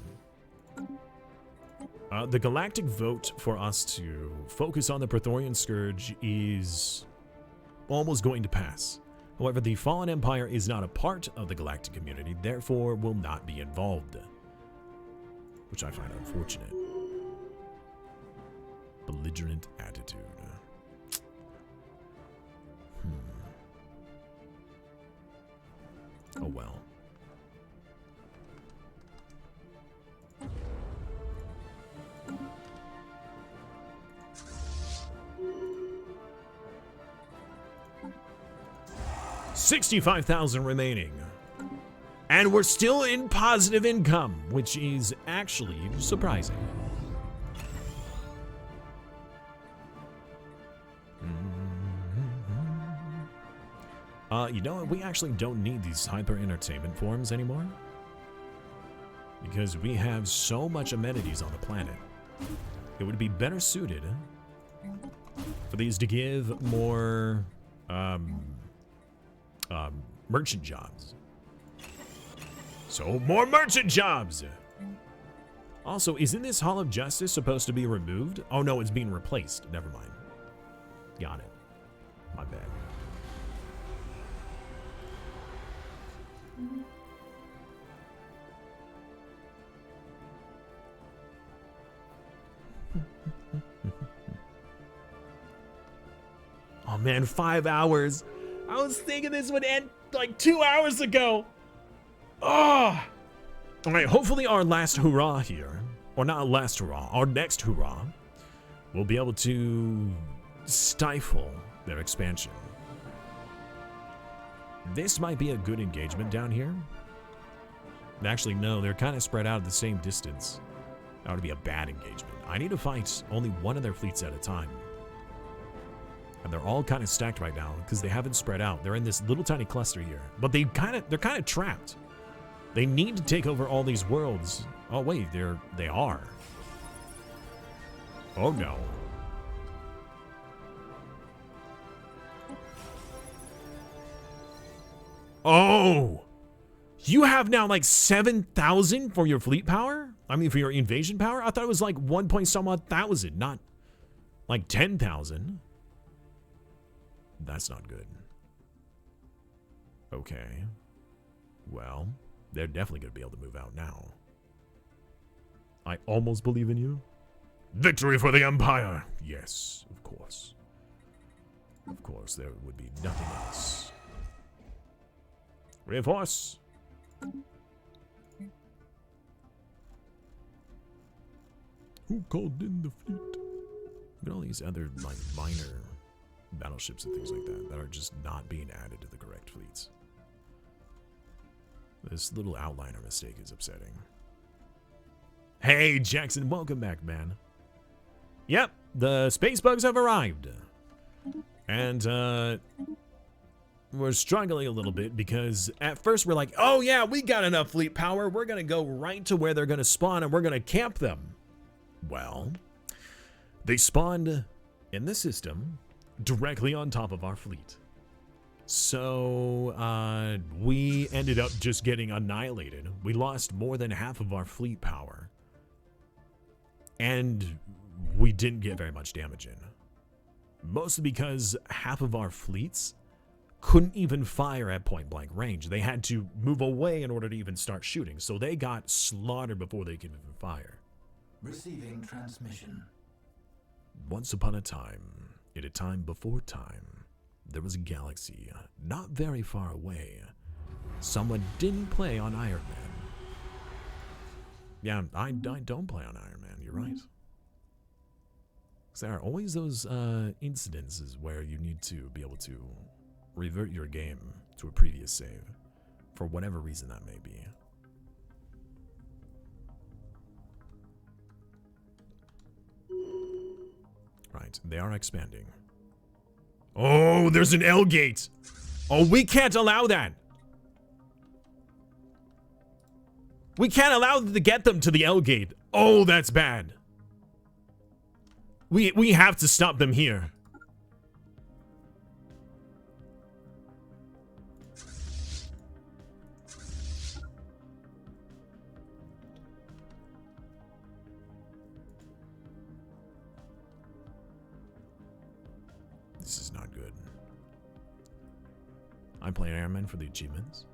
The galactic vote for us to focus on the Praetorian Scourge is almost going to pass. However, the Fallen Empire is not a part of the galactic community, therefore will not be involved. Which I find unfortunate. Belligerent attitude. Oh well. $65,000 remaining. And we're still in positive income, which is actually surprising. You know what? We actually don't need these hyper entertainment forums anymore. Because we have so much amenities on the planet. It would be better suited for these to give more merchant jobs. So more merchant jobs! Also, isn't this Hall of Justice supposed to be removed? Oh no, it's being replaced. Never mind. Got it. My bad. Oh man, 5 hours. I was thinking this would end like 2 hours ago. Oh. All right, hopefully our last hurrah here, or not last hurrah, our next hurrah, will be able to stifle their expansion. This might be a good engagement down here. Actually, no, they're kind of spread out at the same distance. That would be a bad engagement. I need to fight only one of their fleets at a time. And they're all kind of stacked right now because they haven't spread out. They're in this little tiny cluster here. But they're kind of trapped. They need to take over all these worlds. Oh wait, they are. Oh no. Oh! You have now like 7,000 for your fleet power? I mean, for your invasion power? I thought it was like 1 point some odd thousand, not like 10,000. That's not good. Okay. Well, they're definitely going to be able to move out now. I almost believe in you. Victory for the Empire! Yes, of course. Of course, there would be nothing else. Reinforce! Who called in the fleet? Look at all these other, like, minor battleships and things like that are just not being added to the correct fleets. This little outliner mistake is upsetting. Hey, Jackson, welcome back, man. Yep, the space bugs have arrived. And, we're struggling a little bit because at first we're like, oh yeah, we got enough fleet power. We're going to go right to where they're going to spawn and we're going to camp them. Well, they spawned in the system directly on top of our fleet. So, we ended up just getting annihilated. We lost more than half of our fleet power. And we didn't get very much damage in. Mostly because half of our fleets couldn't even fire at point blank range. They had to move away in order to even start shooting. So they got slaughtered before they could even fire. Receiving transmission. Once upon a time, in a time before time, there was a galaxy not very far away. Someone didn't play on Iron Man. Yeah, I don't play on Iron Man, you're right. There are always those incidences where you need to be able to revert your game to a previous save, for whatever reason that may be. Right, they are expanding. Oh, there's an L gate! Oh, we can't allow that! We can't allow them to get them to the L gate. Oh, that's bad. We have to stop them here. This is not good. I'm playing Iron Man for the achievements.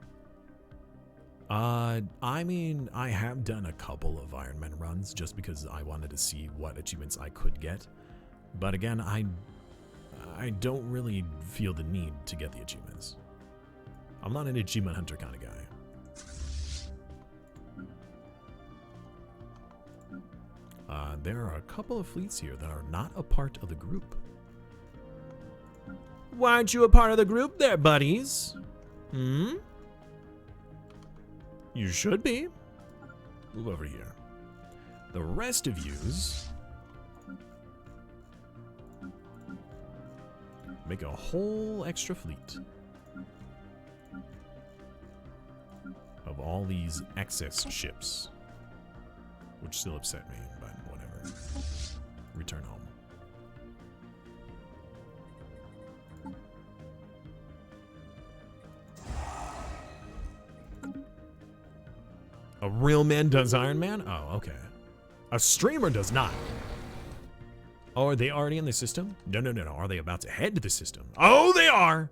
I mean, I have done a couple of Iron Man runs just because I wanted to see what achievements I could get. But again, I don't really feel the need to get the achievements. I'm not an achievement hunter kind of guy. There are a couple of fleets here that are not a part of the group. Why aren't you a part of the group there, buddies? Hmm? You should be. Move over here. The rest of yous make a whole extra fleet of all these excess ships, which still upset me, but whatever. Return home. A real man does Iron Man? Oh, okay. A streamer does not. Oh, are they already in the system? No. Are they about to head to the system? Oh, they are!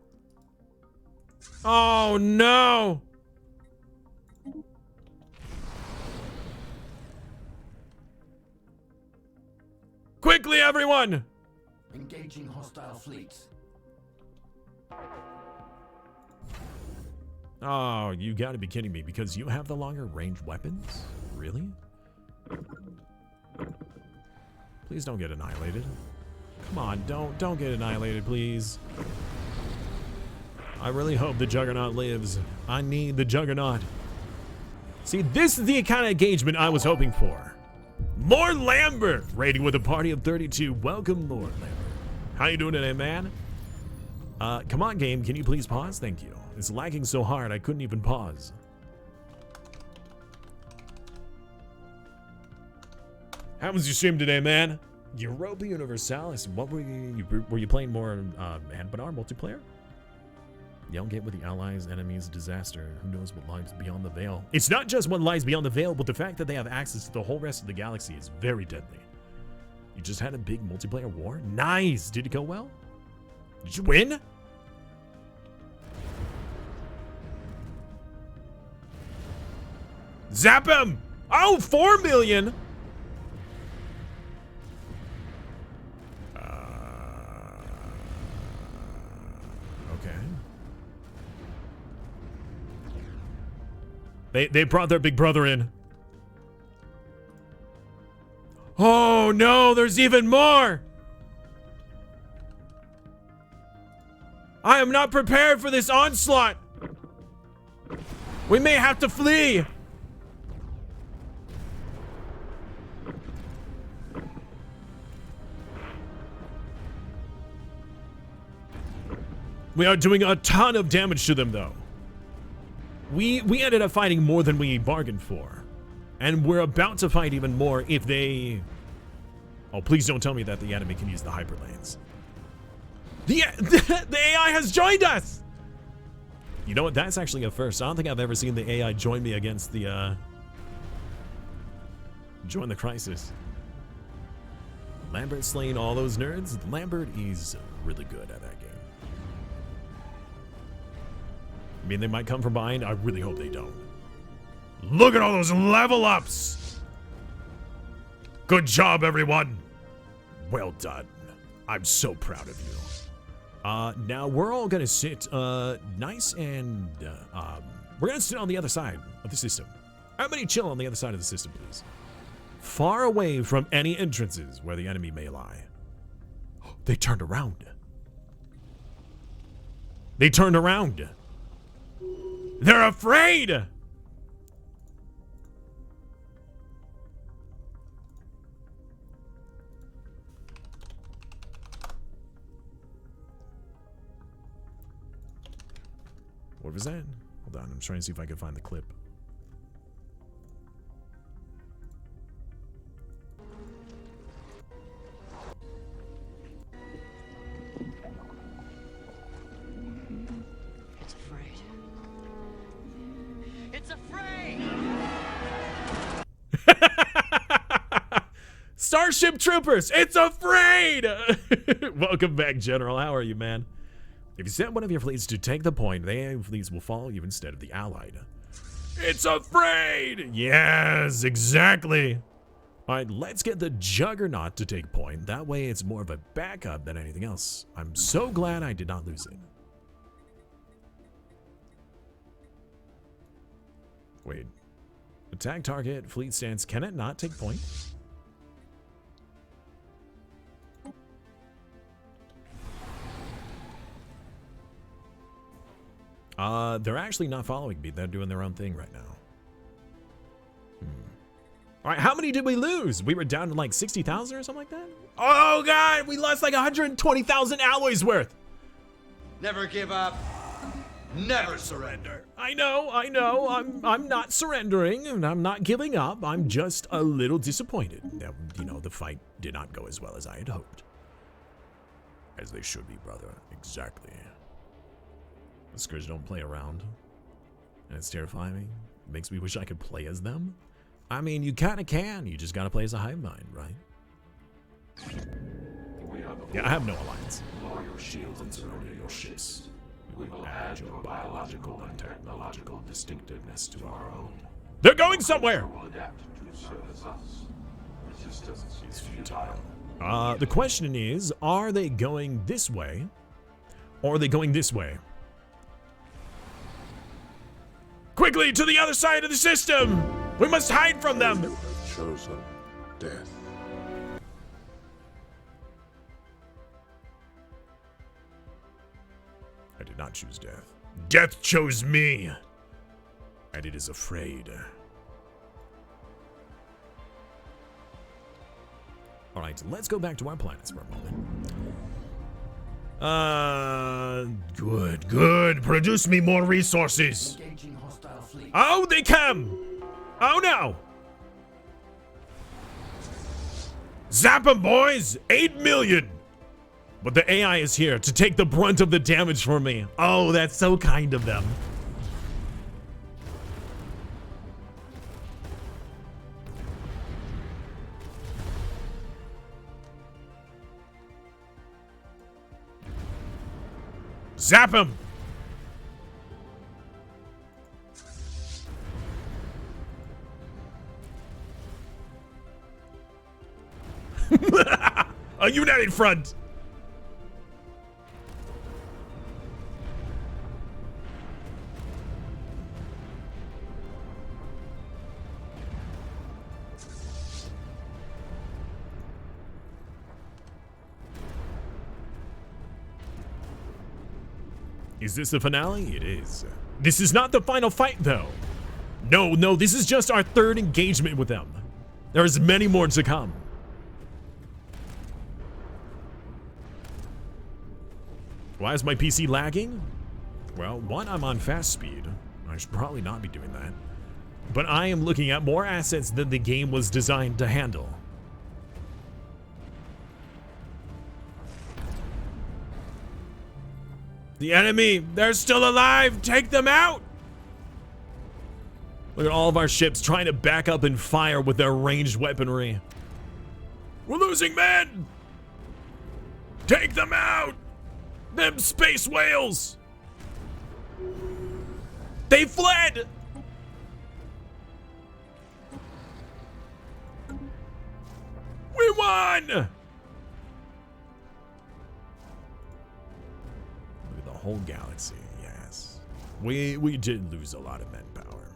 Oh, no! Quickly, everyone! Engaging hostile fleets. Oh, you gotta be kidding me, because you have the longer range weapons? Really? Please don't get annihilated. Come on, don't get annihilated, please. I really hope the Juggernaut lives. I need the Juggernaut. See, this is the kind of engagement I was hoping for. Lord Lambert, raiding with a party of 32. Welcome, Lord Lambert. How you doing today, man? Come on, game. Can you please pause? Thank you. It's lagging so hard I couldn't even pause. How was your stream today, man? Europa Universalis. What were you playing more Hand-Banar multiplayer? You don't get with the allies, enemies, disaster. Who knows what lies beyond the veil? It's not just what lies beyond the veil, but the fact that they have access to the whole rest of the galaxy is very deadly. You just had a big multiplayer war? Nice! Did it go well? Did you win? Zap him! Oh, 4 million! Okay. They brought their big brother in. Oh no, there's even more! I am not prepared for this onslaught! We may have to flee! We are doing a ton of damage to them, though. We ended up fighting more than we bargained for. And we're about to fight even more if they... Oh, please don't tell me that the enemy can use the hyperlanes. The AI has joined us! You know what? That's actually a first. I don't think I've ever seen the AI join me against the, join the crisis. Lambert slaying all those nerds? Lambert is really good at that game. I mean, they might come from behind. I really hope they don't. Look at all those level ups! Good job, everyone! Well done. I'm so proud of you. Now we're all gonna sit, nice and, we're gonna sit on the other side of the system. Everybody chill on the other side of the system, please. Far away from any entrances where the enemy may lie. They turned around. They turned around. They're afraid! What was that? Hold on, I'm trying to see if I can find the clip. It's afraid. It's afraid! Starship Troopers, it's afraid! Welcome back, General. How are you, man? If you send one of your fleets to take the point, the AI fleets will follow you instead of the allied. It's afraid! Yes, exactly. Alright, let's get the Juggernaut to take point. That way it's more of a backup than anything else. I'm so glad I did not lose it. Wait. Attack target, fleet stance. Can it not take point? They're actually not following me. They're doing their own thing right now. All right, how many did we lose? We were down to like 60,000 or something like that? Oh, God, we lost like 120,000 alloys worth. Never give up. Never surrender. I know. I'm not surrendering and I'm not giving up. I'm just a little disappointed that, you know, the fight did not go as well as I had hoped. As they should be, brother. Exactly. The Scourge don't play around. And it's terrifying me. It makes me wish I could play as them. I mean, you kind of can. You just got to play as a hive mind, right? We are the Yeah, I have no alliance. Lower your shields and surrender your ships. We will add your biological and technological distinctiveness to our own. They're going somewhere! Will adapt to serve as us. Resistance is futile. The question is, are they going this way? Or are they going this way? Quickly, to the other side of the system! We must hide from them! You have chosen death. I did not choose death. Death chose me! And it is afraid. Alright, let's go back to our planets for a moment. Good. Produce me more resources. Engaging hostile fleet. Oh, they come! Oh no! Zap them, boys! 8 million! But the AI is here to take the brunt of the damage for me. Oh, that's so kind of them. Zap him! A united front! Is this the finale? It is. This is not the final fight, though. No, this is just our third engagement with them. There's many more to come. Why is my PC lagging? Well, one, I'm on fast speed. I should probably not be doing that. But I am looking at more assets than the game was designed to handle. The enemy, they're still alive! Take them out! Look at all of our ships trying to back up and fire with their ranged weaponry. We're losing men! Take them out! Them space whales! They fled! We won! Look at the whole galaxy, yes. We did lose a lot of manpower.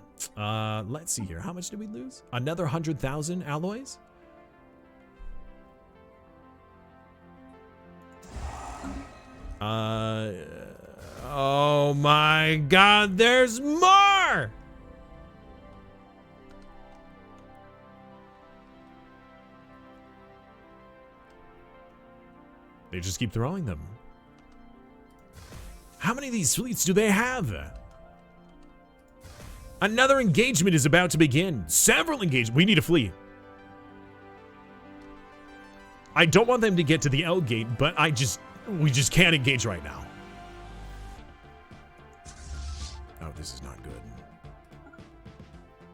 Let's see here. How much did we lose? Another 100,000 alloys? Oh my god, there's more! They just keep throwing them. How many of these fleets do they have? Another engagement is about to begin. Several engagements. We need a fleet. I don't want them to get to the L gate, but we just can't engage right now. Oh, this is not good.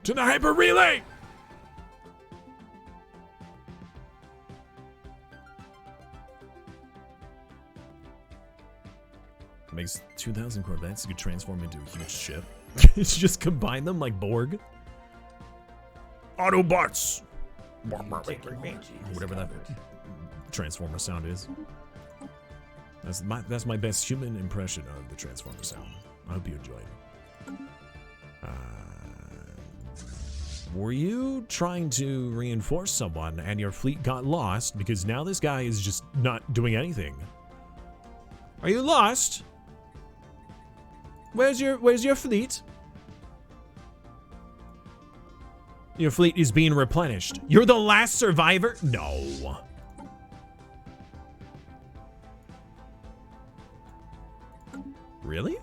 To the hyper relay! Makes 2,000 Corvettes. You could transform into a huge ship. Just combine them like BORG. Autobots! Whatever that Transformer sound is. That's my best human impression of the Transformer sound. I hope you enjoyed. Were you trying to reinforce someone and your fleet got lost because now this guy is just not doing anything? Are you lost? Where's your fleet? Your fleet is being replenished. You're the last survivor? No. Really?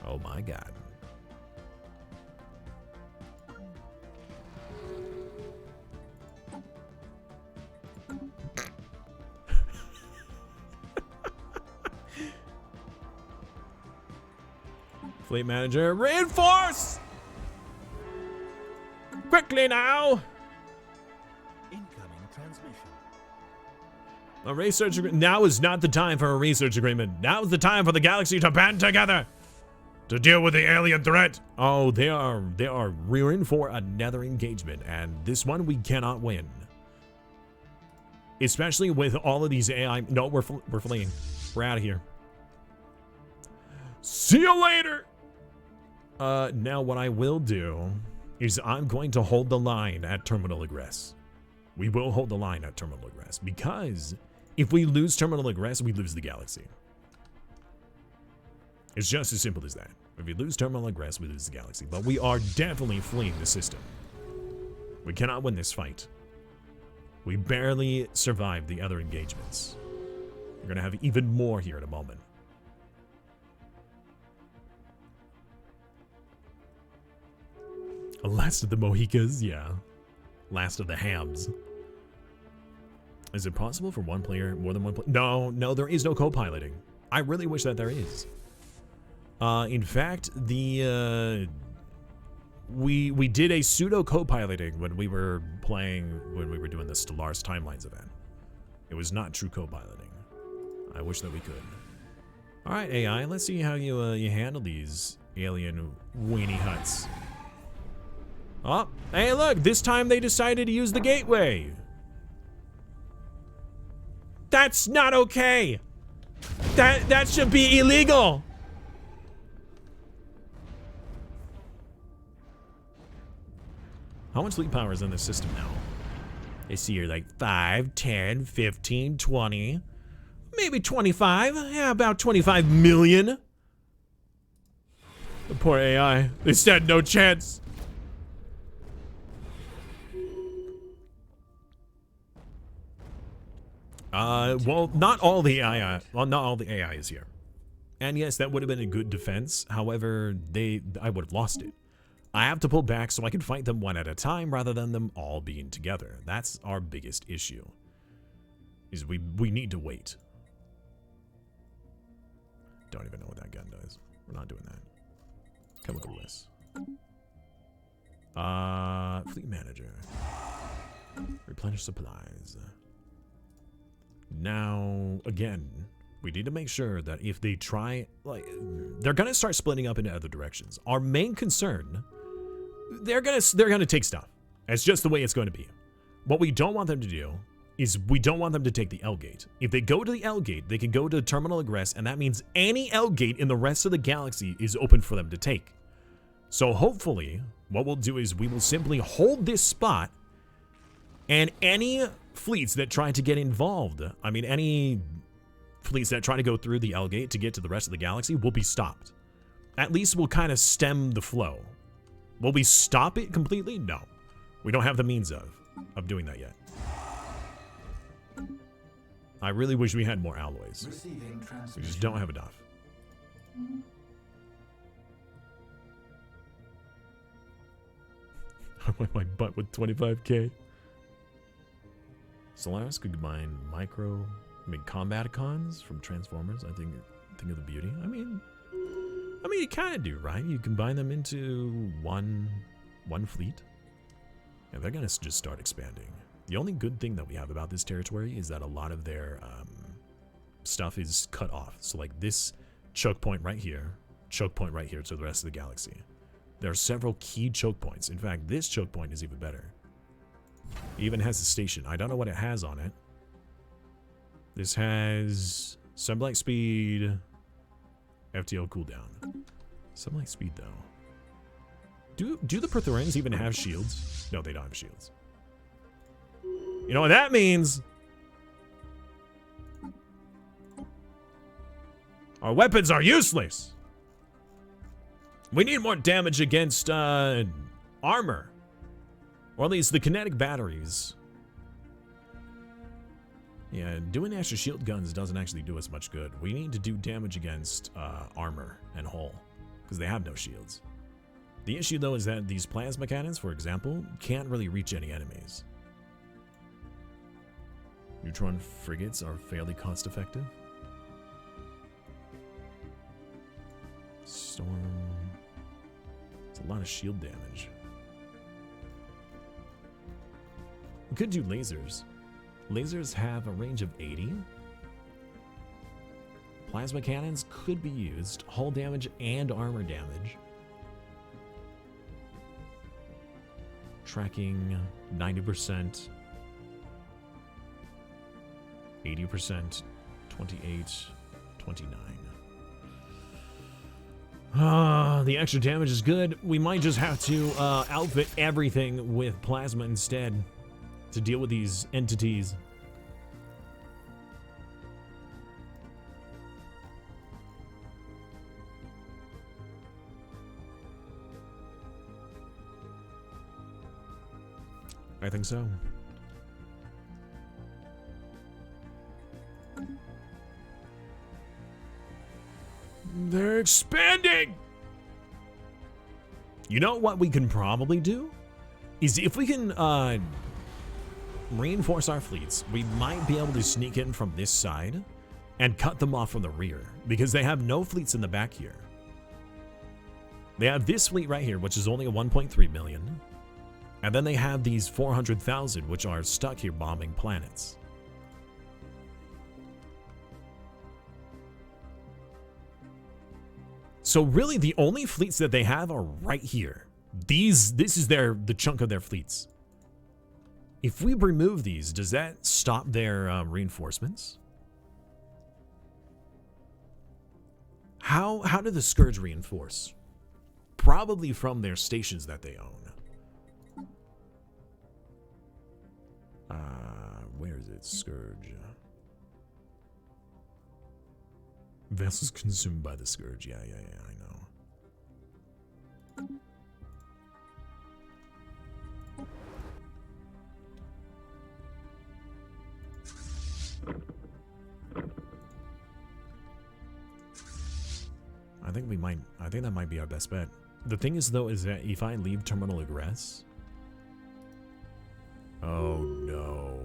Oh my god. Fleet manager, reinforce! Quickly now! Incoming transmission. A research agreement. Now is not the time for a research agreement. Now is the time for the galaxy to band together to deal with the alien threat. Oh, they are rearing for another engagement, and this one we cannot win. Especially with all of these AI. No, we're fleeing. We're out of here. See you later. Now what I will do is I'm going to hold the line at terminal egress. We will hold the line at terminal egress because if we lose terminal egress, we lose the galaxy. It's just as simple as that. If we lose terminal egress, we lose the galaxy. But we are definitely fleeing the system. We cannot win this fight. We barely survived the other engagements. We're going to have even more here in a moment. Last of the Mohicas, yeah. Last of the hams. Is it possible for one player, more than one player? No, there is no co-piloting. I really wish that there is. In fact, we did a pseudo co-piloting when we were doing the Stellaris Timelines event. It was not true co-piloting. I wish that we could. All right, AI, let's see how you handle these alien weenie huts. Oh, hey, look, this time they decided to use the gateway. That's not okay. That should be illegal. How much fleet power is in this system now? I see here like 5, 10, 15, 20, maybe 25. Yeah, about 25 million. The poor AI. They stand no chance. Well, not all the AI. Well, not all the AI is here. And yes, that would have been a good defense. However, I would have lost it. I have to pull back so I can fight them one at a time rather than them all being together. That's our biggest issue. Is we need to wait. Don't even know what that gun does. We're not doing that. Chemical list. Fleet manager. Replenish supplies. Now, again, we need to make sure that if they try, like, they're gonna start splitting up into other directions. Our main concern, they're gonna take stuff. That's just the way it's going to be. What we don't want them to do is we don't want them to take the L gate. If they go to the L gate, they can go to terminal egress, and that means any L gate in the rest of the galaxy is open for them to take. So hopefully, what we'll do is we will simply hold this spot, and any fleets that try to get involved, I mean, any fleets that try to go through the L gate to get to the rest of the galaxy will be stopped. At least we'll kind of stem the flow. Will we stop it completely? No. We don't have the means of doing that yet. I really wish we had more alloys. We just don't have enough. I went my butt with 25k. Solaris could combine combaticons from Transformers. I think of the beauty. I mean you kind of do, right? You combine them into one fleet, and they're gonna just start expanding. The only good thing that we have about this territory is that a lot of their stuff is cut off. So like this choke point right here to the rest of the galaxy. There are several key choke points. In fact, this choke point is even better. It even has a station. I don't know what it has on it. This has sunlight speed, FTL cooldown. Sunlight speed, though. Do the Praetorians even have shields? No, they don't have shields. You know what that means? Our weapons are useless. We need more damage against armor. Or at least the kinetic batteries. Yeah, doing extra shield guns doesn't actually do us much good. We need to do damage against armor and hull, because they have no shields. The issue, though, is that these plasma cannons, for example, can't really reach any enemies. Neutron frigates are fairly cost-effective. Storm. It's a lot of shield damage. We could do lasers. Lasers have a range of 80. Plasma cannons could be used. Hull damage and armor damage. Tracking 90%. 80%. 28. 29. The extra damage is good. We might just have to outfit everything with plasma instead to deal with these entities. I think so. They're expanding! You know what we can probably do? Is if we can reinforce our fleets, we might be able to sneak in from this side and cut them off from the rear, because they have no fleets in the back here. They have this fleet right here, which is only a 1.3 million. And then they have these 400,000, which are stuck here bombing planets. So really, the only fleets that they have are right here. This is the chunk of their fleets. If we remove these, does that stop their reinforcements? How do the Scourge reinforce? Probably from their stations that they own. Where is it? Scourge. Vessels consumed by the Scourge. Yeah, I know. I think that might be our best bet. The thing is, though, is that if I leave terminal egress... Oh, no.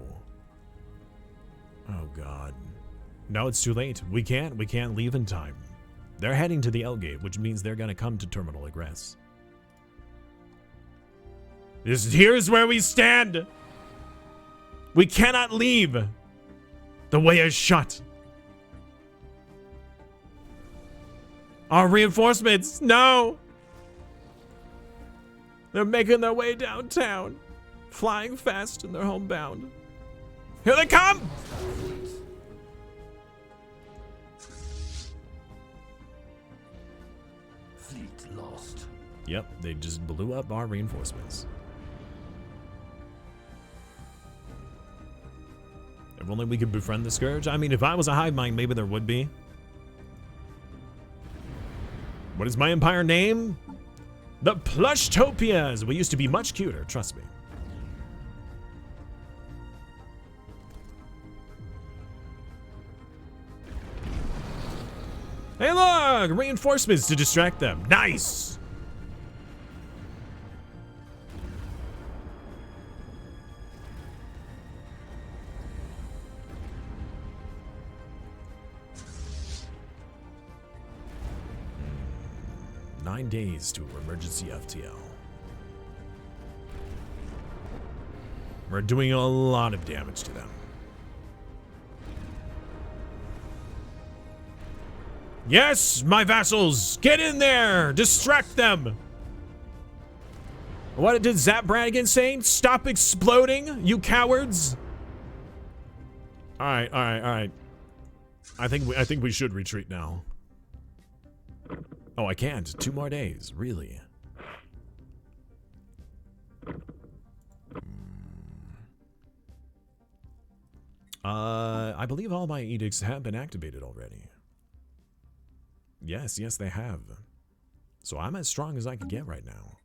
Oh, God. No, it's too late. We can't leave in time. They're heading to the L gate, which means they're gonna come to terminal egress. Here's where we stand! We cannot leave! The way is shut! Our reinforcements, no! They're making their way downtown, flying fast and they're homebound. Here they come! Fleet lost. Yep, they just blew up our reinforcements. If only we could befriend the Scourge. I mean, if I was a hive mind, maybe there would be. What is my empire name? The Plushtopias! We used to be much cuter, trust me. Hey look! Reinforcements to distract them. Nice! Nine days to emergency FTL. We're doing a lot of damage to them. Yes, my vassals, get in there! Distract them! What did Zap Brannigan say? Stop exploding, you cowards! Alright. I think we should retreat now. Oh, I can't. 2 more days. Really? I believe all my edicts have been activated already. Yes, they have. So I'm as strong as I can get right now.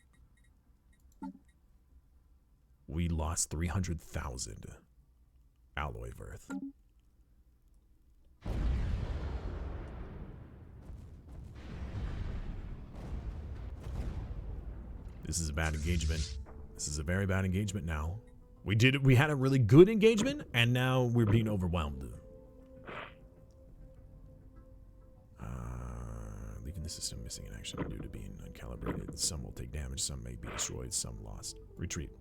We lost 300,000 alloy worth. This is a bad engagement. This is a very bad engagement now. We had a really good engagement, and now we're being overwhelmed. Leaving the system missing in action due to being uncalibrated. Some will take damage, some may be destroyed, some lost. Retreat.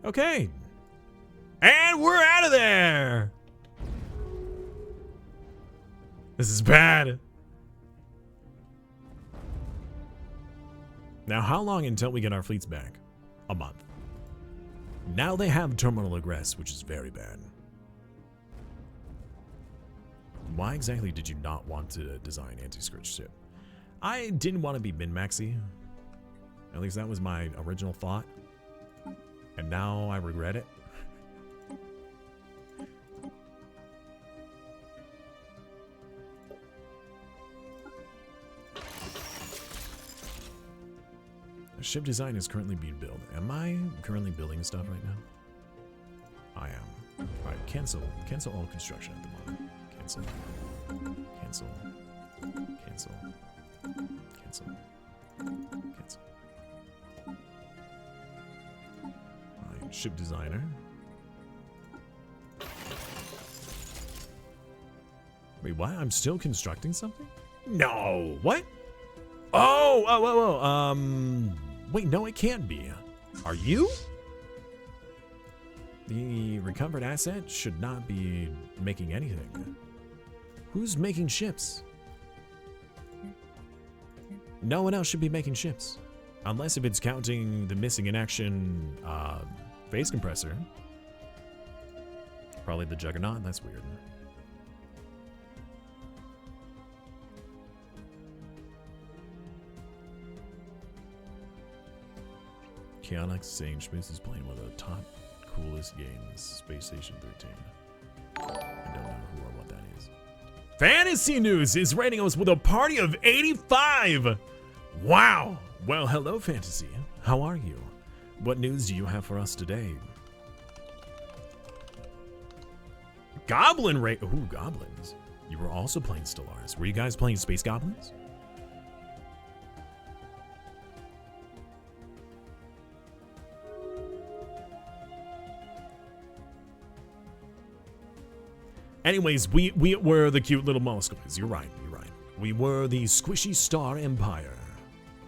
Okay. And we're out of there. This is bad. Now, how long until we get our fleets back? A month. Now they have terminal egress, which is very bad. Why exactly did you not want to design anti-scourge ship? I didn't want to be min-maxy. At least that was my original thought. And now I regret it. A ship design is currently being built. Am I currently building stuff right now? I am. Alright, cancel all construction at the moment. Cancel. Alright, ship designer. Wait, what? I'm still constructing something? No! What? Oh! Wait, no, it can't be. Are you? The recovered asset should not be making anything. Who's making ships? No one else should be making ships. Unless if it's counting the missing in action phase compressor. Probably the Juggernaut, that's weird. Chaotix saying Schmitz is playing one of the top coolest games, Space Station 13. I don't know who or what that is. Fantasy News is rating us with a party of 85! Wow! Well, hello, Fantasy. How are you? What news do you have for us today? Goblin Raid. Ooh, goblins. You were also playing Stellaris. Were you guys playing Space Goblins? Anyways, we were the cute little molluscoids. You're right. We were the Squishy Star Empire.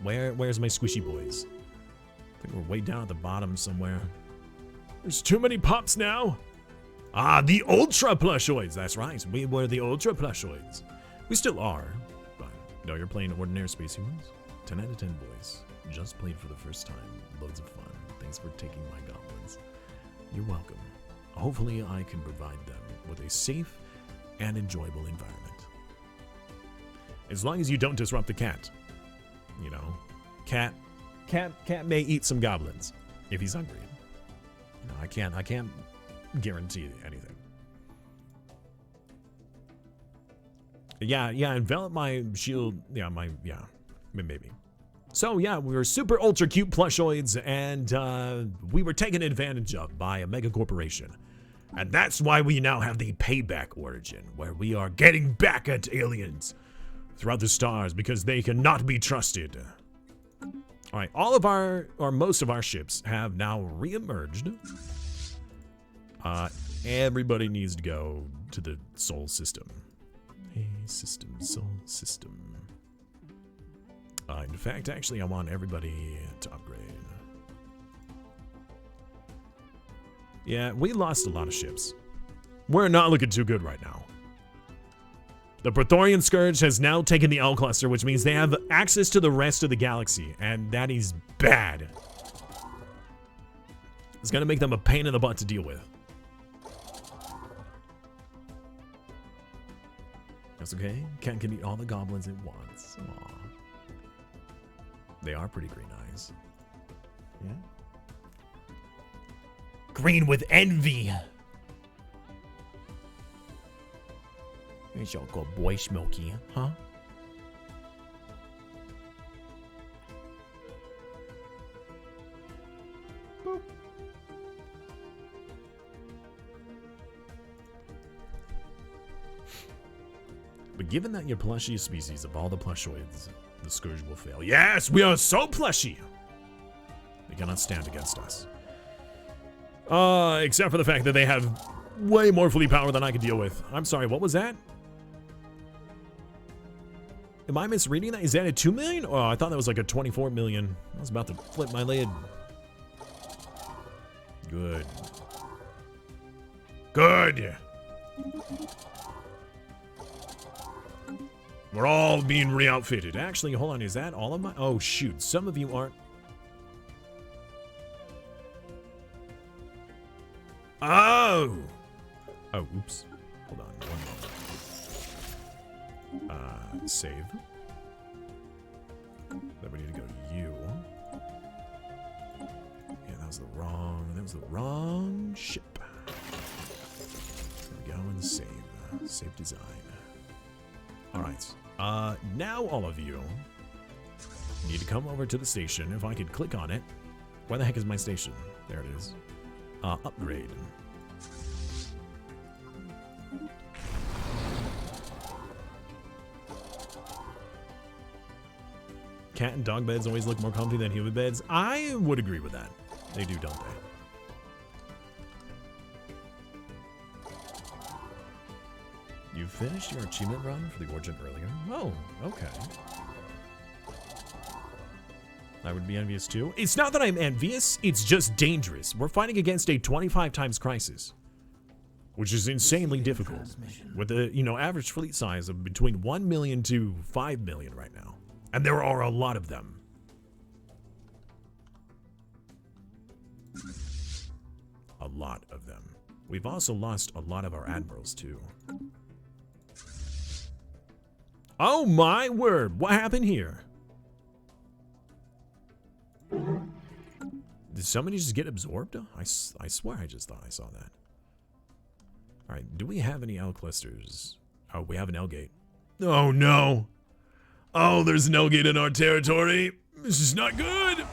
Where's my squishy boys? I think we're way down at the bottom somewhere. There's too many pups now. Ah, the Ultra Plushoids. That's right. We were the Ultra Plushoids. We still are. But no, you're playing ordinary space humans? 10 out of 10 boys. Just played for the first time. Loads of fun. Thanks for taking my goblins. You're welcome. Hopefully I can provide them with a safe and enjoyable environment. As long as you don't disrupt the cat. You know, cat may eat some goblins if he's hungry. You know, I can't guarantee anything. Yeah, envelop my shield. Maybe. So yeah, we were super ultra cute plushoids, and we were taken advantage of by a mega corporation. And that's why we now have the payback origin, where we are getting back at aliens throughout the stars because they cannot be trusted. All right, all of our, or most of our ships have now re-emerged. Everybody needs to go to the Sol system. Soul system. In fact, actually, I want everybody to upgrade. Yeah, we lost a lot of ships. We're not looking too good right now. The Praetorian Scourge has now taken the L cluster, which means they have access to the rest of the galaxy, and that is bad. It's gonna make them a pain in the butt to deal with. That's okay. Ken can eat all the goblins at once. Aww. They are pretty green eyes. Yeah. Green with envy. Here's your good boy, Smokey, huh? Boop. But given that you're plushiest species of all the plushoids, the Scourge will fail. Yes, we are so plushy! They cannot stand against us. Except for the fact that they have way more fleet power than I could deal with. I'm sorry, what was that? Am I misreading that? Is that a 2 million? Oh, I thought that was like a 24 million. I was about to flip my lid. Good. Good. We're all being re-outfitted. Actually, hold on. Is that all of my... Oh, shoot. Some of you aren't... Oh! Oh, oops. Hold on. One moment. Save. Then we need to go to you. Yeah, that was the wrong ship. There we go and save. Save design. Alright. Now all of you need to come over to the station. If I could click on it. Where the heck is my station? There it is. Upgrade. Cat and dog beds always look more comfy than human beds. I would agree with that. They do, don't they? You finished your achievement run for the Origin earlier? Oh, okay. I would be envious too. It's not that I'm envious, it's just dangerous. We're fighting against a 25 times crisis, which is insanely difficult. With a, average fleet size of between 1 million to 5 million right now. And there are a lot of them. A lot of them. We've also lost a lot of our admirals too. Oh my word, what happened here? Did somebody just get absorbed? I swear I just thought I saw that. Alright, do we have any L clusters? Oh, we have an L gate. Oh no! Oh, there's an L gate in our territory! This is not good!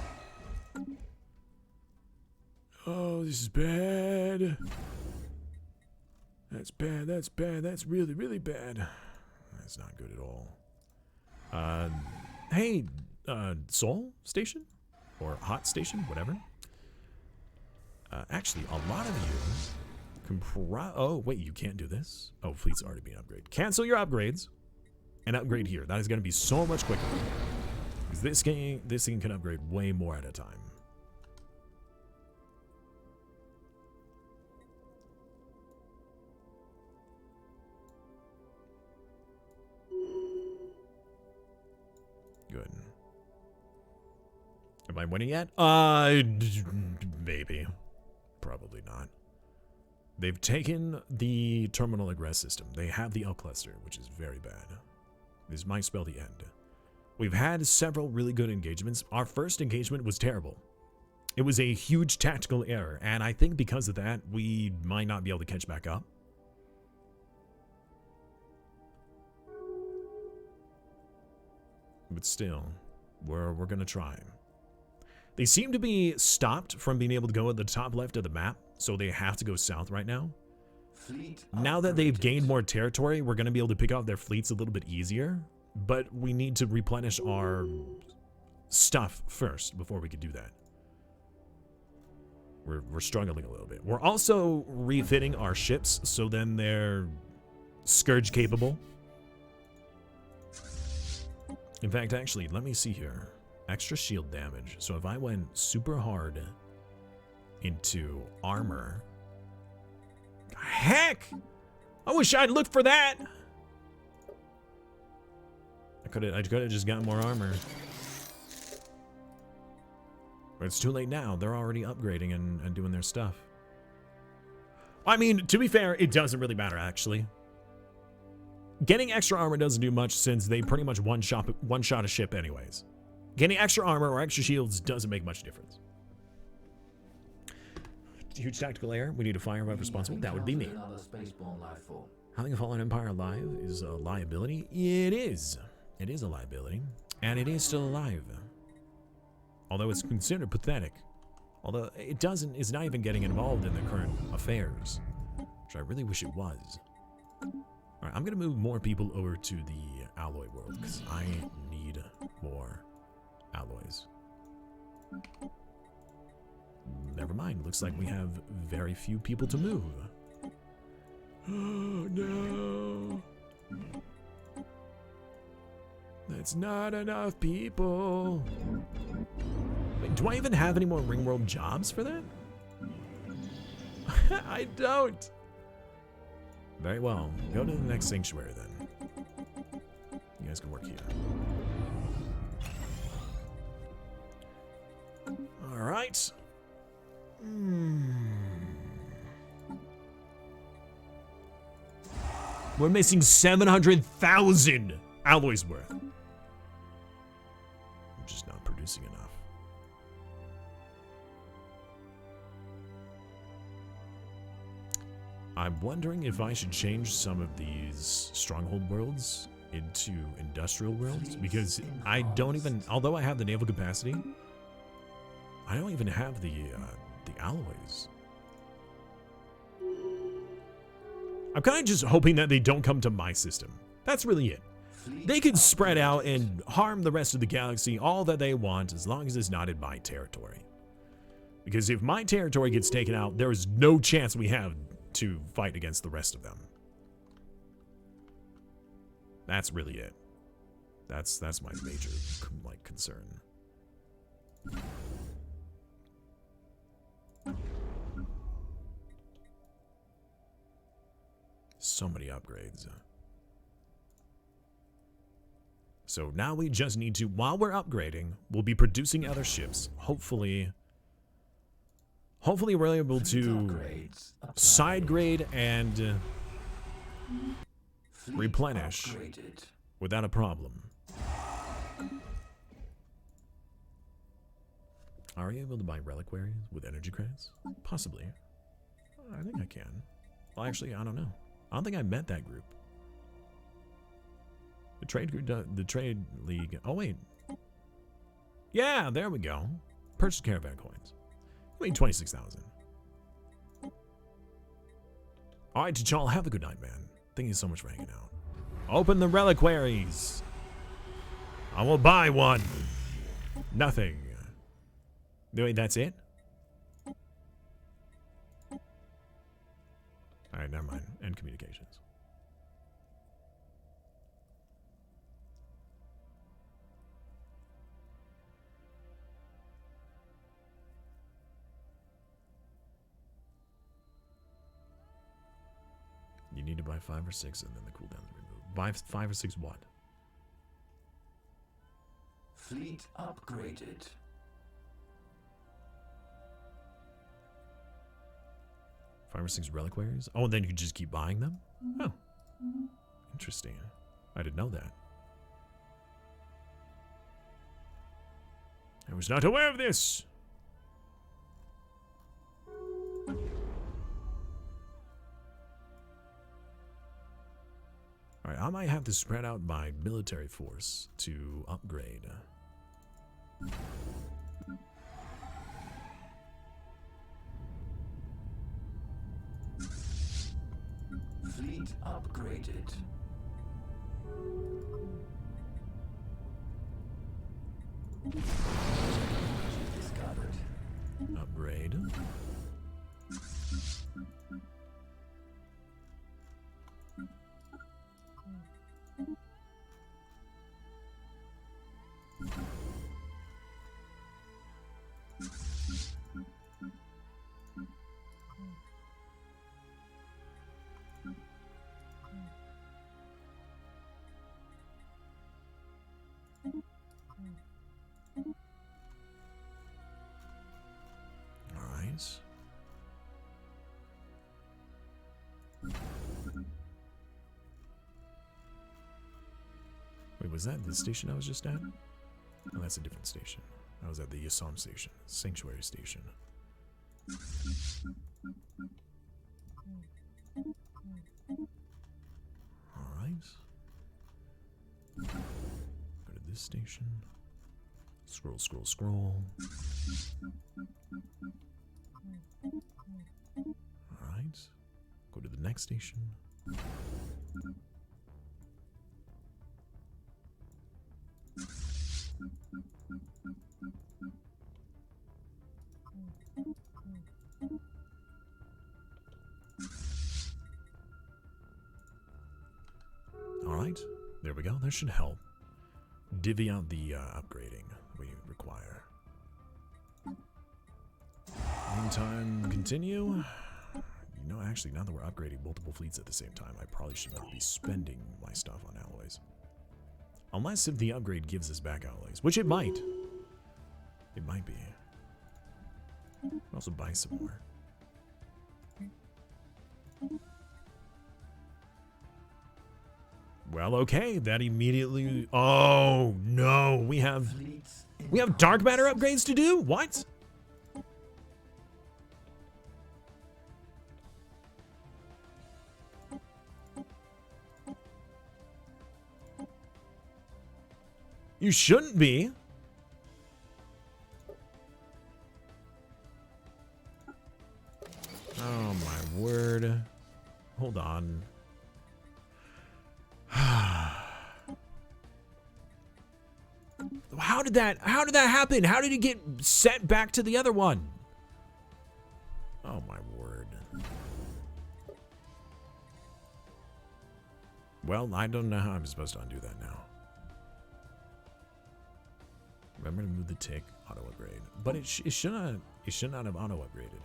Oh, this is bad. That's bad, that's bad, that's really, really bad. That's not good at all. Hey, Soul Station? Or Hot Station, whatever. Actually, a lot of you can oh, wait, you can't do this? Oh, fleet's already being upgraded. Cancel your upgrades and upgrade here. That is going to be so much quicker. Because this thing can upgrade way more at a time. Good. Am I winning yet? Maybe. Probably not. They've taken the terminal egress system. They have the L cluster, which is very bad. This might spell the end. We've had several really good engagements. Our first engagement was terrible. It was a huge tactical error, and I think because of that, we might not be able to catch back up. But still, we're gonna try. They seem to be stopped from being able to go at the top left of the map, so they have to go south right now. Now that they've gained more territory, we're gonna be able to pick out their fleets a little bit easier, but we need to replenish our stuff first before we could do that. We're struggling a little bit. We're also refitting our ships, so then they're Scourge capable. In fact, actually, let me see here. Extra shield damage. So if I went super hard into armor. Heck! I wish I'd looked for that! I could have just gotten more armor. But it's too late now. They're already upgrading and doing their stuff. I mean, to be fair, it doesn't really matter, actually. Getting extra armor doesn't do much since they pretty much one-shot a ship anyways. Getting extra armor or extra shields doesn't make much difference. Huge tactical error. We need to fire whoever's responsible. That would be me. Another spaceborne life form. Having a fallen empire alive is a liability. It is. It is a liability. And it is still alive. Although it's considered pathetic. Although it's not even getting involved in the current affairs. Which I really wish it was. Alright, I'm gonna move more people over to the alloy world, because I need more alloys. Never mind, looks like we have very few people to move. Oh no! That's not enough people. Wait, do I even have any more Ringworld jobs for that? I don't. Very well. Go to the next sanctuary then. You guys can work here. All right. We're missing 700,000 alloys worth. I'm just not producing enough. I'm wondering if I should change some of these stronghold worlds into industrial worlds, because I don't even, although I have the naval capacity, I don't even have the alloys. I'm kind of just hoping that they don't come to my system. That's really it. They can spread out and harm the rest of the galaxy all that they want, as long as it's not in my territory. Because if my territory gets taken out, there is no chance we have to fight against the rest of them. That's really it. That's my major concern. So many upgrades. So now we just need to, while we're upgrading, we'll be producing other ships. Hopefully we're able to side grade and replenish without a problem. Are you able to buy reliquaries with energy credits? Possibly. I think I can. Well, actually, I don't know. I don't think I met that group. The trade group, the trade league. Oh wait. Yeah, there we go. Purchase caravan coins. I mean 26,000. All right, T'Challa, have a good night, man. Thank you so much for hanging out. Open the reliquaries. I will buy one. Nothing. Wait, that's it? All right, never mind. End communications. You need to buy 5 or 6 and then the cooldown is removed. Buy 5 or 6 what? Fleet upgraded. Five or 6 reliquaries? Oh, and then you can just keep buying them? Oh. Interesting. I didn't know that. I was not aware of this! Alright, I might have to spread out my military force to upgrade. Fleet upgraded. Discovered. Upgrade. was that the station I was just at? Oh, that's a different station. I was at the Yasom station, Sanctuary station. Alright. Go to this station. Scroll, scroll, scroll. Alright. Go to the next station. Alright, there we go. That should help. Divvy out the upgrading we require. Meantime, continue. You know, actually, now that we're upgrading multiple fleets at the same time, I probably should not be spending my stuff on alloys. Unless if the upgrade gives us back alloys, which it might. It might be. I'll also buy some more. Well, okay, that immediately... Oh, no, we have dark matter upgrades to do? What? You shouldn't be. Oh, my word. Hold on. How did that happen? How did it get set back to the other one? Oh my word. Well, I don't know how I'm supposed to undo that now. Remember to move the tick, auto upgrade. But it should not have auto upgraded.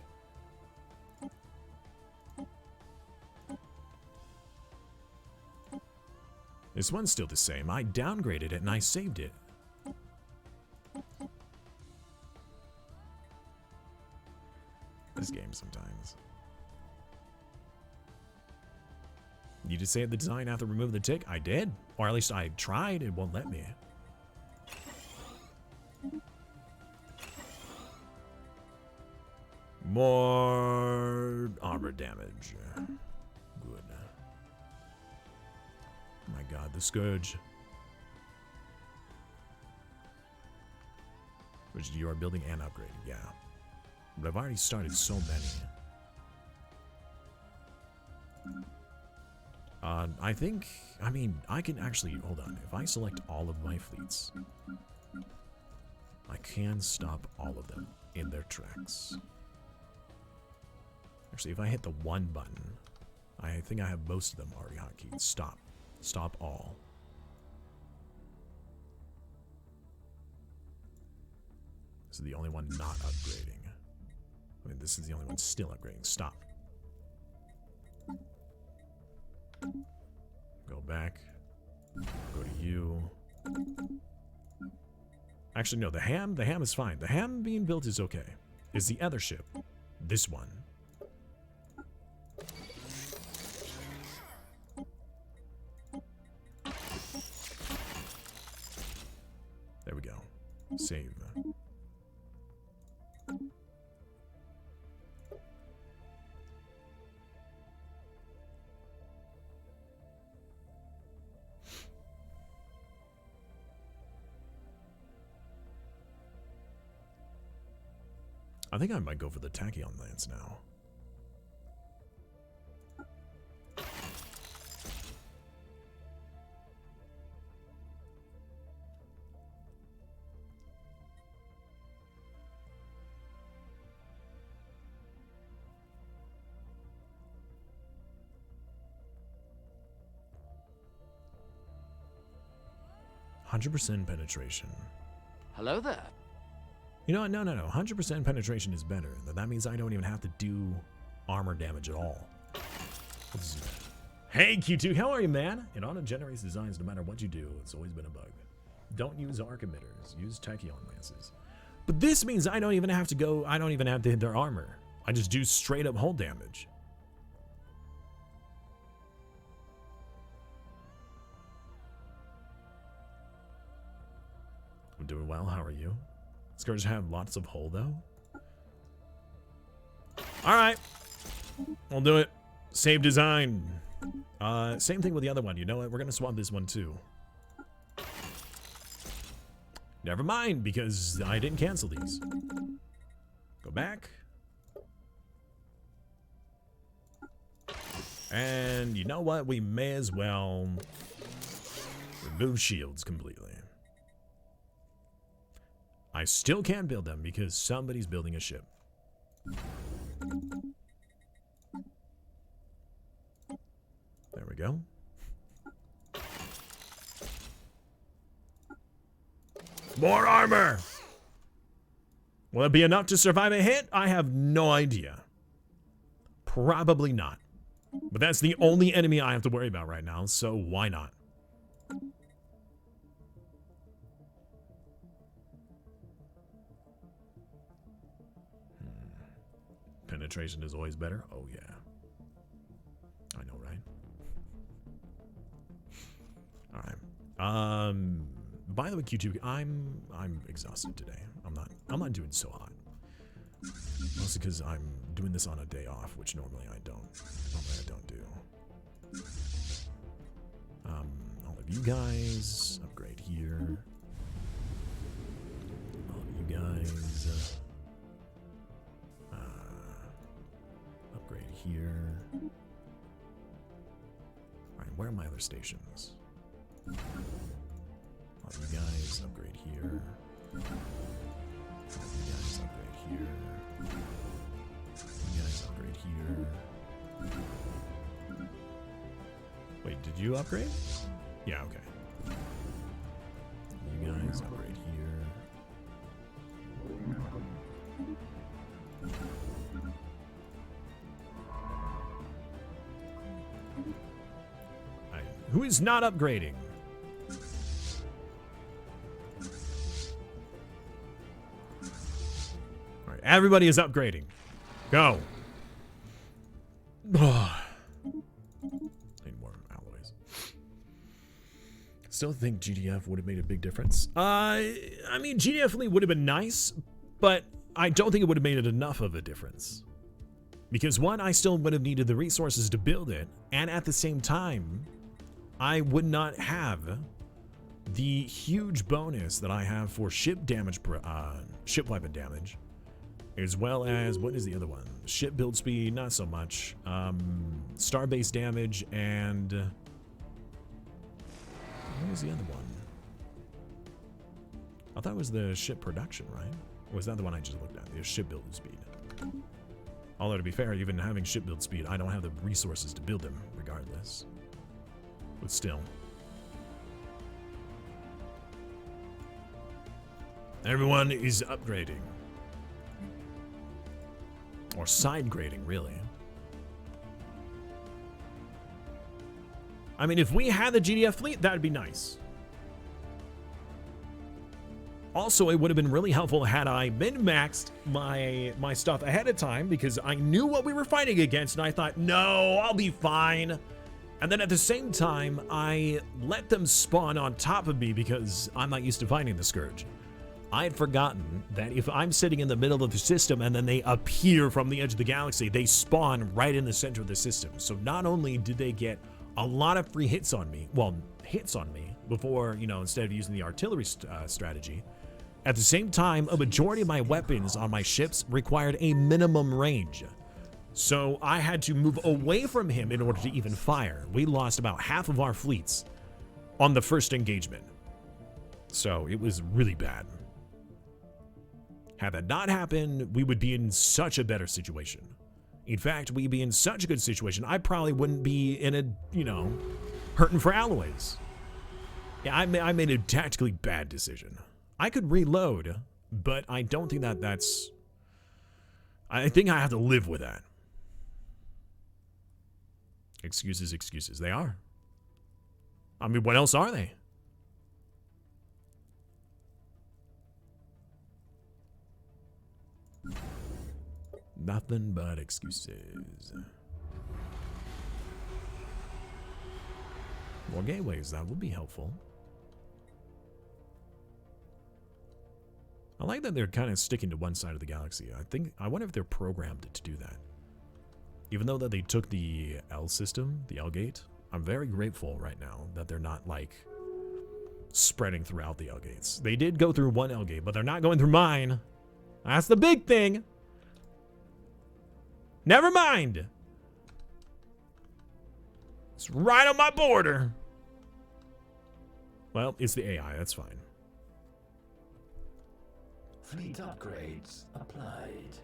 This one's still the same. I downgraded it and I saved it. This game sometimes. You just say at the design after remove the tick? I did. Or at least I tried. It won't let me. More armor damage. Good. My god, the Scourge. Which you are building and upgrading, yeah. But I've already started so many. I mean, I can actually, hold on. If I select all of my fleets, I can stop all of them in their tracks. Actually, if I hit the one button, I think I have most of them already hotkeyed. Stop. Stop all. This is the only one not upgrading. I mean, this is the only one still upgrading. Stop. Go back. Go to you. Actually, no, the ham is fine. The ham being built is okay. Is the other ship. This one. There we go. Save. I think I might go for the Tachyon Lance now. %100% penetration. Hello there. You know what? No. 100% penetration is better. That means I don't even have to do armor damage at all. Let's do that. Hey, Q2, how are you, man? It auto-generates designs no matter what you do. It's always been a bug. Don't use arc emitters. Use Tachyon Lances. But this means I don't even have to go... I don't even have to hit their armor. I just do straight-up hull damage. I'm doing well. How are you? Scourge have lots of hull, though. All right. We'll do it. Save design. Same thing with the other one. You know what? We're going to swap this one, too. Never mind, because I didn't cancel these. Go back. And you know what? We may as well remove shields completely. I still can't build them because somebody's building a ship. There we go. More armor! Will it be enough to survive a hit? I have no idea. Probably not. But that's the only enemy I have to worry about right now, so why not? Penetration is always better? Oh, yeah. I know, right? Alright. By the way, Q2, I'm exhausted today. I'm not doing so hot. Mostly because I'm doing this on a day off, which normally I don't. Normally I don't do. All of you guys, upgrade here. All of you guys, upgrade here. Alright, where are my other stations? All of you guys, upgrade here. All of you guys, upgrade here. You guys upgrade here. Wait, did you upgrade? Yeah, okay. You guys upgrade here. Who is not upgrading? Alright, everybody is upgrading. Go. Need more alloys. Still think GDF would have made a big difference. I mean, GDF would have been nice, but I don't think it would have made it enough of a difference. Because one, I still would have needed the resources to build it, and at the same time, I would not have the huge bonus that I have for ship damage, ship weapon damage, as well as, what is the other one? Ship build speed, not so much. Star base damage, and what was the other one? I thought it was the ship production, right? Or was that the one I just looked at? The ship build speed. Although to be fair, even having ship build speed, I don't have the resources to build them regardless. But still. Everyone is upgrading. Or side grading, really. I mean, if we had the GDF fleet, that'd be nice. Also, it would have been really helpful had I min-maxed my stuff ahead of time, because I knew what we were fighting against, and I thought, no, I'll be fine. And then at the same time, I let them spawn on top of me because I'm not used to fighting the Scourge. I had forgotten that if I'm sitting in the middle of the system and then they appear from the edge of the galaxy, they spawn right in the center of the system. So not only did they get a lot of free hits on me, well, hits on me before, you know, instead of using the artillery strategy, at the same time, a majority of my weapons on my ships required a minimum range. So I had to move away from him in order to even fire. We lost about half of our fleets on the first engagement. So it was really bad. Had that not happened, we would be in such a better situation. In fact, we'd be in such a good situation, I probably wouldn't be in a, you know, hurting for alloys. Yeah, I made a tactically bad decision. I could reload, but I don't think that's... I think I have to live with that. Excuses, excuses. They are. I mean, what else are they? Nothing but excuses. More gateways, that would be helpful. I like that they're kind of sticking to one side of the galaxy. I wonder if they're programmed to do that. Even though that they took the L system, the L gate, I'm very grateful right now that they're not like spreading throughout the L gates. They did go through one L gate, but they're not going through mine. That's the big thing. Never mind. It's right on my border. Well, it's the AI. That's fine. Fleet upgrades applied.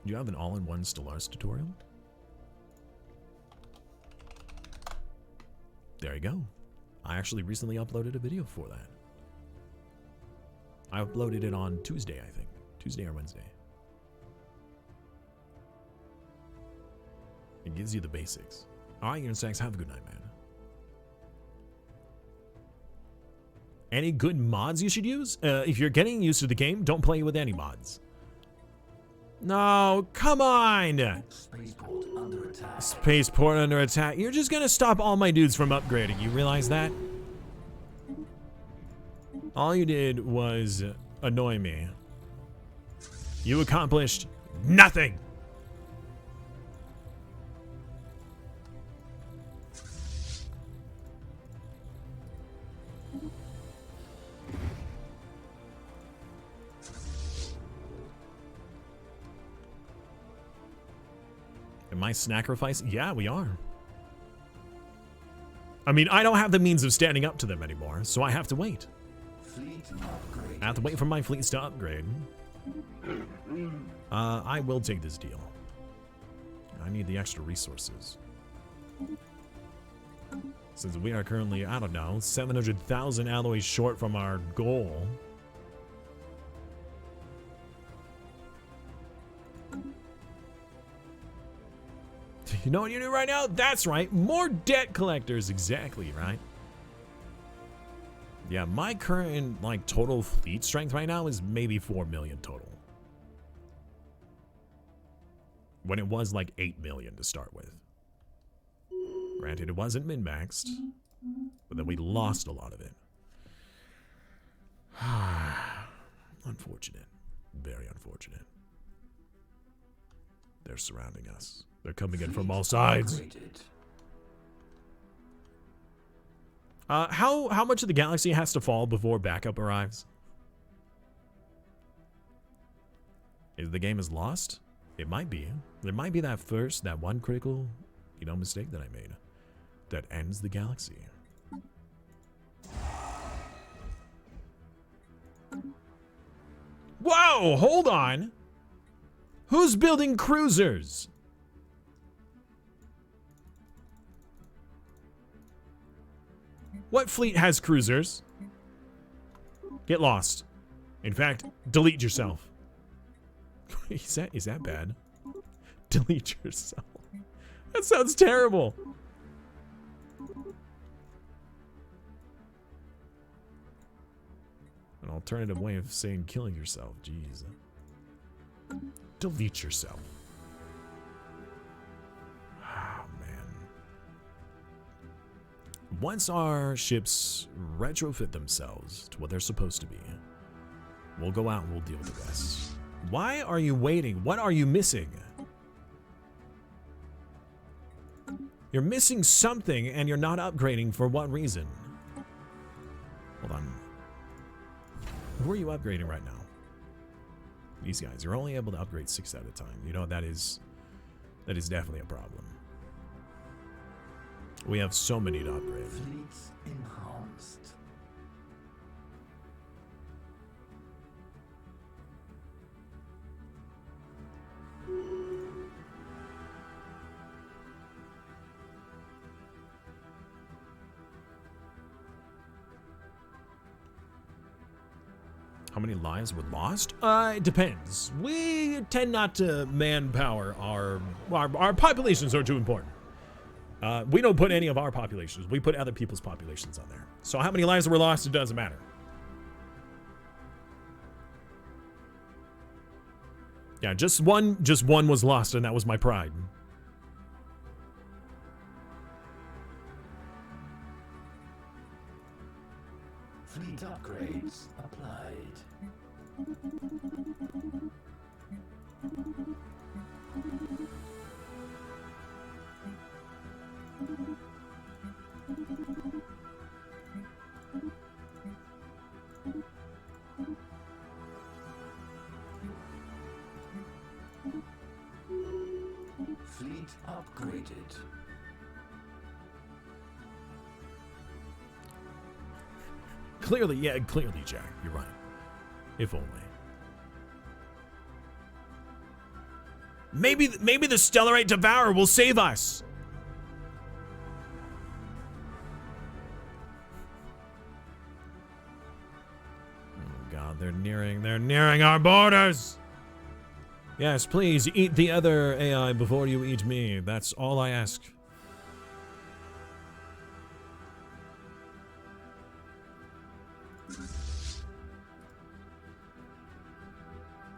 You have an all-in-one Stellaris tutorial? There you go. I actually recently uploaded a video for that. I uploaded it on Tuesday, I think. Tuesday or Wednesday. It gives you the basics. Alright, Unisex, have a good night, man. Any good mods you should use? If you're getting used to the game, don't play with any mods. No, come on! Spaceport under attack. Spaceport under attack. You're just gonna stop all my dudes from upgrading. You realize that? All you did was annoy me. You accomplished nothing! Am I sacrifice? Yeah, we are. I mean, I don't have the means of standing up to them anymore, so I have to wait. Fleet upgrade. I have to wait for my fleets to upgrade. I will take this deal. I need the extra resources. Since we are currently, I don't know, 700,000 alloys short from our goal. You know what you do right now? That's right, more debt collectors, exactly, right? Yeah, my current, like, total fleet strength right now is maybe 4 million total. When it was like 8 million to start with. Granted, it wasn't min-maxed, but then we lost a lot of it. Unfortunate. Very unfortunate. They're surrounding us. They're coming in from all sides. How much of the galaxy has to fall before backup arrives? If the game is lost? It might be. There might be that one critical, mistake that I made that ends the galaxy. Whoa, hold on. Who's building cruisers? What fleet has cruisers? Get lost. In fact, delete yourself. Is that bad? Delete yourself. That sounds terrible. An alternative way of saying killing yourself. Jeez. Delete yourself. Oh, man. Once our ships retrofit themselves to what they're supposed to be, we'll go out and we'll deal with the rest. Why are you waiting? What are you missing? You're missing something and you're not upgrading for what reason? Hold on. Who are you upgrading right now? These guys. You're only able to upgrade 6 at a time. You know, that is definitely a problem. We have so many to upgrade. Fleets enhanced. How many lives were lost? It depends. We tend not to manpower our populations are too important. We don't put any of our populations. We put other people's populations on there. So how many lives were lost, it doesn't matter. Yeah, just one was lost, and that was my pride. Fleet upgrades applied. Fleet upgraded. Clearly, yeah, clearly, Jack. You're right. If only. Maybe the Stellarite Devourer will save us. Oh God, they're nearing our borders. Yes, please eat the other AI before you eat me. That's all I ask.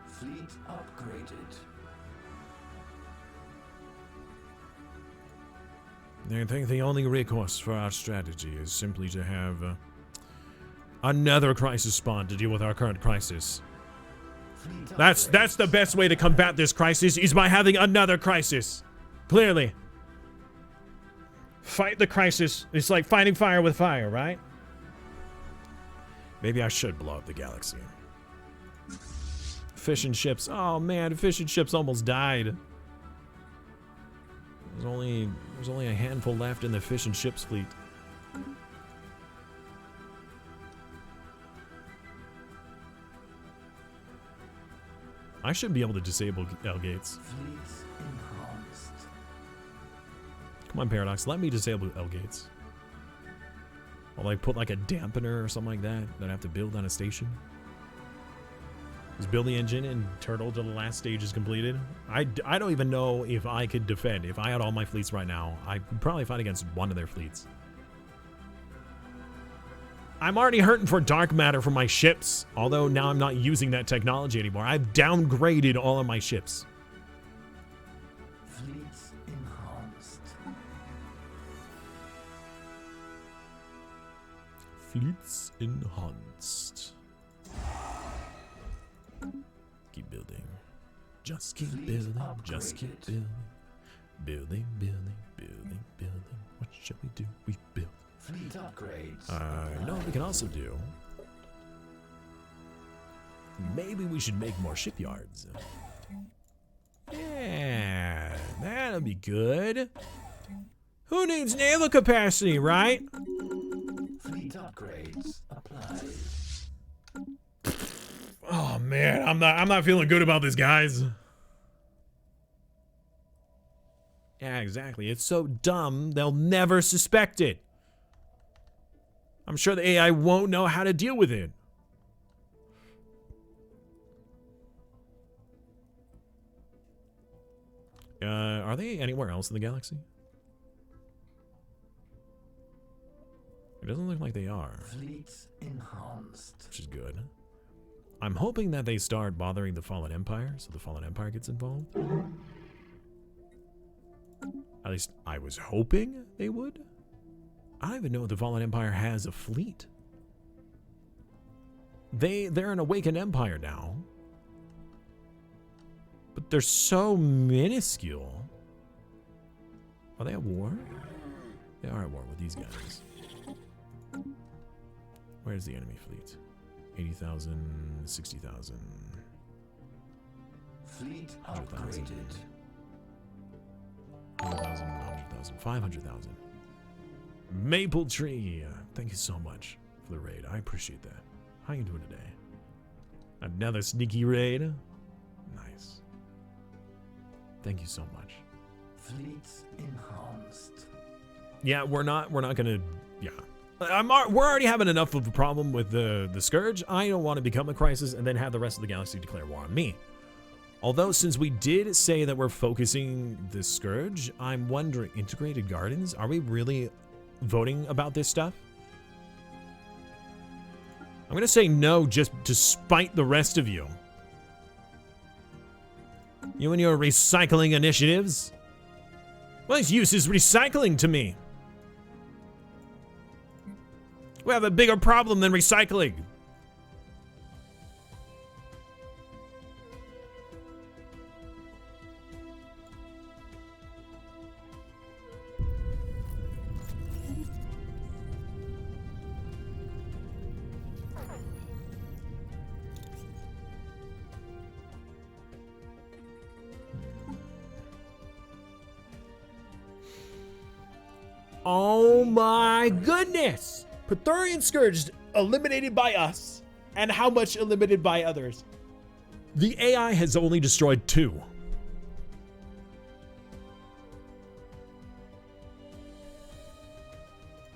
Fleet upgraded. I think the only recourse for our strategy is simply to have another crisis spawn to deal with our current crisis. That's the best way to combat this crisis, is by having another crisis. Clearly. Fight the crisis. It's like fighting fire with fire, right? Maybe I should blow up the galaxy. Fishing ships. Oh man, fishing ships almost died. There's only a handful left in the fishing ships fleet. I should be able to disable L gates. Fleets enhanced. Come on, Paradox, let me disable L gates. Or like put like a dampener or something like that that I have to build on a station. Just build the engine and turtle till the last stage is completed. I don't even know if I could defend. If I had all my fleets right now, I could probably fight against one of their fleets. I'm already hurting for dark matter for my ships, although now I'm not using that technology anymore. I've downgraded all of my ships. Fleets enhanced. Fleets enhanced. Keep building. Just keep building. Just keep building. Building, building, building, building. What shall we do? We build. Fleet upgrades. You know what we can also do? Maybe we should make more shipyards. Yeah, that'll be good. Who needs naval capacity, right? Fleet upgrades applied. Oh man, I'm not feeling good about this, guys. Yeah, exactly. It's so dumb, they'll never suspect it. I'm sure the AI won't know how to deal with it. Are they anywhere else in the galaxy? It doesn't look like they are. Fleets enhanced. Which is good. I'm hoping that they start bothering the Fallen Empire, so the Fallen Empire gets involved. At least I was hoping they would. I don't even know if the Fallen Empire has a fleet. They're an awakened empire now. But they're so minuscule. Are they at war? They are at war with these guys. Where's the enemy fleet? 80,000, 60,000. Fleet 100,000. upgraded. 100,000, 100,000, 500,000. Maple Tree, thank you so much for the raid. I appreciate that. How you doing today? Another sneaky raid. Nice. Thank you so much. Fleets enhanced. Yeah, we're not gonna. Yeah, we're already having enough of a problem with the Scourge. I don't want to become a crisis and then have the rest of the galaxy declare war on me. Although, since we did say that we're focusing the Scourge, I'm wondering, Integrated Gardens, are we really voting about this stuff? I'm gonna say no just to spite the rest of you. You and your recycling initiatives. What use is recycling to me? We have a bigger problem than recycling. Oh my goodness! Praetorian Scourge eliminated by us. And how much eliminated by others? The AI has only destroyed 2.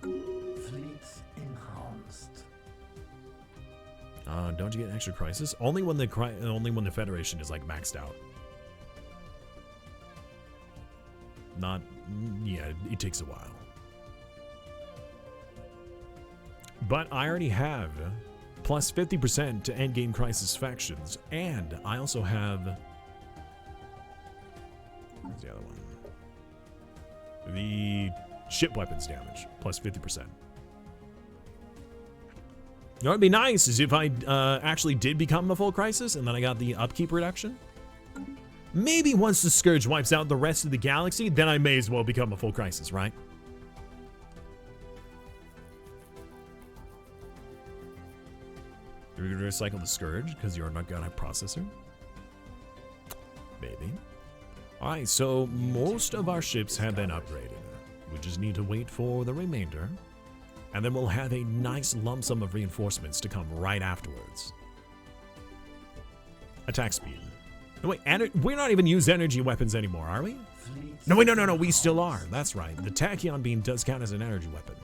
Fleets enhanced. Don't you get an extra crisis? Only when the Federation is like maxed out. Not, yeah, it takes a while. But I already have plus 50% to endgame crisis factions, and I also have, where's the other one? The ship weapons damage, plus 50%. You know what would be nice is if I actually did become a full crisis and then I got the upkeep reduction. Maybe once the Scourge wipes out the rest of the galaxy, then I may as well become a full crisis, right? You're gonna recycle the Scourge because you're not gonna have processor? Maybe. Alright, so most of our ships have been upgraded. We just need to wait for the remainder. And then we'll have a nice lump sum of reinforcements to come right afterwards. Attack speed. No, wait, we're not even using energy weapons anymore, are we? No, wait, no, we still are. That's right. The tachyon beam does count as an energy weapon.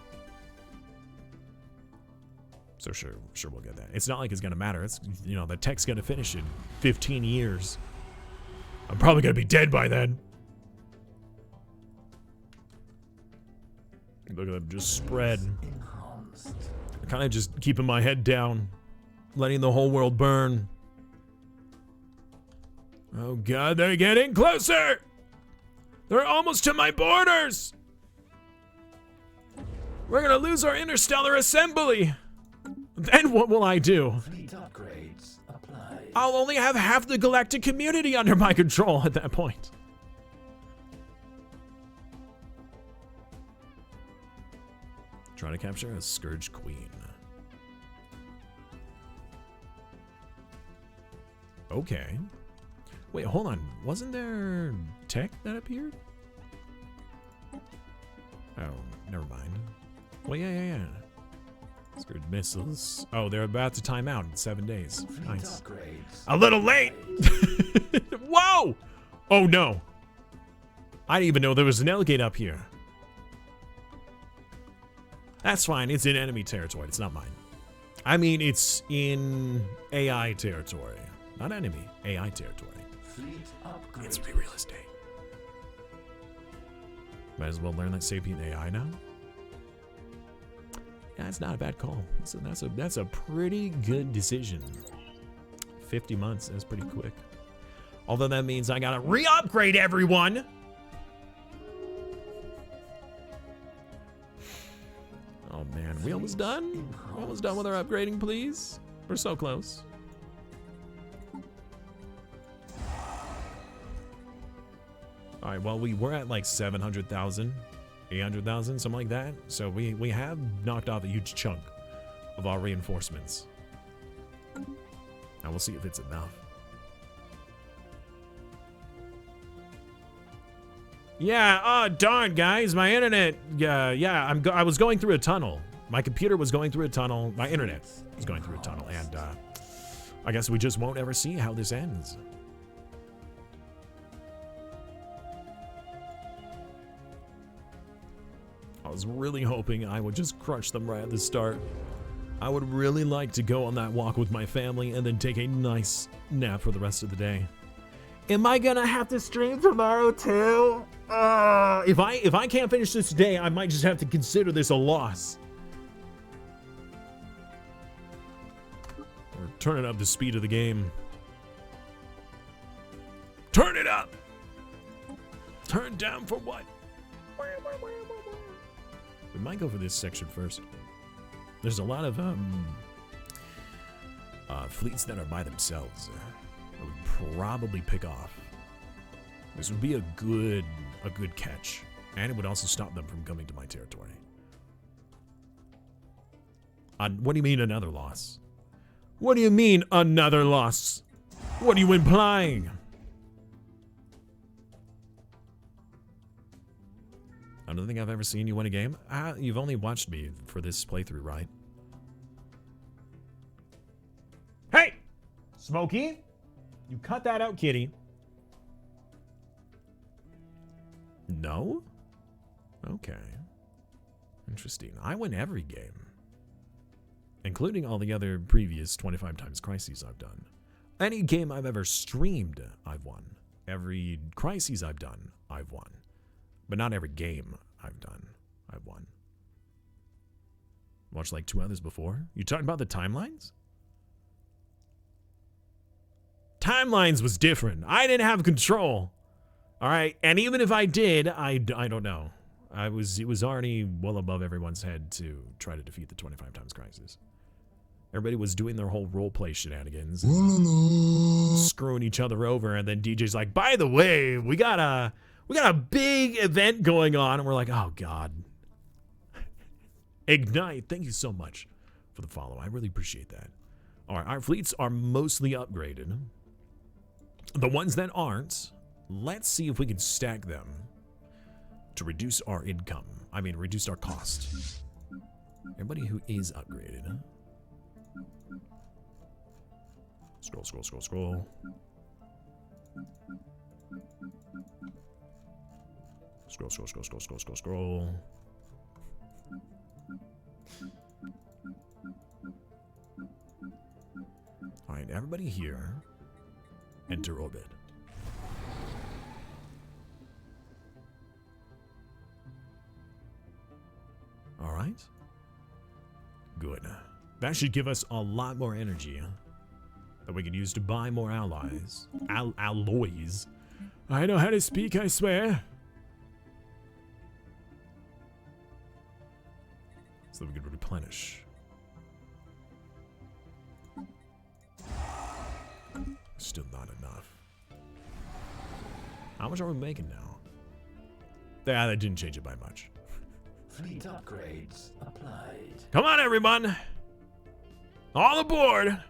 So sure we'll get that. It's not like it's gonna matter. It's, you know, the tech's gonna finish in 15 years. I'm probably gonna be dead by then. Look at them just spread. Kind of just keeping my head down, letting the whole world burn. Oh god, they're getting closer! They're almost to my borders! We're gonna lose our interstellar assembly! Then what will I do? Fleet upgrades applied. I'll only have half the galactic community under my control at that point. Trying to capture a Scourge Queen. Okay. Wait, hold on. Wasn't there tech that appeared? Oh, never mind. Well, yeah. Scourge missiles. Oh, they're about to time out in 7 days. Nice. A little late! Whoa! Oh, no. I didn't even know there was an Elgate up here. That's fine. It's in enemy territory. It's not mine. I mean, it's in AI territory. Not enemy. AI territory. It's real estate. Might as well learn that sapient AI now. Yeah, it's not a bad call. That's a pretty good decision. 50 months. That's pretty quick. Although that means I gotta re-upgrade everyone. Oh man, we almost done? We're almost done with our upgrading, please? We're so close. Alright, well, we were at like 700,000, 800,000, something like that. So we have knocked off a huge chunk of our reinforcements. Now we'll see if it's enough. Yeah, oh darn guys, my internet, I was going through a tunnel. My computer was going through a tunnel, my internet was going through a tunnel, and I guess we just won't ever see how this ends. I was really hoping I would just crush them right at the start. I would really like to go on that walk with my family and then take a nice nap for the rest of the day. Am I gonna have to stream tomorrow too? If I can't finish this today, I might just have to consider this a loss. Or turn it up the speed of the game. Turn it up! Turn down for what? We might go for this section first. There's a lot of fleets that are by themselves. I would probably pick off. This would be a good catch, and it would also stop them from coming to my territory. What do you mean another loss? What do you mean another loss? What are you implying? I don't think I've ever seen you win a game. You've only watched me for this playthrough, right? Hey! Smokey! You cut that out, kitty. No? Okay. Interesting. I win every game. Including all the other previous 25 times Crises I've done. Any game I've ever streamed, I've won. Every Crises I've done, I've won. But not every game I've done, I've won. Watched like 2 others before. You talking about the timelines? Timelines was different. I didn't have control. All right, and even if I did, I don't know. It was already well above everyone's head to try to defeat the 25 times Crisis. Everybody was doing their whole roleplay shenanigans, screwing each other over, and then DJ's like, "By the way, we got a big event going on," and we're like, "Oh God." Ignite, thank you so much for the follow. I really appreciate that. All right, our fleets are mostly upgraded. The ones that aren't, let's see if we can stack them to reduce our income. I mean, reduce our cost. Everybody who is upgraded, huh? Scroll, scroll, scroll, scroll. Scroll, scroll, scroll, scroll, scroll, scroll, scroll. All right, everybody here, enter orbit. All right. Good. That should give us a lot more energy, huh? That we can use to buy more allies. Alloys. I know how to speak, I swear. So that we can replenish. Still not enough. How much are we making now? Yeah, that didn't change it by much. Fleet upgrades applied. Come on, everyone! All aboard!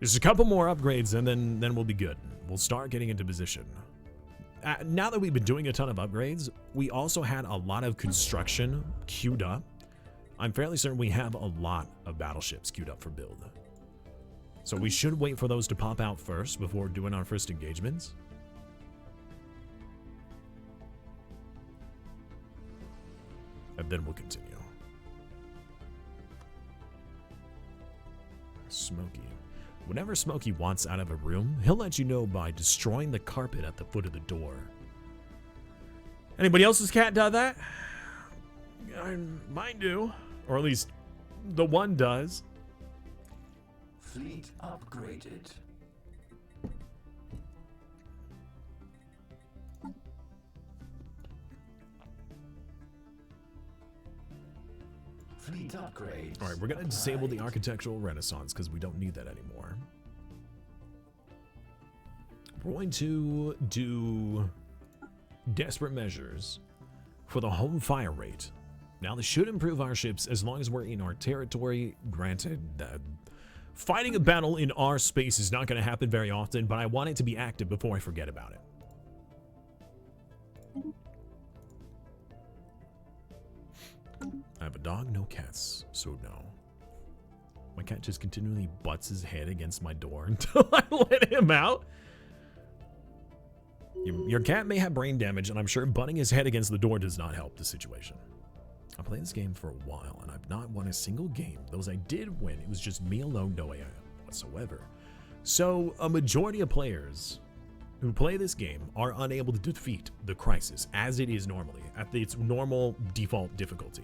Just a couple more upgrades, and then we'll be good. We'll start getting into position. Now that we've been doing a ton of upgrades, we also had a lot of construction queued up. I'm fairly certain we have a lot of battleships queued up for build. So we should wait for those to pop out first before doing our first engagements. And then we'll continue. Smokey. Whenever Smokey wants out of a room, he'll let you know by destroying the carpet at the foot of the door. Anybody else's cat done that? Mine do. Or at least the one does. Fleet upgraded. Fleet upgrades. All right, we're going to disable the architectural renaissance because we don't need that anymore. We're going to do desperate measures for the home fire rate. Now, this should improve our ships as long as we're in our territory. Granted, fighting a battle in our space is not going to happen very often, but I want it to be active before I forget about it. I have a dog, no cats, so no. My cat just continually butts his head against my door until I let him out. Your cat may have brain damage, and I'm sure butting his head against the door does not help the situation. I played this game for a while, and I've not won a single game. Those I did win, it was just me alone, no AI whatsoever. So, a majority of players who play this game are unable to defeat the Crisis as it is normally, at its normal default difficulty.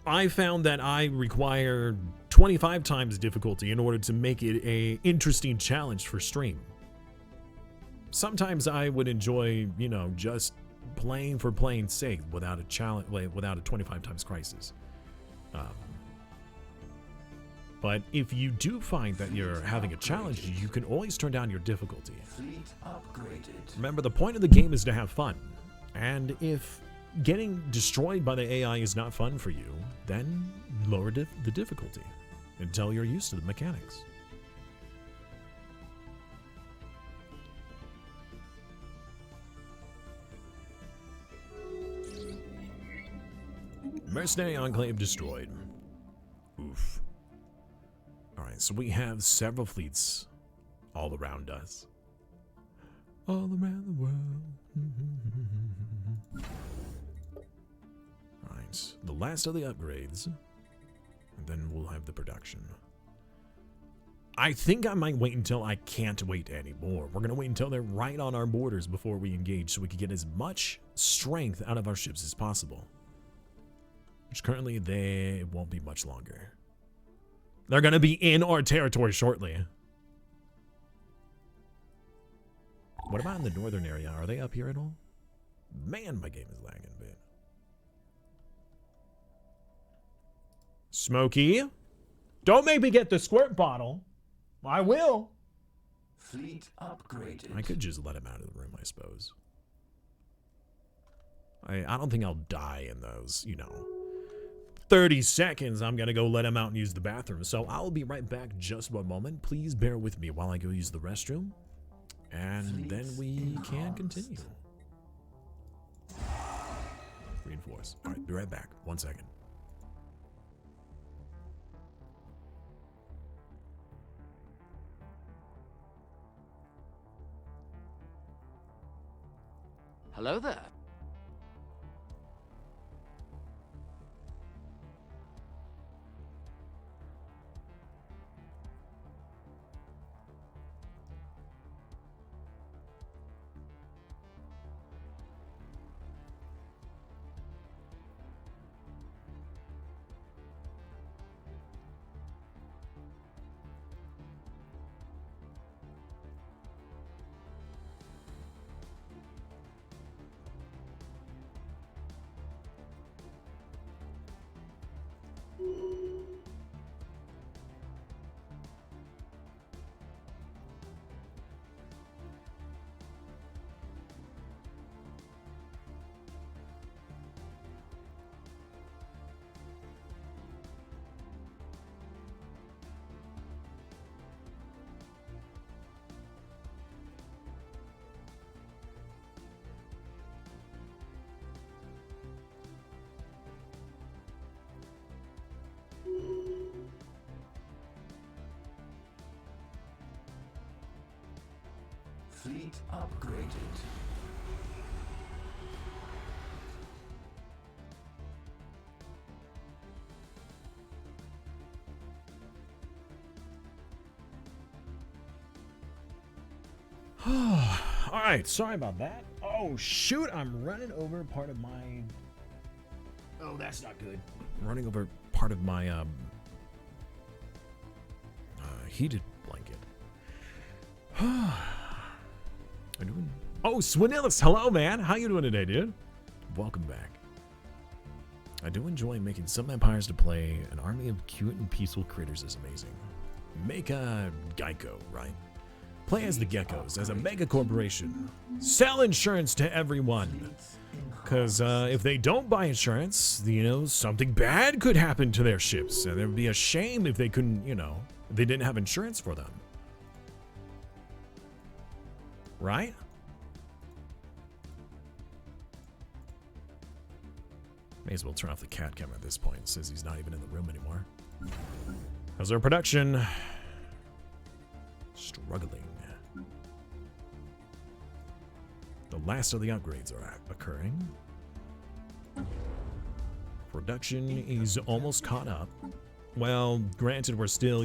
I found that I require 25 times difficulty in order to make it an interesting challenge for stream. Sometimes I would enjoy, you know, just playing for playing's sake without a challenge, without a 25 times Crisis. But if you do find that you're having a challenge, you can always turn down your difficulty. Fleet upgraded. Remember, the point of the game is to have fun. And if getting destroyed by the AI is not fun for you, then lower the difficulty until you're used to the mechanics. Mercenary Enclave destroyed. Oof. Alright, so we have several fleets all around us. All around the world. Alright, the last of the upgrades. And then we'll have the production. I think I might wait until I can't wait anymore. We're going to wait until they're right on our borders before we engage so we can get as much strength out of our ships as possible. Which currently they won't be much longer. They're going to be in our territory shortly. What about in the northern area? Are they up here at all? Man, my game is lagging a bit. Smokey, don't make me get the squirt bottle. I will. Fleet upgraded. I could just let him out of the room, I suppose. I don't think I'll die in those, 30 seconds. I'm going to go let him out and use the bathroom. So I'll be right back just one moment. Please bear with me while I go use the restroom. And then we can continue. Reinforce. All right, be right back. 1 second. Hello there. Fleet upgraded. Alright, sorry about that. Oh, shoot, I'm running over part of my... Oh, that's not good. I'm running over part of my, heated blanket. I doing? Oh, Swinillis, hello, man. How you doing today, dude? Welcome back. I do enjoy making some empires to play. An army of cute and peaceful critters is amazing. Make a Geico, right? Play as the Geckos, as a mega corporation. Sell insurance to everyone. Because if they don't buy insurance, something bad could happen to their ships. And it would be a shame if they couldn't, if they didn't have insurance for them. Right? May as well turn off the cat cam at this point, since he's not even in the room anymore. How's our production? Struggling. The last of the upgrades are occurring. Production is almost caught up. Well, granted, we're still,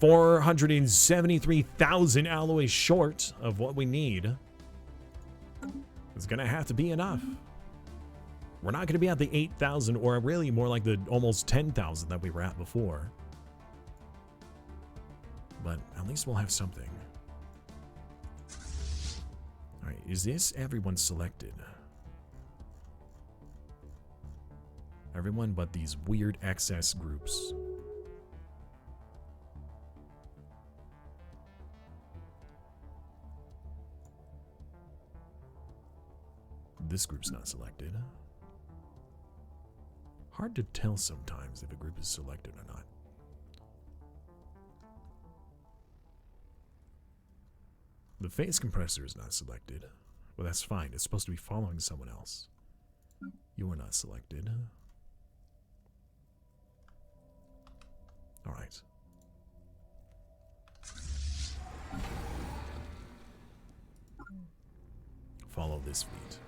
473,000 alloys short of what we need. It's gonna have to be enough. We're not gonna be at the 8,000, or really more like the almost 10,000 that we were at before. But at least we'll have something. Alright, is this everyone selected? Everyone but these weird excess groups. This group's not selected. Hard to tell sometimes if a group is selected or not. The phase compressor is not selected. Well, that's fine. It's supposed to be following someone else. You were not selected. All right. Follow this fleet.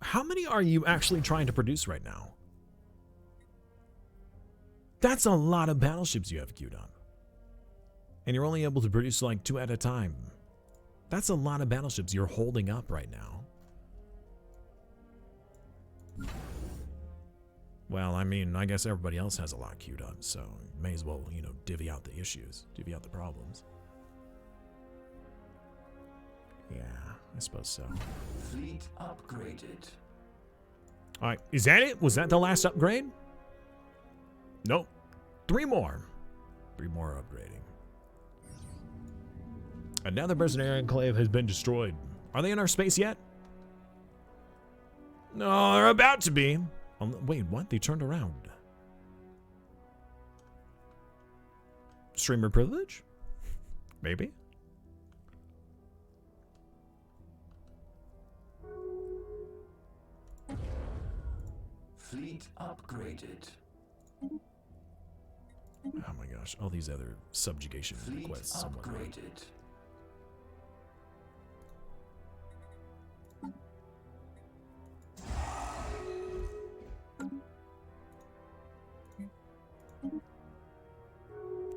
How many are you actually trying to produce right now? That's a lot of battleships you have queued up. And you're only able to produce like 2 at a time. That's a lot of battleships you're holding up right now. Well, I mean, I guess everybody else has a lot queued up, so you may as well, you know, divvy out the issues, divvy out the problems. Yeah, I suppose so. Fleet upgraded. All right, is that it? Was that the last upgrade? Nope. 3 more. 3 more upgrading. Another mercenary enclave has been destroyed. Are they in our space yet? No, they're about to be. Wait, what? They turned around. Streamer privilege? Maybe. Fleet upgraded. Oh my gosh, all these other subjugation Fleet requests. upgraded.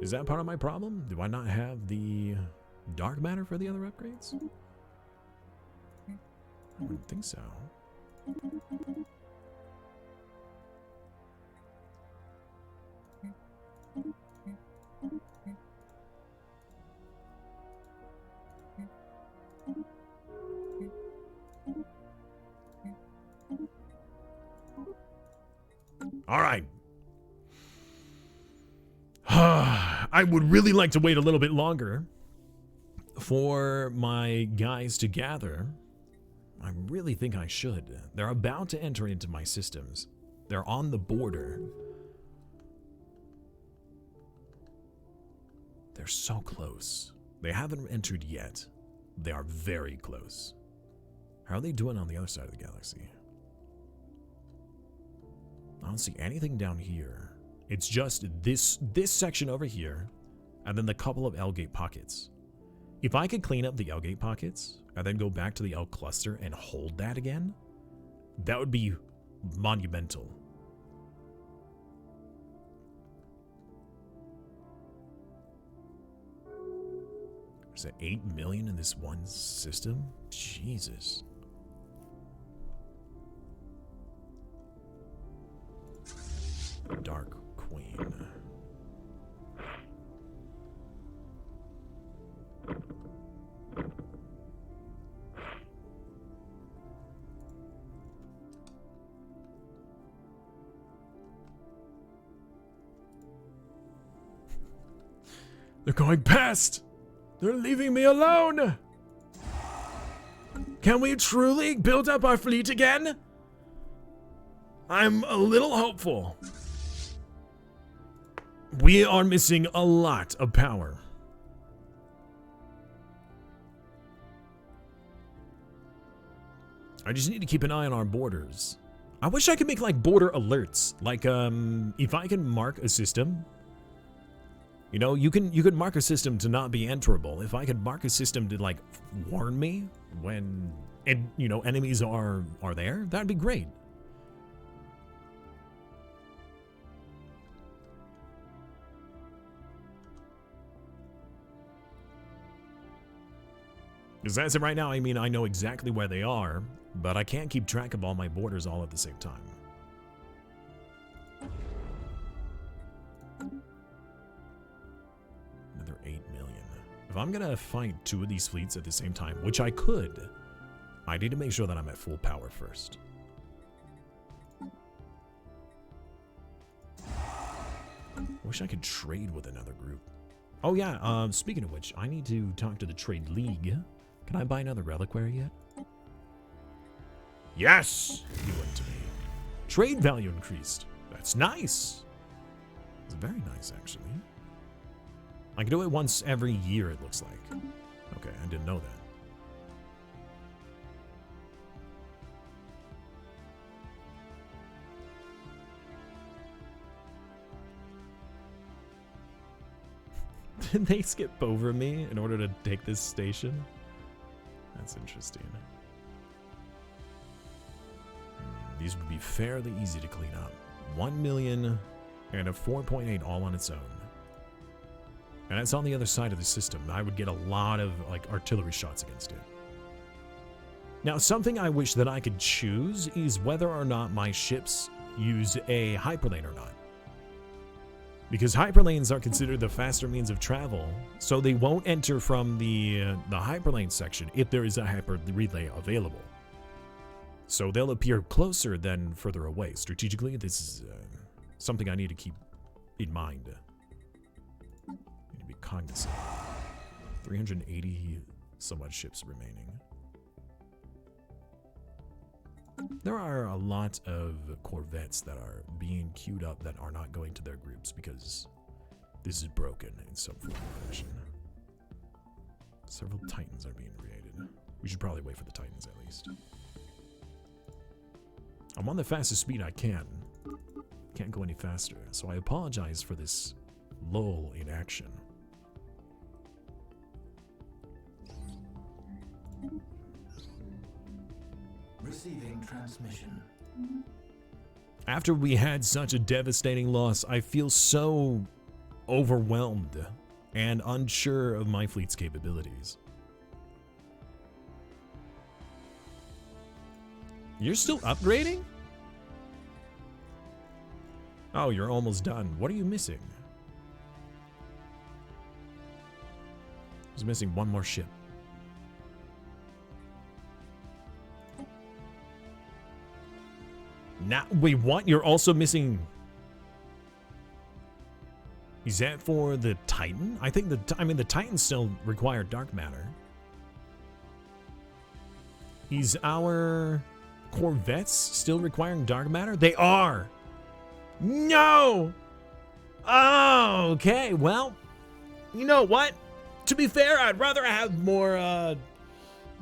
Is that part of my problem? Do I not have the dark matter for the other upgrades? I wouldn't think so. All right. I would really like to wait a little bit longer for my guys to gather. I really think I should. They're about to enter into my systems. They're on the border. They're so close. They haven't entered yet. They are very close. How are they doing on the other side of the galaxy? I don't see anything down here. It's just this section over here, and then the couple of L-gate pockets. If I could clean up the L-gate pockets, and then go back to the L cluster and hold that again, that would be monumental. Is that 8 million in this one system? Jesus. Dark Queen. They're going past! They're leaving me alone! Can we truly build up our fleet again? I'm a little hopeful. We are missing a lot of power. I just need to keep an eye on our borders. I wish I could make like border alerts. Like if I can mark a system, you know, you could mark a system to not be enterable. If I could mark a system to like warn me when you know enemies are there, that'd be great. Because as of right now, I mean, I know exactly where they are, but I can't keep track of all my borders all at the same time. Another 8 million. If I'm going to fight 2 of these fleets at the same time, which I could, I need to make sure that I'm at full power first. Wish I could trade with another group. Oh yeah, speaking of which, I need to talk to the Trade League. Can I buy another reliquary yet? Yes! You went to me. Trade value increased. That's nice. It's very nice, actually. I can do it once every year, it looks like. Okay, I didn't know that. Did they skip over me in order to take this station? That's interesting. These would be fairly easy to clean up. 1 million and a 4.8 all on its own. And it's on the other side of the system. I would get a lot of like artillery shots against it. Now, something I wish that I could choose is whether or not my ships use a hyperlane or not. Because hyperlanes are considered the faster means of travel, so they won't enter from the hyperlane section if there is a hyper relay available. So they'll appear closer than further away. Strategically, this is something I need to keep in mind. Need to be cognizant. 380 somewhat ships remaining. There are a lot of corvettes that are being queued up that are not going to their groups because this is broken in some form or fashion. Several Titans are being created. We should probably wait for the Titans at least. I'm on the fastest speed I can. Can't go any faster, so I apologize for this lull in action. Receiving transmission. After we had such a devastating loss, I feel so overwhelmed and unsure of my fleet's capabilities. You're still upgrading? Oh, you're almost done. What are you missing? I was missing one more ship. Now, wait, what? You're also missing... Is that for the Titan? I think the Titans still require dark matter. Is our corvettes still requiring dark matter? They are! No! Oh, okay, well, you know what? To be fair, I'd rather have more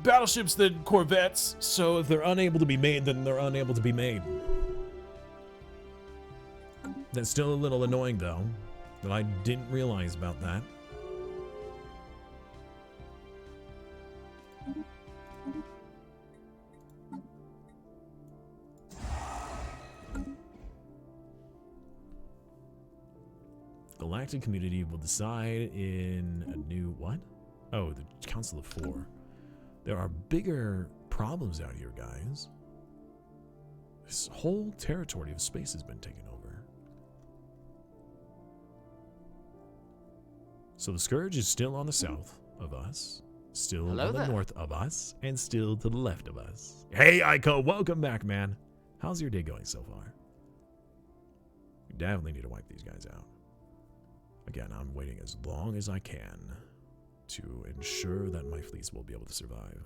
battleships than corvettes, so if they're unable to be made, then they're unable to be made. That's still a little annoying, though, that I didn't realize about that. Galactic community will decide in a new what? Oh, the Council of Four. There are bigger problems out here, guys. This whole territory of space has been taken over. So the Scourge is still on the south of us, still on the north of us, and still to the left of us. Hey, Aiko, welcome back, man. How's your day going so far? We definitely need to wipe these guys out. Again, I'm waiting as long as I can to ensure that my fleets will be able to survive.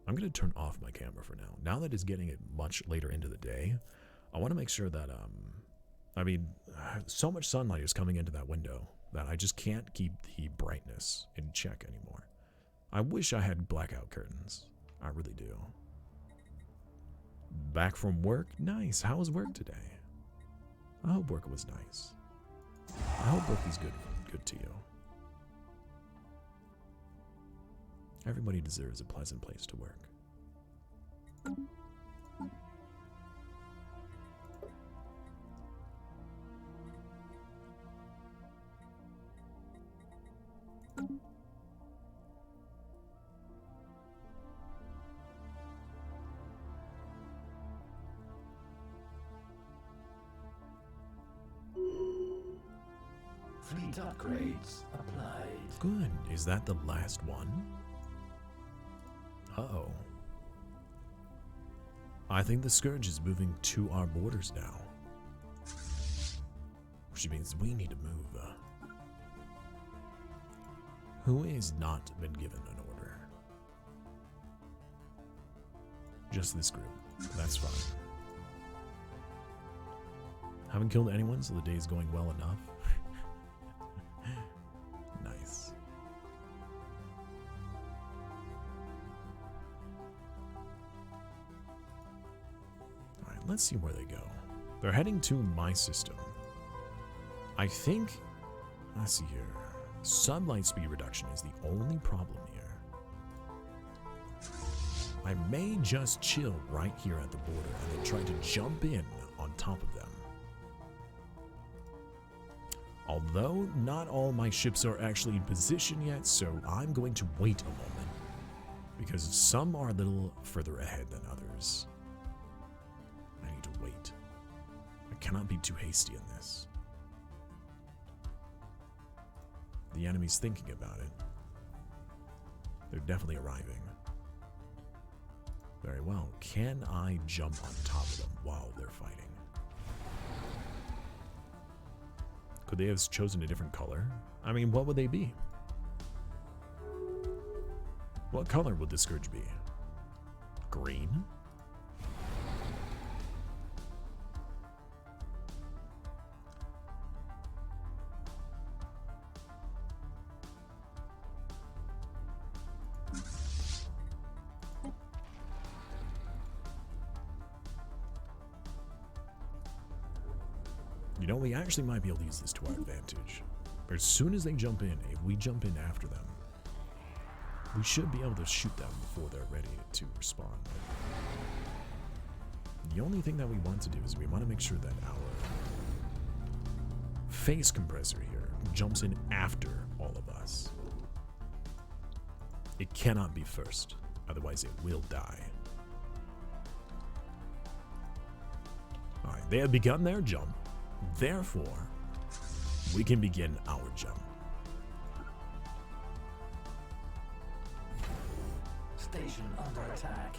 I'm going to turn off my camera for now. Now that it's getting it much later into the day, I want to make sure that, so much sunlight is coming into that window that I just can't keep the brightness in check anymore. I wish I had blackout curtains. I really do. Back from work? Nice. How was work today? I hope work was nice. I hope work is good to you. Everybody deserves a pleasant place to work. Fleet upgrades applied. Good. Is that the last one? Uh-oh. I think the Scourge is moving to our borders now. Which means we need to move. Who has not been given an order? Just this group. That's fine. Haven't killed anyone, so the day is going well enough. Nice. Alright, let's see where they go. They're heading to my system. I think... Let's see here. Sunlight speed reduction is the only problem here. I may just chill right here at the border and then try to jump in on top of them. Although not all my ships are actually in position yet, so I'm going to wait a moment, because some are a little further ahead than others. I need to wait. I cannot be too hasty in this. The enemy's thinking about it. They're definitely arriving. Very well. Can I jump on top of them while they're fighting? Could they have chosen a different color? I mean, what would they be? What color would the Scourge be? Green? You know, we actually might be able to use this to our advantage. As soon as they jump in, if we jump in after them, we should be able to shoot them before they're ready to respond. The only thing that we want to do is we want to make sure that our face compressor here jumps in after all of us. It cannot be first, otherwise it will die. Alright, they have begun their jump. Therefore, we can begin our jump. Station under attack.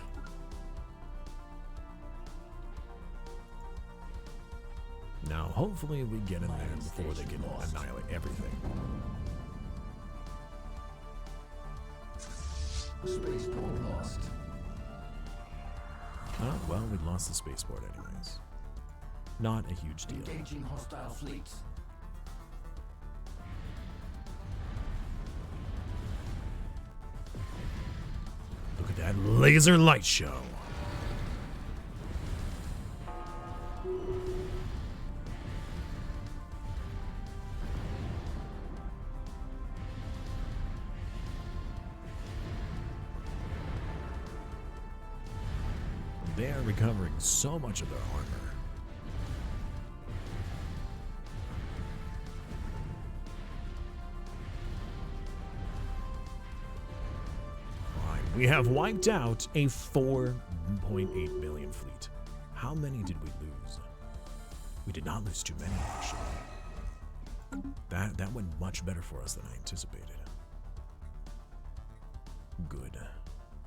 Now, hopefully we get in there before they can annihilate everything. Spaceport lost. Oh, well, we lost the spaceport anyways. Not a huge deal. Engaging hostile fleets. Look at that laser light show. They are recovering so much of their armor. We have wiped out a 4.8 million fleet. How many did we lose? We did not lose too many, actually. That went much better for us than I anticipated. Good.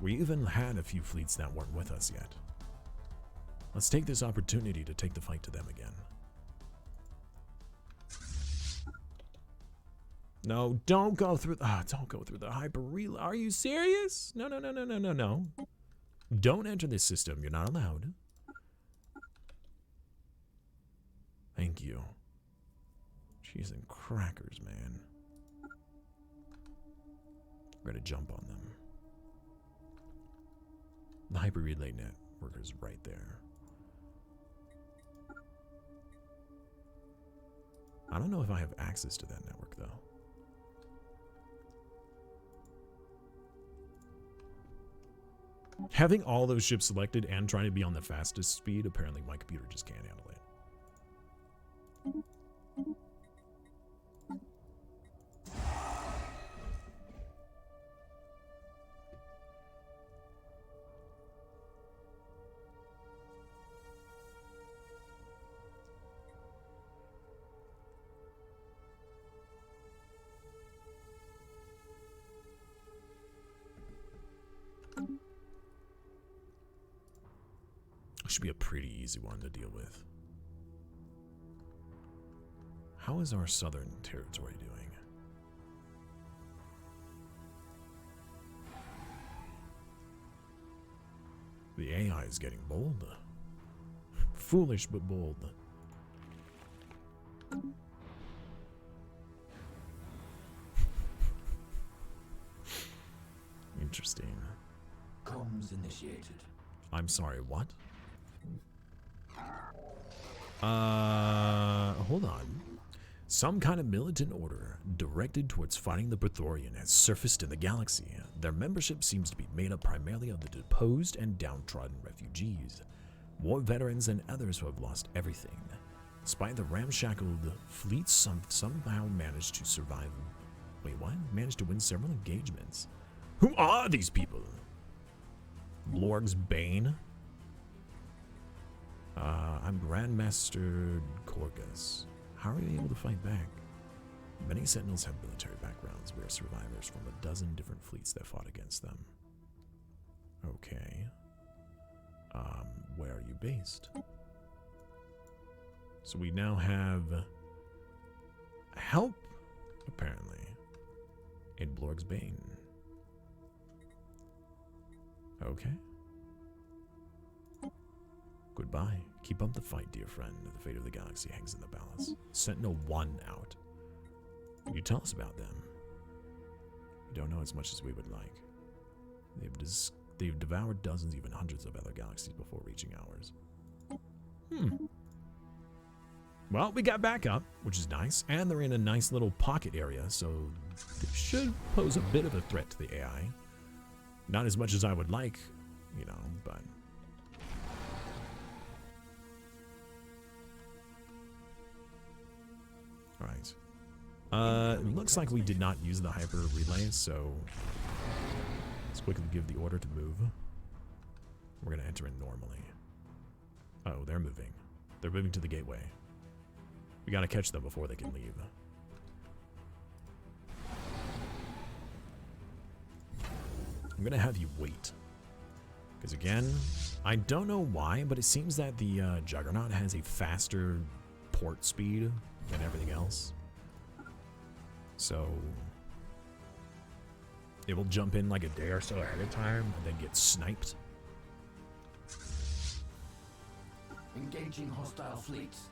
We even had a few fleets that weren't with us yet. Let's take this opportunity to take the fight to them again. No, don't go through. Don't go through the hyper relay. Are you serious? No, no, no, no, no, no, no. Don't enter this system. You're not allowed. Thank you. Cheese and crackers, man. We're gonna jump on them. The hyper relay network is right there. I don't know if I have access to that network though. Having all those ships selected and trying to be on the fastest speed, apparently my computer just can't handle it. Should be a pretty easy one to deal with. How is our southern territory doing? The AI is getting bold. Foolish but bold. Interesting. Comms initiated. I'm sorry, what? Hold on. Some kind of militant order directed towards fighting the Praetorian has surfaced in the galaxy. Their membership seems to be made up primarily of the deposed and downtrodden refugees, war veterans, and others who have lost everything. Despite the ramshackled fleets, somehow managed to survive. Wait, what? Managed to win several engagements. Who are these people? BORG's Bane? I'm Grandmaster Corgus. How are you able to fight back? Many Sentinels have military backgrounds. We are survivors from a dozen different fleets that fought against them. Okay. Where are you based? So we now have help, apparently, in BORG's Bane. Okay. Goodbye. Keep up the fight, dear friend. The fate of the galaxy hangs in the balance. Sentinel 1 out. Can you tell us about them? We don't know as much as we would like. They've devoured dozens, even hundreds of other galaxies before reaching ours. Well, we got backup, which is nice, and they're in a nice little pocket area, so they should pose a bit of a threat to the AI. Not as much as I would like, you know, but... Alright. It looks like we did not use the hyper relay, so let's quickly give the order to move. We're going to enter in normally. Oh, they're moving. They're moving to the gateway. We got to catch them before they can leave. I'm going to have you wait. Because again, I don't know why, but it seems that the Juggernaut has a faster port speed than everything else. So it will jump in like a day or so ahead of time and then get sniped. Engaging hostile fleets.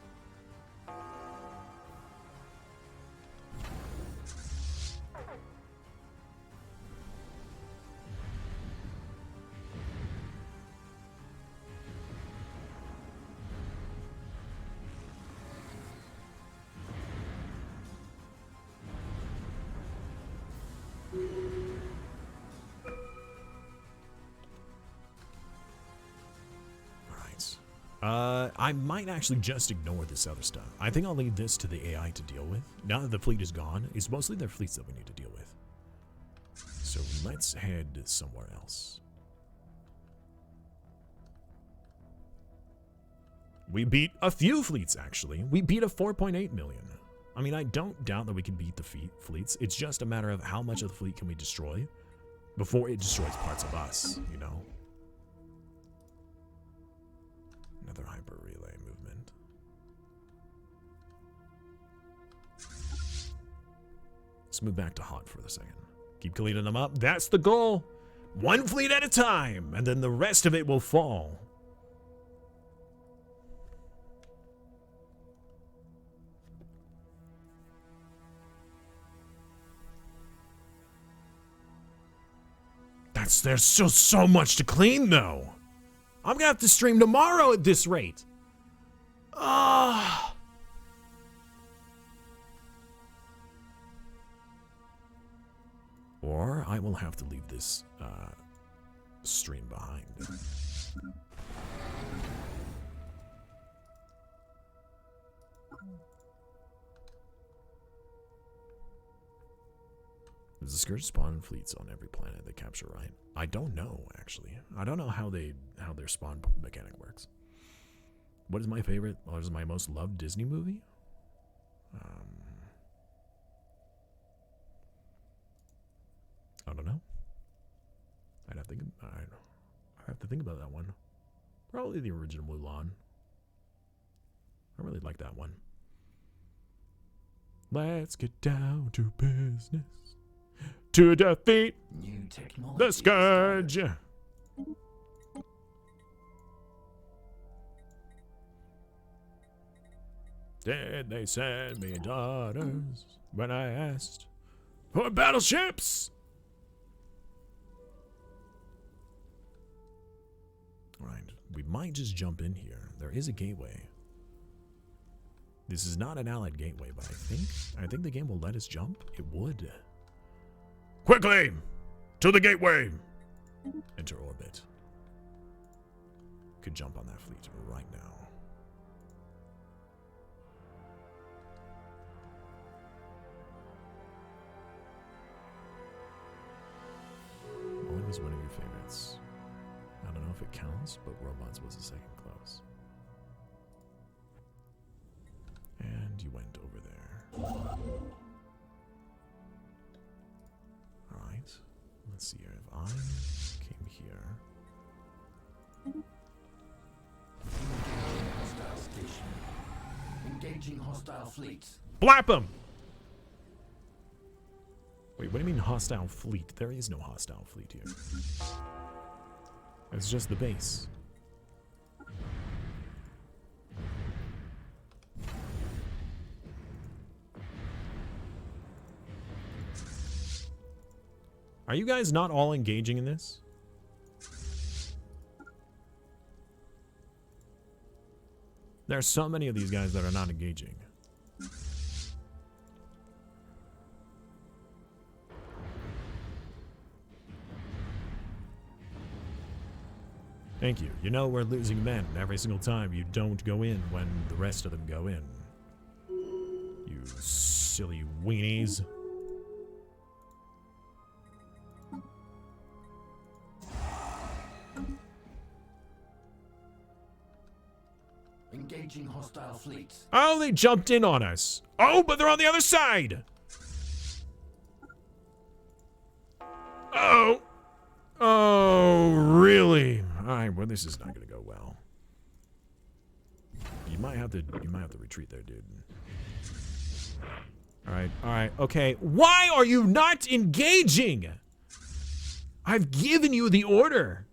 I might actually just ignore this other stuff. I think I'll leave this to the AI to deal with. Now that the fleet is gone, it's mostly their fleets that we need to deal with. So let's head somewhere else. We beat a few fleets, actually. We beat a 4.8 million. I mean, I don't doubt that we can beat the fleets. It's just a matter of how much of the fleet can we destroy before it destroys parts of us, you know? Another hyper relay movement. Let's move back to hot for a second. Keep cleaning them up. That's the goal. One fleet at a time, and then the rest of it will fall. There's still so much to clean, though. I'm gonna have to stream tomorrow at this rate. Ah. Or I will have to leave this stream behind. Does the Scourge spawn fleets on every planet they capture, right? I don't know, actually. I don't know how their spawn mechanic works. What is my favorite, or is my most loved Disney movie? I don't know. I'd have to think about that one. Probably the original Mulan. I really like that one. Let's get down to business. To defeat New technology. the Scourge. Did they send me daughters when I asked for battleships? Right, we might just jump in here. There is a gateway. This is not an allied gateway, but I think the game will let us jump. It would. Quickly! To the gateway! Enter orbit. Could jump on that fleet right now. What was one of your favorites? I don't know if it counts, but robots was the second close. And you went over there. Alright. Let's see here. If I came here. Hostile station. Engaging hostile fleets. Blap him! Wait, what do you mean hostile fleet? There is no hostile fleet here. It's just the base. Are you guys not all engaging in this? There are so many of these guys that are not engaging. Thank you. You know we're losing men every single time you don't go in when the rest of them go in. You silly weenies. Engaging hostile fleets. Oh, they jumped in on us. Oh, but they're on the other side. Oh. Oh, really? All right, well, this is not going to go well. You might have to retreat there, dude. All right, okay. Why are you not engaging? I've given you the order.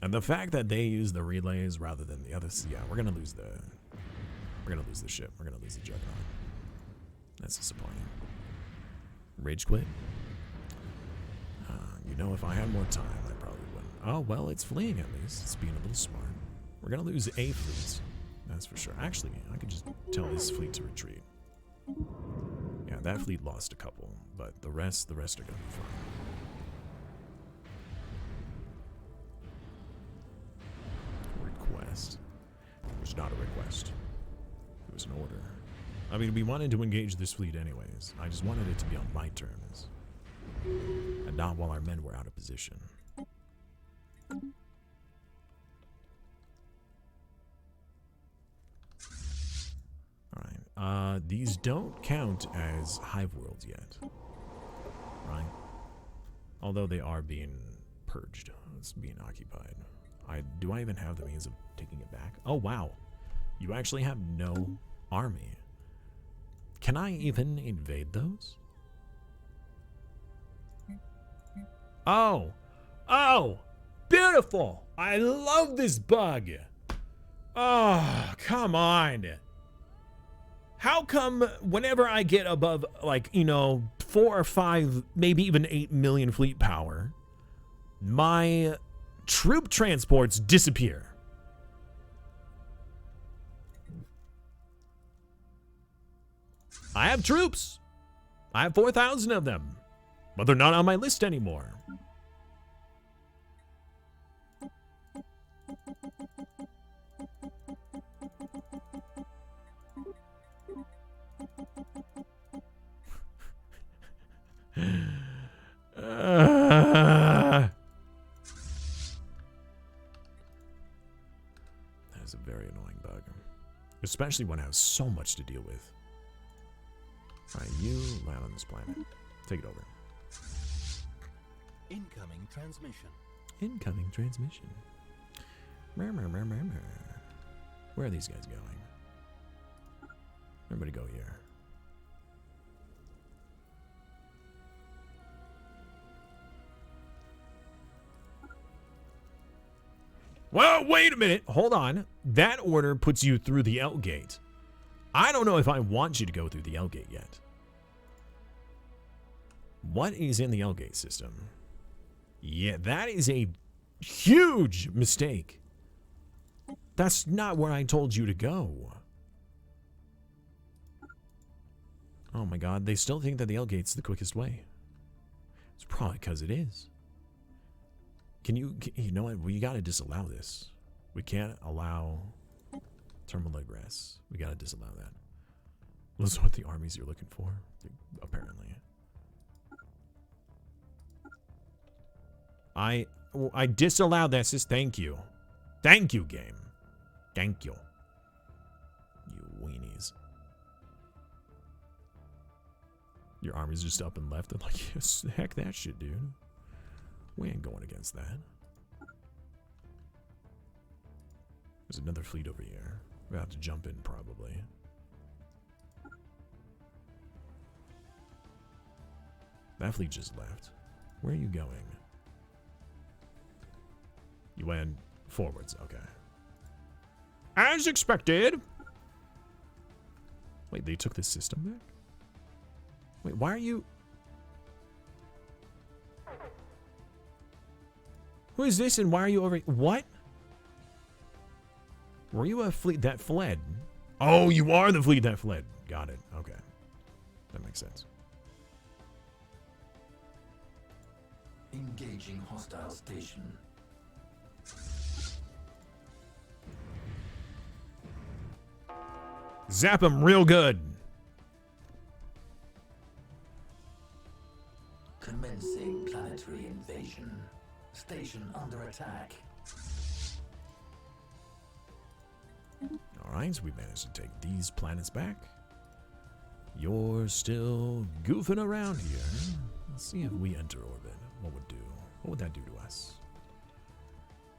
And the fact that they use the relays rather than the others, yeah, we're gonna lose the ship. We're gonna lose the Juggernaut. That's disappointing. Rage quit. You know, if I had more time, I probably wouldn't. Oh well, it's fleeing at least. It's being a little smart. We're gonna lose a fleet. That's for sure. Actually, I could just tell this fleet to retreat. Yeah, that fleet lost a couple, but the rest are gonna be fine. Request. It was not a request. It was an order. I mean, we wanted to engage this fleet anyways. I just wanted it to be on my terms. And not while our men were out of position. Alright. These don't count as hive worlds yet. Right? Although they are being purged. It's being occupied. Do I even have the means of taking it back? Oh, wow. You actually have no army. Can I even invade those? Oh. Oh. Beautiful. I love this bug. Oh, come on. How come whenever I get above, like, 4 or 5, maybe even 8 million fleet power, my troop transports disappear? I have troops. I have 4,000 of them, but they're not on my list anymore. That's a very annoying bug, especially when I have so much to deal with. Alright, you land on this planet. Take it over. Incoming transmission. Incoming transmission. Where are these guys going? Everybody go here. Well, wait a minute. Hold on. That order puts you through the L gate. I don't know if I want you to go through the L gate yet. What is in the L gate system? Yeah, that is a huge mistake. That's not where I told you to go. Oh my god, they still think that the L gate's the quickest way. It's probably because it is. You know what? We gotta disallow this. We can't allow terminal egress. We gotta disallow that. Those are what the armies you're looking for, apparently. I disallowed that. Thank you. Thank you, game. Thank you. You weenies. Your army's just up and left. I'm like, yes, heck that shit, dude. We ain't going against that. There's another fleet over here. We have to jump in, probably. That fleet just left. Where are you going? You went forwards, okay. As expected! Wait, they took this system back? Wait, why are you... Who is this and why are you over... What? Were you a fleet that fled? Oh, you are the fleet that fled. Got it. Okay. That makes sense. Engaging hostile station. Zap him real good. Commencing planetary invasion. Station under attack. Alright, so we managed to take these planets back. You're still goofing around here. Let's see if we enter orbit. What would that do to us?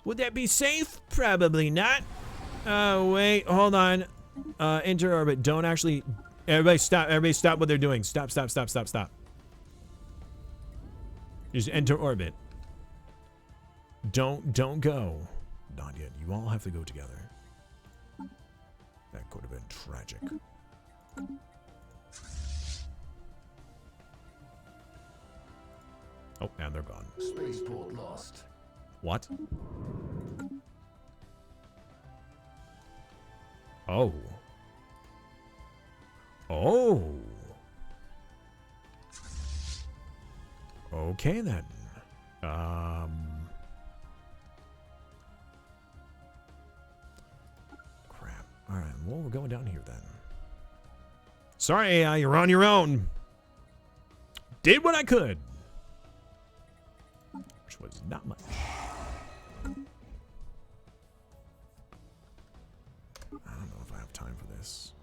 Would that be safe? Probably not. Oh, wait, hold on. Enter orbit. Don't actually... Everybody stop what they're doing. Stop. Just enter orbit. Don't go. Not yet. You all have to go together. That could have been tragic. Oh, and they're gone. Spaceport lost. What? Oh. Oh. Okay then. Crap. Alright, well, we're going down here then. Sorry, AI, you're on your own. Did what I could. Which was not much. I don't know if I have time for this.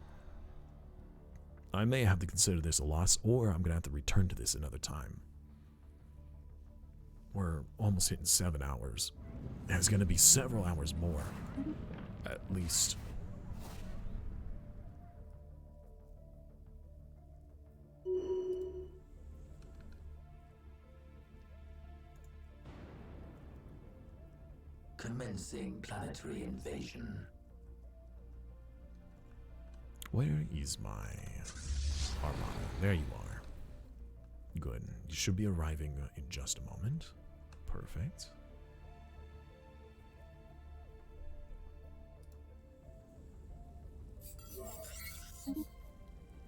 I may have to consider this a loss, or I'm going to have to return to this another time. We're almost hitting 7 hours. And it's going to be several hours more. At least. Commencing planetary invasion. Where is my armada? There you are. Good. You should be arriving in just a moment. Perfect.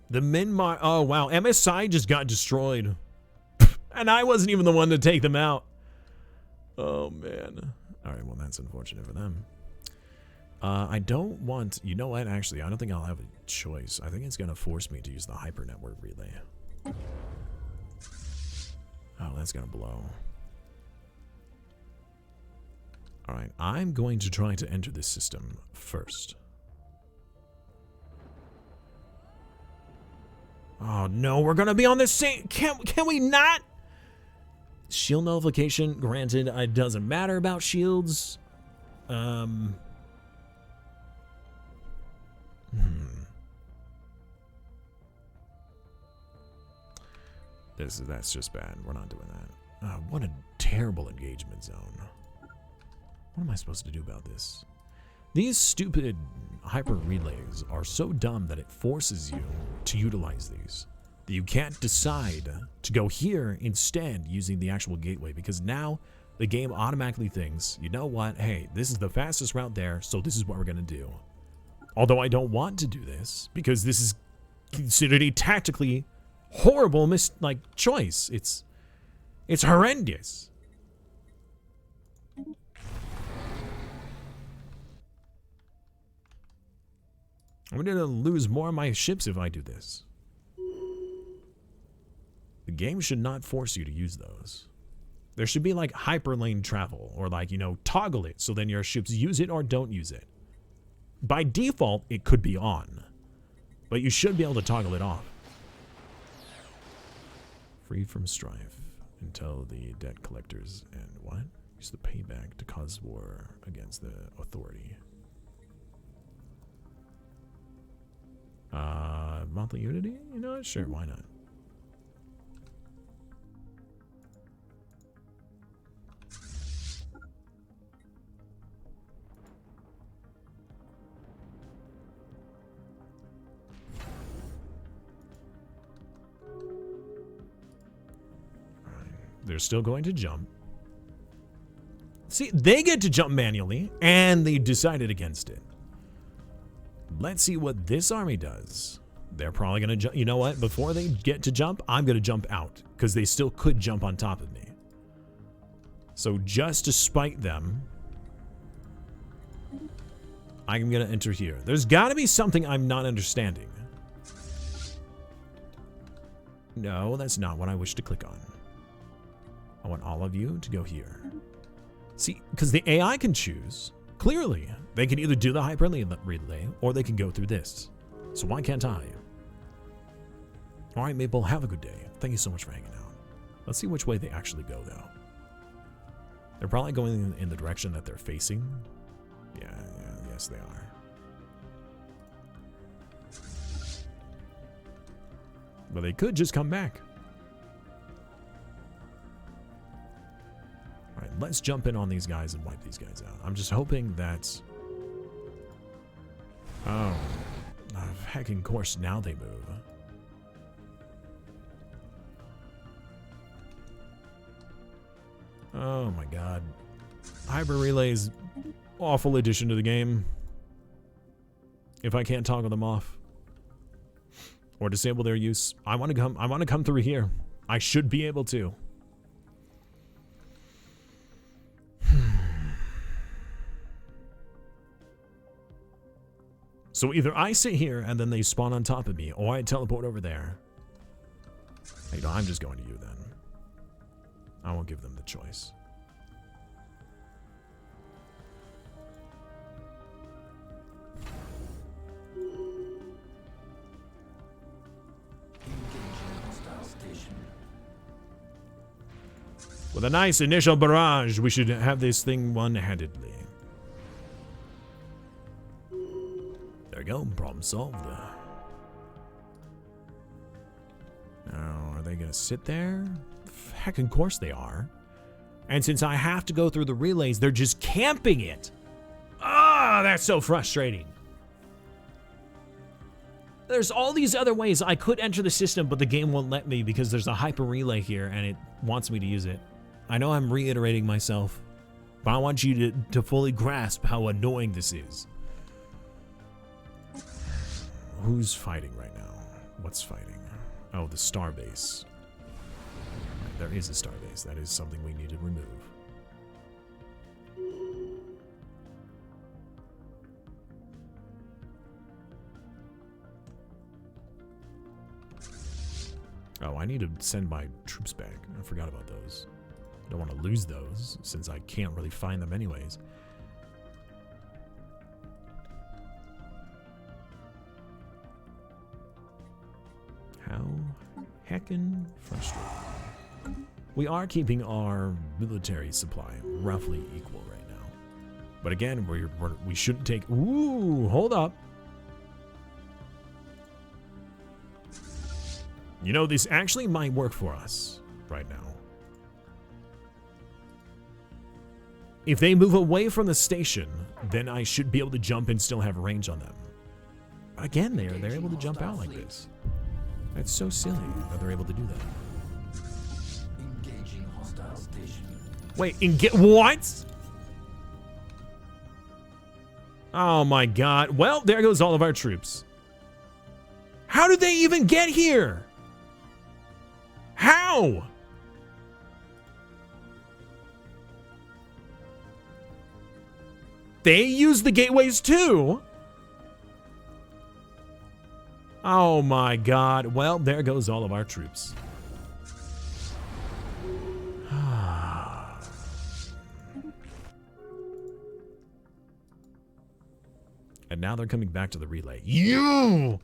The Minmar... Oh, wow. MSI just got destroyed. And I wasn't even the one to take them out. Oh, man. Alright, well, that's unfortunate for them. I don't want... You know what? Actually, I don't think I'll have a choice. I think it's going to force me to use the hyper network relay. Oh, that's going to blow. Alright, I'm going to try to enter this system first. Oh, no, we're going to be on the same... Can we not? Shield nullification, granted, it doesn't matter about shields. That's just bad. We're not doing that. What a terrible engagement zone. What am I supposed to do about this? These stupid hyper relays are so dumb that it forces you to utilize these. You can't decide to go here instead using the actual gateway, because now the game automatically thinks, you know what, hey, this is the fastest route there, so this is what we're going to do. Although I don't want to do this, because this is considered a tactically horrible choice. It's horrendous. I'm going to lose more of my ships if I do this. The game should not force you to use those. There should be like hyperlane travel, or like, you know, toggle it so then your ships use it or don't use it. By default, it could be on, but you should be able to toggle it off. Free from strife until the debt collectors and what? Use the payback to cause war against the authority. Monthly unity? You know what? Sure, why not? They're still going to jump. See, they get to jump manually, and they decided against it. Let's see what this army does. They're probably going to jump. You know what? Before they get to jump, I'm going to jump out, because they still could jump on top of me. So just to spite them, I'm going to enter here. There's got to be something I'm not understanding. No, that's not what I wish to click on. I want all of you to go here. See, because the AI can choose. Clearly, they can either do the hyperlane relay, or they can go through this. So why can't I? All right, Maple, have a good day. Thank you so much for hanging out. Let's see which way they actually go, though. They're probably going in the direction that they're facing. Yes, they are. But they could just come back. All right, let's jump in on these guys and wipe these guys out. I'm just hoping that... Oh, heckin' course, now they move. Oh my god. Hyper Relay's awful addition to the game. If I can't toggle them off or disable their use, I want to come through here. I should be able to. So either I sit here and then they spawn on top of me, or I teleport over there. You know, I'm just going to you then. I won't give them the choice. With a nice initial barrage, we should have this thing one-handedly. There we go, problem solved. Now, are they gonna sit there? Heck, of course they are. And since I have to go through the relays, they're just camping it. Ah, that's so frustrating. There's all these other ways I could enter the system, but the game won't let me because there's a hyper relay here and it wants me to use it. I know I'm reiterating myself, but I want you to fully grasp how annoying this is. Who's fighting right now? What's fighting? Oh, the starbase. There is a starbase. That is something we need to remove. Oh, I need to send my troops back. I forgot about those. I don't want to lose those, since I can't really find them anyways. How heckin' frustrating. We are keeping our military supply roughly equal right now. But again, we shouldn't take... Ooh, hold up. You know, this actually might work for us right now. If they move away from the station, then I should be able to jump and still have range on them. Again, they're able to jump out like this. That's so silly that they're able to do that. Engaging hostile station. Wait, what? Oh my god. Well, there goes all of our troops. How did they even get here? How? They use the gateways too? Oh my god. Well, there goes all of our troops. And now they're coming back to the relay. You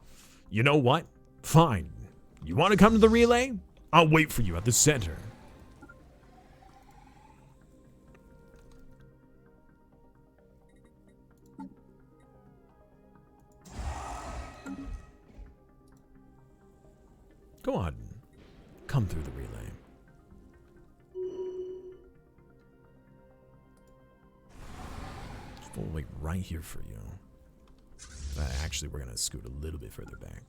know what? Fine. You want to come to the relay? I'll wait for you at the center. Go on. Come through the relay. We'll wait right here for you. Actually, we're going to scoot a little bit further back.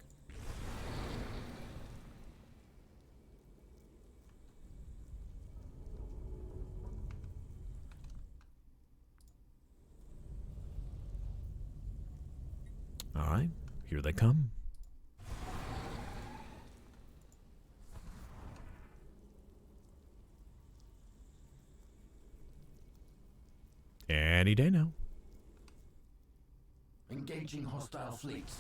All right, here they come. Any day now. Engaging hostile fleets.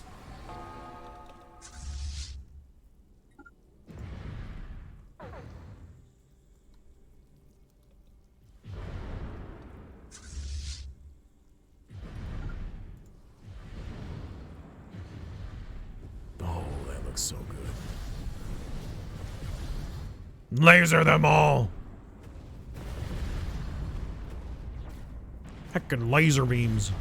Oh, that looks so good. Laser them all. Heckin' laser beams.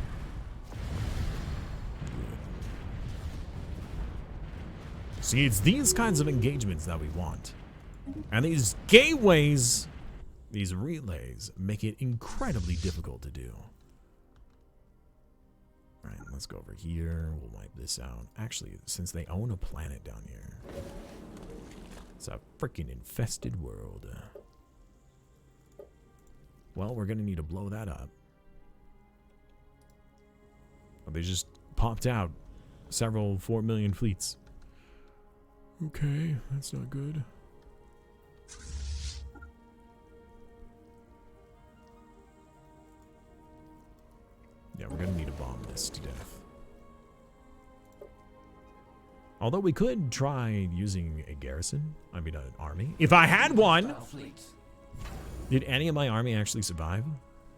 See, it's these kinds of engagements that we want. And these gateways, these relays, make it incredibly difficult to do. Alright, let's go over here. We'll wipe this out. Actually, since they own a planet down here, it's a freaking infested world. Well, we're gonna need to blow that up. Oh, they just popped out several 4 million fleets. Okay, that's not good. Yeah, we're gonna need to bomb this to death. Although we could try using a garrison. I mean, an army. If I had one! Did any of my army actually survive?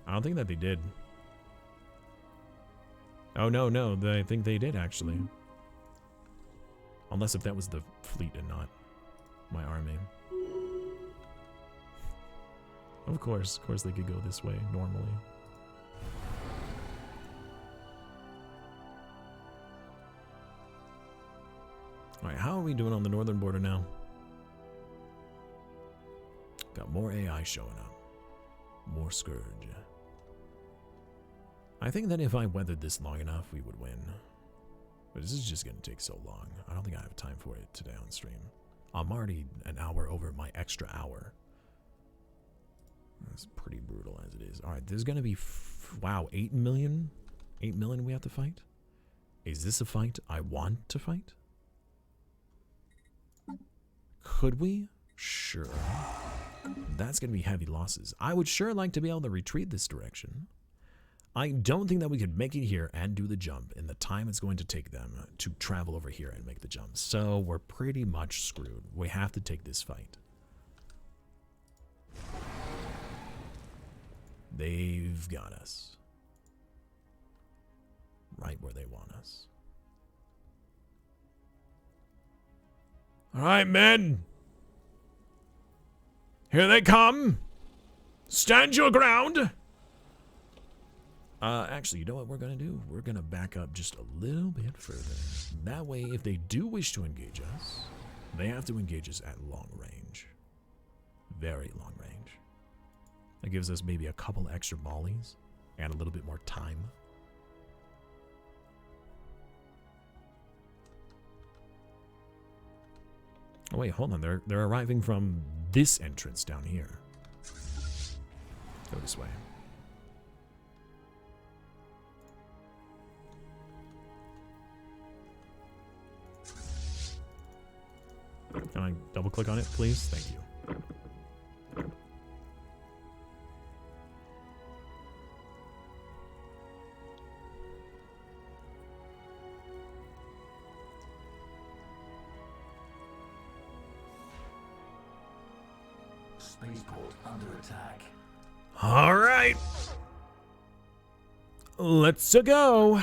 I don't think that they did. Oh, no, I think they did, actually. Unless if that was the fleet and not my army. Of course they could go this way normally. Alright, how are we doing on the northern border now? Got more AI showing up. More Scourge. I think that if I weathered this long enough, we would win. But this is just going to take so long. I don't think I have time for it today on stream. I'm already an hour over my extra hour. That's pretty brutal as it is. Alright, there's going to be, wow, 8 million? 8 million we have to fight? Is this a fight I want to fight? Could we? Sure. That's going to be heavy losses. I would sure like to be able to retreat this direction. I don't think that we could make it here and do the jump in the time it's going to take them to travel over here and make the jump. So we're pretty much screwed. We have to take this fight. They've got us. Right where they want us. All right, men. Here they come. Stand your ground. Actually, you know what we're going to do? We're going to back up just a little bit further. That way, if they do wish to engage us, they have to engage us at long range. Very long range. That gives us maybe a couple extra volleys and a little bit more time. Oh wait, hold on. They're arriving from this entrance down here. Go this way. Can I double click on it, please? Thank you. Spaceport under attack. All right. Let's go.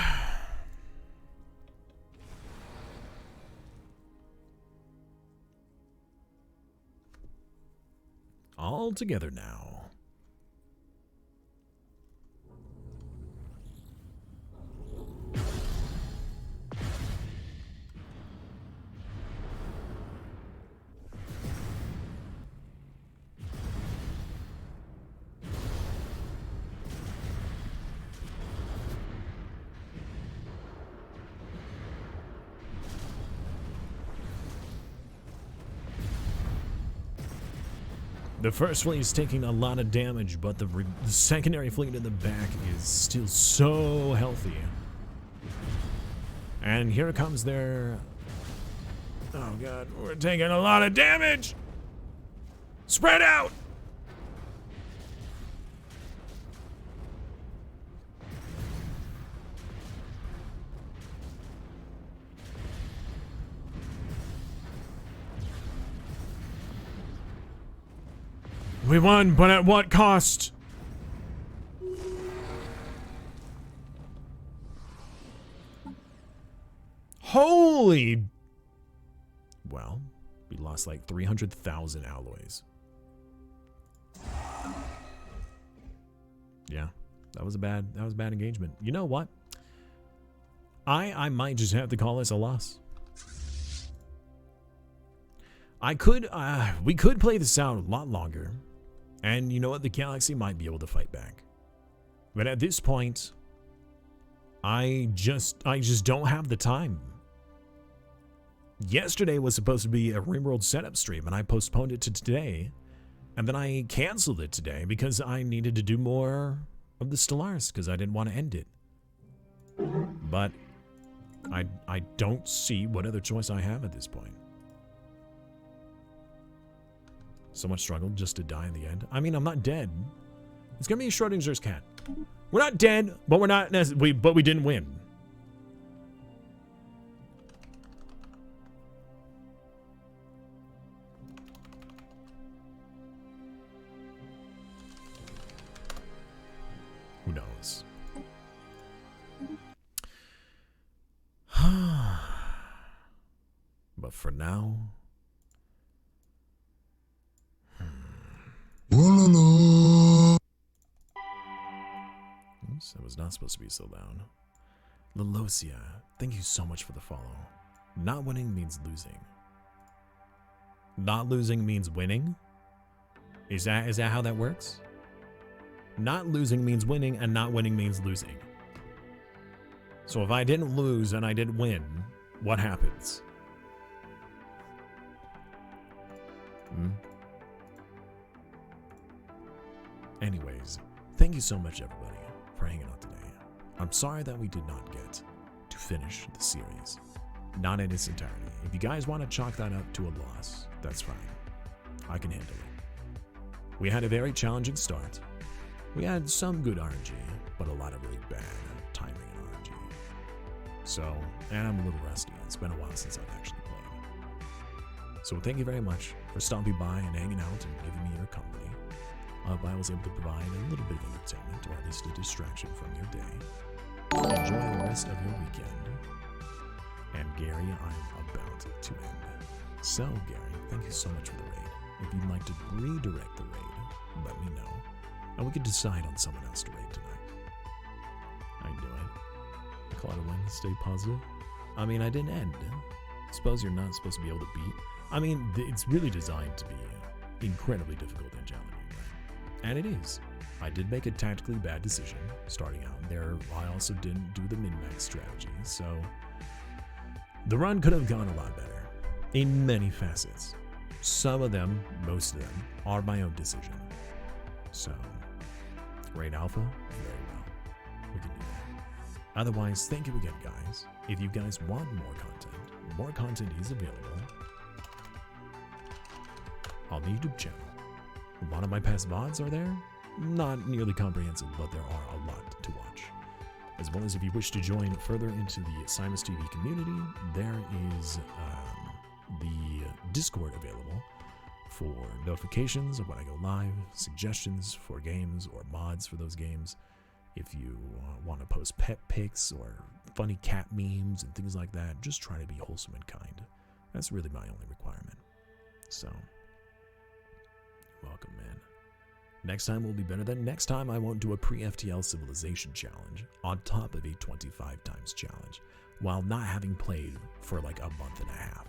All together now. The first fleet is taking a lot of damage, but the secondary fleet in the back is still so healthy. And here comes their... Oh god, we're taking a lot of damage! Spread out! We won, but at what cost? Holy... Well, we lost like 300,000 alloys. Yeah, that was a bad engagement. You know what? I might just have to call this a loss. We could play this out a lot longer. And you know what? The galaxy might be able to fight back. But at this point, I just don't have the time. Yesterday was supposed to be a RimWorld setup stream, and I postponed it to today. And then I canceled it today because I needed to do more of the Stellaris because I didn't want to end it. But I don't see what other choice I have at this point. So much struggle just to die in the end. I mean, I'm not dead. It's gonna be Schrodinger's cat. We're not dead, but we're not but we didn't win. Who knows? But for now, oops, that was not supposed to be so loud. Lelosia, thank you so much for the follow. Not winning means losing. Not losing means winning? Is that how that works? Not losing means winning, and not winning means losing. So if I didn't lose and I didn't win, what happens? Anyways, thank you so much, everybody, for hanging out today. I'm sorry that we did not get to finish the series. Not in its entirety. If you guys want to chalk that up to a loss, that's fine. I can handle it. We had a very challenging start. We had some good RNG, but a lot of really bad timing in RNG. So, and I'm a little rusty. It's been a while since I've actually played. So thank you very much for stopping by and hanging out and giving me your company. I hope I was able to provide a little bit of entertainment, or at least a distraction from your day. Enjoy the rest of your weekend. And Gary, I'm about to end. So, Gary, thank you so much for the raid. If you'd like to redirect the raid, let me know. And we could decide on someone else to raid tonight. I knew it. Call it a win, stay positive. I mean, I didn't end. Suppose you're not supposed to be able to beat. I mean, it's really designed to be incredibly difficult and challenging. And it is. I did make a tactically bad decision starting out there. I also didn't do the min-max strategy, so the run could have gone a lot better in many facets. Some of them, most of them, are my own decision. So, Raid Alpha? Very well. We can do that. Otherwise, thank you again, guys. If you guys want more content is available on the YouTube channel. A lot of my past VODs are there. Not nearly comprehensive, but there are a lot to watch. As well as if you wish to join further into the SimasTV community, there is the Discord available for notifications of when I go live, suggestions for games or mods for those games. If you want to post pet pics or funny cat memes and things like that, just try to be wholesome and kind. That's really my only requirement. So, welcome, man. Next time will be better than next time. I won't do a pre-FTL civilization challenge on top of a 25 times challenge while not having played for like a month and a half.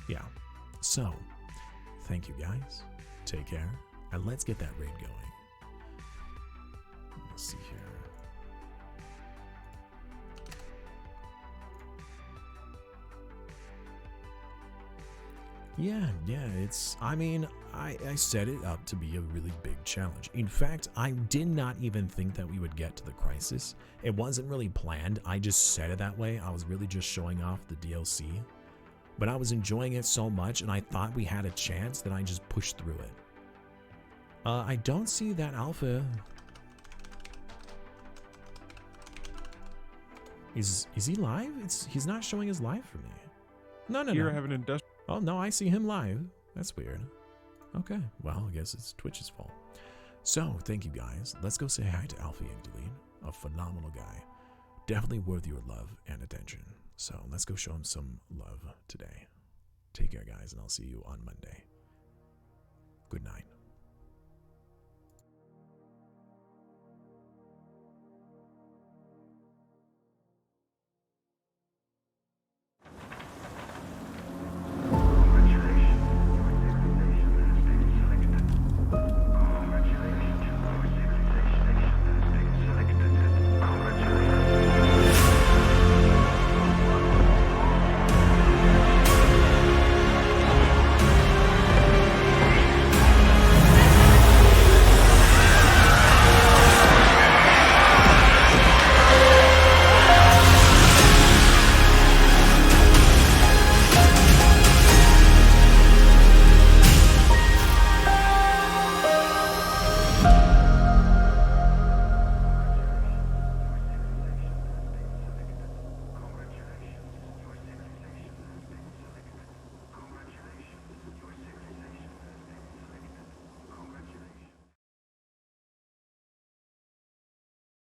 Yeah. So, thank you guys. Take care. And let's get that raid going. Let's see here. Yeah, it's, I mean, I set it up to be a really big challenge. In fact, I did not even think that we would get to the crisis. It wasn't really planned. I just said it that way. I was really just showing off the DLC. But I was enjoying it so much, and I thought we had a chance that I just pushed through it. I don't see that alpha. Is he live? He's not showing his live for me. No. You're having industrial. Oh, no, I see him live. That's weird. Okay, well, I guess it's Twitch's fault. So, thank you guys. Let's go say hi to Alfie Angeline, a phenomenal guy. Definitely worth your love and attention. So, let's go show him some love today. Take care, guys, and I'll see you on Monday. Good night.